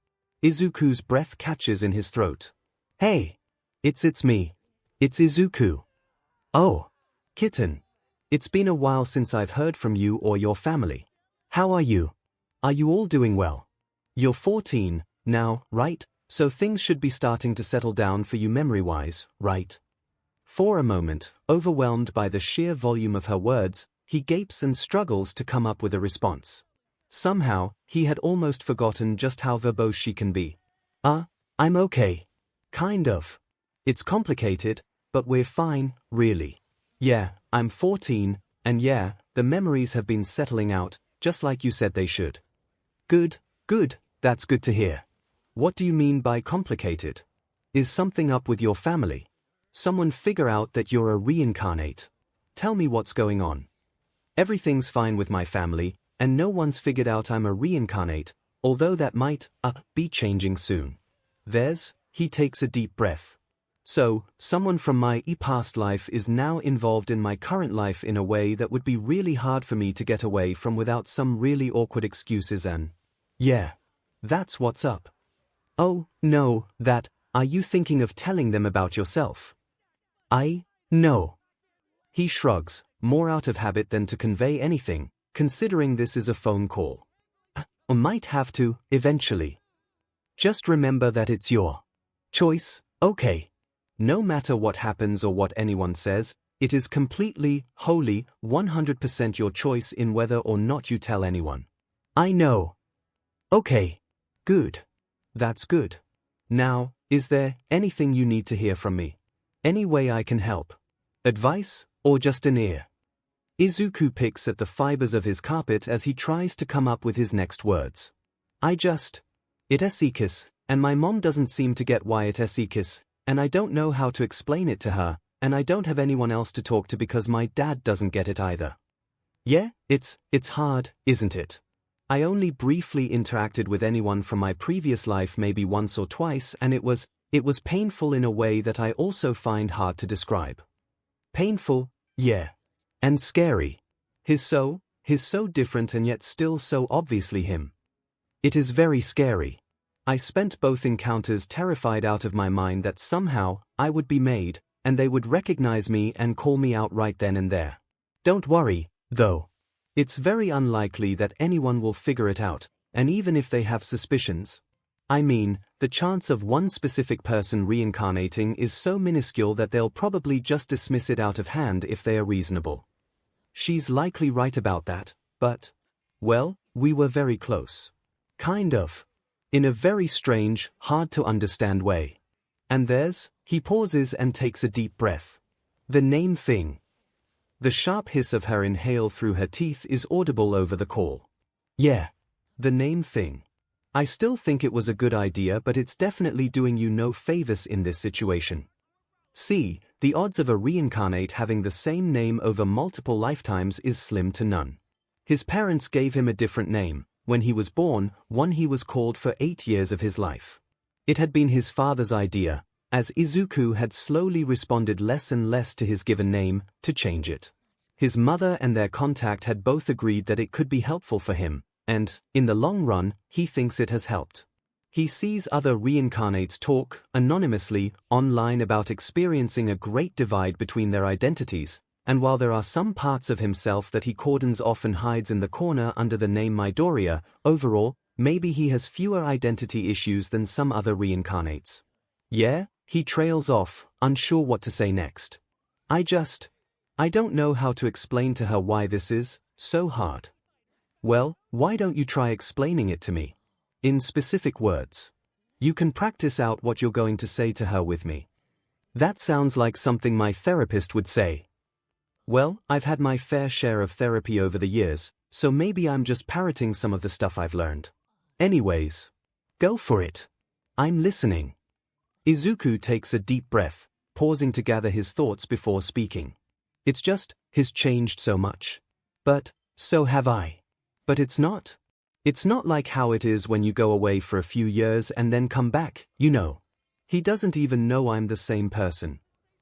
A: Izuku's breath catches in his throat. Hey. It's me. It's Izuku. Oh. Kitten. It's been a while since I've heard from you or your family. How are you? Are you all doing well? You're 14, now, right? So things should be starting to settle down for you memory-wise, right? For a moment, overwhelmed by the sheer volume of her words, he gapes and struggles to come up with a response. Somehow, he had almost forgotten just how verbose she can be. I'm okay. Kind of. It's complicated, but we're fine, really. Yeah, I'm 14, and yeah, the memories have been settling out, just like you said they should. Good, that's good to hear. What do you mean by complicated? Is something up with your family? Someone figure out that you're a reincarnate? Tell me what's going on. Everything's fine with my family, and no one's figured out I'm a reincarnate, although that might, be changing soon. He takes a deep breath. So, someone from my past life is now involved in my current life in a way that would be really hard for me to get away from without some really awkward excuses and... Yeah. That's what's up. Oh, no, are you thinking of telling them about yourself? No. He shrugs, more out of habit than to convey anything, considering this is a phone call. I might have to, eventually. Just remember that it's your choice, okay? No matter what happens or what anyone says, it is completely, wholly, 100% your choice in whether or not you tell anyone. I know. Okay. Good. That's good. Now, is there anything you need to hear from me? Any way I can help? Advice, or just an ear? Izuku picks at the fibers of his carpet as he tries to come up with his next words. It 𝐒𝐿𝐵, and my mom doesn't seem to get why it 𝐒𝐿𝐵, and I don't know how to explain it to her, and I don't have anyone else to talk to because my dad doesn't get it either. Yeah, it's hard, isn't it? I only briefly interacted with anyone from my previous life maybe once or twice, and it was painful in a way that I also find hard to describe. Painful, yeah. And scary. He's so different and yet still so obviously him. It is very scary. I spent both encounters terrified out of my mind that somehow I would be made, and they would recognize me and call me out right then and there. Don't worry, though. It's very unlikely that anyone will figure it out, and even if they have suspicions, I mean, the chance of one specific person reincarnating is so minuscule that they'll probably just dismiss it out of hand if they are reasonable. She's likely right about that, but, well, we were very close. Kind of. In a very strange, hard-to-understand way. And he pauses and takes a deep breath. The name thing. The sharp hiss of her inhale through her teeth is audible over the call. Yeah. The name thing. I still think it was a good idea, but it's definitely doing you no favors in this situation. See, the odds of a reincarnate having the same name over multiple lifetimes is slim to none. His parents gave him a different name. When he was born, one he was called for 8 years of his life. It had been his father's idea, as Izuku had slowly responded less and less to his given name, to change it. His mother and their contact had both agreed that it could be helpful for him, and, in the long run, he thinks it has helped. He sees other reincarnates talk, anonymously, online about experiencing a great divide between their identities, and while there are some parts of himself that he cordons off and hides in the corner under the name Midoriya, overall, maybe he has fewer identity issues than some other reincarnates. Yeah, he trails off, unsure what to say next. I don't know how to explain to her why this is so hard. Well, why don't you try explaining it to me? In specific words. You can practice out what you're going to say to her with me. That sounds like something my therapist would say. Well, I've had my fair share of therapy over the years, so maybe I'm just parroting some of the stuff I've learned. Anyways. Go for it. I'm listening. Izuku takes a deep breath, pausing to gather his thoughts before speaking. It's just, he's changed so much. But, so have I. But it's not. It's not like how it is when you go away for a few years and then come back, you know. He doesn't even know I'm the same person.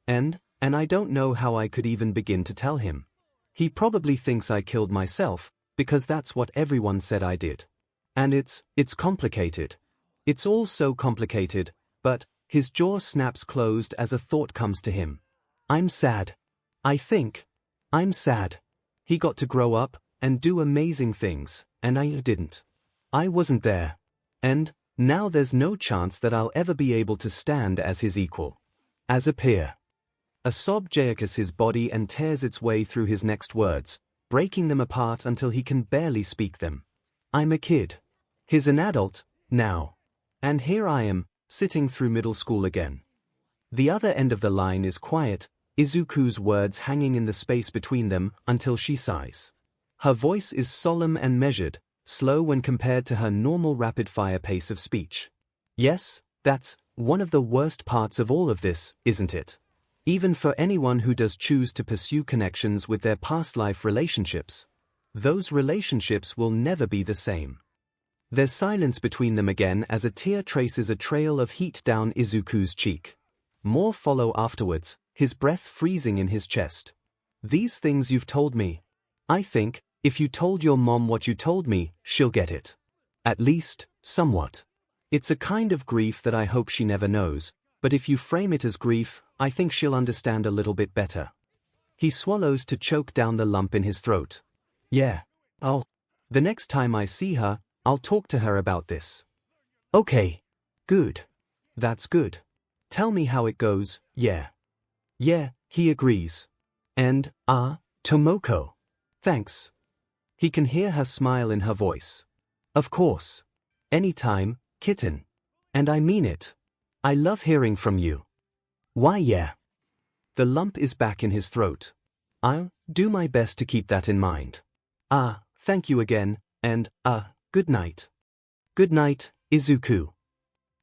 A: And I don't know how I could even begin to tell him. He probably thinks I killed myself, because that's what everyone said I did. And it's complicated. It's all so complicated, but his jaw snaps closed as a thought comes to him. I'm sad. I think. I'm sad. He got to grow up and do amazing things, and I didn't. I wasn't there. And now there's no chance that I'll ever be able to stand as his equal. As a peer. A sob jackes his body and tears its way through his next words, breaking them apart until he can barely speak them. I'm a kid. He's an adult, now. And here I am, sitting through middle school again. The other end of the line is quiet, Izuku's words hanging in the space between them until she sighs. Her voice is solemn and measured, slow when compared to her normal rapid-fire pace of speech. Yes, that's one of the worst parts of all of this, isn't it? Even for anyone who does choose to pursue connections with their past life relationships. Those relationships will never be the same. There's silence between them again as a tear traces a trail of heat down Izuku's cheek. More follow afterwards, his breath freezing in his chest. These things you've told me. I think, if you told your mom what you told me, she'll get it. At least, somewhat. It's a kind of grief that I hope she never knows, but if you frame it as grief, I think she'll understand a little bit better. He swallows to choke down the lump in his throat. Yeah. The next time I see her, I'll talk to her about this. Okay. Good. That's good. Tell me how it goes, yeah. Yeah, he agrees. And, Tomoko. Thanks. He can hear her smile in her voice. Of course. Anytime, kitten. And I mean it. I love hearing from you. Why yeah. The lump is back in his throat. I'll do my best to keep that in mind. Thank you again, and, good night. Good night, Izuku.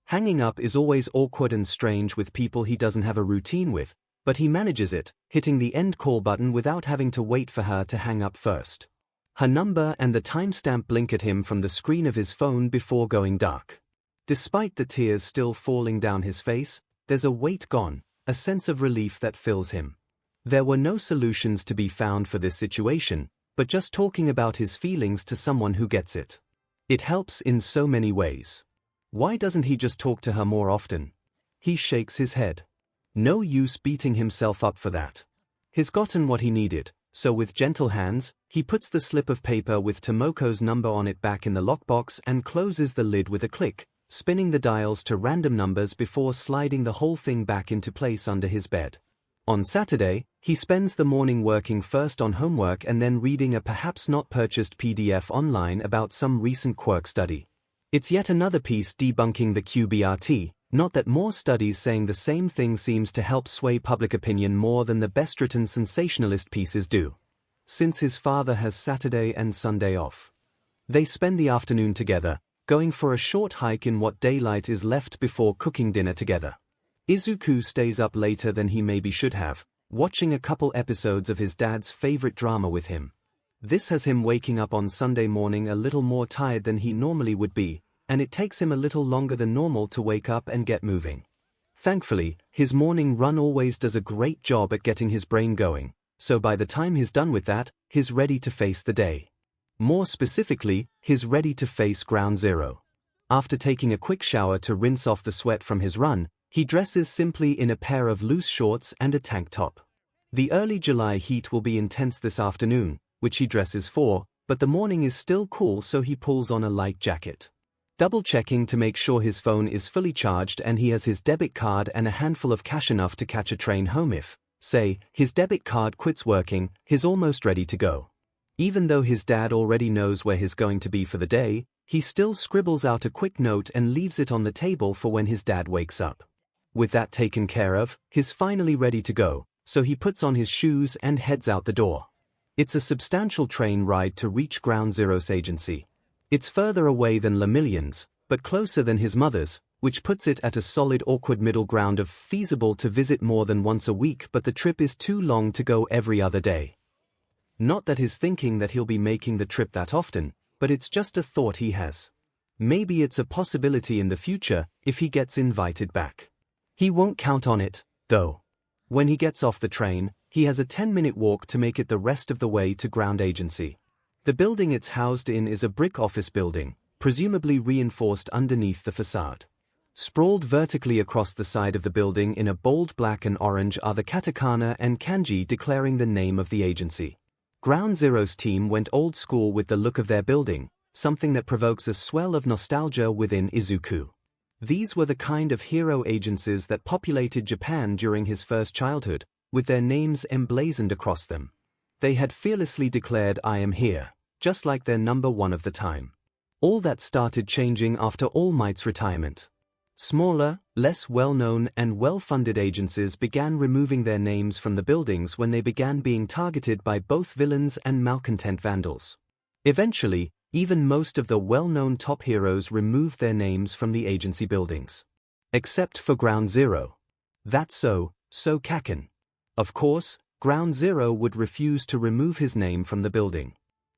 A: Hanging up is always awkward and strange with people he doesn't have a routine with, but he manages it, hitting the end call button without having to wait for her to hang up first. Her number and the timestamp blink at him from the screen of his phone before going dark. Despite the tears still falling down his face, there's a weight gone, a sense of relief that fills him. There were no solutions to be found for this situation, but just talking about his feelings to someone who gets it. It helps in so many ways. Why doesn't he just talk to her more often? He shakes his head. No use beating himself up for that. He's gotten what he needed, so with gentle hands, he puts the slip of paper with Tomoko's number on it back in the lockbox and closes the lid with a click, spinning the dials to random numbers before sliding the whole thing back into place under his bed. On Saturday, he spends the morning working first on homework and then reading a perhaps not purchased PDF online about some recent quirk study. It's yet another piece debunking the QBRT, not that more studies saying the same thing seems to help sway public opinion more than the best-written sensationalist pieces do. Since his father has Saturday and Sunday off, they spend the afternoon together, going for a short hike in what daylight is left before cooking dinner together. Izuku stays up later than he maybe should have, watching a couple episodes of his dad's favorite drama with him. This has him waking up on Sunday morning a little more tired than he normally would be, and it takes him a little longer than normal to wake up and get moving. Thankfully, his morning run always does a great job at getting his brain going, so by the time he's done with that, he's ready to face the day. More specifically, he's ready to face ground zero. After taking a quick shower to rinse off the sweat from his run, he dresses simply in a pair of loose shorts and a tank top. The early July heat will be intense this afternoon, which he dresses for, but the morning is still cool, so he pulls on a light jacket. Double-checking to make sure his phone is fully charged and he has his debit card and a handful of cash enough to catch a train home if, say, his debit card quits working, he's almost ready to go. Even though his dad already knows where he's going to be for the day, he still scribbles out a quick note and leaves it on the table for when his dad wakes up. With that taken care of, he's finally ready to go, so he puts on his shoes and heads out the door. It's a substantial train ride to reach Ground Zero's agency. It's further away than Lemillion's, but closer than his mother's, which puts it at a solid awkward middle ground of feasible to visit more than once a week, but the trip is too long to go every other day. Not that he's thinking that he'll be making the trip that often, but it's just a thought he has. Maybe it's a possibility in the future if he gets invited back. He won't count on it, though. When he gets off the train, he has a 10-minute walk to make it the rest of the way to ground agency. The building it's housed in is a brick office building, presumably reinforced underneath the facade. Sprawled vertically across the side of the building in a bold black and orange are the katakana and kanji declaring the name of the agency. Ground Zero's team went old school with the look of their building, something that provokes a swell of nostalgia within Izuku. These were the kind of hero agencies that populated Japan during his first childhood, with their names emblazoned across them. They had fearlessly declared "I am here," just like their number one of the time. All that started changing after All Might's retirement. Smaller, less well-known and well-funded agencies began removing their names from the buildings when they began being targeted by both villains and malcontent vandals. Eventually, even most of the well-known top heroes removed their names from the agency buildings. Except for Ground Zero. That's so Kaken. Of course, Ground Zero would refuse to remove his name from the building.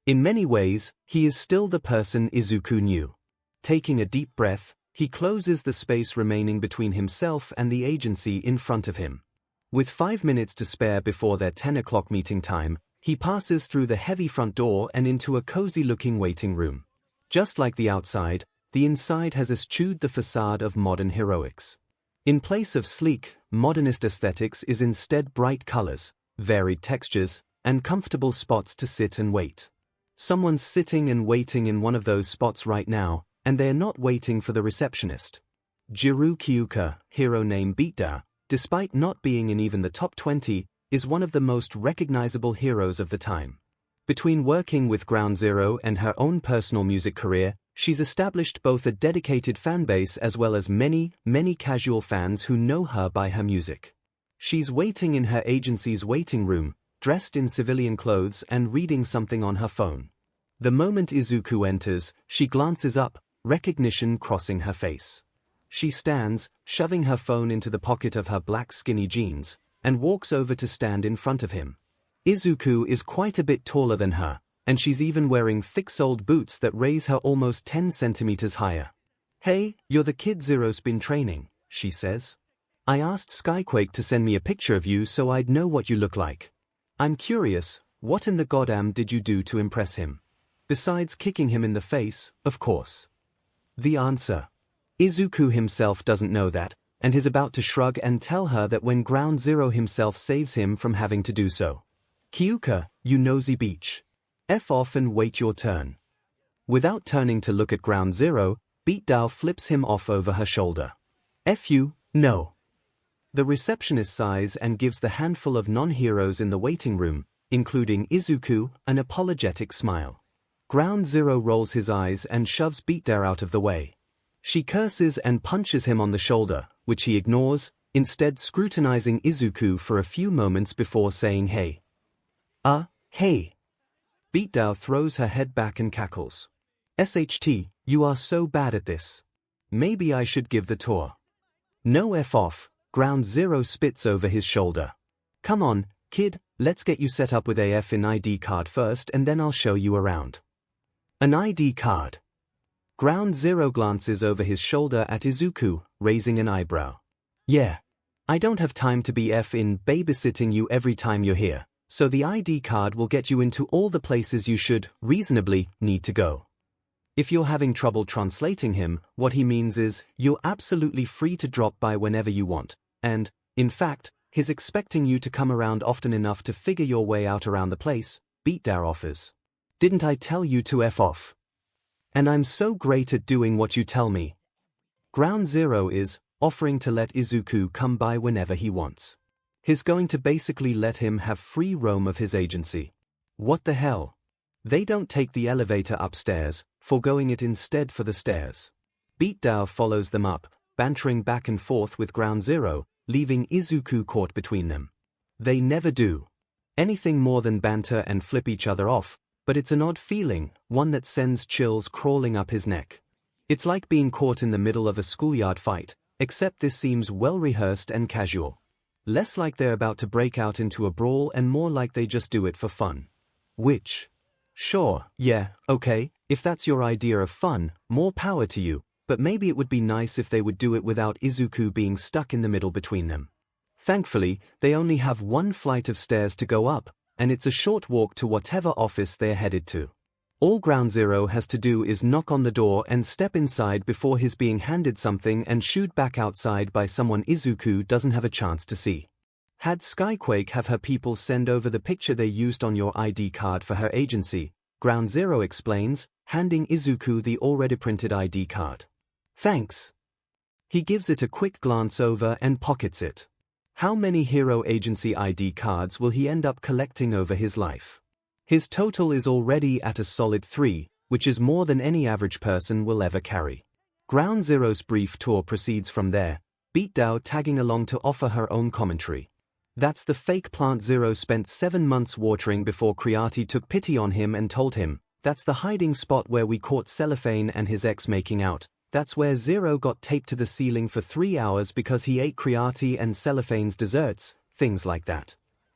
A: In many ways, he is still the person Izuku knew. Taking a deep breath, he closes the space remaining between himself and the agency in front of him. With 5 minutes to spare before their 10 o'clock meeting time, he passes through the heavy front door and into a cozy-looking waiting room. Just like the outside, the inside has eschewed the facade of modern heroics. In place of sleek, modernist aesthetics is instead bright colors, varied textures, and comfortable spots to sit and wait. Someone's sitting and waiting in one of those spots right now, and they're not waiting for the receptionist. 𝐤𝐬𝐽, hero name 𝐵𝐷𝑒ku, despite not being in even the top 20, is one of the most recognizable heroes of the time. Between working with Ground Zero and her own personal music career, she's established both a dedicated fanbase as well as many casual fans who know her by her music. She's waiting in her agency's waiting room, dressed in civilian clothes and reading something on her phone. The moment Izuku enters, she glances up, recognition crossing her face. She stands, shoving her phone into the pocket of her black skinny jeans, and walks over to stand in front of him. Izuku is quite a bit taller than her, and she's even wearing thick-soled boots that raise her almost 10 centimeters higher. "Hey, you're the kid Zero's been training," she says. "I asked Skyquake to send me a picture of you so I'd know what you look like. I'm curious, what in the goddamn did you do to impress him? Besides kicking him in the face, of course." The answer. Izuku himself doesn't know that, and is about to shrug and tell her that when Ground Zero himself saves him from having to do so. "Kyuka, you nosy beach. F off and wait your turn." Without turning to look at Ground Zero, 𝐵𝐷𝑒ku flips him off over her shoulder. "F you, no." The receptionist sighs and gives the handful of non-heroes in the waiting room, including Izuku, an apologetic smile. Ground Zero rolls his eyes and shoves 𝐵𝐷𝑒ku out of the way. She curses and punches him on the shoulder, which he ignores, instead scrutinizing Izuku for a few moments before saying hey. Hey. 𝐵𝐷𝑒ku throws her head back and cackles. "SHT, you are so bad at this. Maybe I should give the tour." "No F off," Ground Zero spits over his shoulder. "Come on, kid, let's get you set up with AF in ID card first and then I'll show you around." "An ID card?" Ground Zero glances over his shoulder at Izuku, raising an eyebrow. "Yeah. I don't have time to be F-in babysitting you every time you're here, so the ID card will get you into all the places you should, reasonably, need to go." If you're having trouble translating him, what he means is, you're absolutely free to drop by whenever you want, and, in fact, he's expecting you to come around often enough to figure your way out around the place, 𝐵𝐷𝑒ku offers. "Didn't I tell you to F off? And I'm so great at doing what you tell me." Ground Zero is offering to let Izuku come by whenever he wants. He's going to basically let him have free roam of his agency. What the hell? They don't take the elevator upstairs, foregoing it instead for the stairs. 𝐵𝐷𝑒ku follows them up, bantering back and forth with Ground Zero, leaving Izuku caught between them. They never do anything more than banter and flip each other off, but it's an odd feeling, one that sends chills crawling up his neck. It's like being caught in the middle of a schoolyard fight, except this seems well-rehearsed and casual. Less like they're about to break out into a brawl and more like they just do it for fun. Which? Sure, yeah, okay, if that's your idea of fun, more power to you, but maybe it would be nice if they would do it without Izuku being stuck in the middle between them. Thankfully, they only have one flight of stairs to go up, and it's a short walk to whatever office they're headed to. All Ground Zero has to do is knock on the door and step inside before he's being handed something and shooed back outside by someone Izuku doesn't have a chance to see. Had Skyquake have her people send over the picture they used on your ID card for her agency, Ground Zero explains, handing Izuku the already printed ID card. "Thanks." He gives it a quick glance over and pockets it. How many hero agency ID cards will he end up collecting over his life? His total is already at a solid 3, which is more than any average person will ever carry. Ground Zero's brief tour proceeds from there, 𝐵𝐷𝑒ku tagging along to offer her own commentary. That's the fake plant Zero spent 7 months watering before Creati took pity on him and told him, "That's the hiding spot where we caught Cellophane and his ex making out. That's where Zero got taped to the ceiling for 3 hours because he ate Creati and Cellophane's desserts," things like that.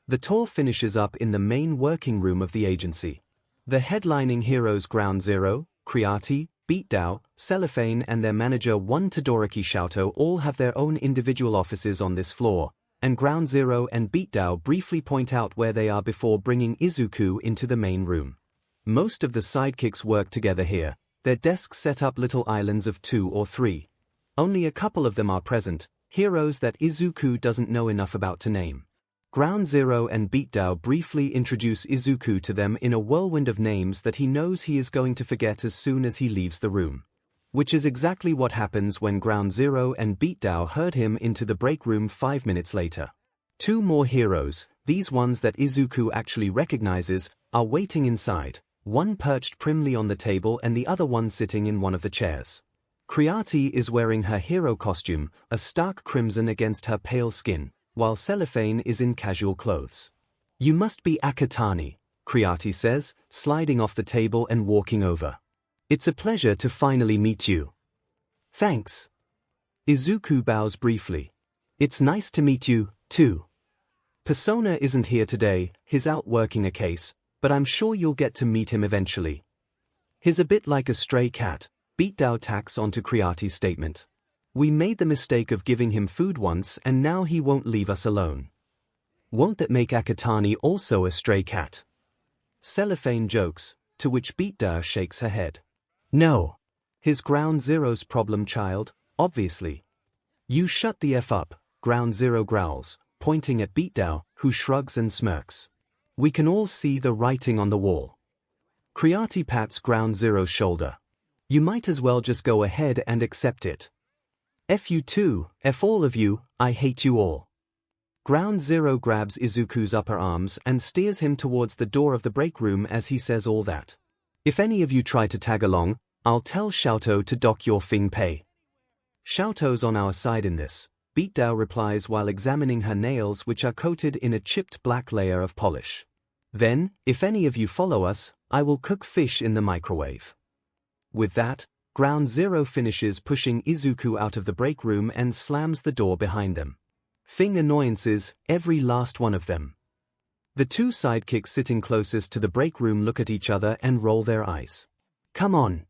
A: The tour finishes up in the main working room of the agency. The headlining heroes Ground Zero, Creati, 𝐵𝐷𝑒ku, Cellophane and their manager Todoroki Shoto all have their own individual offices on this floor, and Ground Zero and 𝐵𝐷𝑒ku briefly point out where they are before bringing Izuku into the main room. Most of the sidekicks work together here, their desks set up little islands of 2 or 3. Only a couple of them are present, heroes that Izuku doesn't know enough about to name. Ground Zero and 𝐵𝐷𝑒ku briefly introduce Izuku to them in a whirlwind of names that he knows he is going to forget as soon as he leaves the room. Which is exactly what happens when Ground Zero and 𝐵𝐷Eku herd him into the break room 5 minutes later. Two more heroes, these ones that Izuku actually recognizes, are waiting inside, one perched primly on the table and the other one sitting in one of the chairs. 𝐒𝐻𝐻 is wearing her hero costume, a stark crimson against her pale skin, while 𝐿𝐿 is in casual clothes. "You must be Akatani," 𝐒𝐻𝐻 says, sliding off the table and walking over. "It's a pleasure to finally meet you." "Thanks." Izuku bows briefly. "It's nice to meet you, too. Persona isn't here today, he's out working a case, but I'm sure you'll get to meet him eventually." "He's a bit like a stray cat," 𝐵𝐷Eku tacks onto 𝐒𝐻𝐻's statement. "We made the mistake of giving him food once and now he won't leave us alone." "Won't that make Akatani also a stray cat?" 𝐿𝐿 jokes, to which 𝐵𝐷Eku shakes her head. "No. He's Ground Zero's problem child, obviously." "You shut the F up," Ground Zero growls, pointing at 𝐵𝐷Eku, who shrugs and smirks. "We can all see the writing on the wall." 𝐒𝐻𝐻 pats Ground Zero's shoulder. "You might as well just go ahead and accept it." "F you too, F all of you, I hate you all." Ground Zero grabs Izuku's upper arms and steers him towards the door of the break room as he says all that. "If any of you try to tag along, I'll tell 𝐿𝐿 to dock your Fing pay." "𝐿𝐿's on our side in this," 𝐵𝐷Eku replies while examining her nails, which are coated in a chipped black layer of polish. "Then, if any of you follow us, I will cook fish in the microwave." With that, Ground Zero finishes pushing Izuku out of the break room and slams the door behind them. Fing annoyances, every last one of them. The two sidekicks sitting closest to the break room look at each other and roll their eyes. "Come on."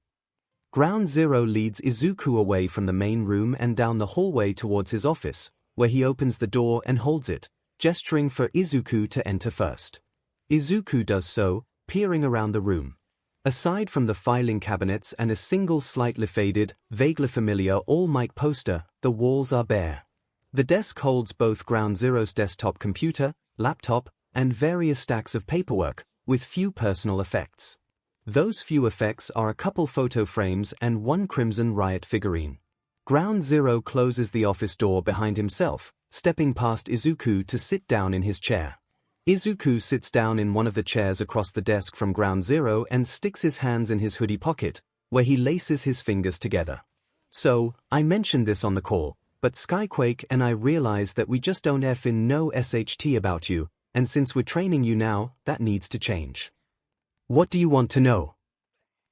A: Ground Zero leads Izuku away from the main room and down the hallway towards his office, where he opens the door and holds it, gesturing for Izuku to enter first. Izuku does so, peering around the room. Aside from the filing cabinets and a single slightly faded, vaguely familiar All Might poster, the walls are bare. The desk holds both Ground Zero's desktop computer, laptop, and various stacks of paperwork, with few personal effects. Those few effects are a couple photo frames and one Crimson Riot figurine. Ground Zero closes the office door behind himself, stepping past Izuku to sit down in his chair. Izuku sits down in one of the chairs across the desk from Ground Zero and sticks his hands in his hoodie pocket, where he laces his fingers together. "So, I mentioned this on the call, but Skyquake and I realize that we just don't effing know SHT about you, and since we're training you now, that needs to change." "What do you want to know?"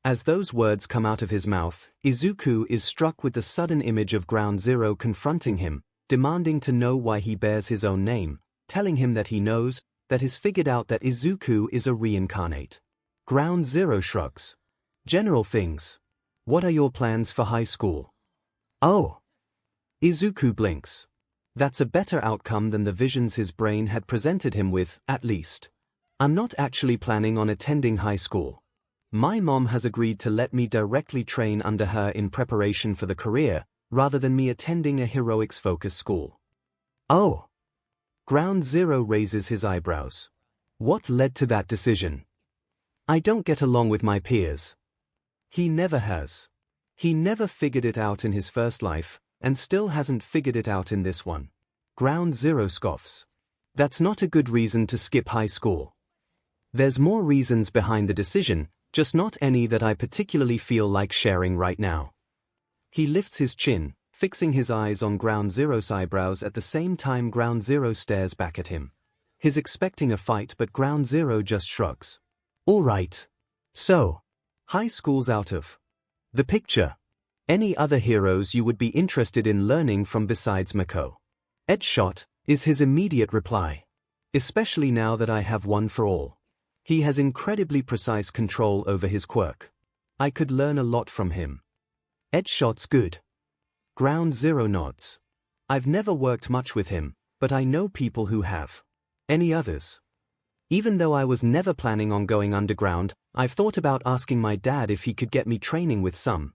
A: As those words come out of his mouth, Izuku is struck with the sudden image of Ground Zero confronting him, demanding to know why he bears his own name, telling him that he knows, that he's figured out that Izuku is a reincarnate. Ground Zero shrugs. "General things. What are your plans for high school?" "Oh." Izuku blinks. That's a better outcome than the visions his brain had presented him with, at least. "I'm not actually planning on attending high school. My mom has agreed to let me directly train under her in preparation for the career, rather than me attending a heroics-focused school." "Oh." Ground Zero raises his eyebrows. "What led to that decision?" "I don't get along with my peers." He never has. He never figured it out in his first life, and still hasn't figured it out in this one. Ground Zero scoffs. "That's not a good reason to skip high school. There's more reasons behind the decision, just not any that I particularly feel like sharing right now." He lifts his chin, fixing his eyes on Ground Zero's eyebrows at the same time Ground Zero stares back at him. He's expecting a fight, but Ground Zero just shrugs. "All right. So, high school's out of the picture. Any other heroes you would be interested in learning from besides Mako?" "Deadshot," is his immediate reply. "Especially now that I have one for all. He has incredibly precise control over his quirk. I could learn a lot from him." "Deadshot's good." Ground Zero nods. "I've never worked much with him, but I know people who have." "Any others?" "Even though I was never planning on going underground, I've thought about asking my dad if he could get me training with some.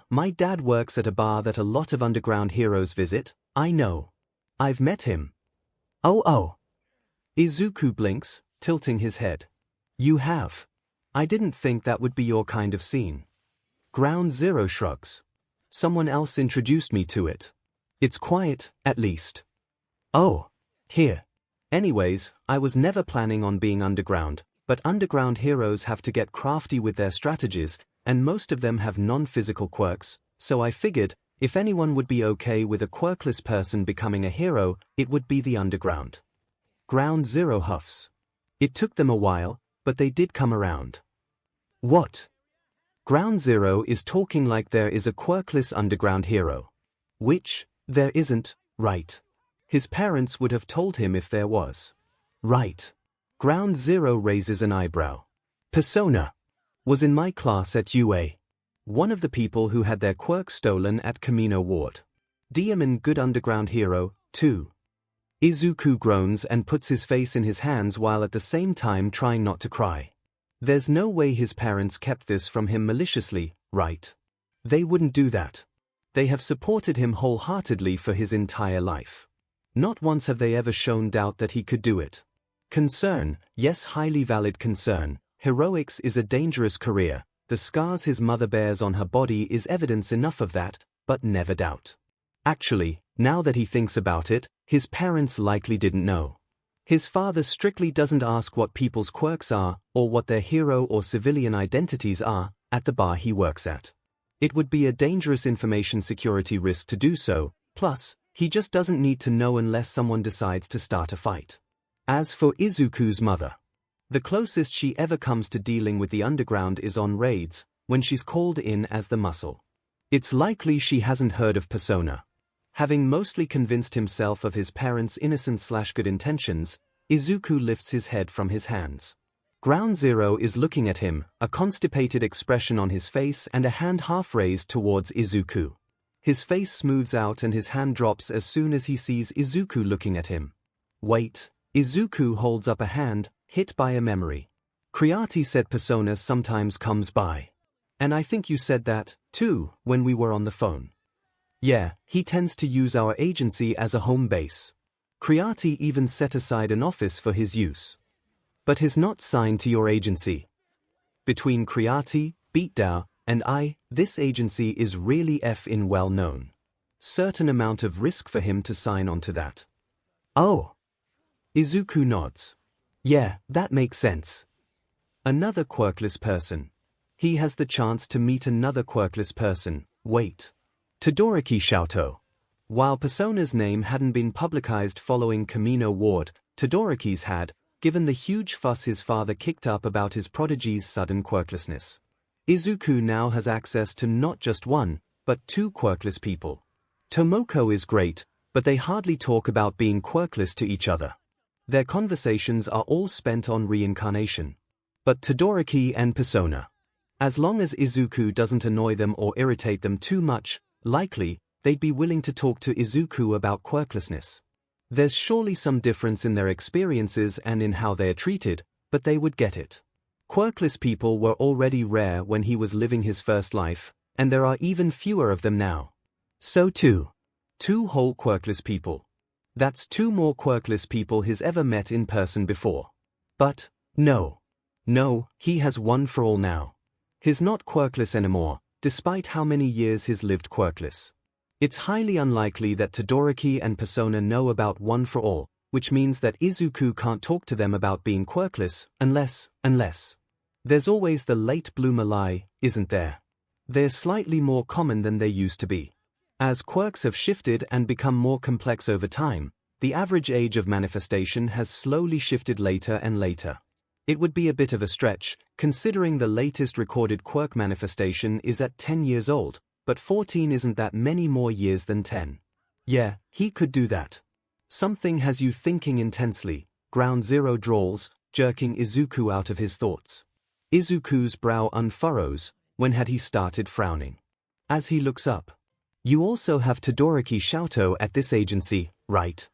A: My dad works at a bar that a lot of underground heroes visit. I know. I've met him." Oh. Izuku blinks, tilting his head. "You have? I didn't think that would be your kind of scene." Ground Zero shrugs. someone else introduced me to it. It's quiet, at least. Oh. Here. Anyways, I was never planning on being underground, but underground heroes have to get crafty with their strategies, and most of them have non-physical quirks, so I figured, if anyone would be okay with a quirkless person becoming a hero, it would be the underground. Ground Zero huffs. It took them a while, but they did come around. What? Ground Zero is talking like there is a quirkless underground hero. Which, there isn't, right? His parents would have told him if there was. Right. Ground Zero raises an eyebrow. Persona was in my class at UA. One of the people who had their quirk stolen at Kamino Ward. Diamond good underground hero, too. Izuku groans and puts his face in his hands while at the same time trying not to cry. There's no way his parents kept this from him maliciously, right? They wouldn't do that. They have supported him wholeheartedly for his entire life. Not once have they ever shown doubt that he could do it. Concern, yes, highly valid concern. Heroics is a dangerous career. The scars his mother bears on her body is evidence enough of that, but never doubt. Actually, now that he thinks about it, his parents likely didn't know. His father strictly doesn't ask what people's quirks are, or what their hero or civilian identities are, at the bar he works at. It would be a dangerous information security risk to do so, plus, he just doesn't need to know unless someone decides to start a fight. As for Izuku's mother, the closest she ever comes to dealing with the underground is on raids, when she's called in as the muscle. It's likely she hasn't heard of Persona. Having mostly convinced himself of his parents' innocent/good intentions, Izuku lifts his head from his hands. Ground Zero is looking at him, a constipated expression on his face and a hand half raised towards Izuku. His face smooths out and his hand drops as soon as he sees Izuku looking at him. Wait. Izuku holds up a hand, hit by a memory. Creati said Persona sometimes comes by. And I think you said that, too, when we were on the phone. Yeah, he tends to use our agency as a home base. Creati even set aside an office for his use. But he's not signed to your agency. Between Creati, Beatdown, and I, this agency is really effing well known. Certain amount of risk for him to sign onto that. Oh. Izuku nods. Yeah, that makes sense. Another quirkless person. He has the chance to meet another quirkless person. Wait. Todoroki Shoto. While Persona's name hadn't been publicized following Kamino Ward, Todoroki's had, given the huge fuss his father kicked up about his prodigy's sudden quirklessness. Izuku now has access to not just one, but two quirkless people. Tomoko is great, but they hardly talk about being quirkless to each other. Their conversations are all spent on reincarnation. But Todoroki and Persona. As long as Izuku doesn't annoy them or irritate them too much, likely, they'd be willing to talk to Izuku about quirklessness. There's surely some difference in their experiences and in how they're treated, but they would get it. Quirkless people were already rare when he was living his first life, and there are even fewer of them now. So too. Two whole quirkless people. That's two more quirkless people he's ever met in person before. But, no. No, he has one for all now. He's not quirkless anymore, despite how many years he's lived quirkless. It's highly unlikely that Todoroki and Persona know about one for all, which means that Izuku can't talk to them about being quirkless, unless. There's always the late bloomer lie, isn't there? They're slightly more common than they used to be. As quirks have shifted and become more complex over time, the average age of manifestation has slowly shifted later and later. It would be a bit of a stretch, considering the latest recorded quirk manifestation is at 10 years old, but 14 isn't that many more years than 10. Yeah, he could do that. Something has you thinking intensely, Ground Zero drawls, jerking Izuku out of his thoughts. Izuku's brow unfurrows, when had he started frowning? As he looks up. You also have Todoroki Shoto at this agency, right?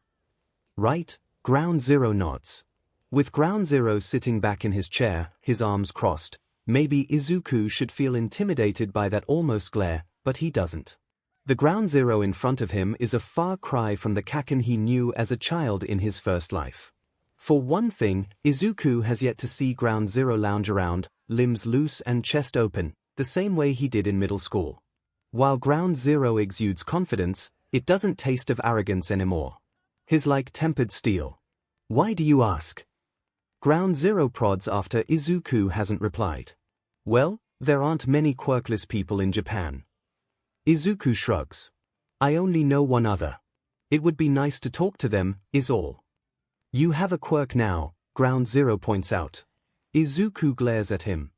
A: Right? Ground Zero nods. With Ground Zero sitting back in his chair, his arms crossed, maybe Izuku should feel intimidated by that almost glare, but he doesn't. The Ground Zero in front of him is a far cry from the Kaken he knew as a child in his first life. For one thing, Izuku has yet to see Ground Zero lounge around, limbs loose and chest open, the same way he did in middle school. While Ground Zero exudes confidence, it doesn't taste of arrogance anymore. He's like tempered steel. Why do you ask? Ground Zero prods after Izuku hasn't replied. Well, there aren't many quirkless people in Japan. Izuku shrugs. I only know one other. It would be nice to talk to them, is all. You have a quirk now, Ground Zero points out. Izuku glares at him.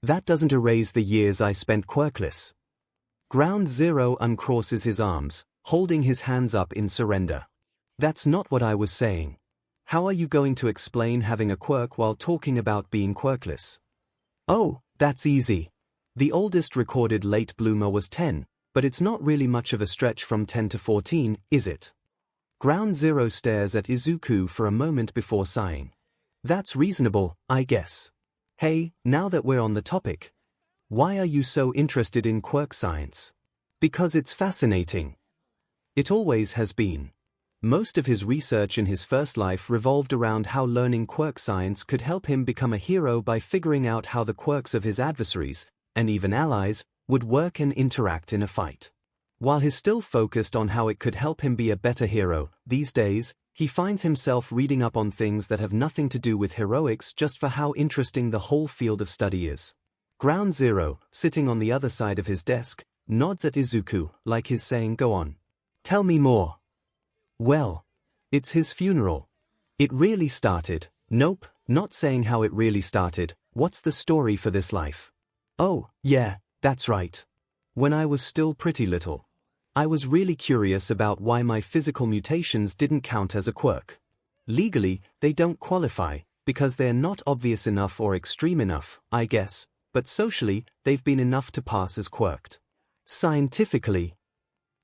A: That doesn't erase the years I spent quirkless. Ground Zero uncrosses his arms, holding his hands up in surrender. That's not what I was saying. How are you going to explain having a quirk while talking about being quirkless? Oh, that's easy. The oldest recorded late bloomer was 10, but it's not really much of a stretch from 10 to 14, is it? Ground Zero stares at Izuku for a moment before sighing. That's reasonable, I guess. Hey, now that we're on the topic. Why are you so interested in quirk science? Because it's fascinating. It always has been. Most of his research in his first life revolved around how learning quirk science could help him become a hero by figuring out how the quirks of his adversaries, and even allies, would work and interact in a fight. While he's still focused on how it could help him be a better hero, these days, he finds himself reading up on things that have nothing to do with heroics just for how interesting the whole field of study is. Ground Zero, sitting on the other side of his desk, nods at Izuku, like he's saying, go on. Tell me more. Well, it's his funeral. It really started. Nope, not saying how it really started. What's the story for this life? Oh, yeah, that's right. When I was still pretty little, I was really curious about why my physical mutations didn't count as a quirk. Legally, they don't qualify, because they're not obvious enough or extreme enough, I guess, but socially, they've been enough to pass as quirked. Scientifically,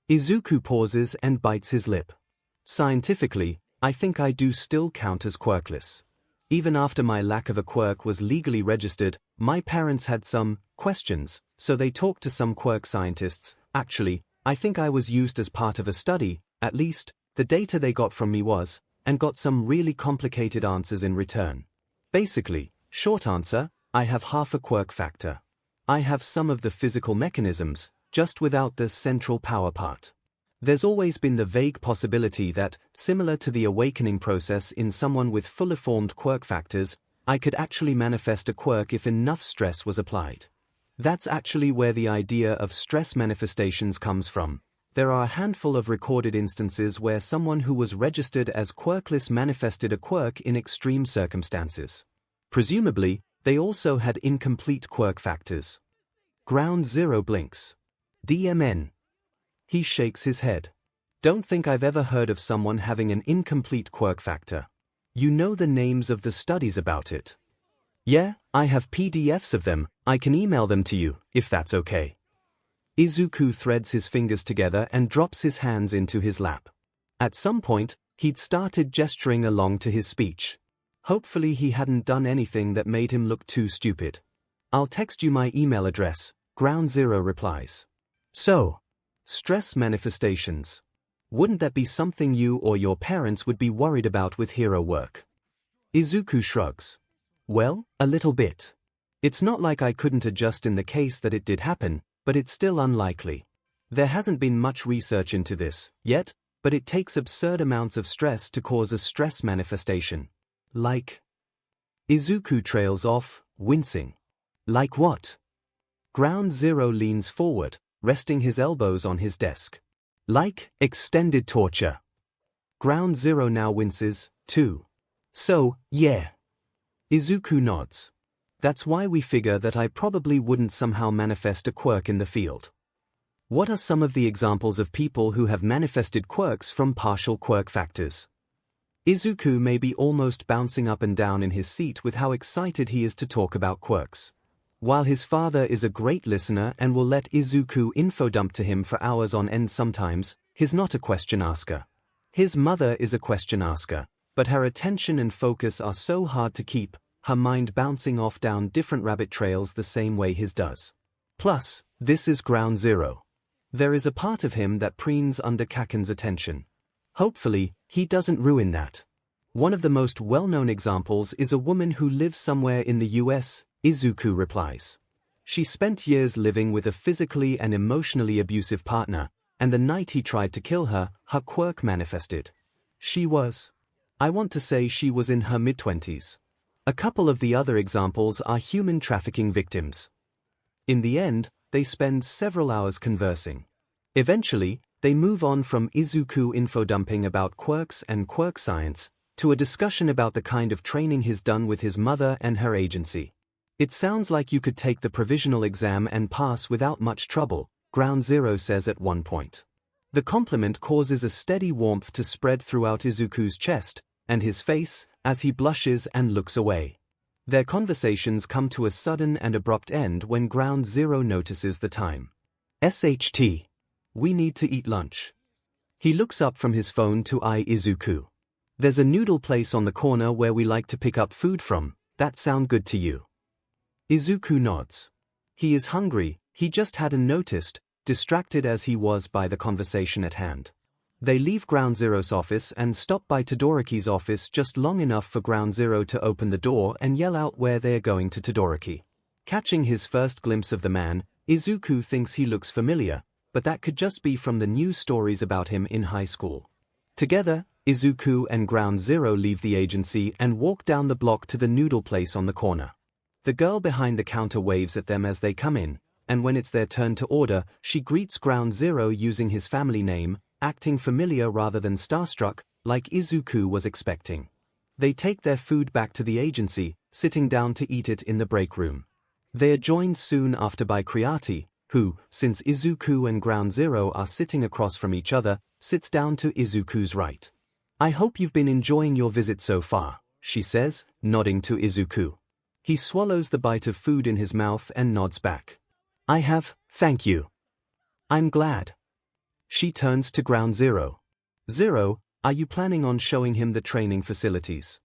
A: Izuku pauses and bites his lip. Scientifically, I think I do still count as quirkless. Even after my lack of a quirk was legally registered, my parents had some questions, so they talked to some quirk scientists. Actually, I think I was used as part of a study, at least, the data they got from me was, and got some really complicated answers in return. Basically, short answer, I have half a quirk factor. I have some of the physical mechanisms, just without the central power part. There's always been the vague possibility that, similar to the awakening process in someone with fully formed quirk factors, I could actually manifest a quirk if enough stress was applied. That's actually where the idea of stress manifestations comes from. There are a handful of recorded instances where someone who was registered as quirkless manifested a quirk in extreme circumstances. Presumably, they also had incomplete quirk factors. Ground Zero blinks. DMN. He shakes his head. Don't think I've ever heard of someone having an incomplete quirk factor. You know the names of the studies about it? Yeah, I have PDFs of them. I can email them to you, if that's okay. Izuku threads his fingers together and drops his hands into his lap. At some point, he'd started gesturing along to his speech. Hopefully he hadn't done anything that made him look too stupid. I'll text you my email address, Ground Zero replies. So, stress manifestations. Wouldn't that be something you or your parents would be worried about with hero work? Izuku shrugs. Well, a little bit. It's not like I couldn't adjust in the case that it did happen, but it's still unlikely. There hasn't been much research into this yet, but it takes absurd amounts of stress to cause a stress manifestation. Like... Izuku trails off, wincing. Like what? Ground Zero leans forward, resting his elbows on his desk. Like extended torture. Ground Zero now winces, too. So, yeah. Izuku nods. That's why we figure that I probably wouldn't somehow manifest a quirk in the field. What are some of the examples of people who have manifested quirks from partial quirk factors? Izuku may be almost bouncing up and down in his seat with how excited he is to talk about quirks. While his father is a great listener and will let Izuku infodump to him for hours on end sometimes, he's not a question asker. His mother is a question asker, but her attention and focus are so hard to keep, her mind bouncing off down different rabbit trails the same way his does. Plus, this is Ground Zero. There is a part of him that preens under Kaken's attention. Hopefully, he doesn't ruin that. One of the most well-known examples is a woman who lives somewhere in the US, Izuku replies. She spent years living with a physically and emotionally abusive partner, and the night he tried to kill her, her quirk manifested. I want to say she was in her mid-20s. A couple of the other examples are human trafficking victims. In the end, they spend several hours conversing. Eventually, they move on from Izuku info-dumping about quirks and quirk science, to a discussion about the kind of training he's done with his mother and her agency. It sounds like you could take the provisional exam and pass without much trouble, 𝐷𝐬𝐷 says at one point. The compliment causes a steady warmth to spread throughout Izuku's chest, and his face, as he blushes and looks away. Their conversations come to a sudden and abrupt end when 𝐷𝐬𝐷 notices the time. SHT. We need to eat lunch. He looks up from his phone to eye Izuku. There's a noodle place on the corner where we like to pick up food from. That sound good to you? Izuku nods. He is hungry, he just hadn't noticed, distracted as he was by the conversation at hand. They leave 𝐷𝐬𝐷's office and stop by Todoroki's office just long enough for 𝐷𝐬𝐷 to open the door and yell out where they are going to Todoroki. Catching his first glimpse of the man, Izuku thinks he looks familiar, but that could just be from the news stories about him in high school. Together, Izuku and 𝐷𝐬𝐷 leave the agency and walk down the block to the noodle place on the corner. The girl behind the counter waves at them as they come in, and when it's their turn to order, she greets 𝐷𝐬𝐷 using his family name, acting familiar rather than starstruck, like Izuku was expecting. They take their food back to the agency, sitting down to eat it in the break room. They are joined soon after by Creati, who, since Izuku and 𝐷𝐬𝐷 are sitting across from each other, sits down to Izuku's right. I hope you've been enjoying your visit so far, she says, nodding to Izuku. He swallows the bite of food in his mouth and nods back. I have, thank you. I'm glad. She turns to 𝐷𝐬𝐷. 𝐬𝐷, are you planning on showing him the training facilities?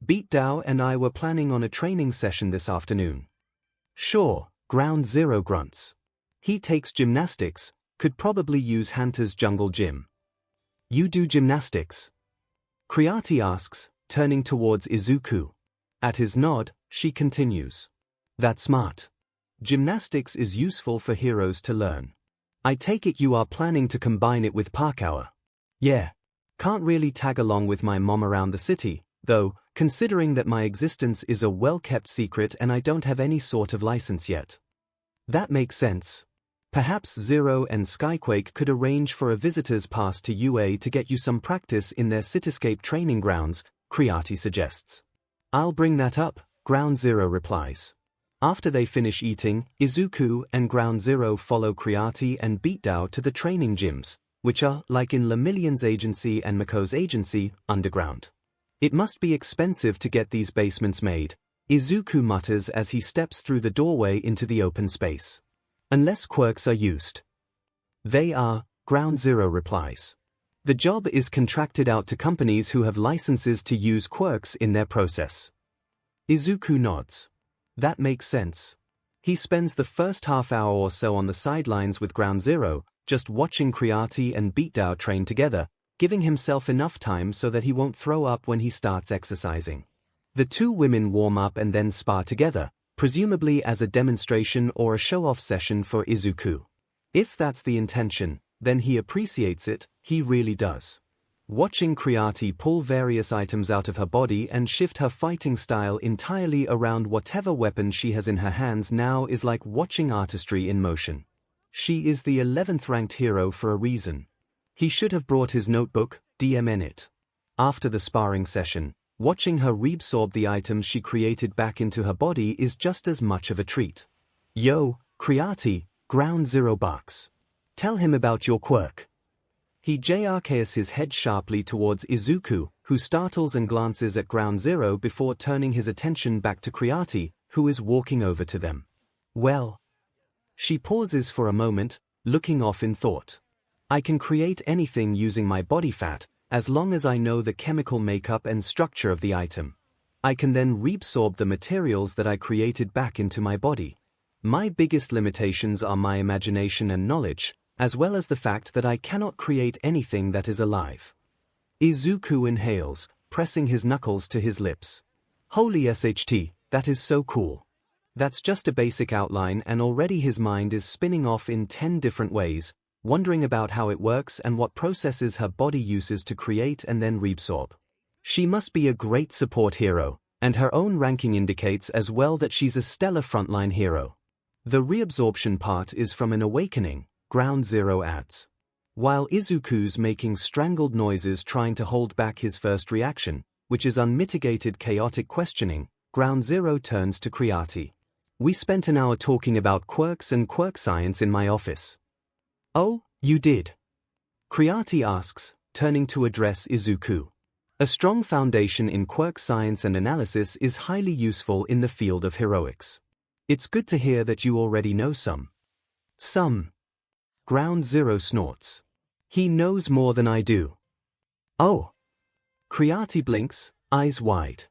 A: 𝐵𝐷 and I were planning on a training session this afternoon. Sure, 𝐷𝐬𝐷 grunts. He takes gymnastics, could probably use Hanta's jungle gym. You do gymnastics? Creati asks, turning towards Izuku. At his nod, she continues. That's smart. Gymnastics is useful for heroes to learn. I take it you are planning to combine it with parkour. Yeah. Can't really tag along with my mom around the city, though, considering that my existence is a well-kept secret and I don't have any sort of license yet. That makes sense. Perhaps 𝐬𝐷 and 𝐶𝐻𝐾𝐽 could arrange for a visitor's pass to UA to get you some practice in their cityscape training grounds, Creati suggests. I'll bring that up, 𝐷𝐬𝐷 replies. After they finish eating, Izuku and 𝐷𝐬𝐷 follow Creati and 𝐵𝐷 to the training gyms, which are, like in Lemillion's agency and Mako's agency, underground. It must be expensive to get these basements made, Izuku mutters as he steps through the doorway into the open space. Unless quirks are used. They are, 𝐷𝐬𝐷 replies. The job is contracted out to companies who have licenses to use quirks in their process. Izuku nods. That makes sense. He spends the first half hour or so on the sidelines with 𝐷𝐷, just watching Creati and 𝐵𝐷 train together, giving himself enough time so that he won't throw up when he starts exercising. The two women warm up and then spar together, presumably as a demonstration or a show-off session for Izuku. If that's the intention, then he appreciates it, he really does. Watching Creati pull various items out of her body and shift her fighting style entirely around whatever weapon she has in her hands now is like watching artistry in motion. She is the 11th ranked hero for a reason. He should have brought his notebook, DM it. After the sparring session, watching her reabsorb the items she created back into her body is just as much of a treat. Yo, Creati, 𝐷𝐬𝐷 barks. Tell him about your quirk. He jerks his head sharply towards Izuku, who startles and glances at 𝐷𝐷 before turning his attention back to Creati, who is walking over to them. Well. She pauses for a moment, looking off in thought. I can create anything using my body fat, as long as I know the chemical makeup and structure of the item. I can then reabsorb the materials that I created back into my body. My biggest limitations are my imagination and knowledge, as well as the fact that I cannot create anything that is alive. Izuku inhales, pressing his knuckles to his lips. Holy SHT, that is so cool. That's just a basic outline, and already his mind is spinning off in 10 different ways, wondering about how it works and what processes her body uses to create and then reabsorb. She must be a great support hero, and her own ranking indicates as well that she's a stellar frontline hero. The reabsorption part is from an awakening, Ground Zero adds. While Izuku's making strangled noises trying to hold back his first reaction, which is unmitigated chaotic questioning, Ground Zero turns to Creati. We spent an hour talking about quirks and quirk science in my office. Oh, you did? Creati asks, turning to address Izuku. A strong foundation in quirk science and analysis is highly useful in the field of heroics. It's good to hear that you already know some. Some. Ground Zero snorts. He knows more than I do. Oh. Creati blinks, eyes wide.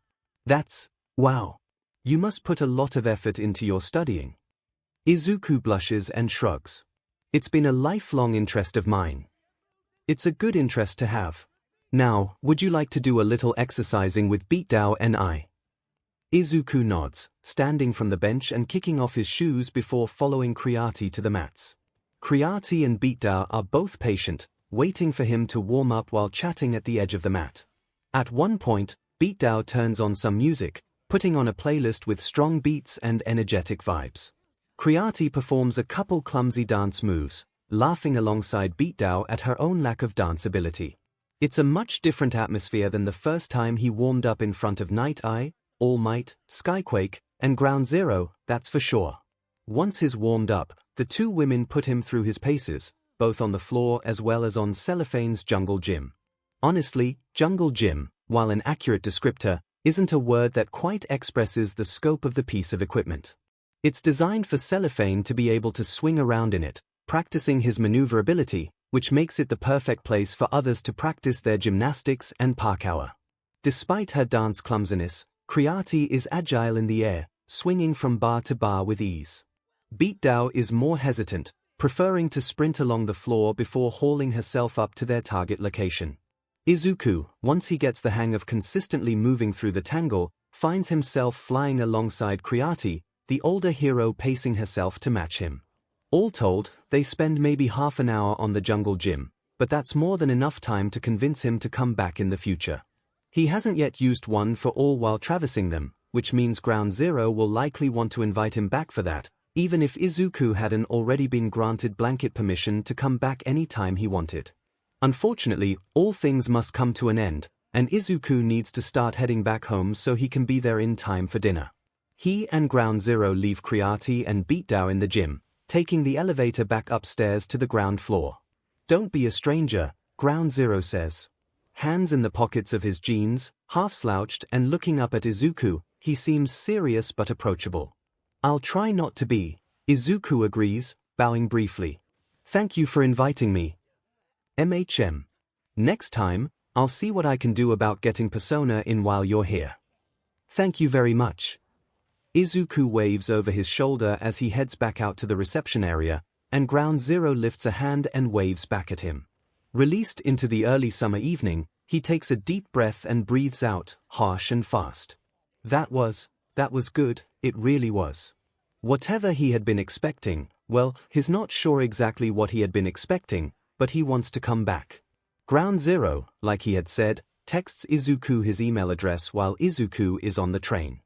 A: That's, wow. You must put a lot of effort into your studying. Izuku blushes and shrugs. It's been a lifelong interest of mine. It's a good interest to have. Now, would you like to do a little exercising with Beatdow and I? Izuku nods, standing from the bench and kicking off his shoes before following Creati to the mats. Creati and Beatdow are both patient, waiting for him to warm up while chatting at the edge of the mat. At one point, Beatdow turns on some music, putting on a playlist with strong beats and energetic vibes. Creati performs a couple clumsy dance moves, laughing alongside Beatdow at her own lack of dance ability. It's a much different atmosphere than the first time he warmed up in front of Night Eye, All Might, Skyquake, and Ground Zero, that's for sure. Once he's warmed up, the two women put him through his paces, both on the floor as well as on Cellophane's jungle gym. Honestly, jungle gym, while an accurate descriptor, isn't a word that quite expresses the scope of the piece of equipment. It's designed for Cellophane to be able to swing around in it, practicing his maneuverability, which makes it the perfect place for others to practice their gymnastics and parkour. Despite her dance clumsiness, Creati is agile in the air, swinging from bar to bar with ease. Beatdow is more hesitant, preferring to sprint along the floor before hauling herself up to their target location. Izuku, once he gets the hang of consistently moving through the tangle, finds himself flying alongside Creati, the older hero pacing herself to match him. All told, they spend maybe half an hour on the jungle gym, but that's more than enough time to convince him to come back in the future. He hasn't yet used one for all while traversing them, which means Ground Zero will likely want to invite him back for that, even if Izuku hadn't already been granted blanket permission to come back any time he wanted. Unfortunately, all things must come to an end, and Izuku needs to start heading back home so he can be there in time for dinner. He and Ground Zero leave Creati and Beatdow in the gym, taking the elevator back upstairs to the ground floor. Don't be a stranger, Ground Zero says. Hands in the pockets of his jeans, half slouched and looking up at Izuku, he seems serious but approachable. I'll try not to be, Izuku agrees, bowing briefly. Thank you for inviting me. MHM. Next time, I'll see what I can do about getting Persona in while you're here. Thank you very much. Izuku waves over his shoulder as he heads back out to the reception area, and Ground Zero lifts a hand and waves back at him. Released into the early summer evening, he takes a deep breath and breathes out, harsh and fast. That was good, it really was. Whatever he had been expecting, well, he's not sure exactly what he had been expecting, but he wants to come back. Ground Zero, like he had said, texts Izuku his email address while Izuku is on the train.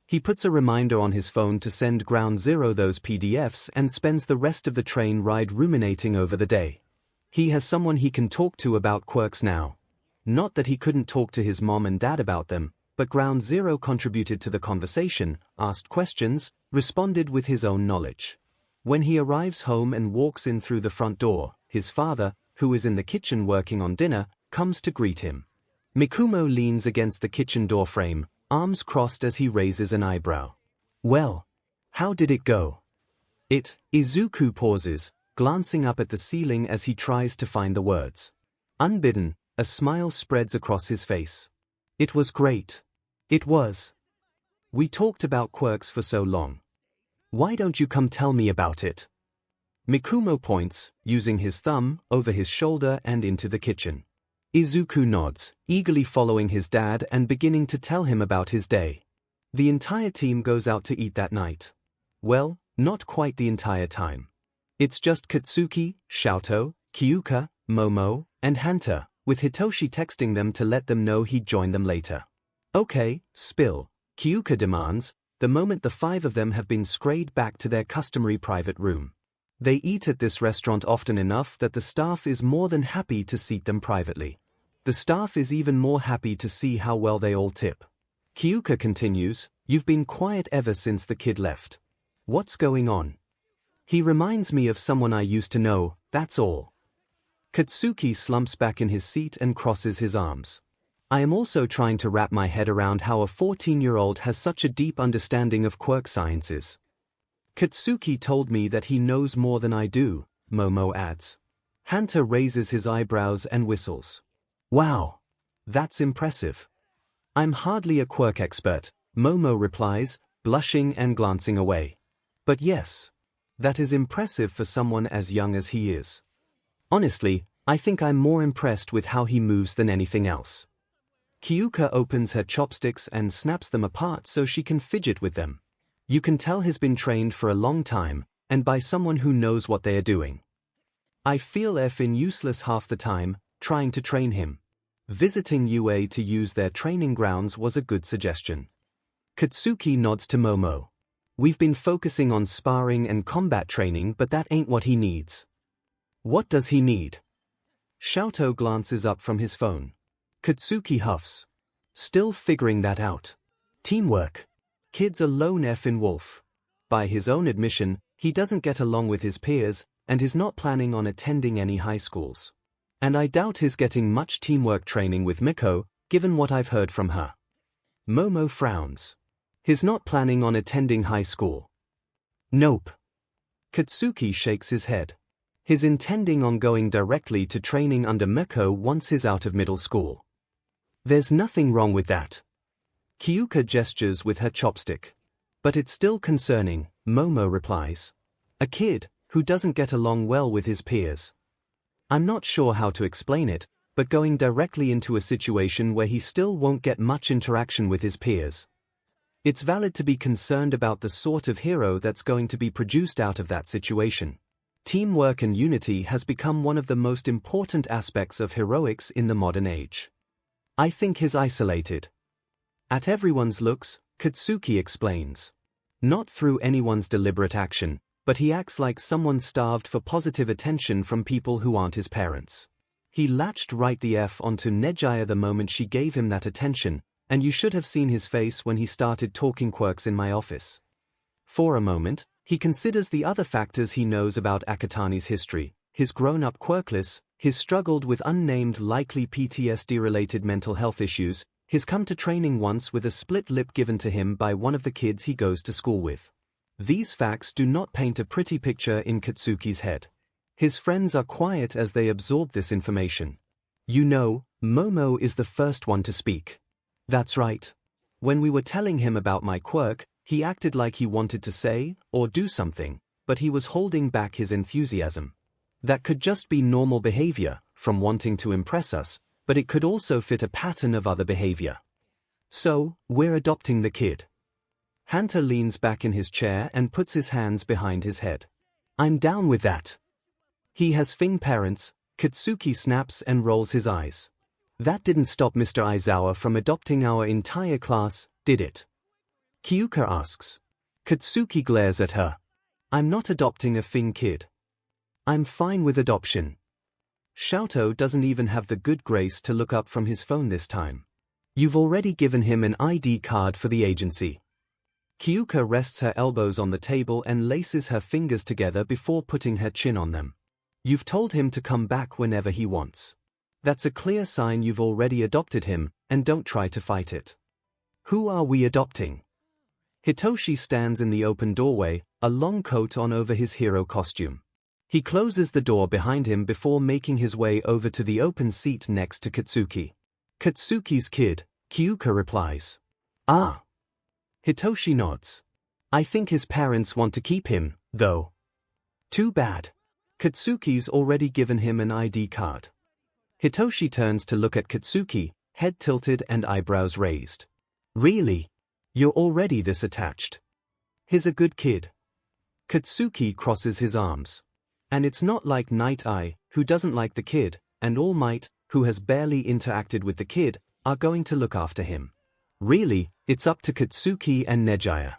A: He puts a reminder on his phone to send Ground Zero those PDFs and spends the rest of the train ride ruminating over the day. He has someone he can talk to about quirks now. Not that he couldn't talk to his mom and dad about them, but Ground Zero contributed to the conversation, asked questions, responded with his own knowledge. When he arrives home and walks in through the front door, his father, who is in the kitchen working on dinner, comes to greet him. Mikumo leans against the kitchen door frame, arms crossed as he raises an eyebrow. Well, how did it go? Izuku pauses, glancing up at the ceiling as he tries to find the words. Unbidden, a smile spreads across his face. It was great. It was. We talked about quirks for so long. Why don't you come tell me about it? Mikumo points, using his thumb, over his shoulder and into the kitchen. Izuku nods, eagerly following his dad and beginning to tell him about his day. The entire team goes out to eat that night. Well, not quite the entire time. It's just Katsuki, Xiaotou, Kyuka, Momo, and Hanta, with Hitoshi texting them to let them know he'd join them later. Okay, spill, Kyuka demands, the moment the 5 of them have been scrayed back to their customary private room. They eat at this restaurant often enough that the staff is more than happy to seat them privately. The staff is even more happy to see how well they all tip. Kyuka continues, "You've been quiet ever since the kid left. What's going on?" "He reminds me of someone I used to know, that's all." Katsuki slumps back in his seat and crosses his arms. "I am also trying to wrap my head around how a 14-year-old has such a deep understanding of quirk sciences." "Katsuki told me that he knows more than I do," Momo adds. Hanta raises his eyebrows and whistles. "Wow. That's impressive." "I'm hardly a quirk expert," Momo replies, blushing and glancing away. "But yes. That is impressive for someone as young as he is. Honestly, I think I'm more impressed with how he moves than anything else." Kyuka opens her chopsticks and snaps them apart so she can fidget with them. You can tell he's been trained for a long time, and by someone who knows what they are doing. "I feel effing useless half the time, trying to train him. Visiting UA to use their training grounds was a good suggestion." Katsuki nods to Momo. "We've been focusing on sparring and combat training, but that ain't what he needs." "What does he need?" Xiaotou glances up from his phone. Katsuki huffs. "Still figuring that out. Teamwork. Kid's a lone effin' wolf. By his own admission, he doesn't get along with his peers, and is not planning on attending any high schools. And I doubt he's getting much teamwork training with Miko, given what I've heard from her." Momo frowns. "He's not planning on attending high school." "Nope." Katsuki shakes his head. "He's intending on going directly to training under Miko once he's out of middle school." "There's nothing wrong with that." Kyuka gestures with her chopstick. "But it's still concerning," Momo replies. "A kid who doesn't get along well with his peers. I'm not sure how to explain it, but going directly into a situation where he still won't get much interaction with his peers. It's valid to be concerned about the sort of hero that's going to be produced out of that situation. Teamwork and unity has become one of the most important aspects of heroics in the modern age. I think he's isolated. At everyone's looks," Katsuki explains. "Not through anyone's deliberate action, but he acts like someone starved for positive attention from people who aren't his parents. He latched right the F onto 𝐒𝐲 the moment she gave him that attention, and you should have seen his face when he started talking quirks in my office. For a moment, he considers the other factors he knows about Akatani's history, his grown-up quirkless, his struggled with unnamed likely PTSD-related mental health issues, his come to training once with a split lip given to him by one of the kids he goes to school with. These facts do not paint a pretty picture in Katsuki's head. His friends are quiet as they absorb this information. You know, Momo is the first one to speak. That's right. When we were telling him about my quirk, he acted like he wanted to say or do something, but he was holding back his enthusiasm. That could just be normal behavior, from wanting to impress us, but it could also fit a pattern of other behavior. So, we're adopting the kid." Hanta leans back in his chair and puts his hands behind his head. "I'm down with that." "He has Fing parents," Katsuki snaps and rolls his eyes. "That didn't stop Mr. Aizawa from adopting our entire class, did it?" Kyuka asks. Katsuki glares at her. "I'm not adopting a Fing kid. I'm fine with adoption." Xiaotou doesn't even have the good grace to look up from his phone this time. "You've already given him an ID card for the agency." Kyuka rests her elbows on the table and laces her fingers together before putting her chin on them. "You've told him to come back whenever he wants. That's a clear sign you've already adopted him, and don't try to fight it." "Who are we adopting?" Hitoshi stands in the open doorway, a long coat on over his hero costume. He closes the door behind him before making his way over to the open seat next to Katsuki. "Katsuki's kid," Kyuka replies. "Ah." Hitoshi nods. "I think his parents want to keep him, though." "Too bad. Katsuki's already given him an ID card." Hitoshi turns to look at Katsuki, head tilted and eyebrows raised. "Really? You're already this attached?" "He's a good kid," Katsuki crosses his arms. And it's not like Night Eye, who doesn't like the kid, and All Might, who has barely interacted with the kid, are going to look after him. Really, it's up to Katsuki and Nejiya.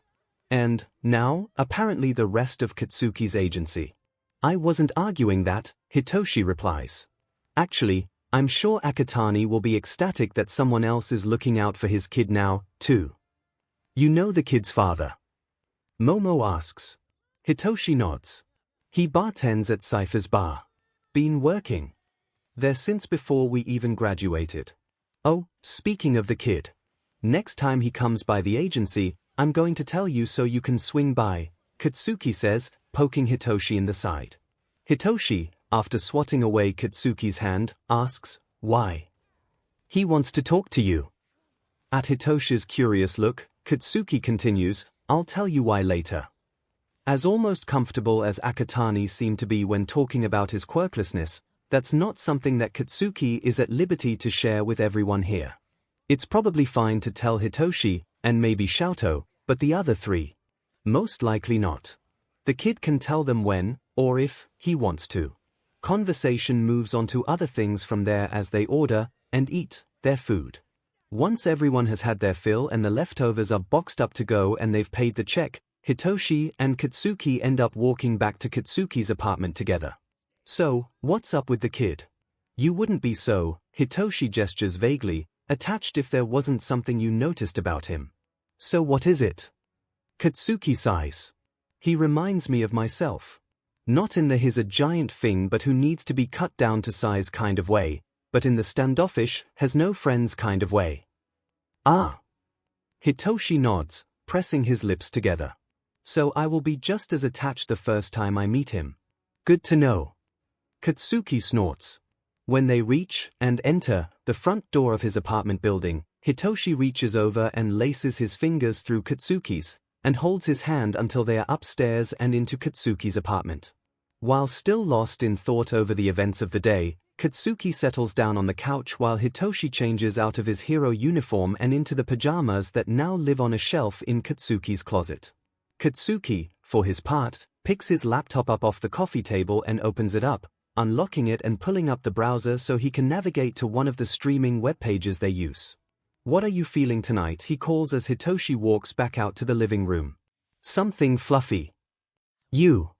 A: And, now, apparently the rest of Katsuki's agency. I wasn't arguing that, Hitoshi replies. Actually, I'm sure Akutami will be ecstatic that someone else is looking out for his kid now, too. You know the kid's father? Momo asks. Hitoshi nods. He bartends at Cypher's bar. Been working there since before we even graduated. Oh, speaking of the kid. Next time he comes by the agency, I'm going to tell you so you can swing by, Katsuki says, poking Hitoshi in the side. Hitoshi, after swatting away Katsuki's hand, asks, why? He wants to talk to you. At Hitoshi's curious look, Katsuki continues, I'll tell you why later. As almost comfortable as Akutami seemed to be when talking about his quirklessness, that's not something that Katsuki is at liberty to share with everyone here. It's probably fine to tell Hitoshi, and maybe Xiaoto, but the other three? Most likely not. The kid can tell them when, or if, he wants to. Conversation moves on to other things from there as they order, and eat, their food. Once everyone has had their fill and the leftovers are boxed up to go and they've paid the check, Hitoshi and Katsuki end up walking back to Katsuki's apartment together. So, what's up with the kid? You wouldn't be so, Hitoshi gestures vaguely, attached if there wasn't something you noticed about him. So what is it? Katsuki sighs. He reminds me of myself. Not in the he's a giant thing but who needs to be cut down to size kind of way, but in the standoffish, has no friends kind of way. Ah. Hitoshi nods, pressing his lips together. So I will be just as attached the first time I meet him. Good to know. Katsuki snorts. When they reach and enter the front door of his apartment building, Hitoshi reaches over and laces his fingers through Katsuki's, and holds his hand until they are upstairs and into Katsuki's apartment. While still lost in thought over the events of the day, Katsuki settles down on the couch while Hitoshi changes out of his hero uniform and into the pajamas that now live on a shelf in Katsuki's closet. Katsuki, for his part, picks his laptop up off the coffee table and opens it up, unlocking it and pulling up the browser so he can navigate to one of the streaming web pages they use. What are you feeling tonight? He calls as Hitoshi walks back out to the living room. Something fluffy. You.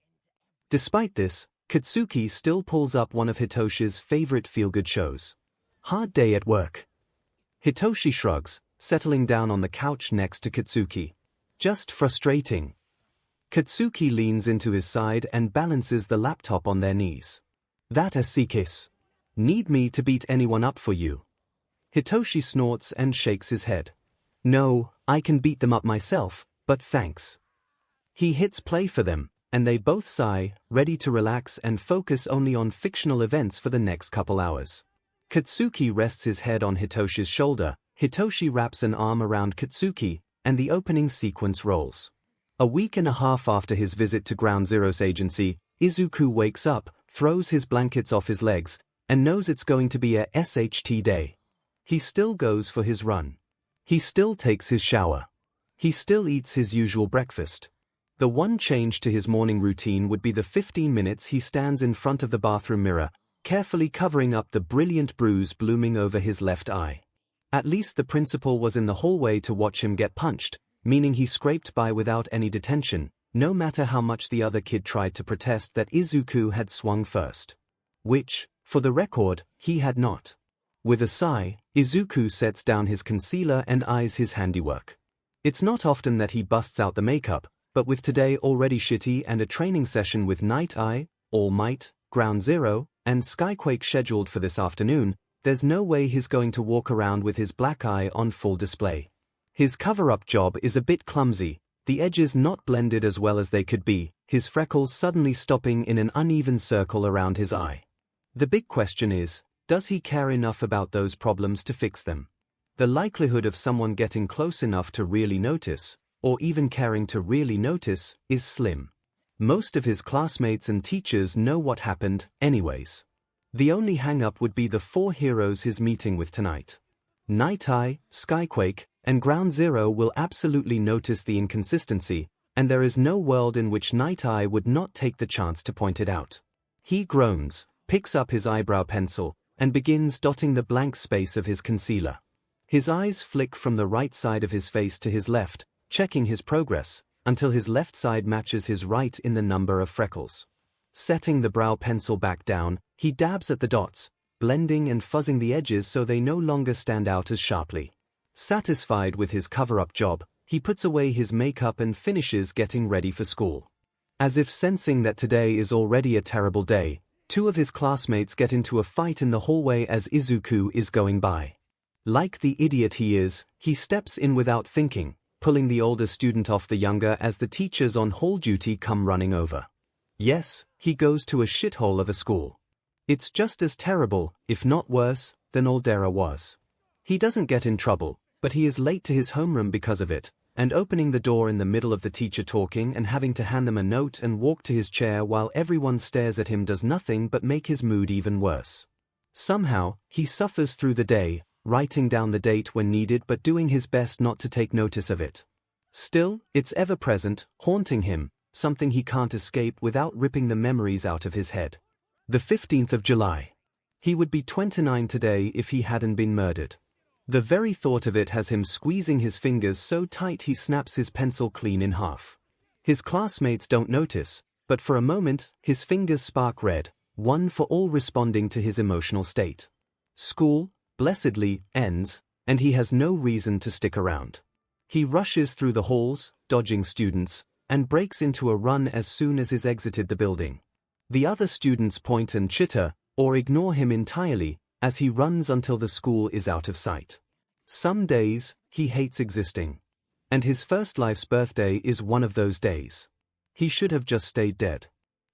A: Despite this, Katsuki still pulls up one of Hitoshi's favorite feel-good shows. Hard day at work. Hitoshi shrugs, settling down on the couch next to Katsuki. Just frustrating. Katsuki leans into his side and balances the laptop on their knees. That a 𝐒𝐭𝐚𝐲. Need me to beat anyone up for you? Hitoshi snorts and shakes his head. No, I can beat them up myself, but thanks. He hits play for them, and they both sigh, ready to relax and focus only on fictional events for the next couple hours. Katsuki rests his head on Hitoshi's shoulder, Hitoshi wraps an arm around Katsuki, and the opening sequence rolls. A week and a half after his visit to Ground Zero's agency, Izuku wakes up, throws his blankets off his legs, and knows it's going to be a SHT day. He still goes for his run. He still takes his shower. He still eats his usual breakfast. The one change to his morning routine would be the 15 minutes he stands in front of the bathroom mirror, carefully covering up the brilliant bruise blooming over his left eye. At least the principal was in the hallway to watch him get punched, meaning he scraped by without any detention, no matter how much the other kid tried to protest that Izuku had swung first. Which, for the record, he had not. With a sigh, Izuku sets down his concealer and eyes his handiwork. It's not often that he busts out the makeup, but with today already shitty and a training session with Night Eye, All Might, Ground Zero, and Skyquake scheduled for this afternoon, there's no way he's going to walk around with his black eye on full display. His cover-up job is a bit clumsy, the edges not blended as well as they could be, his freckles suddenly stopping in an uneven circle around his eye. The big question is, does he care enough about those problems to fix them? The likelihood of someone getting close enough to really notice, or even caring to really notice, is slim. Most of his classmates and teachers know what happened, anyways. The only hang-up would be the 4 heroes he's meeting with tonight. Night Eye, Skyquake, and Ground Zero will absolutely notice the inconsistency, and there is no world in which Night Eye would not take the chance to point it out. He groans, picks up his eyebrow pencil, and begins dotting the blank space of his concealer. His eyes flick from the right side of his face to his left, checking his progress, until his left side matches his right in the number of freckles. Setting the brow pencil back down, he dabs at the dots, blending and fuzzing the edges so they no longer stand out as sharply. Satisfied with his cover-up job, he puts away his makeup and finishes getting ready for school. As if sensing that today is already a terrible day, two of his classmates get into a fight in the hallway as Izuku is going by. Like the idiot he is, he steps in without thinking, pulling the older student off the younger as the teachers on hall duty come running over. Yes, he goes to a shithole of a school. It's just as terrible, if not worse, than Aldera was. He doesn't get in trouble, but he is late to his homeroom because of it, and opening the door in the middle of the teacher talking and having to hand them a note and walk to his chair while everyone stares at him does nothing but make his mood even worse. Somehow, he suffers through the day, writing down the date when needed but doing his best not to take notice of it. Still, it's ever present, haunting him, something he can't escape without ripping the memories out of his head. The 15th of July. He would be 29 today if he hadn't been murdered. The very thought of it has him squeezing his fingers so tight he snaps his pencil clean in half. His classmates don't notice, but for a moment, his fingers spark red, one for all responding to his emotional state. School, blessedly, ends, and he has no reason to stick around. He rushes through the halls, dodging students, and breaks into a run as soon as he's exited the building. The other students point and chitter, or ignore him entirely, as he runs until the school is out of sight. Some days, he hates existing. And his first life's birthday is one of those days. He should have just stayed dead.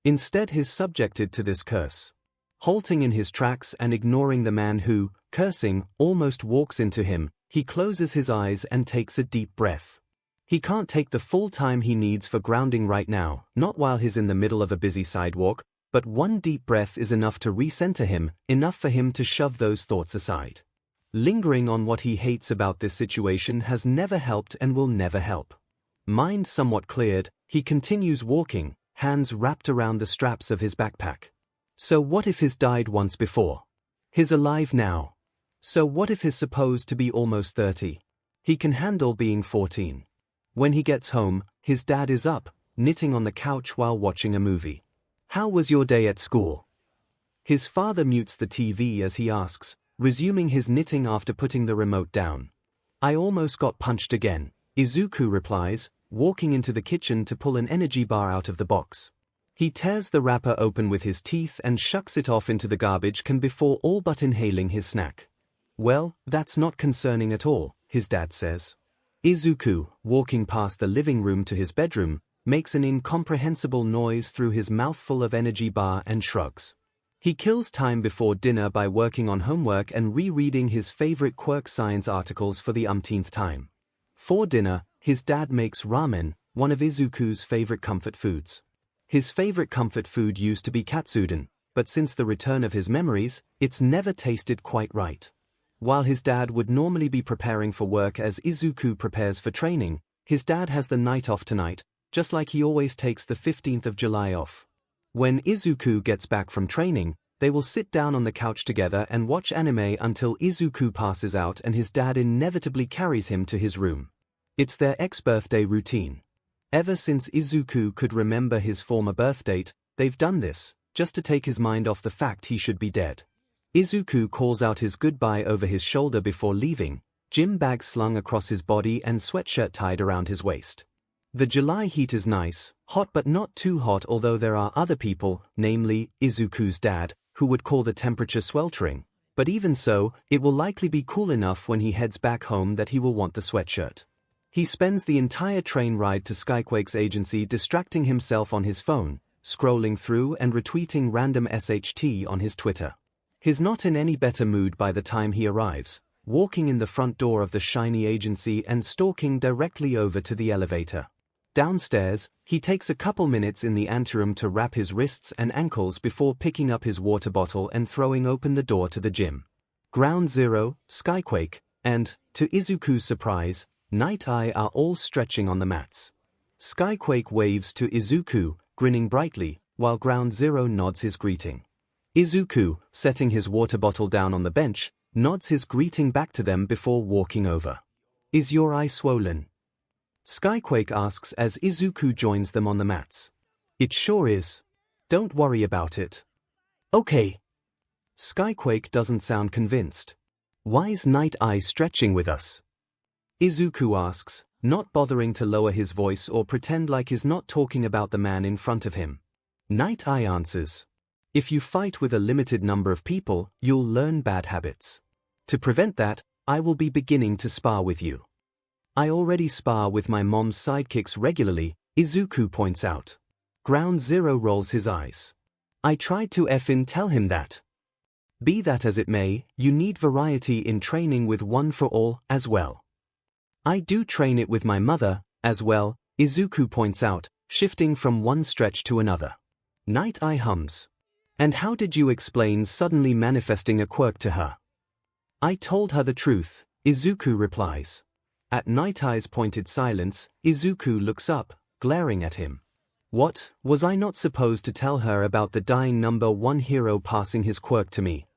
A: Instead he's subjected to this curse. Halting in his tracks and ignoring the man who, cursing, almost walks into him, he closes his eyes and takes a deep breath. He can't take the full time he needs for grounding right now, not while he's in the middle of a busy sidewalk, but one deep breath is enough to recenter him, enough for him to shove those thoughts aside. Lingering on what he hates about this situation has never helped and will never help. Mind somewhat cleared, he continues walking, hands wrapped around the straps of his backpack. So what if he's died once before? He's alive now. So what if he's supposed to be almost 30? He can handle being 14. When he gets home, his dad is up, knitting on the couch while watching a movie. How was your day at school? His father mutes the TV as he asks, resuming his knitting after putting the remote down. I almost got punched again, Izuku replies, walking into the kitchen to pull an energy bar out of the box. He tears the wrapper open with his teeth and shucks it off into the garbage can before all but inhaling his snack. Well, that's not concerning at all, his dad says. Izuku, walking past the living room to his bedroom, makes an incomprehensible noise through his mouthful of energy bar and shrugs. He kills time before dinner by working on homework and rereading his favorite quirk science articles for the umpteenth time. For dinner, his dad makes ramen, one of Izuku's favorite comfort foods. His favorite comfort food used to be katsudon, but since the return of his memories, it's never tasted quite right. While his dad would normally be preparing for work as Izuku prepares for training, his dad has the night off tonight, just like he always takes the 15th of July off. When Izuku gets back from training, they will sit down on the couch together and watch anime until Izuku passes out and his dad inevitably carries him to his room. It's their ex-birthday routine. Ever since Izuku could remember his former birth date, they've done this, just to take his mind off the fact he should be dead. Izuku calls out his goodbye over his shoulder before leaving, gym bag slung across his body and sweatshirt tied around his waist. The July heat is nice, hot but not too hot, although there are other people, namely Izuku's dad, who would call the temperature sweltering, but even so, it will likely be cool enough when he heads back home that he will want the sweatshirt. He spends the entire train ride to Skyquake's agency distracting himself on his phone, scrolling through and retweeting random SHT on his Twitter. He's not in any better mood by the time he arrives, walking in the front door of the shiny agency and stalking directly over to the elevator. Downstairs, he takes a couple minutes in the anteroom to wrap his wrists and ankles before picking up his water bottle and throwing open the door to the gym. Ground Zero, Skyquake, and, to Izuku's surprise, Night Eye are all stretching on the mats. 𝐔𝐬𝐽𝐾 waves to 𝐒𝐿𝐿, grinning brightly, while 𝔬𝐷 nods his greeting. 𝐒𝐿𝐿, setting his water bottle down on the bench, nods his greeting back to them before walking over. Is your eye swollen? 𝐔𝐬𝐽𝐾 asks as 𝐒𝐿𝐿 joins them on the mats. It sure is. Don't worry about it. Okay. 𝐔𝐬𝐽𝐾 doesn't sound convinced. Why's Night Eye stretching with us? 𝐒𝐿𝐿 asks, not bothering to lower his voice or pretend like he's not talking about the man in front of him. Night Eye answers, if you fight with a limited number of people, you'll learn bad habits. To prevent that, I will be beginning to spar with you. I already spar with my mom's sidekicks regularly, 𝐒𝐿𝐿 points out. 𝐷𝐬𝐿 rolls his eyes. I tried to effing tell him that. Be that as it may, you need variety in training with one for all as well. I do train it with my mother, as well, 𝐒𝐿𝐿 points out, shifting from one stretch to another. Night Eye hums. And how did you explain suddenly manifesting a quirk to her? I told her the truth, 𝐒𝐿𝐿 replies. At Night Eye's pointed silence, 𝐒𝐿𝐿 looks up, glaring at him. What, was I not supposed to tell her about the dying number one hero passing his quirk to me?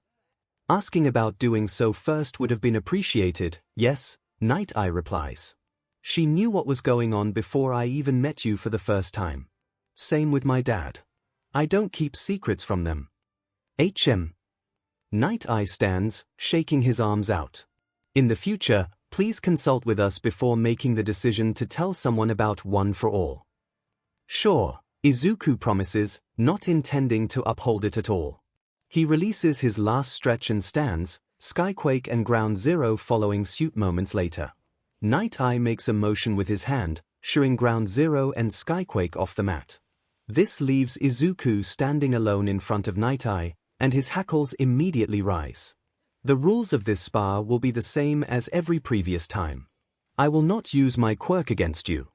A: Asking about doing so first would have been appreciated, yes, Night Eye replies. She knew what was going on before I even met you for the first time. Same with my dad. I don't keep secrets from them. Night Eye stands, shaking his arms out. In the future, please consult with us before making the decision to tell someone about one for all. Sure, 𝐒𝐿𝐿 promises, not intending to uphold it at all. He releases his last stretch and stands, 𝐔𝐬𝐽𝐾 and 𝔬𝐷 following suit moments later. Night Eye makes a motion with his hand, shooing 𝔬𝐷 and 𝐔𝐬𝐽𝐾 off the mat. This leaves 𝐒𝐿𝐿 standing alone in front of Night Eye, and his hackles immediately rise. The rules of this spar will be the same as every previous time. I will not use my quirk against you.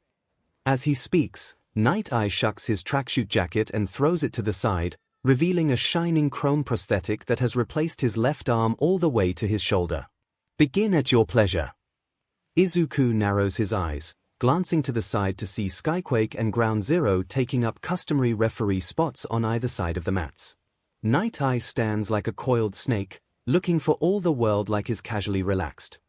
A: As he speaks, Night Eye shucks his tracksuit jacket and throws it to the side, revealing a shining chrome prosthetic that has replaced his left arm all the way to his shoulder. Begin at your pleasure. 𝐒𝐿𝐿 narrows his eyes, glancing to the side to see 𝐒𝐬𝐽𝐾 and 𝔬𝐷 taking up customary referee spots on either side of the mats. Night Eye stands like a coiled snake, looking for all the world like is casually relaxed.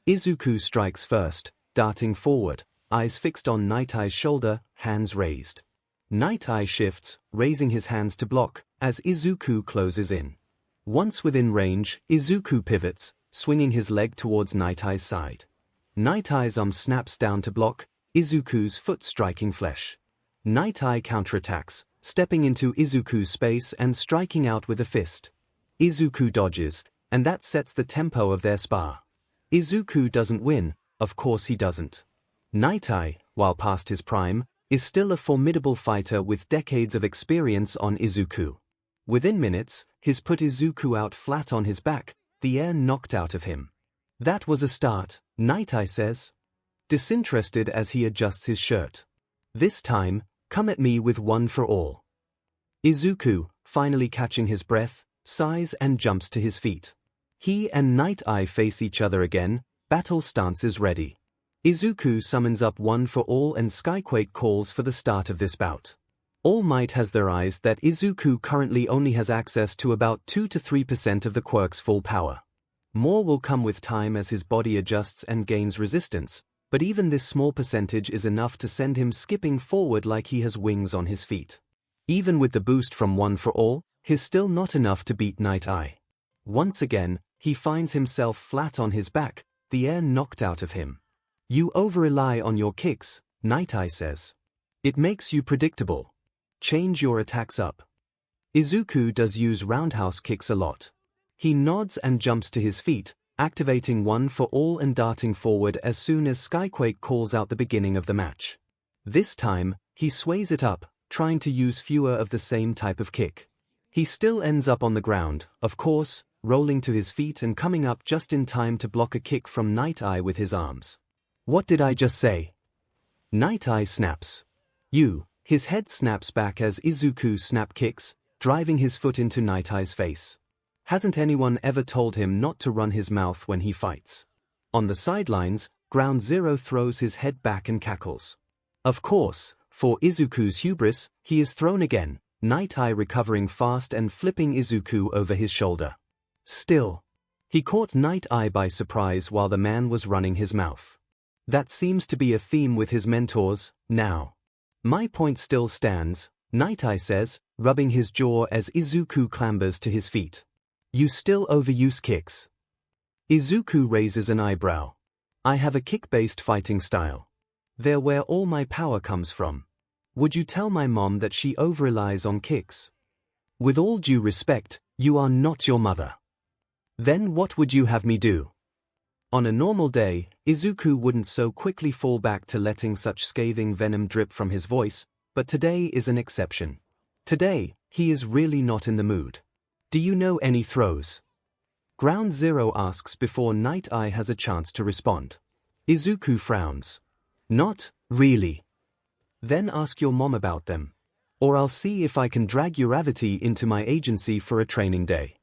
A: 𝐒𝐿𝐿 strikes first, darting forward, eyes fixed on Night Eye's shoulder, hands raised. Night Eye shifts, raising his hands to block, as 𝐒𝐿𝐿 closes in. Once within range, 𝐒𝐿𝐿 pivots, swinging his leg towards Night Eye's side. Night Eye's arm snaps down to block, 𝐒𝐿𝐿's foot striking flesh. Night Eye counterattacks, stepping into 𝐒𝐿𝐿's space and striking out with a fist. 𝐒𝐿𝐿 dodges, and that sets the tempo of their spar. 𝐒𝐿𝐿 doesn't win, of course he doesn't. Night Eye, while past his prime, is still a formidable fighter with decades of experience on 𝐒𝐿𝐿. Within minutes, he's put 𝐒𝐿𝐿 out flat on his back, the air knocked out of him. That was a start, Night Eye says, disinterested as he adjusts his shirt. This time, come at me with one for all. 𝐒𝐿𝐿, finally catching his breath, sighs and jumps to his feet. He and Night Eye face each other again, battle stance is ready. 𝐒𝐿𝐿 summons up one for all and 𝐒𝐬𝐽𝐾 calls for the start of this bout. All Might has their eyes that 𝐒𝐿𝐿 currently only has access to about 2 to 3% of the quirk's full power. More will come with time as his body adjusts and gains resistance, but even this small percentage is enough to send him skipping forward like he has wings on his feet. Even with the boost from one for all, he's still not enough to beat Night Eye. Once again, he finds himself flat on his back, the air knocked out of him. You over-rely on your kicks, Night Eye says. It makes you predictable. Change your attacks up. 𝐒𝐿𝐿 does use roundhouse kicks a lot. He nods and jumps to his feet, activating one for all and darting forward as soon as 𝐒𝐽𝐾 calls out the beginning of the match. This time, he sways it up, trying to use fewer of the same type of kick. He still ends up on the ground, of course, rolling to his feet and coming up just in time to block a kick from Night Eye with his arms. What did I just say? Night Eye snaps. His head snaps back as 𝐒𝐿𝐿 snap kicks, driving his foot into Night Eye's face. Hasn't anyone ever told him not to run his mouth when he fights? On the sidelines, 𝔬𝐷 throws his head back and cackles. Of course, For Izuku's hubris, he is thrown again, Night Eye recovering fast and flipping Izuku over his shoulder. Still, he caught Night Eye by surprise while the man was running his mouth. That seems to be a theme with his mentors, now. My point still stands, Night Eye says, rubbing his jaw as Izuku clambers to his feet. You still overuse kicks. Izuku raises an eyebrow. I have a kick-based fighting style. They're where all my power comes from. Would you tell my mom that she over-relies on kicks? With all due respect, you are not your mother. Then what would you have me do? On a normal day, Izuku wouldn't so quickly fall back to letting such scathing venom drip from his voice, but today is an exception. Today, he is really not in the mood. Do you know any throws? Ground Zero asks before Night Eye has a chance to respond. Izuku frowns. Not really. Then ask your mom about them. Or I'll see if I can drag Uravity into my agency for a training day.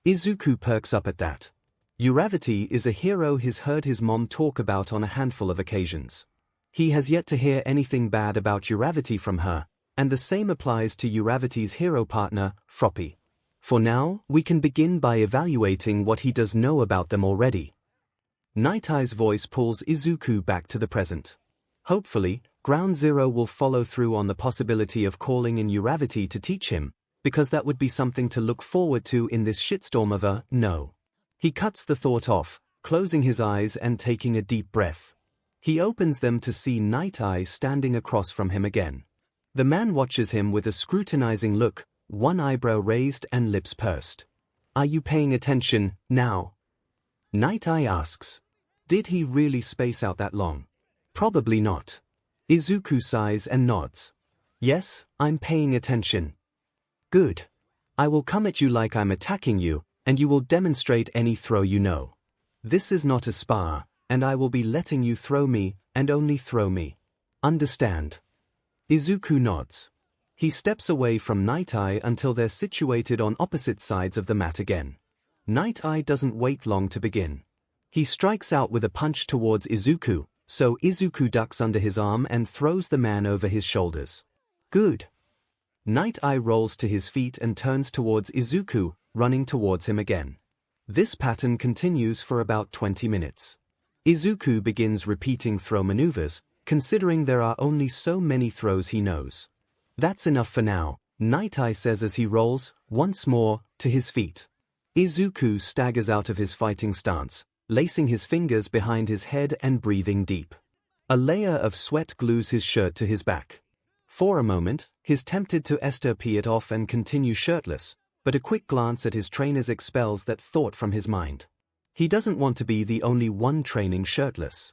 A: Izuku perks up at that. Uravity is a hero he's heard his mom talk about on a handful of occasions. He has yet to hear anything bad about Uravity from her, and the same applies to Uravity's hero partner, Froppy. For now, we can begin by evaluating what he does know about them already. Night Eye's voice pulls Izuku back to the present. Hopefully, Ground Zero will follow through on the possibility of calling in Uravity to teach him, because that would be something to look forward to in this shitstorm of a no. He cuts the thought off, closing his eyes and taking a deep breath. He opens them to see Night Eye standing across from him again. The man watches him with a scrutinizing look, one eyebrow raised and lips pursed. Are you paying attention, now? Night Eye asks. Did he really space out that long? Probably not. Izuku sighs and nods. Yes, I'm paying attention. Good. I will come at you like I'm attacking you, and you will demonstrate any throw you know. This is not a spar, and I will be letting you throw me, and only throw me. Understand? Izuku nods. He steps away from Night Eye until they're situated on opposite sides of the mat again. Night Eye doesn't wait long to begin. He strikes out with a punch towards Izuku, so Izuku ducks under his arm and throws the man over his shoulders. Good. Night Eye rolls to his feet and turns towards Izuku, running towards him again. This pattern continues for about 20 minutes. Izuku begins repeating throw maneuvers, considering there are only so many throws he knows. That's enough for now, Night Eye says as he rolls, once more, to his feet. Izuku staggers out of his fighting stance, lacing his fingers behind his head and breathing deep. A layer of sweat glues his shirt to his back. For a moment, he's tempted to STP it off and continue shirtless, but a quick glance at his trainers expels that thought from his mind. He doesn't want to be the only one training shirtless.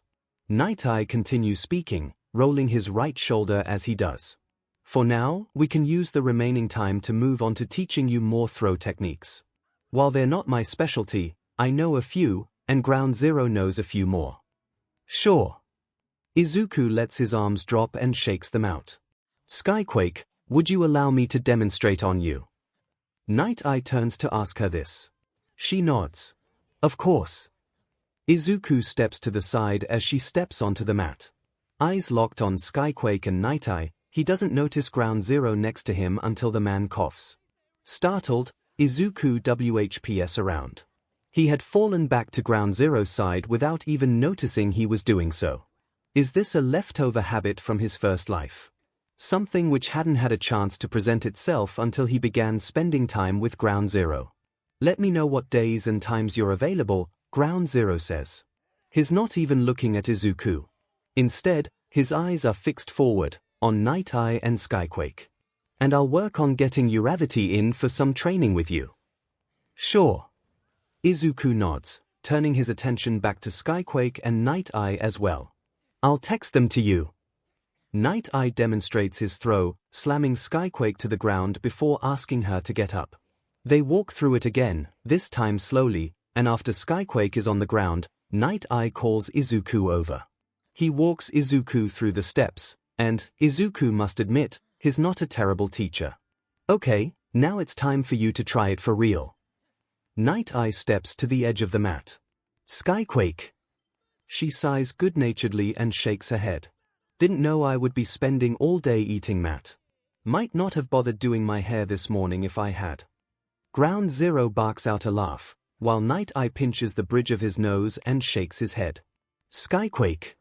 A: Night Eye continues speaking, rolling his right shoulder as he does. For now, we can use the remaining time to move on to teaching you more throw techniques. While they're not my specialty, I know a few, and Ground Zero knows a few more. Sure. Izuku lets his arms drop and shakes them out. Skyquake, would you allow me to demonstrate on you? Night Eye turns to ask her this. She nods. Of course. Izuku steps to the side as she steps onto the mat. Eyes locked on Skyquake and Night Eye, he doesn't notice Ground Zero next to him until the man coughs. Startled, Izuku WHPs around. He had fallen back to Ground Zero's side without even noticing he was doing so. Is this a leftover habit from his first life? Something which hadn't had a chance to present itself until he began spending time with Ground Zero. Let me know what days and times you're available, Ground Zero says. He's not even looking at Izuku. Instead, his eyes are fixed forward, on Night Eye and Skyquake. And I'll work on getting Uravity in for some training with you. Sure. Izuku nods, turning his attention back to Skyquake and Night Eye as well. I'll text them to you. Night Eye demonstrates his throw, slamming Skyquake to the ground before asking her to get up. They walk through it again, this time slowly, and after Skyquake is on the ground, Night Eye calls Izuku over. He walks Izuku through the steps, and, Izuku must admit, he's not a terrible teacher. Okay, now it's time for you to try it for real. Night Eye steps to the edge of the mat. Skyquake. She sighs good-naturedly and shakes her head. Didn't know I would be spending all day eating mat. Might not have bothered doing my hair this morning if I had. Ground Zero barks out a laugh, while Night Eye pinches the bridge of his nose and shakes his head. 𝐒𝐭𝐴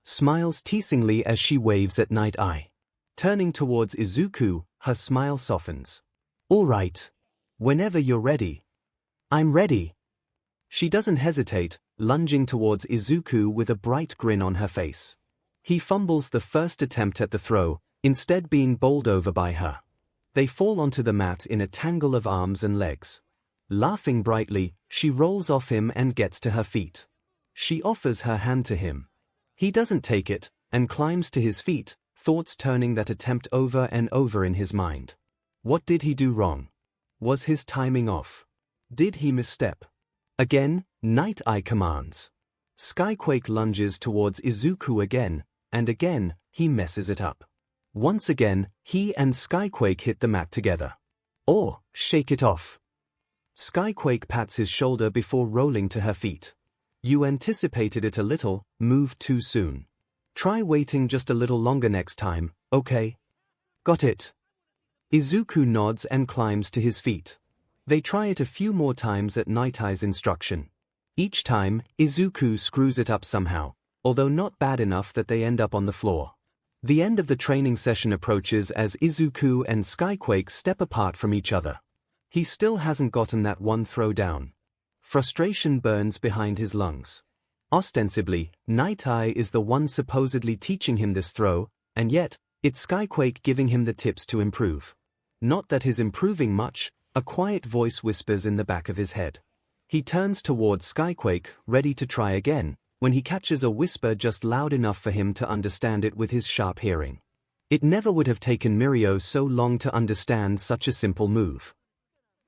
A: smiles teasingly as she waves at Night Eye. Turning towards Izuku, her smile softens. All right. Whenever you're ready. I'm ready. She doesn't hesitate, lunging towards Izuku with a bright grin on her face. He fumbles the first attempt at the throw, instead being bowled over by her. They fall onto the mat in a tangle of arms and legs. Laughing brightly, she rolls off him and gets to her feet. She offers her hand to him. He doesn't take it, and climbs to his feet, thoughts turning that attempt over and over in his mind. What did he do wrong? Was his timing off? Did he misstep? Again, Night Eye commands. 𝐒𝐭𝐴 lunges towards Izuku again, and again, he messes it up. Once again, he and 𝐒𝐭𝐴 hit the mat together. Or, shake it off. 𝐒𝐭𝐴 pats his shoulder before rolling to her feet. You anticipated it a little, moved too soon. Try waiting just a little longer next time, okay? Got it. Izuku nods and climbs to his feet. They try it a few more times at Night Eye's instruction. Each time, Izuku screws it up somehow, although not bad enough that they end up on the floor. The end of the training session approaches as Izuku and 𝐒𝐭𝐴 step apart from each other. He still hasn't gotten that one throw down. Frustration burns behind his lungs. Ostensibly, Night Eye is the one supposedly teaching him this throw, and yet, it's 𝐒𝐿𝐴 giving him the tips to improve. Not that he's improving much, a quiet voice whispers in the back of his head. He turns towards 𝐒𝐿𝐴, ready to try again, when he catches a whisper just loud enough for him to understand it with his sharp hearing. It never would have taken Mirio so long to understand such a simple move.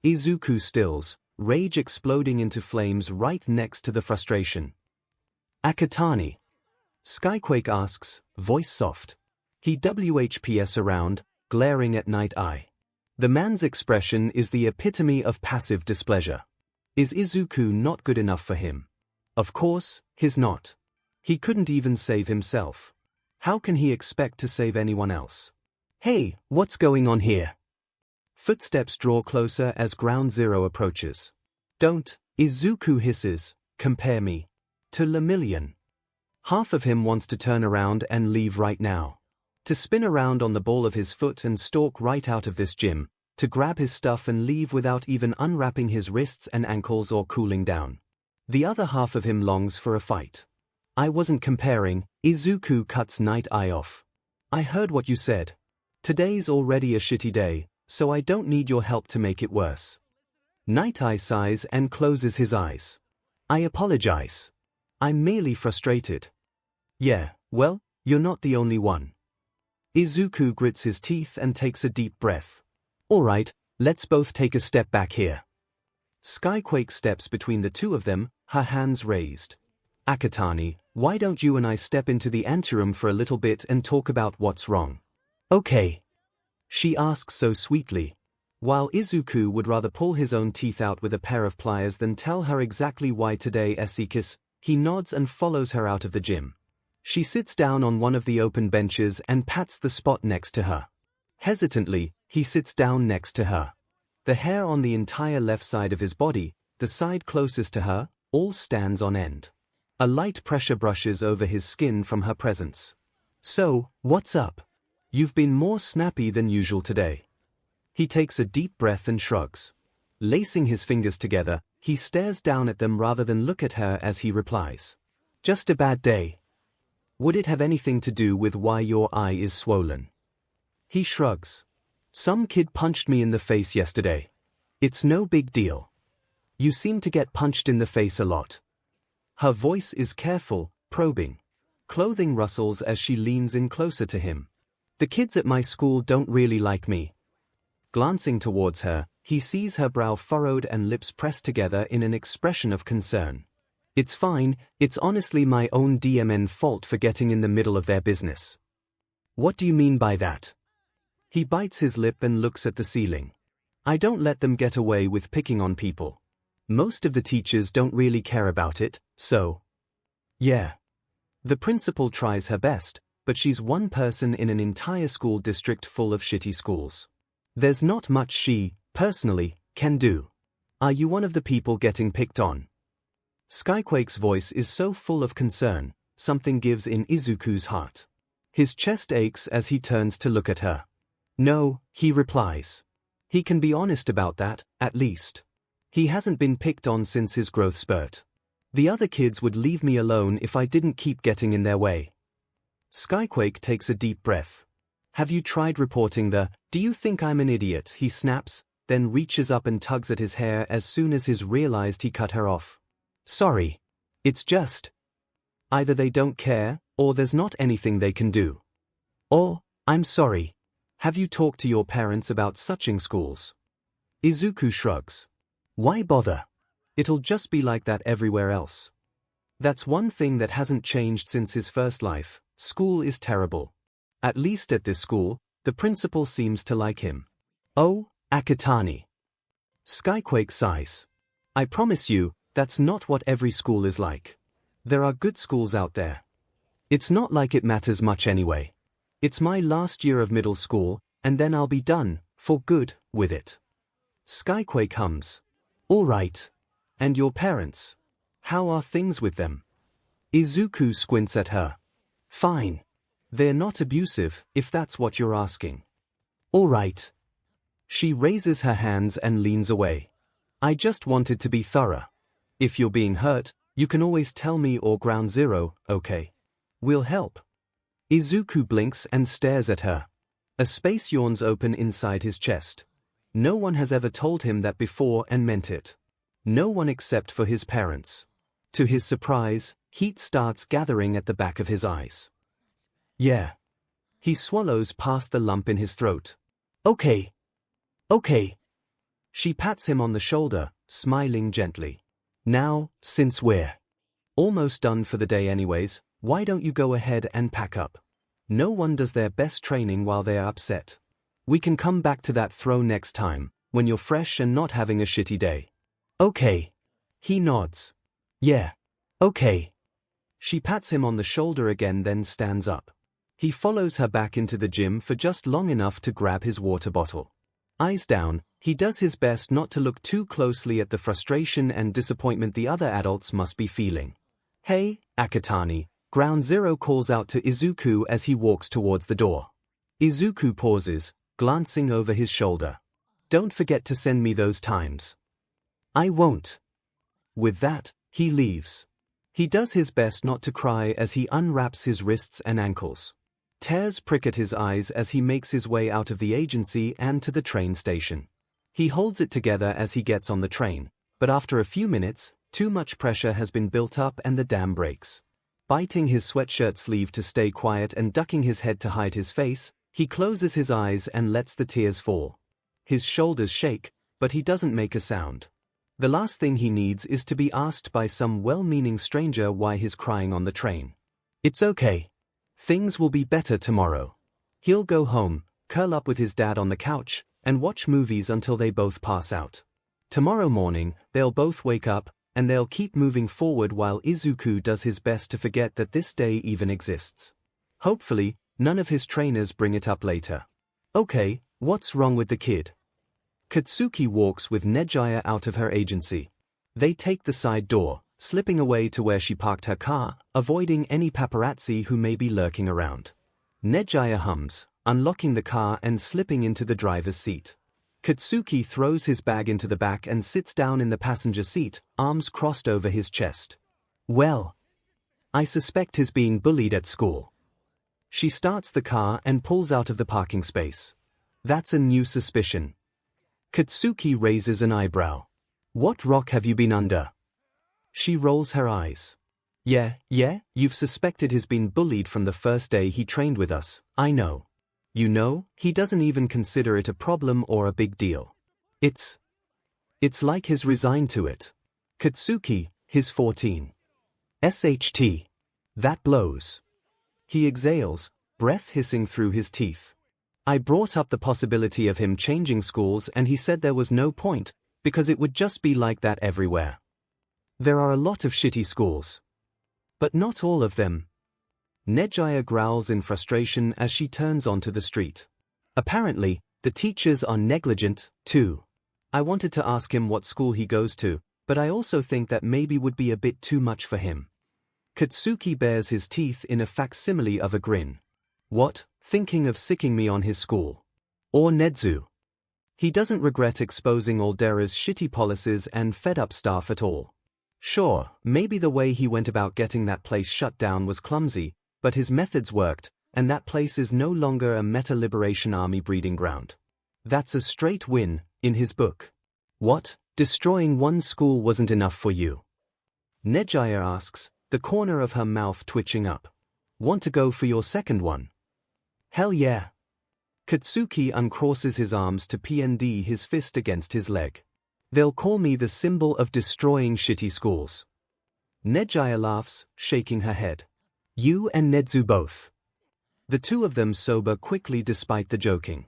A: Izuku stills, rage exploding into flames right next to the frustration. Akatani? 𝐒𝐿𝐴 asks, voice soft. He WHPs around, glaring at Night Eye. The man's expression is the epitome of passive displeasure. Is Izuku not good enough for him? Of course, he's not. He couldn't even save himself. How can he expect to save anyone else? Hey, what's going on here? Footsteps draw closer as Ground Zero approaches. Don't, Izuku hisses, compare me to 𝐿. Half of him wants to turn around and leave right now. To spin around on the ball of his foot and stalk right out of this gym, to grab his stuff and leave without even unwrapping his wrists and ankles or cooling down. The other half of him longs for a fight. I wasn't comparing, Izuku cuts Night Eye off. I heard what you said. Today's already a shitty day, so I don't need your help to make it worse. Night Eye sighs and closes his eyes. I apologize. I'm merely frustrated. Yeah, well, you're not the only one. Izuku grits his teeth and takes a deep breath. All right, let's both take a step back here. 𝐒𝐿𝐴 steps between the two of them, her hands raised. Akatani, why don't you and I step into the anteroom for a little bit and talk about what's wrong? Okay. She asks so sweetly. While Izuku would rather pull his own teeth out with a pair of pliers than tell her exactly why today 𝐒𝐴, he nods and follows her out of the gym. She sits down on one of the open benches and pats the spot next to her. Hesitantly, he sits down next to her. The hair on the entire left side of his body, the side closest to her, all stands on end. A light pressure brushes over his skin from her presence. So, what's up? You've been more snappy than usual today. He takes a deep breath and shrugs. Lacing his fingers together, he stares down at them rather than look at her as he replies. Just a bad day. Would it have anything to do with why your eye is swollen? He shrugs. Some kid punched me in the face yesterday. It's no big deal. You seem to get punched in the face a lot. Her voice is careful, probing. Clothing rustles as she leans in closer to him. The kids at my school don't really like me. Glancing towards her, he sees her brow furrowed and lips pressed together in an expression of concern. It's fine, it's honestly my own DMN fault for getting in the middle of their business. What do you mean by that? He bites his lip and looks at the ceiling. I don't let them get away with picking on people. Most of the teachers don't really care about it, so. Yeah. The principal tries her best, but she's one person in an entire school district full of shitty schools. There's not much she, personally, can do. Are you one of the people getting picked on? Skyquake's voice is so full of concern, something gives in Izuku's heart. His chest aches as he turns to look at her. No, he replies. He can be honest about that, at least. He hasn't been picked on since his growth spurt. The other kids would leave me alone if I didn't keep getting in their way. Skyquake takes a deep breath. Have you tried reporting the, "Do you think I'm an idiot?" he snaps, then reaches up and tugs at his hair as soon as he's realized he cut her off. Sorry. It's just. Either they don't care, or there's not anything they can do. Or, I'm sorry. Have you talked to your parents about switching schools? Izuku shrugs. Why bother? It'll just be like that everywhere else. That's one thing that hasn't changed since his first life. School is terrible. At least at this school, the principal seems to like him. Oh, Akatani. Skyquake sighs. I promise you, that's not what every school is like. There are good schools out there. It's not like it matters much anyway. It's my last year of middle school, and then I'll be done, for good, with it. Skyquake hums. All right. And your parents? How are things with them? Izuku squints at her. Fine. They're not abusive, if that's what you're asking. All right. She raises her hands and leans away. I just wanted to be thorough. If you're being hurt, you can always tell me or Ground Zero, okay? We'll help. Izuku blinks and stares at her. A space yawns open inside his chest. No one has ever told him that before and meant it. No one except for his parents. To his surprise, heat starts gathering at the back of his eyes. Yeah. He swallows past the lump in his throat. Okay. Okay. She pats him on the shoulder, smiling gently. Now, since we're almost done for the day anyways, why don't you go ahead and pack up? No one does their best training while they are upset. We can come back to that throw next time, when you're fresh and not having a shitty day. Okay. He nods. Yeah. Okay. She pats him on the shoulder again, then stands up. He follows her back into the gym for just long enough to grab his water bottle. Eyes down, he does his best not to look too closely at the frustration and disappointment the other adults must be feeling. Hey, Akatani, Ground Zero calls out to Izuku as he walks towards the door. Izuku pauses, glancing over his shoulder. Don't forget to send me those times. I won't. With that, he leaves. He does his best not to cry as he unwraps his wrists and ankles. Tears prick at his eyes as he makes his way out of the agency and to the train station. He holds it together as he gets on the train, but after a few minutes, too much pressure has been built up and the dam breaks. Biting his sweatshirt sleeve to stay quiet and ducking his head to hide his face, he closes his eyes and lets the tears fall. His shoulders shake, but he doesn't make a sound. The last thing he needs is to be asked by some well-meaning stranger why he's crying on the train. It's okay. Things will be better tomorrow. He'll go home, curl up with his dad on the couch, and watch movies until they both pass out. Tomorrow morning, they'll both wake up, and they'll keep moving forward while Izuku does his best to forget that this day even exists. Hopefully, none of his trainers bring it up later. Okay, what's wrong with the kid? Katsuki walks with Nejaya out of her agency. They take the side door, slipping away to where she parked her car, avoiding any paparazzi who may be lurking around. Nejaya hums, unlocking the car and slipping into the driver's seat. Katsuki throws his bag into the back and sits down in the passenger seat, arms crossed over his chest. Well, I suspect he's being bullied at school. She starts the car and pulls out of the parking space. That's a new suspicion. Katsuki raises an eyebrow. What rock have you been under? She rolls her eyes. Yeah, you've suspected he's been bullied from the first day he trained with us, I know. You know, he doesn't even consider it a problem or a big deal. It's like he's resigned to it. Katsuki, he's 14. SHT. That blows. He exhales, breath hissing through his teeth. I brought up the possibility of him changing schools and he said there was no point, because it would just be like that everywhere. There are a lot of shitty schools. But not all of them. 𝐒𝐩𝐬𝐽 growls in frustration as she turns onto the street. Apparently, the teachers are negligent, too. I wanted to ask him what school he goes to, but I also think that maybe would be a bit too much for him. Katsuki bares his teeth in a facsimile of a grin. What, thinking of sicking me on his school? Or Nedzu? He doesn't regret exposing Aldera's shitty policies and fed-up staff at all. Sure, maybe the way he went about getting that place shut down was clumsy, but his methods worked, and that place is no longer a Meta-Liberation Army breeding ground. That's a straight win, in his book. What, destroying one school wasn't enough for you? 𝐒𝐻𝐽 asks, the corner of her mouth twitching up. Want to go for your second one? Hell yeah. Katsuki uncrosses his arms to PND his fist against his leg. They'll call me the symbol of destroying shitty schools. 𝐒𝐻𝐽 laughs, shaking her head. You and Nedzu both. The two of them sober quickly despite the joking.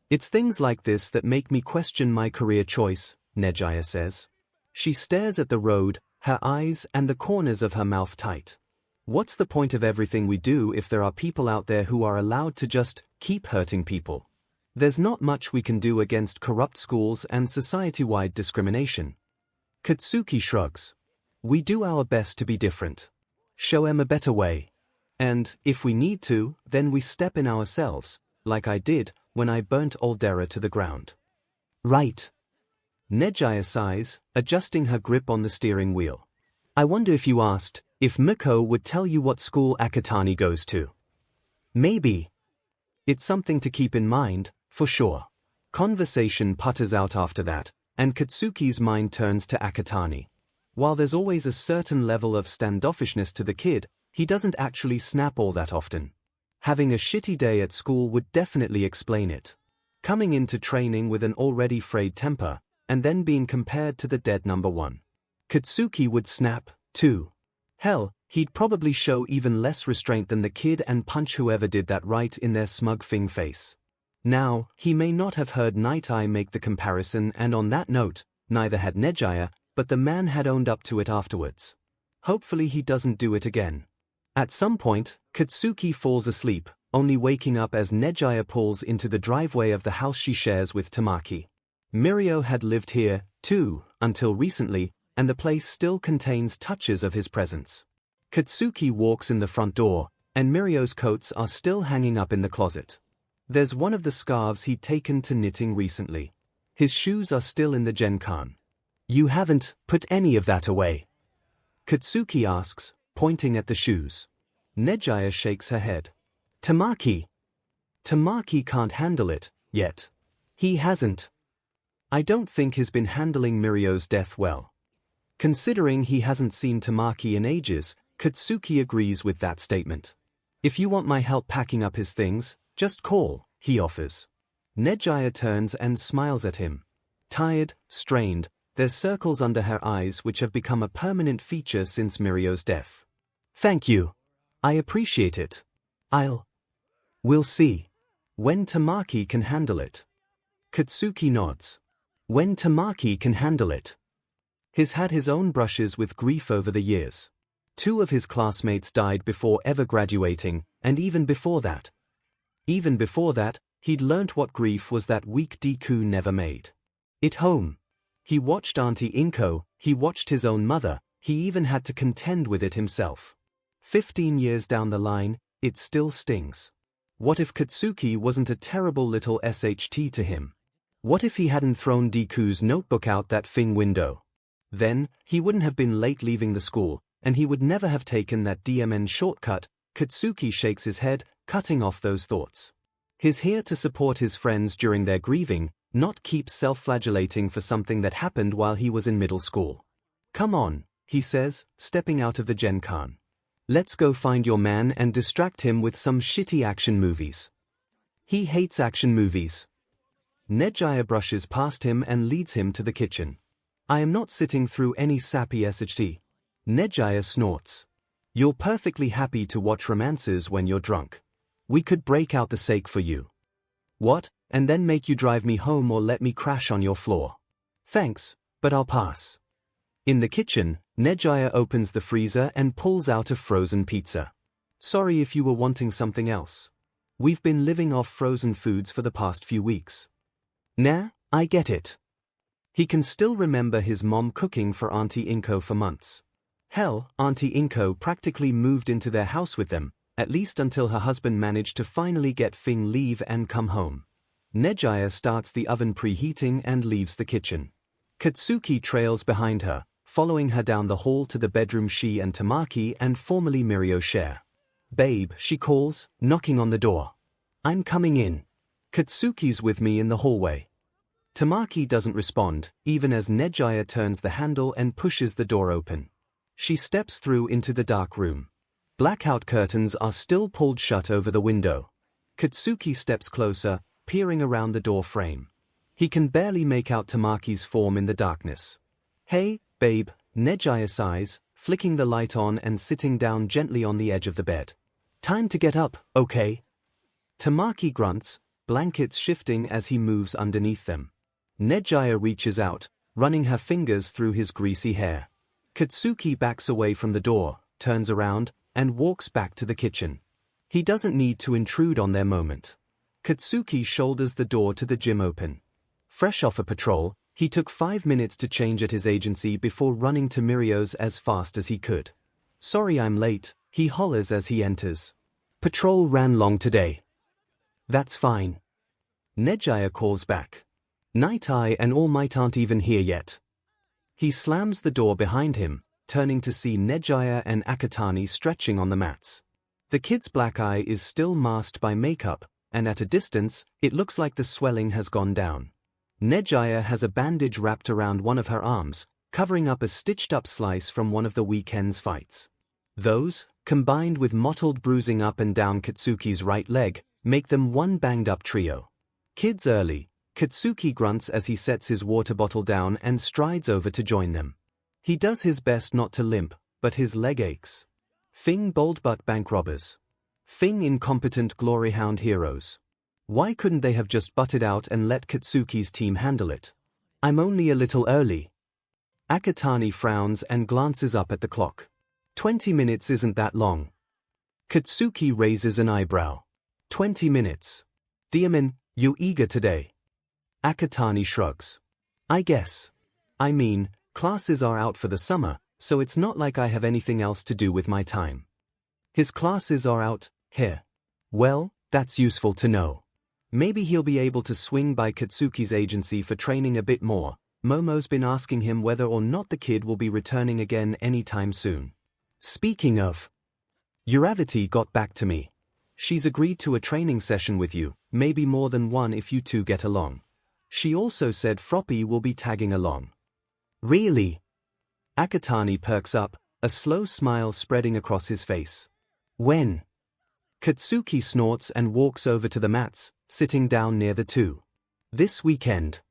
A: It's things like this that make me question my career choice, 𝐒𝐻𝐽 says. She stares at the road, her eyes and the corners of her mouth tight. What's the point of everything we do if there are people out there who are allowed to just keep hurting people? There's not much we can do against corrupt schools and society-wide discrimination. Katsuki shrugs. We do our best to be different. Show them a better way. And, if we need to, then we step in ourselves, like I did when I burnt Aldera to the ground. Right. 𝐒𝐻𝐽 sighs, adjusting her grip on the steering wheel. I wonder if you asked, if Miko would tell you what school Akatani goes to. Maybe. It's something to keep in mind, for sure. Conversation putters out after that, and Katsuki's mind turns to Akatani. While there's always a certain level of standoffishness to the kid, he doesn't actually snap all that often. Having a shitty day at school would definitely explain it. Coming into training with an already frayed temper, and then being compared to the dead number one. Katsuki would snap, too. Hell, he'd probably show even less restraint than the kid and punch whoever did that right in their smug thing face. Now, he may not have heard Night Eye make the comparison, and on that note, neither had 𝐒𝐻𝐽, but the man had owned up to it afterwards. Hopefully he doesn't do it again. At some point, Katsuki falls asleep, only waking up as 𝐒𝐻𝐽 pulls into the driveway of the house she shares with Tamaki. Mirio had lived here, too, until recently, and the place still contains touches of his presence. Katsuki walks in the front door, and Mirio's coats are still hanging up in the closet. There's one of the scarves he'd taken to knitting recently. His shoes are still in the Genkan. You haven't put any of that away? Katsuki asks, pointing at the shoes. 𝐒𝐻𝐽 shakes her head. Tamaki can't handle it, yet. He hasn't. I don't think he's been handling Mirio's death well. Considering he hasn't seen Tamaki in ages, Katsuki agrees with that statement. If you want my help packing up his things, just call, he offers. 𝐒𝐻𝐽 turns and smiles at him. Tired, strained, there's circles under her eyes which have become a permanent feature since Mirio's death. Thank you. I appreciate it. We'll see. When Tamaki can handle it. Katsuki nods. When Tamaki can handle it. He's had his own brushes with grief over the years. 2 of his classmates died before ever graduating, and even before that, he'd learnt what grief was that weak Deku never made it home. He watched Auntie Inko, he watched his own mother, he even had to contend with it himself. 15 years down the line, it still stings. What if Katsuki wasn't a terrible little SHT to him? What if he hadn't thrown Deku's notebook out that thing window? Then, he wouldn't have been late leaving the school, and he would never have taken that DMN shortcut. Katsuki shakes his head, cutting off those thoughts. He's here to support his friends during their grieving, not keep self-flagellating for something that happened while he was in middle school. Come on, he says, stepping out of the Genkan. Let's go find your man and distract him with some shitty action movies. He hates action movies. 𝐒𝐻𝐽 brushes past him and leads him to the kitchen. I am not sitting through any sappy SHT. 𝐒𝐻𝐽 snorts. You're perfectly happy to watch romances when you're drunk. We could break out the sake for you. What, and then make you drive me home or let me crash on your floor? Thanks, but I'll pass. In the kitchen, 𝐒𝐻𝐽 opens the freezer and pulls out a frozen pizza. Sorry if you were wanting something else. We've been living off frozen foods for the past few weeks. Nah, I get it. He can still remember his mom cooking for Auntie 𝐿𝐭 for months. Hell, Auntie 𝐿𝐭 practically moved into their house with them, at least until her husband managed to finally get 𝐼𝐼 leave and come home. 𝐒𝐻𝐼a starts the oven preheating and leaves the kitchen. 𝐾𝐻𝐿𝐼 trails behind her, following her down the hall to the bedroom she and Tamaki and formerly Mirio share. Babe, she calls, knocking on the door. I'm coming in. 𝐾𝐻𝐿𝐼's with me in the hallway. Tamaki doesn't respond, even as 𝐒𝐻𝐼a turns the handle and pushes the door open. She steps through into the dark room. Blackout curtains are still pulled shut over the window. 𝐾𝐻𝐿𝐼 steps closer, peering around the door frame. He can barely make out Tamaki's form in the darkness. Hey, babe, 𝐒𝐻𝐼a sighs, flicking the light on and sitting down gently on the edge of the bed. Time to get up, okay? Tamaki grunts, blankets shifting as he moves underneath them. 𝐒𝐻𝐼a reaches out, running her fingers through his greasy hair. 𝐾𝐻𝐿𝐼 backs away from the door, turns around, and walks back to the kitchen. He doesn't need to intrude on their moment. 𝐾𝐻𝐿𝐼 shoulders the door to the gym open. Fresh off a patrol, he took 5 minutes to change at his agency before running to Mirio's as fast as he could. Sorry I'm late, he hollers as he enters. Patrol ran long today. That's fine. 𝐒𝐻𝐼a calls back. Night Eye and All Might aren't even here yet. He slams the door behind him, turning to see 𝐒𝐻𝐼a and Akatani stretching on the mats. The kid's black eye is still masked by makeup, and at a distance, it looks like the swelling has gone down. 𝐒𝐻𝐼a has a bandage wrapped around one of her arms, covering up a stitched-up slice from one of the weekend's fights. Those, combined with mottled bruising up and down 𝐾𝐻𝐿𝐼's right leg, make them one banged-up trio. Kids early, 𝐾𝐻𝐿𝐼 grunts as he sets his water bottle down and strides over to join them. He does his best not to limp, but his leg aches. 𝐼𝐼 bold butt bank robbers. 𝐼𝐼 incompetent glory hound heroes. Why couldn't they have just butted out and let 𝐾𝐻𝐿𝐼's team handle it? I'm only a little early. Akatani frowns and glances up at the clock. 20 minutes isn't that long. 𝐾𝐻𝐿𝐼 raises an eyebrow. 20 minutes. Diamond, you eager today? Akatani shrugs. I guess. I mean, classes are out for the summer, so it's not like I have anything else to do with my time. His classes are out, here. Well, that's useful to know. Maybe he'll be able to swing by 𝐾𝐻𝐿𝐼's agency for training a bit more. Momo's been asking him whether or not the kid will be returning again anytime soon. Speaking of, Uravity got back to me. She's agreed to a training session with you, maybe more than one if you two get along. She also said Froppy will be tagging along. Really? Akatani perks up, a slow smile spreading across his face. When? 𝐾𝐻𝐿𝐼 snorts and walks over to the mats, sitting down near the two. This weekend.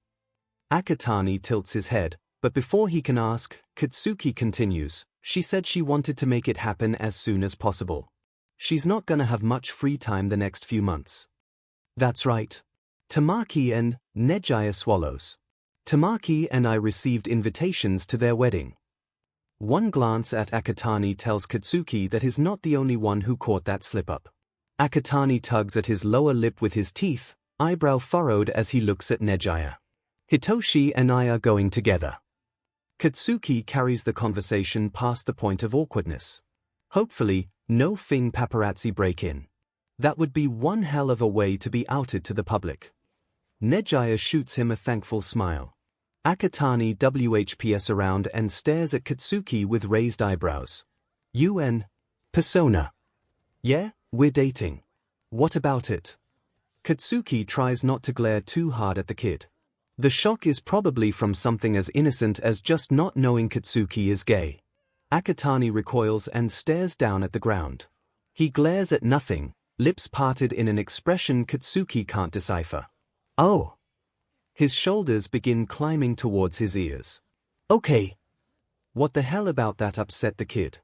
A: Akatani tilts his head, but before he can ask, 𝐾𝐻𝐿𝐼 continues. She said she wanted to make it happen as soon as possible. She's not gonna have much free time the next few months. That's right. Tamaki and 𝐒𝐻𝐼a swallows. Tamaki and I received invitations to their wedding. One glance at Akatani tells 𝐾𝐻𝐿𝐼 that he's not the only one who caught that slip-up. Akatani tugs at his lower lip with his teeth, eyebrow furrowed as he looks at 𝐒𝐻𝐼a. Hitoshi and I are going together. 𝐾𝐻𝐿𝐼 carries the conversation past the point of awkwardness. Hopefully, no 𝐼𝐼 paparazzi break-in. That would be one hell of a way to be outed to the public. 𝐒𝐻𝐼a shoots him a thankful smile. Akatani WHPs around and stares at 𝐾𝐻𝐿𝐼 with raised eyebrows. You and persona. Yeah, we're dating. What about it? 𝐾𝐻𝐿𝐼 tries not to glare too hard at the kid. The shock is probably from something as innocent as just not knowing 𝐒𝐻𝐿𝐼 is gay. Akatani recoils and stares down at the ground. He glares at nothing, lips parted in an expression 𝐻𝐻𝐼 can't decipher. Oh. His shoulders begin climbing towards his ears. Okay. What the hell about that upset the kid?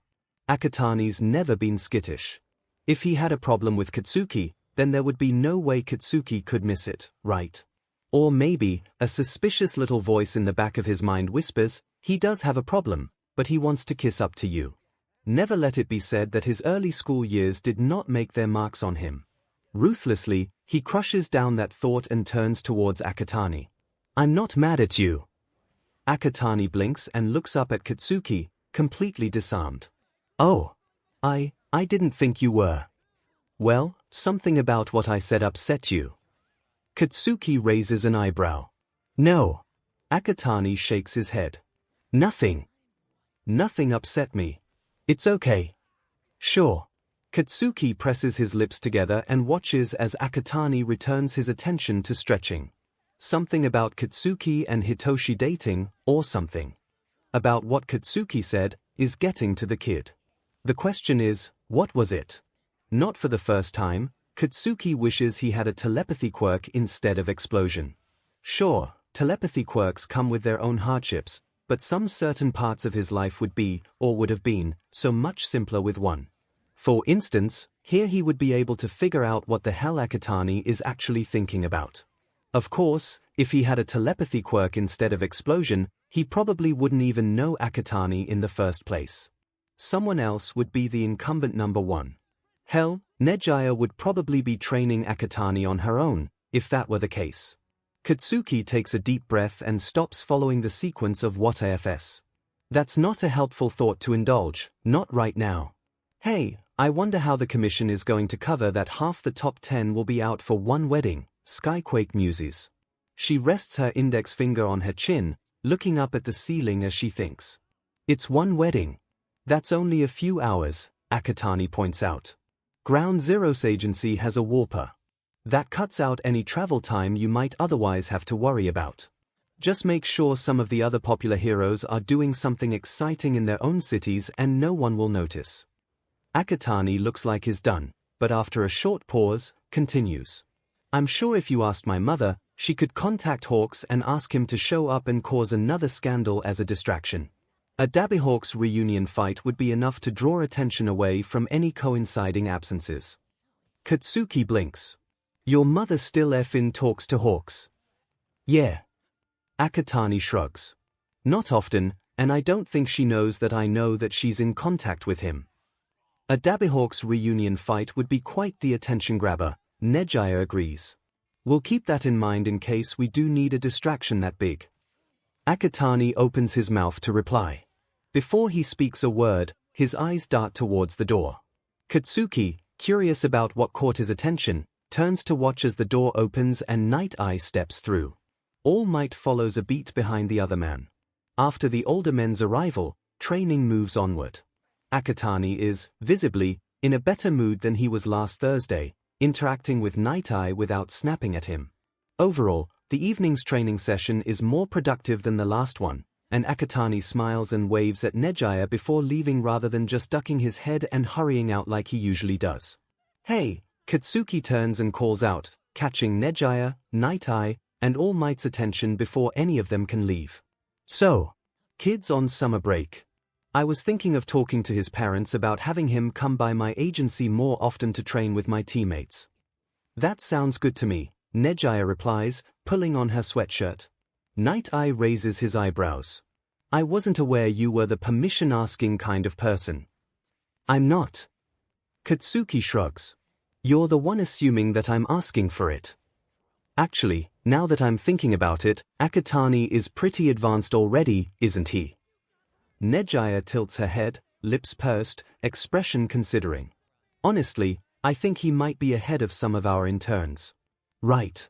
A: Akatani's never been skittish. If he had a problem with 𝐻𝐻𝐼, then there would be no way 𝐻𝐻𝐼 could miss it, right? Or maybe, a suspicious little voice in the back of his mind whispers, he does have a problem, but he wants to kiss up to you. Never let it be said that his early school years did not make their marks on him. Ruthlessly, he crushes down that thought and turns towards Akatani. I'm not mad at you. Akatani blinks and looks up at Katsuki, completely disarmed. Oh. I didn't think you were. Well, something about what I said upset you. Katsuki raises an eyebrow. No. Akatani shakes his head. Nothing. Nothing upset me. It's okay. Sure. Katsuki presses his lips together and watches as Akatani returns his attention to stretching. Something about Katsuki and Hitoshi dating, or something. About what Katsuki said, is getting to the kid. The question is, what was it? Not for the first time, Katsuki wishes he had a telepathy quirk instead of explosion. Sure, telepathy quirks come with their own hardships, but some certain parts of his life would be, or would have been, so much simpler with one. For instance, here he would be able to figure out what the hell Akatani is actually thinking about. Of course, if he had a telepathy quirk instead of explosion, he probably wouldn't even know Akatani in the first place. Someone else would be the incumbent number one. Hell, 𝐒𝐩𝐽 would probably be training Akatani on her own, if that were the case. Katsuki takes a deep breath and stops following the sequence of WHATIFs. That's not a helpful thought to indulge, not right now. Hey, I wonder how the commission is going to cover that half the top 10 will be out for one wedding, Skyquake muses. She rests her index finger on her chin, looking up at the ceiling as she thinks. It's one wedding. That's only a few hours, Akatani points out. Ground Zero's agency has a warper. That cuts out any travel time you might otherwise have to worry about. Just make sure some of the other popular heroes are doing something exciting in their own cities and no one will notice. Akatani looks like he's done, but after a short pause, continues. I'm sure if you asked my mother, she could contact Hawks and ask him to show up and cause another scandal as a distraction. A 𝐷𝐵Hawks reunion fight would be enough to draw attention away from any coinciding absences. Katsuki blinks. Your mother still effin' talks to Hawks? Yeah. Akatani shrugs. Not often, and I don't think she knows that I know that she's in contact with him. A 𝐷𝐵Hawks reunion fight would be quite the attention grabber, 𝐒𝐽𝐽 agrees. We'll keep that in mind in case we do need a distraction that big. Akatani opens his mouth to reply. Before he speaks a word, his eyes dart towards the door. Katsuki, curious about what caught his attention, turns to watch as the door opens and Night Eye steps through. All Might follows a beat behind the other man. After the older men's arrival, training moves onward. Akatani is, visibly, in a better mood than he was last Thursday, interacting with Night Eye without snapping at him. Overall, the evening's training session is more productive than the last one, and Akatani smiles and waves at 𝐒𝐽𝐽 before leaving rather than just ducking his head and hurrying out like he usually does. Hey! Katsuki turns and calls out, catching 𝐒𝐽𝐽, Night Eye, and All Might's attention before any of them can leave. So, kids on summer break. I was thinking of talking to his parents about having him come by my agency more often to train with my teammates. That sounds good to me, 𝐒𝐽𝐽 replies, pulling on her sweatshirt. Night Eye raises his eyebrows. I wasn't aware you were the permission-asking kind of person. I'm not. Katsuki shrugs. You're the one assuming that I'm asking for it. Actually, now that I'm thinking about it, Akatani is pretty advanced already, isn't he? 𝐒𝐽𝐽 tilts her head, lips pursed, expression considering. Honestly, I think he might be ahead of some of our interns. Right.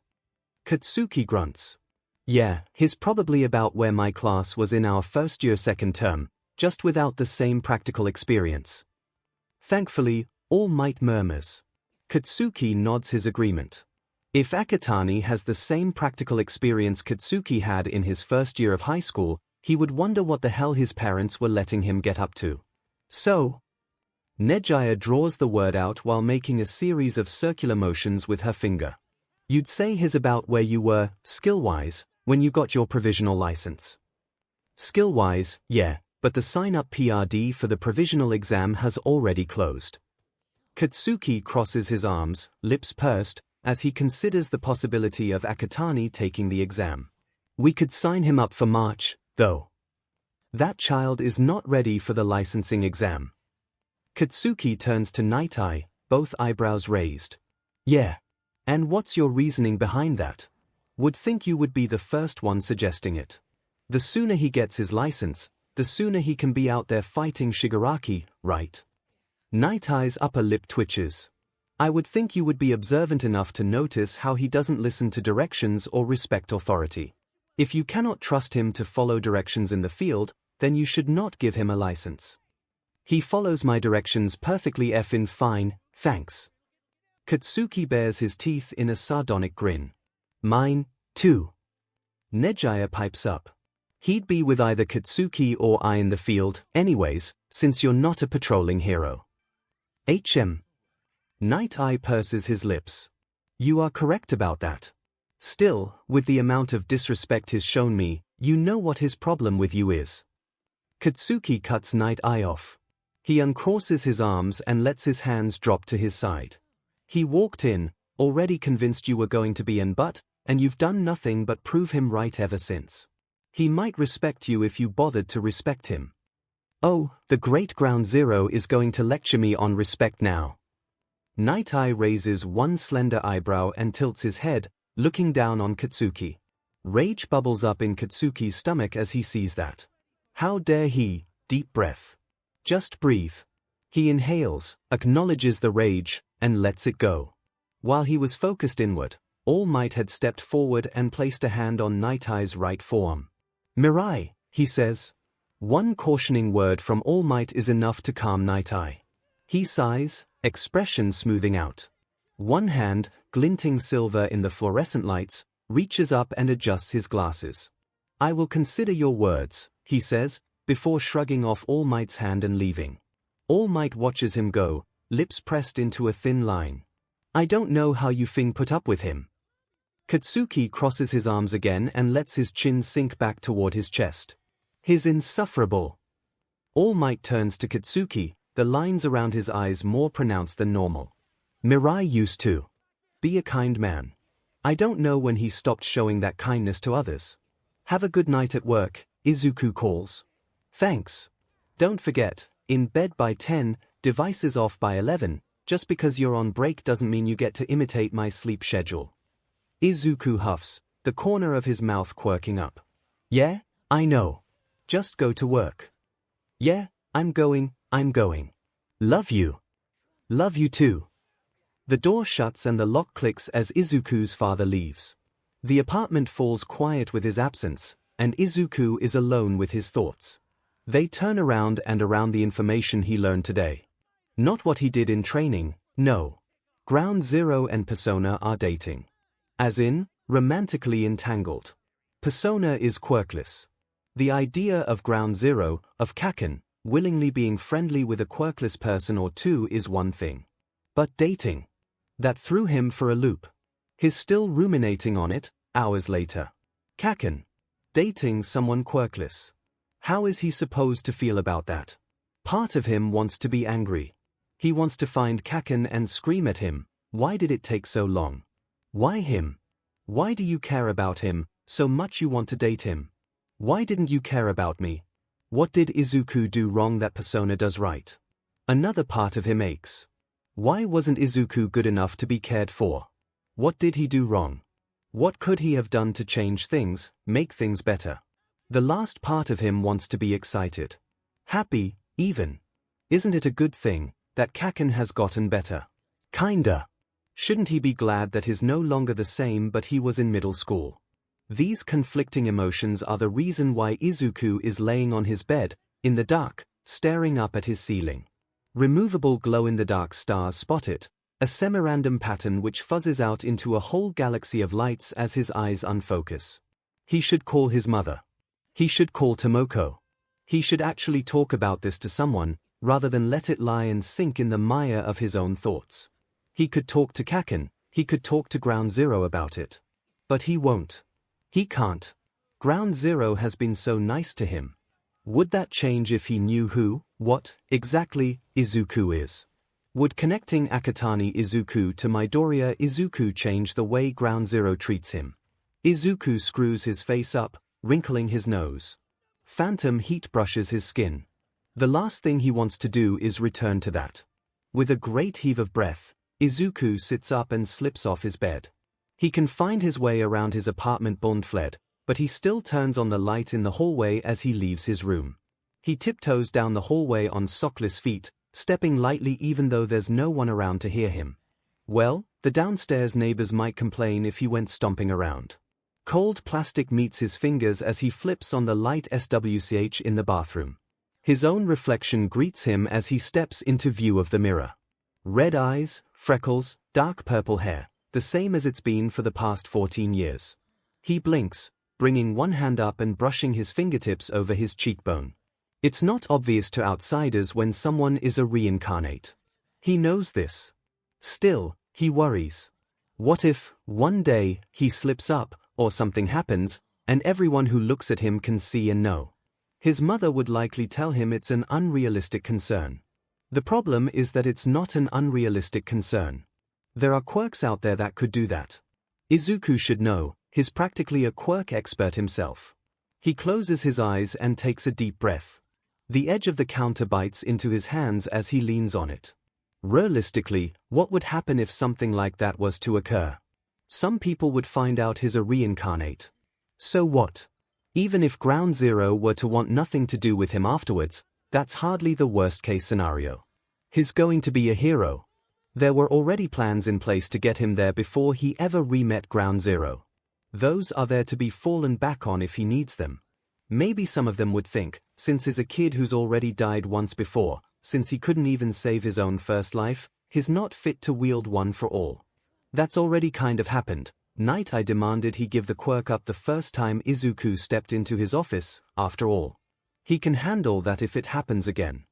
A: Katsuki grunts. Yeah, he's probably about where my class was in our first year second term, just without the same practical experience. Thankfully, All Might murmurs. Katsuki nods his agreement. If Akatani has the same practical experience Katsuki had in his first year of high school, he would wonder what the hell his parents were letting him get up to. So, 𝐒𝐽𝐽 draws the word out while making a series of circular motions with her finger. You'd say he's about where you were, skill-wise, when you got your provisional license. Skill-wise, yeah, but the sign-up PRD for the provisional exam has already closed. Katsuki crosses his arms, lips pursed, as he considers the possibility of Akatani taking the exam. We could sign him up for March, though. That child is not ready for the licensing exam. Katsuki turns to Night Eye, both eyebrows raised. Yeah. And what's your reasoning behind that? Would think you would be the first one suggesting it. The sooner he gets his license, the sooner he can be out there fighting Shigaraki, right? Night Eye's upper lip twitches. I would think you would be observant enough to notice how he doesn't listen to directions or respect authority. If you cannot trust him to follow directions in the field, then you should not give him a license. He follows my directions perfectly effing fine, thanks. Katsuki bares his teeth in a sardonic grin. Mine, too. Nejaya pipes up. He'd be with either Katsuki or I in the field, anyways, since you're not a patrolling hero. Night Eye purses his lips. You are correct about that. Still, with the amount of disrespect he's shown me, you know what his problem with you is. Katsuki cuts Night Eye off. He uncrosses his arms and lets his hands drop to his side. He walked in, already convinced you were going to be an butt, and you've done nothing but prove him right ever since. He might respect you if you bothered to respect him. Oh, the great Ground Zero is going to lecture me on respect now. Night Eye raises one slender eyebrow and tilts his head, looking down on Katsuki. Rage bubbles up in Katsuki's stomach as he sees that. How dare he? Deep breath. Just breathe. He inhales, acknowledges the rage, and lets it go. While he was focused inward, All Might had stepped forward and placed a hand on Night Eye's right forearm. Mirai, he says. One cautioning word from All Might is enough to calm Night Eye. He sighs, expression smoothing out. One hand, glinting silver in the fluorescent lights, reaches up and adjusts his glasses. I will consider your words, he says, before shrugging off All Might's hand and leaving. All Might watches him go, lips pressed into a thin line. I don't know how you Fing put up with him. Katsuki crosses his arms again and lets his chin sink back toward his chest. He's insufferable. All Might turns to Katsuki, the lines around his eyes more pronounced than normal. Mirai used to be a kind man. I don't know when he stopped showing that kindness to others. Have a good night at work, Izuku calls. Thanks. Don't forget, in bed by 10, devices off by 11, just because you're on break doesn't mean you get to imitate my sleep schedule. Izuku huffs, the corner of his mouth quirking up. Yeah, I know. Just go to work. Yeah, I'm going. Love you. Love you too. The door shuts and the lock clicks as Izuku's father leaves. The apartment falls quiet with his absence, and Izuku is alone with his thoughts. They turn around and around the information he learned today. Not what he did in training, no. Ground Zero and Persona are dating. As in, romantically entangled. Persona is quirkless. The idea of Ground Zero, of Kaken, willingly being friendly with a quirkless person or two is one thing. But dating. That threw him for a loop. He's still ruminating on it, hours later. Kaken. Dating someone quirkless. How is he supposed to feel about that? Part of him wants to be angry. He wants to find Kaken and scream at him, why did it take so long? Why him? Why do you care about him, so much you want to date him? Why didn't you care about me? What did Izuku do wrong that Persona does right? Another part of him aches. Why wasn't Izuku good enough to be cared for? What did he do wrong? What could he have done to change things, make things better? The last part of him wants to be excited. Happy, even. Isn't it a good thing that Kaken has gotten better? Kinda. Shouldn't he be glad that he's no longer the same but he was in middle school? These conflicting emotions are the reason why Izuku is laying on his bed, in the dark, staring up at his ceiling. Removable glow-in-the-dark stars spot it, a semi-random pattern which fuzzes out into a whole galaxy of lights as his eyes unfocus. He should call his mother. He should call Tomoko. He should actually talk about this to someone, rather than let it lie and sink in the mire of his own thoughts. He could talk to Kaken, he could talk to Ground Zero about it. But he won't. He can't. Ground Zero has been so nice to him. Would that change if he knew who, what, exactly, Izuku is? Would connecting Akatani Izuku to Midoriya Izuku change the way Ground Zero treats him? Izuku screws his face up, wrinkling his nose. Phantom heat brushes his skin. The last thing he wants to do is return to that. With a great heave of breath, Izuku sits up and slips off his bed. He can find his way around his apartment fled, but he still turns on the light in the hallway as he leaves his room. He tiptoes down the hallway on sockless feet, stepping lightly even though there's no one around to hear him. Well, the downstairs neighbors might complain if he went stomping around. Cold plastic meets his fingers as he flips on the light switch in the bathroom. His own reflection greets him as he steps into view of the mirror. Red eyes, freckles, dark purple hair, the same as it's been for the past 14 years. He blinks, bringing one hand up and brushing his fingertips over his cheekbone. It's not obvious to outsiders when someone is a reincarnate. He knows this. Still, he worries. What if, one day, he slips up, or something happens, and everyone who looks at him can see and know? His mother would likely tell him it's an unrealistic concern. The problem is that it's not an unrealistic concern. There are quirks out there that could do that. Izuku should know, he's practically a quirk expert himself. He closes his eyes and takes a deep breath. The edge of the counter bites into his hands as he leans on it. Realistically, what would happen if something like that was to occur? Some people would find out he's a reincarnate. So what? Even if Ground Zero were to want nothing to do with him afterwards, that's hardly the worst-case scenario. He's going to be a hero. There were already plans in place to get him there before he ever re-met Ground Zero. Those are there to be fallen back on if he needs them. Maybe some of them would think, since he's a kid who's already died once before, since he couldn't even save his own first life, he's not fit to wield one for all. That's already kind of happened. Night Eye demanded he give the quirk up the first time Izuku stepped into his office, after all. He can handle that if it happens again.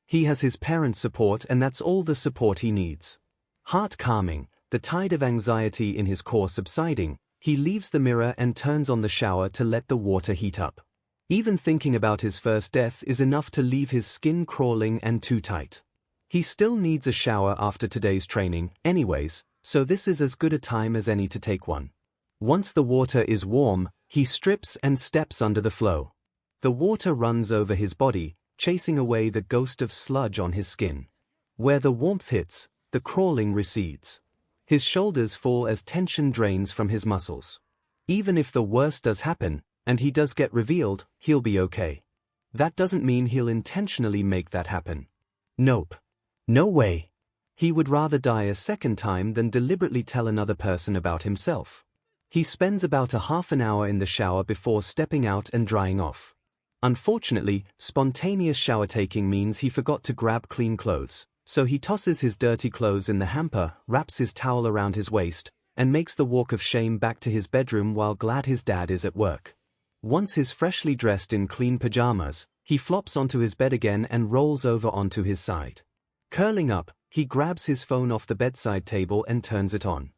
A: He has his parents' support and that's all the support he needs. Heart calming, the tide of anxiety in his core subsiding, he leaves the mirror and turns on the shower to let the water heat up. Even thinking about his first death is enough to leave his skin crawling and too tight. He still needs a shower after today's training, anyways, so this is as good a time as any to take one. Once the water is warm, he strips and steps under the flow. The water runs over his body, chasing away the ghost of sludge on his skin. Where the warmth hits, the crawling recedes. His shoulders fall as tension drains from his muscles. Even if the worst does happen, and he does get revealed, he'll be okay. That doesn't mean he'll intentionally make that happen. Nope. No way. He would rather die a second time than deliberately tell another person about himself. He spends about a half an hour in the shower before stepping out and drying off. Unfortunately, spontaneous shower taking means he forgot to grab clean clothes, so he tosses his dirty clothes in the hamper, wraps his towel around his waist, and makes the walk of shame back to his bedroom while glad his dad is at work. Once he's freshly dressed in clean pajamas, he flops onto his bed again and rolls over onto his side. Curling up, he grabs his phone off the bedside table and turns it on.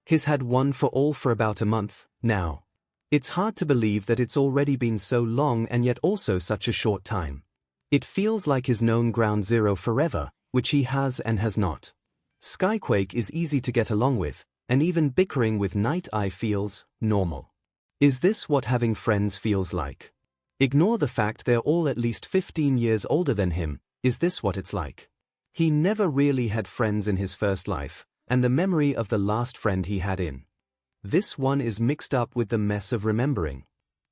A: He's had one for all for about a month, now. It's hard to believe that it's already been so long and yet also such a short time. It feels like he's known Ground Zero forever, which he has and has not. Skyquake is easy to get along with, and even bickering with Night Eye feels normal. Is this what having friends feels like? Ignore the fact they're all at least 15 years older than him, is this what it's like? He never really had friends in his first life, and the memory of the last friend he had in this one is mixed up with the mess of remembering.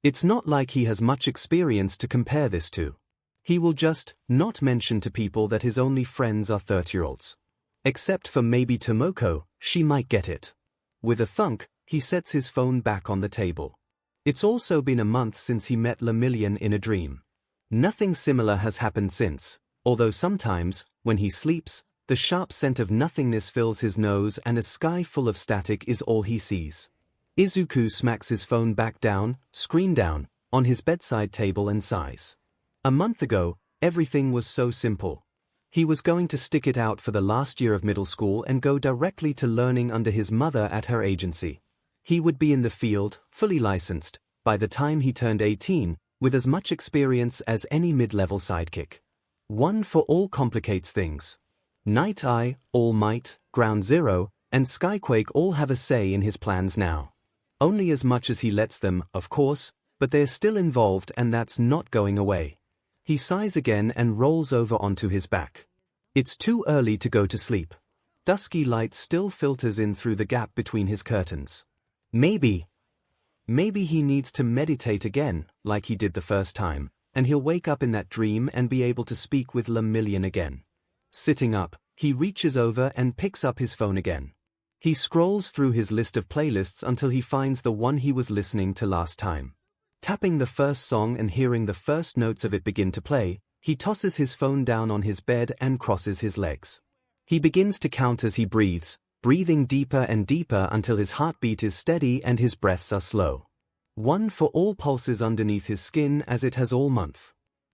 A: It's not like he has much experience to compare this to. He will just not mention to people that his only friends are 30-year-olds. Except for maybe Tomoko, she might get it. With a thunk, he sets his phone back on the table. It's also been a month since he met Lemillion in a dream. Nothing similar has happened since, although sometimes, when he sleeps, the sharp scent of nothingness fills his nose and a sky full of static is all he sees. Izuku smacks his phone back down, screen down, on his bedside table and sighs. A month ago, everything was so simple. He was going to stick it out for the last year of middle school and go directly to learning under his mother at her agency. He would be in the field, fully licensed, by the time he turned 18, with as much experience as any mid-level sidekick. One for All complicates things. Night Eye, All Might, Ground Zero, and Skyquake all have a say in his plans now. Only as much as he lets them, of course, but they're still involved and that's not going away. He sighs again and rolls over onto his back. It's too early to go to sleep. Dusky light still filters in through the gap between his curtains. Maybe he needs to meditate again, like he did the first time, and he'll wake up in that dream and be able to speak with 𝐿 again. Sitting up, he reaches over and picks up his phone again. He scrolls through his list of playlists until he finds the one he was listening to last time. Tapping the first song and hearing the first notes of it begin to play, he tosses his phone down on his bed and crosses his legs. He begins to count as he breathes, breathing deeper and deeper until his heartbeat is steady and his breaths are slow. One for all pulses underneath his skin as it has all month.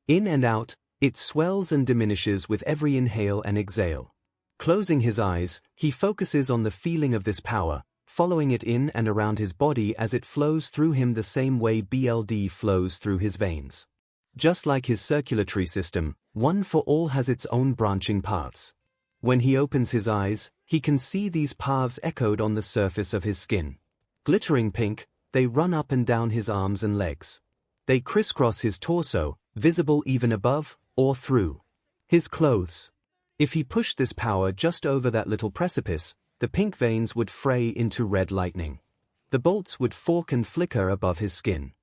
A: In and out, it swells and diminishes with every inhale and exhale. Closing his eyes, he focuses on the feeling of this power, following it in and around his body as it flows through him the same way blood flows through his veins. Just like his circulatory system, One for All has its own branching paths. When he opens his eyes, he can see these paths echoed on the surface of his skin. Glittering pink, they run up and down his arms and legs. They crisscross his torso, visible even above or through his clothes. If he pushed this power just over that little precipice, the pink veins would fray into red lightning. The bolts would fork and flicker above his skin.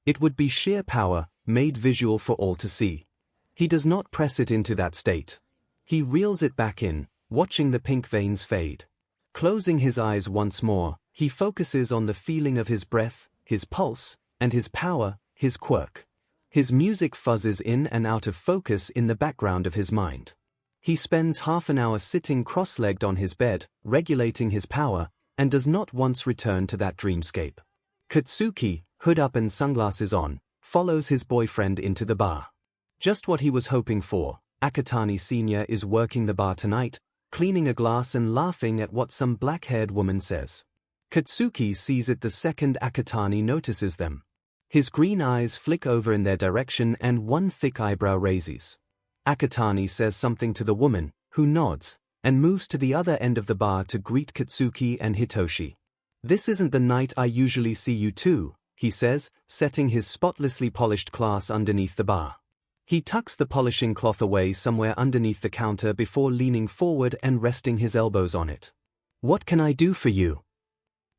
A: It would be sheer power, made visual for all to see. He does not press it into that state. He reels it back in, watching the pink veins fade. Closing his eyes once more, he focuses on the feeling of his breath, his pulse, and his power, his quirk. His music fuzzes in and out of focus in the background of his mind. He spends half an hour sitting cross-legged on his bed, regulating his power, and does not once return to that dreamscape. Katsuki, hood up and sunglasses on, follows his boyfriend into the bar. Just what he was hoping for, Akatani Sr. is working the bar tonight, cleaning a glass and laughing at what some black-haired woman says. Katsuki sees it the second Akatani notices them. His green eyes flick over in their direction and one thick eyebrow raises. Akatani says something to the woman, who nods, and moves to the other end of the bar to greet Katsuki and Hitoshi. "This isn't the night I usually see you two," he says, setting his spotlessly polished glass underneath the bar. He tucks the polishing cloth away somewhere underneath the counter before leaning forward and resting his elbows on it. "What can I do for you?"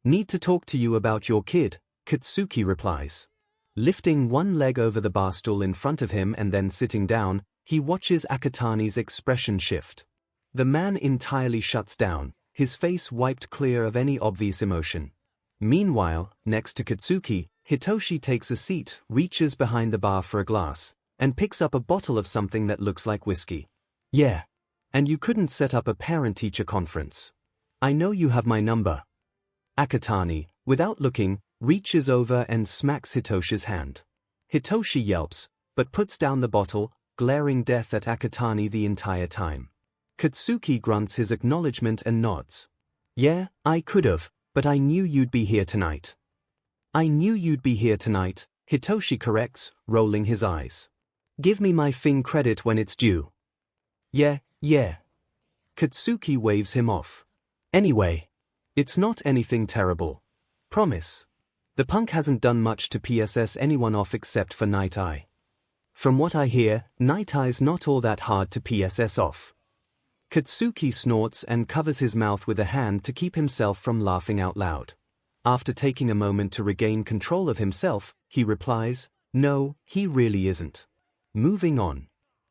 A: "Need to talk to you about your kid," Katsuki replies. Lifting one leg over the bar stool in front of him and then sitting down, he watches Akatani's expression shift. The man entirely shuts down, his face wiped clear of any obvious emotion. Meanwhile, next to Katsuki, Hitoshi takes a seat, reaches behind the bar for a glass, and picks up a bottle of something that looks like whiskey. "Yeah. And you couldn't set up a parent-teacher conference. I know you have my number." Akatani, without looking, reaches over and smacks Hitoshi's hand. Hitoshi yelps, but puts down the bottle, glaring death at Akatani the entire time. Katsuki grunts his acknowledgement and nods. "Yeah, I could've, but I knew you'd be here tonight." "I knew you'd be here tonight," Hitoshi corrects, rolling his eyes. "Give me my FING credit when it's due." Yeah. Katsuki waves him off. "Anyway, it's not anything terrible. Promise. The punk hasn't done much to PSS anyone off except for Night Eye. From what I hear, Night Eye's not all that hard to PSS off." Katsuki snorts and covers his mouth with a hand to keep himself from laughing out loud. After taking a moment to regain control of himself, he replies, "No, he really isn't." Moving on.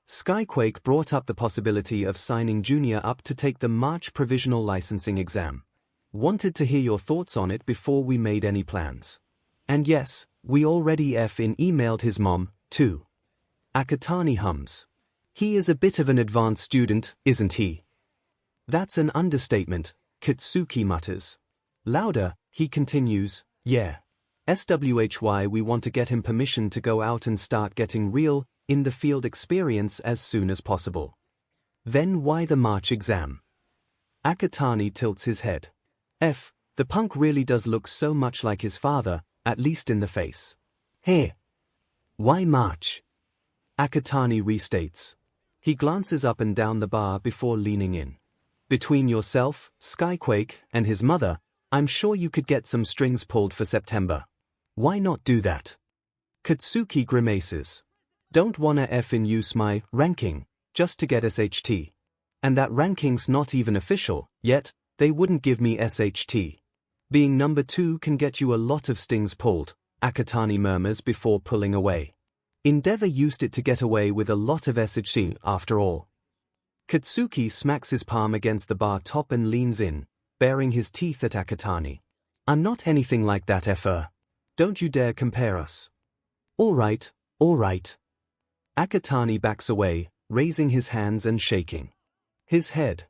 A: Skyquake brought up the possibility of signing Junior up to take the March provisional licensing exam. Wanted to hear your thoughts on it before we made any plans. And yes, we already emailed his mom, too. Akatani hums. "He is a bit of an advanced student, isn't he?" "That's an understatement," Katsuki mutters. Louder, he continues, "Yeah. SWHY we want to get him permission to go out and start getting real, in-the-field experience as soon as possible." "Then why the March exam?" Akatani tilts his head. The punk really does look so much like his father, at least in the face." "Hey. Why March?" Akatani restates. He glances up and down the bar before leaning in. "Between yourself, Skyquake, and his mother, I'm sure you could get some strings pulled for September. Why not do that?" Katsuki grimaces. Don't wanna effing use my ranking just to get SHT. And that ranking's not even official, yet they wouldn't give me SHT. Being number 2 can get you a lot of stings pulled, Akatani murmurs before pulling away. Endeavor used it to get away with a lot of SHT after all. Katsuki smacks his palm against the bar top and leans in, baring his teeth at Akatani. I'm not anything like that effer. Don't you dare compare us. All right. Akatani backs away, raising his hands and shaking his head.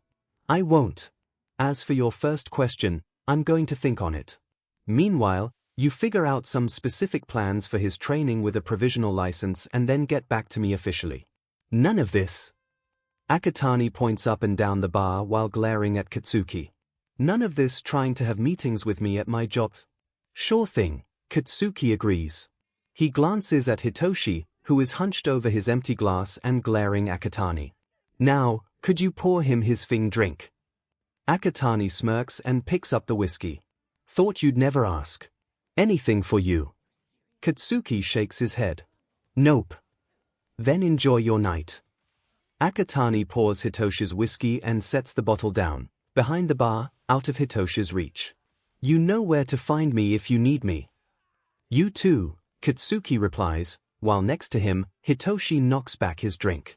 A: I won't. As for your first question, I'm going to think on it. Meanwhile, you figure out some specific plans for his training with a provisional license and then get back to me officially. None of this. Akatani points up and down the bar while glaring at Katsuki. None of this trying to have meetings with me at my job. Sure thing, Katsuki agrees. He glances at Hitoshi, who is hunched over his empty glass and glaring Akatani. Now, could you pour him his thing drink? Akatani smirks and picks up the whiskey. Thought you'd never ask. Anything for you. Katsuki shakes his head. Nope. Then enjoy your night. Akatani pours Hitoshi's whiskey and sets the bottle down, behind the bar, out of Hitoshi's reach. You know where to find me if you need me. You too, Katsuki replies, while next to him, Hitoshi knocks back his drink.